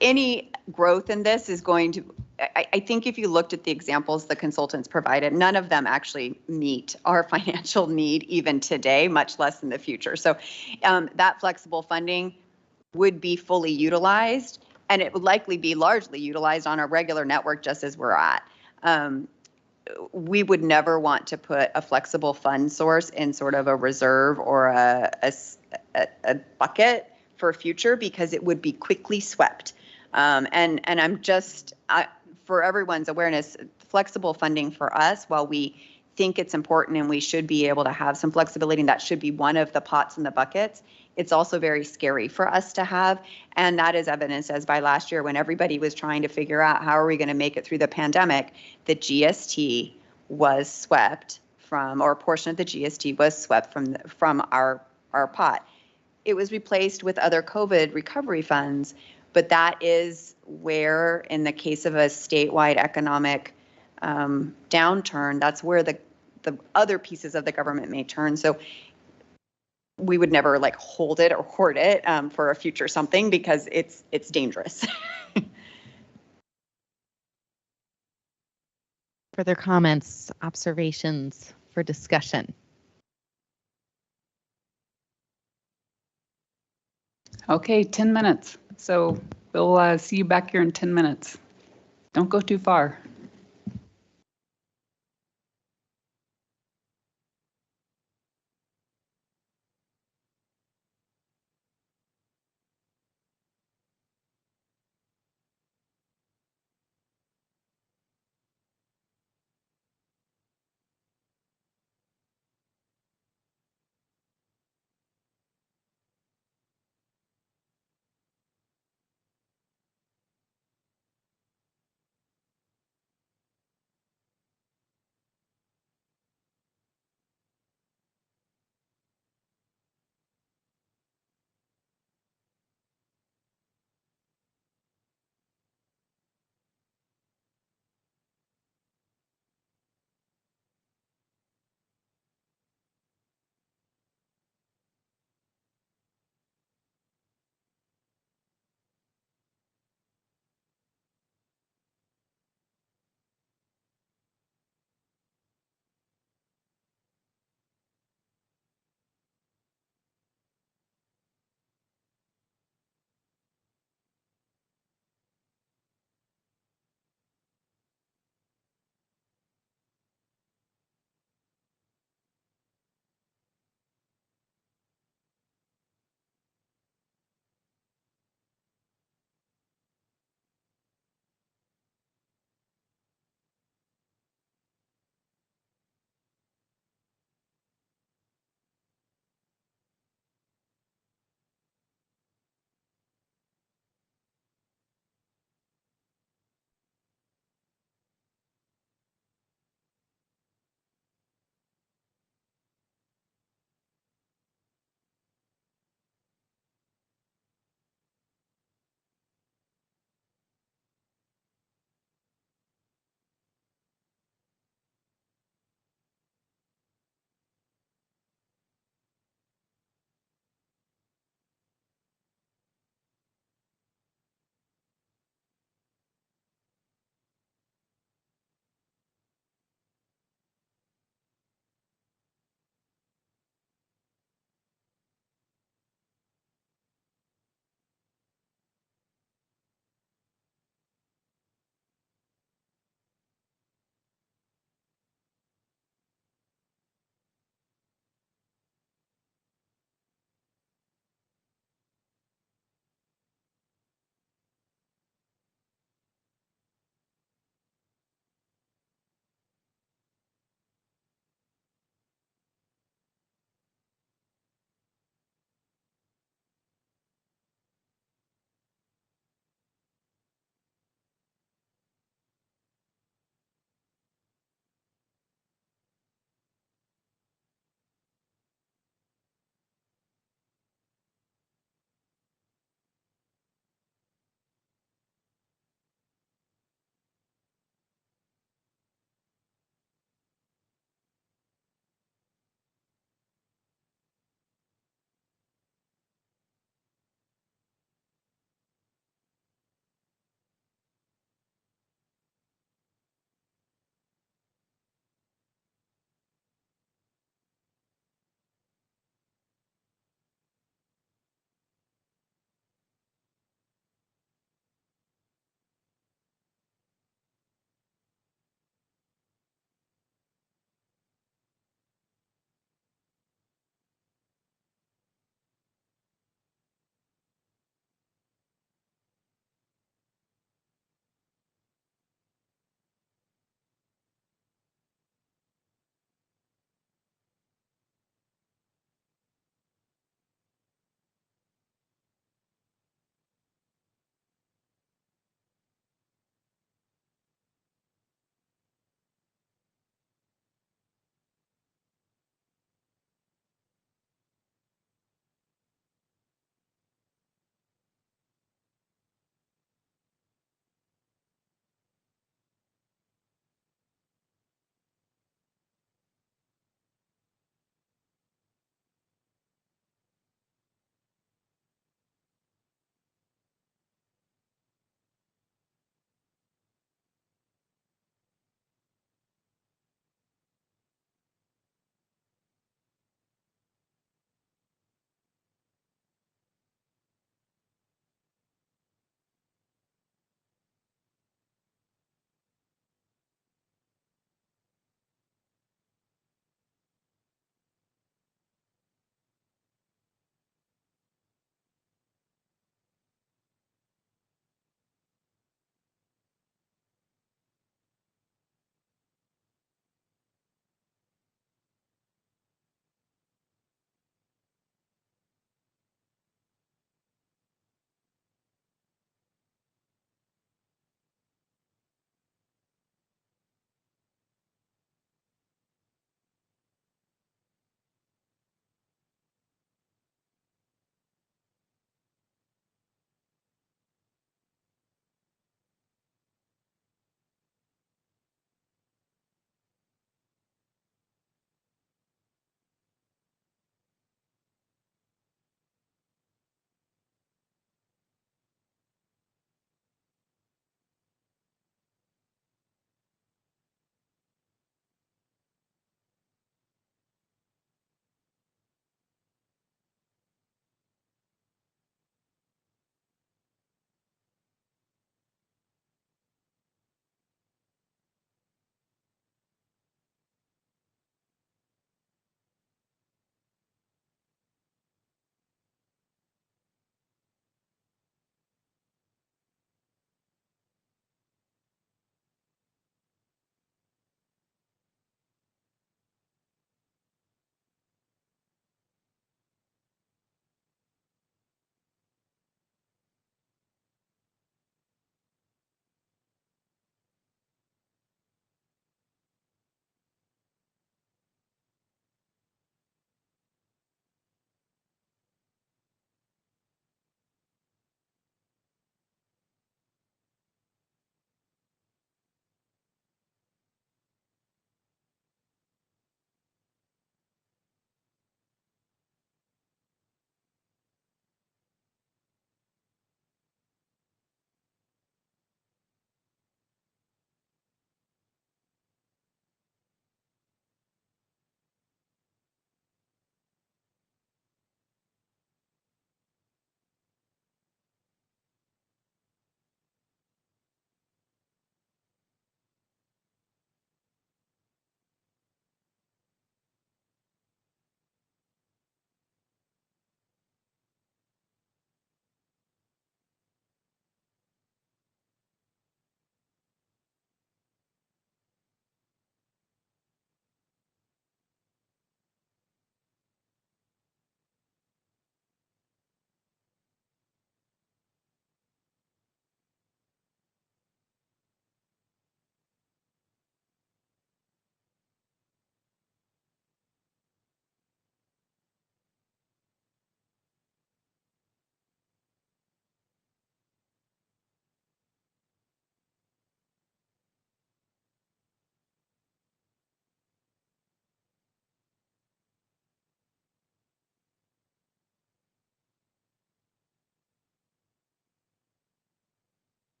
Any growth in this is going to, I think if you looked at the examples the consultants provided, none of them actually meet our financial need even today, much less in the future. So that flexible funding would be fully utilized, and it would likely be largely utilized on a regular network just as we're at. We would never want to put a flexible fund source in sort of a reserve or a bucket for future, because it would be quickly swept. And I'm just, for everyone's awareness, flexible funding for us, while we think it's important and we should be able to have some flexibility, and that should be one of the pots in the buckets, it's also very scary for us to have. And that is evidenced as by last year, when everybody was trying to figure out how are we going to make it through the pandemic, the GST was swept from, or a portion of the GST was swept from our pot. It was replaced with other COVID recovery funds, but that is where, in the case of a statewide economic downturn, that's where the other pieces of the government may turn. So we would never like hold it or hoard it for a future something, because it's dangerous. Further comments, observations for discussion? Okay, 10 minutes. So we'll see you back here in 10 minutes. Don't go too far.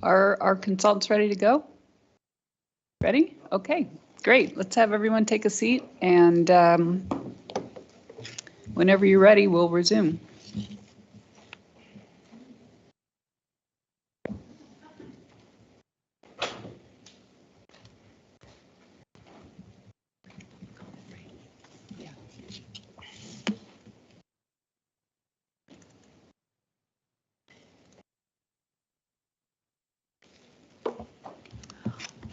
Are our consultants ready to go? Ready? Okay, great. Let's have everyone take a seat, and whenever you're ready, we'll resume.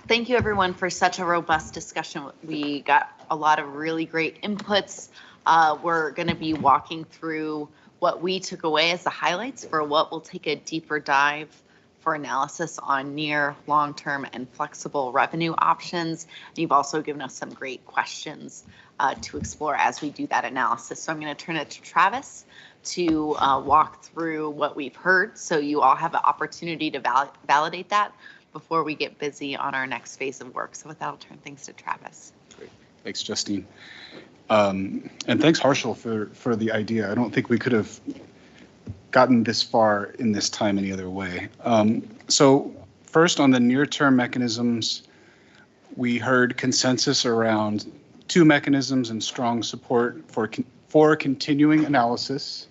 Thank you, everyone, for such a robust discussion. We got a lot of really great inputs. We're going to be walking through what we took away as the highlights for what we'll take a deeper dive for analysis on near, long-term, and flexible revenue options. You've also given us some great questions to explore as we do that analysis. So I'm going to turn it to Travis to walk through what we've heard, so you all have an opportunity to validate that before we get busy on our next phase of work. So with that, I'll turn things to Travis. Great. Thanks, Justine. And thanks, Harshal, for the idea. I don't think we could have gotten this far in this time any other way. So first, on the near-term mechanisms, we heard consensus around two mechanisms and strong support for continuing analysis,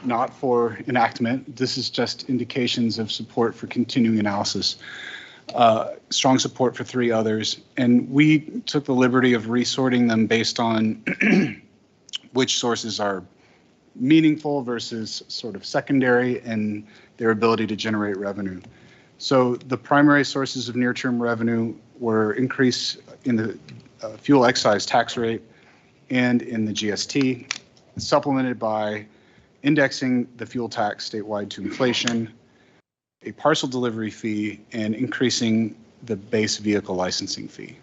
not for enactment. This is just indications of support for continuing analysis. Strong support for three others. And we took the liberty of resorting them based on which sources are meaningful versus sort of secondary and their ability to generate revenue. So the primary sources of near-term revenue were increase in the fuel excise tax rate and in the GST, supplemented by indexing the fuel tax statewide to inflation, a parcel delivery fee, and increasing the base vehicle licensing fee.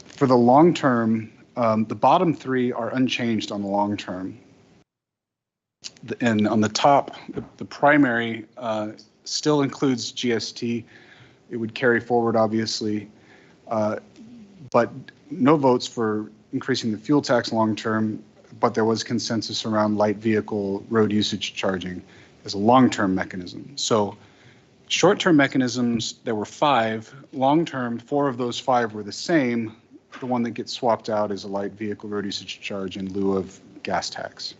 For the long term, the bottom three are unchanged on the long term. And on the top, the primary still includes GST. It would carry forward, obviously, but no votes for increasing the fuel tax long-term, but there was consensus around light vehicle road usage charging as a long-term mechanism. So short-term mechanisms, there were 5. Long-term, 4 of those 5 were the same. The one that gets swapped out is a light vehicle road usage charge in lieu of gas tax.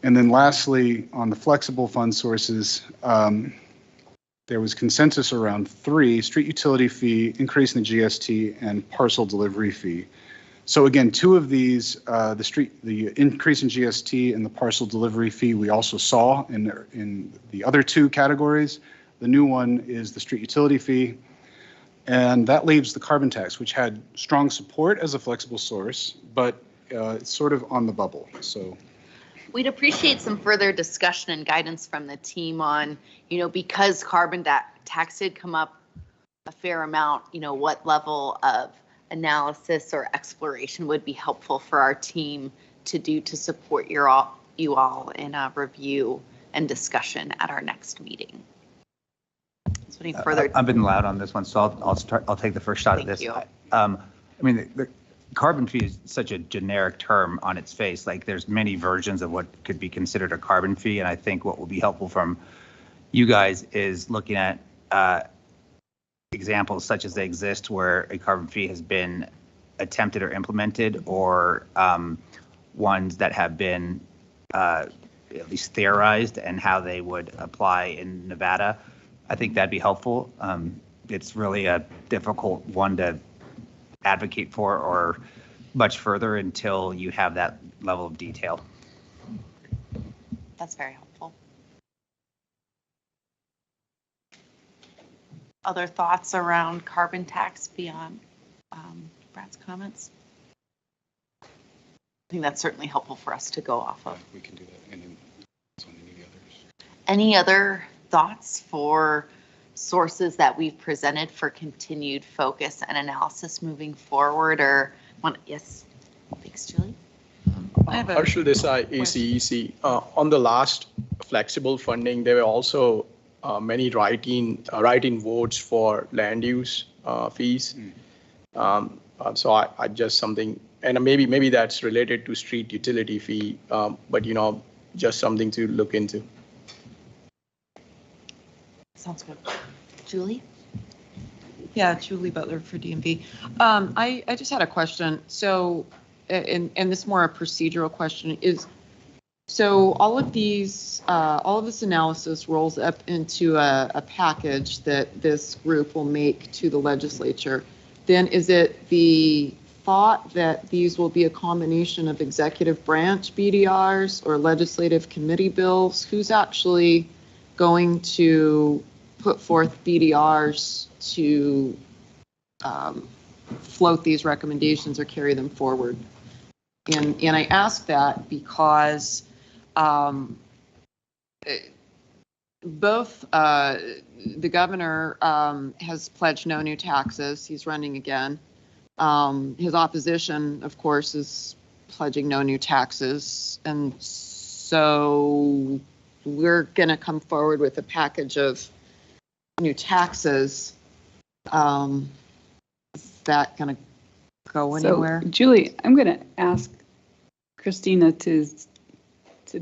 And then lastly, on the flexible fund sources, there was consensus around 3, street utility fee, increase in the GST, and parcel delivery fee. So again, 2 of these, the increase in GST and the parcel delivery fee, we also saw in the other 2 categories. The new one is the street utility fee, and that leaves the carbon tax, which had strong support as a flexible source, but it's sort of on the bubble. So We'd appreciate some further discussion and guidance from the team on, because carbon tax did come up a fair amount, what level of analysis or exploration would be helpful for our team to do to support you all in a review and discussion at our next meeting. So any further? I've been loud on this one, so I'll take the first shot at this. Thank you. The carbon fee is such a generic term on its face. Like, there's many versions of what could be considered a carbon fee, and I think what will be helpful from you guys is looking at examples such as they exist where a carbon fee has been attempted or implemented, or ones that have been at least theorized and how they would apply in Nevada. I think that'd be helpful. It's really a difficult one to advocate for or much further until you have that level of detail. That's very helpful. Other thoughts around carbon tax beyond Brad's comments? I think that's certainly helpful for us to go off of. we can do that. And then on any others. Any other thoughts for sources that we've presented for continued focus and analysis moving forward? Or yes, thanks, Julie. Harshal Desai, ACEC. On the last flexible funding, there were also many write-in votes for land use fees. So I just something, and maybe that's related to street utility fee, but just something to look into. Sounds good. Julie? Yeah, Julie Butler for DMV. I just had a question. So, and this is more a procedural question, is so all of this analysis rolls up into a package that this group will make to the legislature. Then is it the thought that these will be a combination of executive branch BDRs or legislative committee bills? Who's actually going to put forth BDRs to float these recommendations or carry them forward? And I ask that because both the governor has pledged no new taxes. He's running again. His opposition, of course, is pledging no new taxes. And so we're going to come forward with a package of new taxes. Is that going to go anywhere? So, Julie, I'm going to ask Christina to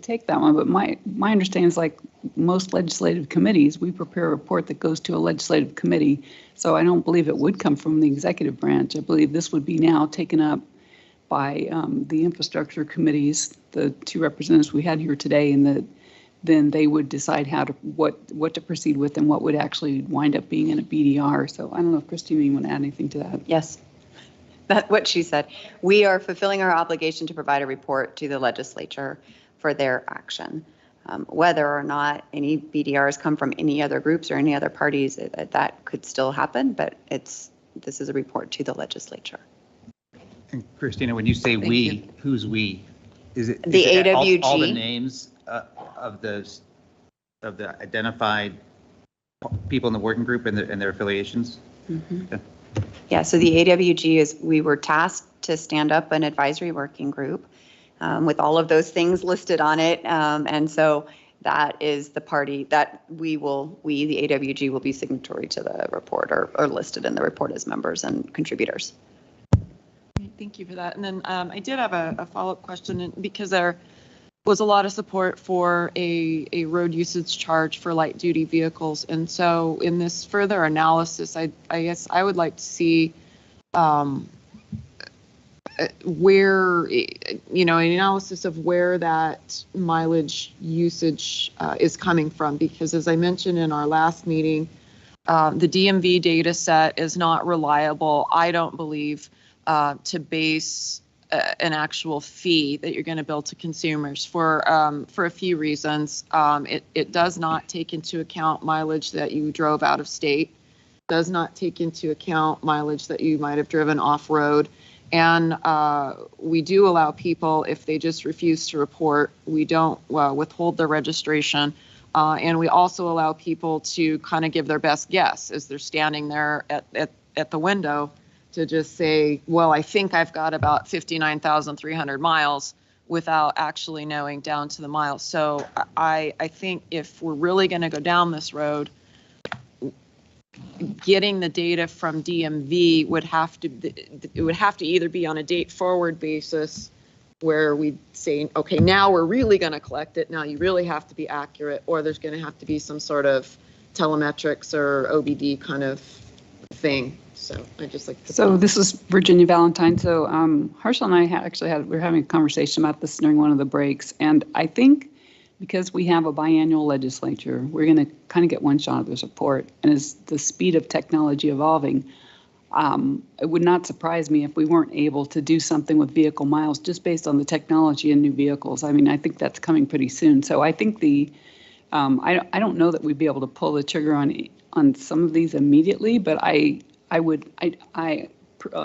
take that one, but my understanding is like most legislative committees, we prepare a report that goes to a legislative committee. So I don't believe it would come from the executive branch. I believe this would be now taken up by the infrastructure committees, the two representatives we had here today, and then they would decide what to proceed with and what would actually wind up being in a BDR. So I don't know if Christina, you want to add anything to that? Yes. That's what she said. We are fulfilling our obligation to provide a report to the legislature for their action. Whether or not any BDRs come from any other groups or any other parties, that could still happen, but this is a report to the legislature. And Christina, when you say we, who's we? Is it the AWG? All the names of the identified people in the working group and their affiliations? Mm-hmm. Okay. Yeah, so the AWG we were tasked to stand up an advisory working group with all of those things listed on it. And so that is the party that the AWG will be signatory to the report or listed in the report as members and contributors. Thank you for that. And then I did have a follow-up question because there was a lot of support for a road usage charge for light duty vehicles. And so in this further analysis, I guess I would like to see where, an analysis of where that mileage usage is coming from. Because as I mentioned in our last meeting, the DMV data set is not reliable, I don't believe, to base an actual fee that you're going to bill to consumers for a few reasons. It does not take into account mileage that you drove out of state, does not take into account mileage that you might have driven off-road. And we do allow people, if they just refuse to report, we don't withhold their registration. And we also allow people to kind of give their best guess as they're standing there at the window to just say, well, I think I've got about 59,300 miles without actually knowing down to the miles. So I think if we're really going to go down this road, getting the data from DMV would have to either be on a date forward basis where we say, okay, now we're really going to collect it. Now you really have to be accurate, or there's going to have to be some sort of telemetrics or OBD kind of thing. So I just like to. So this is Virginia Valentine. So Harshal and I we were having a conversation about this during one of the breaks. And I think because we have a biannual legislature, we're going to kind of get one shot of this report. And as the speed of technology evolving, it would not surprise me if we weren't able to do something with vehicle miles just based on the technology and new vehicles. I mean, I think that's coming pretty soon. So I think I don't know that we'd be able to pull the trigger on some of these immediately, but I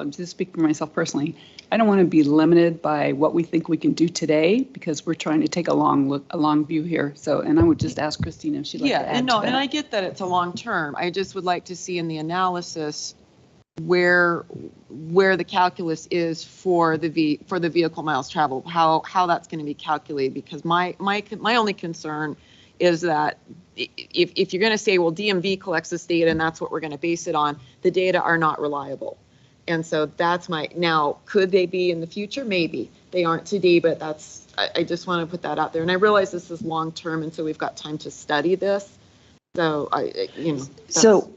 just speak for myself personally, I don't want to be limited by what we think we can do today because we're trying to take a long view here. So, and I would just ask Christina if she'd like to add to that. And I get that it's a long term. I just would like to see in the analysis where the calculus is for the vehicle miles traveled, how that's going to be calculated. Because my only concern is that if you're going to say, well, DMV collects this data and that's what we're going to base it on, the data are not reliable. And so that's now, could they be in the future? Maybe. They aren't today, but that's I just want to put that out there. And I realize this is long-term, and so we've got time to study this. So So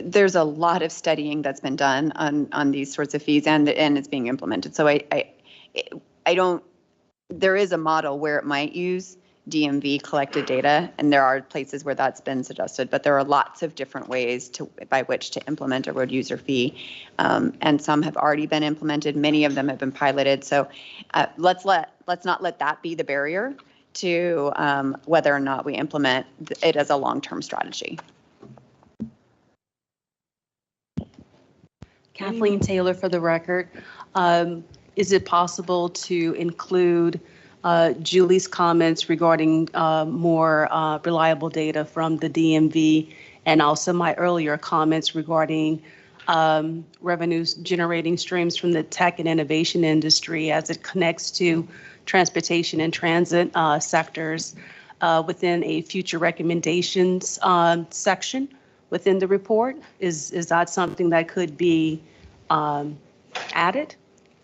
there's a lot of studying that's been done on these sorts of fees, and it's being implemented. So there is a model where it might use DMV collected data, and there are places where that's been suggested, but there are lots of different ways by which to implement a road user fee. And some have already been implemented. Many of them have been piloted. So let's not let that be the barrier to whether or not we implement it as a long-term strategy. Kathleen Taylor for the record. Is it possible to include Julie's comments regarding more reliable data from the DMV, and also my earlier comments regarding revenues generating streams from the tech and innovation industry as it connects to transportation and transit sectors within a future recommendations section within the report? Is that something that could be added?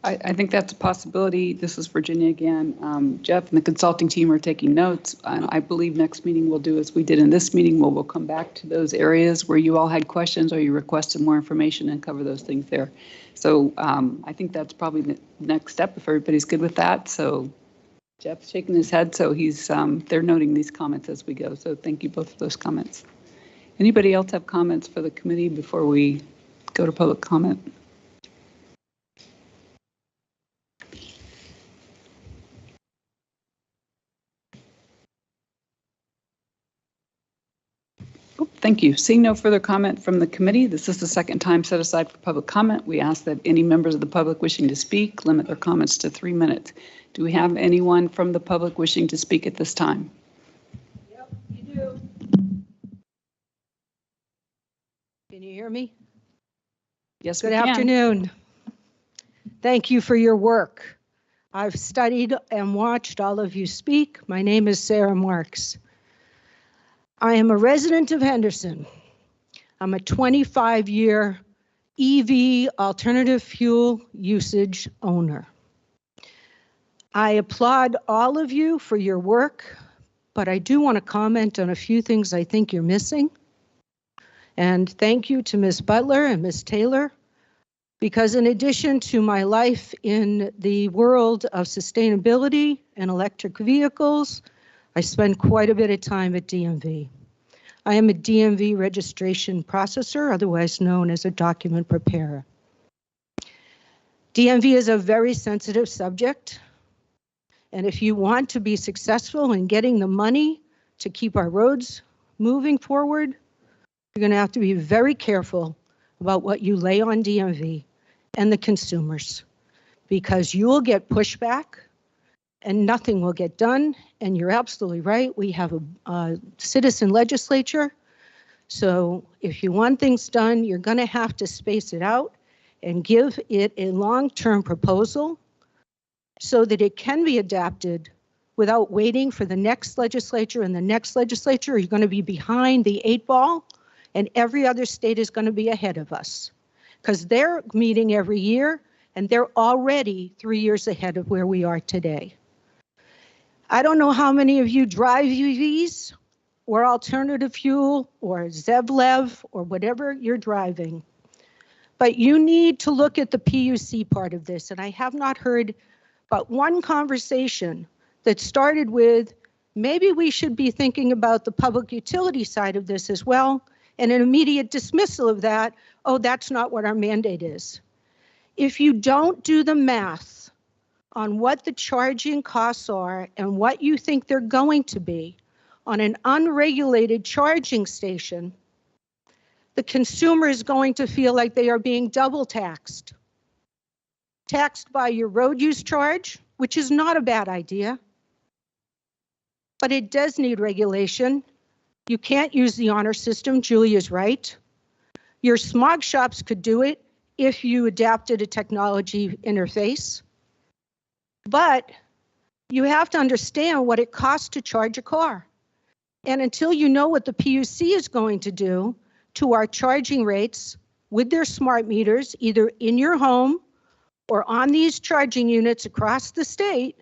I think that's a possibility. This is Virginia again. Jeff and the consulting team are taking notes. I believe next meeting we'll do as we did in this meeting. We'll come back to those areas where you all had questions or you requested more information and cover those things there. So I think that's probably the next step if everybody's good with that. So Jeff's shaking his head, so they're noting these comments as we go. So thank you both for those comments. Anybody else have comments for the committee before we go to public comment? Thank you. Seeing no further comment from the committee, this is the second time set aside for public comment. We ask that any members of the public wishing to speak limit their comments to 3 minutes. Do we have anyone from the public wishing to speak at this time? Yep, you do. Can you hear me? Yes, Good afternoon. Thank you for your work. I've studied and watched all of you speak. My name is Sarah Marks. I am a resident of Henderson. I'm a 25-year EV alternative fuel usage owner. I applaud all of you for your work, but I do want to comment on a few things I think you're missing. And thank you to Ms. Butler and Ms. Taylor, because in addition to my life in the world of sustainability and electric vehicles, I spend quite a bit of time at DMV. I am a DMV registration processor, otherwise known as a document preparer. DMV is a very sensitive subject, and if you want to be successful in getting the money to keep our roads moving forward, you're going to have to be very careful about what you lay on DMV and the consumers, because you will get pushback and nothing will get done. And you're absolutely right. We have a citizen legislature. So if you want things done, you're going to have to space it out and give it a long-term proposal so that it can be adapted without waiting for the next legislature and the next legislature. You're going to be behind the 8 ball, and every other state is going to be ahead of us because they're meeting every year and they're already 3 years ahead of where we are today. I don't know how many of you drive EVs or alternative fuel or ZevLev or whatever you're driving, but you need to look at the PUC part of this. And I have not heard but one conversation that started with, maybe we should be thinking about the public utility side of this as well, and an immediate dismissal of that. Oh, that's not what our mandate is. If you don't do the math on what the charging costs are and what you think they're going to be on an unregulated charging station, the consumer is going to feel like they are being double taxed. Taxed by your road use charge, which is not a bad idea, but it does need regulation. You can't use the honor system, Julia's right. Your smog shops could do it if you adapted a technology interface. But you have to understand what it costs to charge a car. And until you know what the PUC is going to do to our charging rates with their smart meters, either in your home or on these charging units across the state,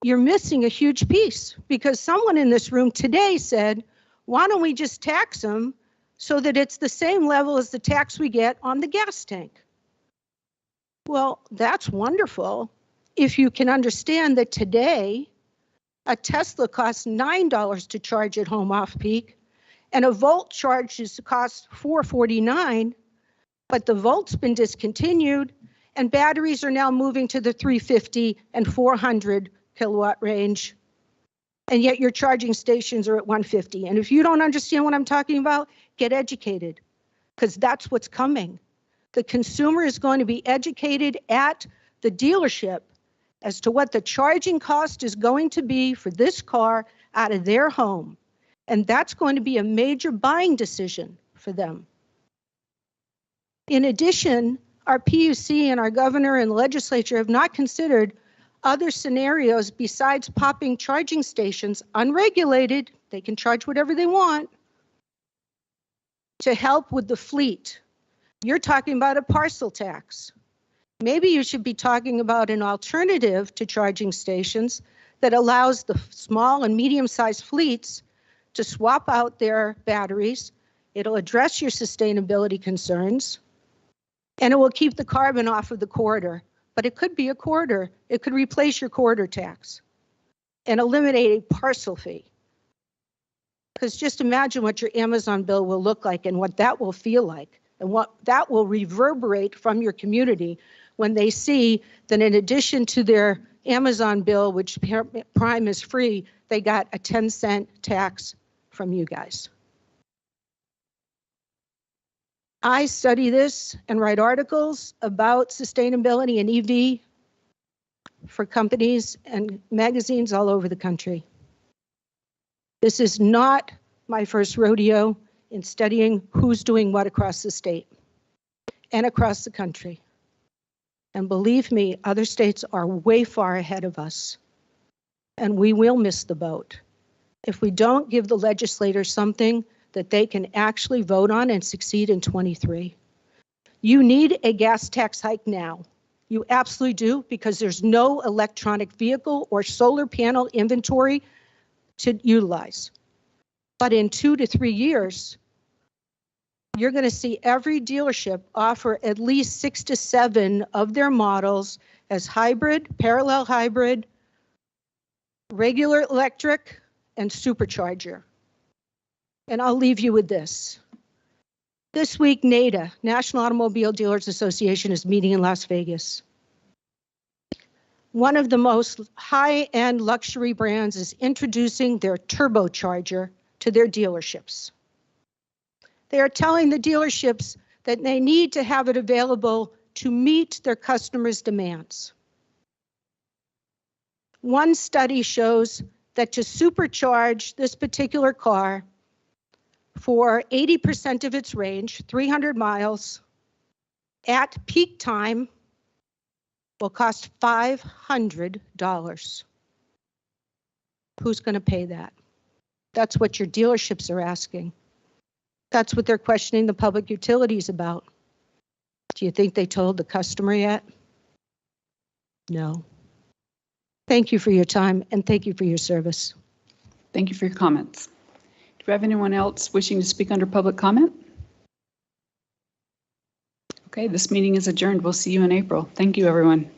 you're missing a huge piece, because someone in this room today said, why don't we just tax them so that it's the same level as the tax we get on the gas tank? Well, that's wonderful if you can understand that today a Tesla costs $9 to charge at home off-peak, and a Volt charges costs $4.49, but the Volt's been discontinued, and batteries are now moving to the 350 and 400 kilowatt range, and yet your charging stations are at 150. And if you don't understand what I'm talking about, get educated, because that's what's coming. The consumer is going to be educated at the dealership as to what the charging cost is going to be for this car out of their home. And that's going to be a major buying decision for them. In addition, our PUC and our governor and legislature have not considered other scenarios besides popping charging stations unregulated, they can charge whatever they want, to help with the fleet. You're talking about a parcel tax. Maybe you should be talking about an alternative to charging stations that allows the small and medium-sized fleets to swap out their batteries. It'll address your sustainability concerns, and it will keep the carbon off of the corridor. But it could be a corridor. It could replace your corridor tax and eliminate a parcel fee. Because just imagine what your Amazon bill will look like and what that will feel like and what that will reverberate from your community when they see that in addition to their Amazon bill, which Prime is free, they got a 10-cent tax from you guys. I study this and write articles about sustainability and EV for companies and magazines all over the country. This is not my first rodeo in studying who's doing what across the state and across the country. And believe me, other states are way far ahead of us, and we will miss the boat if we don't give the legislators something that they can actually vote on and succeed in 23. You need a gas tax hike now. You absolutely do, because there's no electronic vehicle or solar panel inventory to utilize. But in 2 to 3 years, you're going to see every dealership offer at least 6 to 7 of their models as hybrid, parallel hybrid, regular electric, and supercharger. And I'll leave you with this. This week, NADA, National Automobile Dealers Association, is meeting in Las Vegas. One of the most high-end luxury brands is introducing their turbocharger to their dealerships. They are telling the dealerships that they need to have it available to meet their customers' demands. One study shows that to supercharge this particular car for 80% of its range, 300 miles, at peak time will cost $500. Who's going to pay that? That's what your dealerships are asking. That's what they're questioning the public utilities about. Do you think they told the customer yet? No. Thank you for your time, and thank you for your service. Thank you for your comments. Do we have anyone else wishing to speak under public comment? Okay, this meeting is adjourned. We'll see you in April. Thank you, everyone.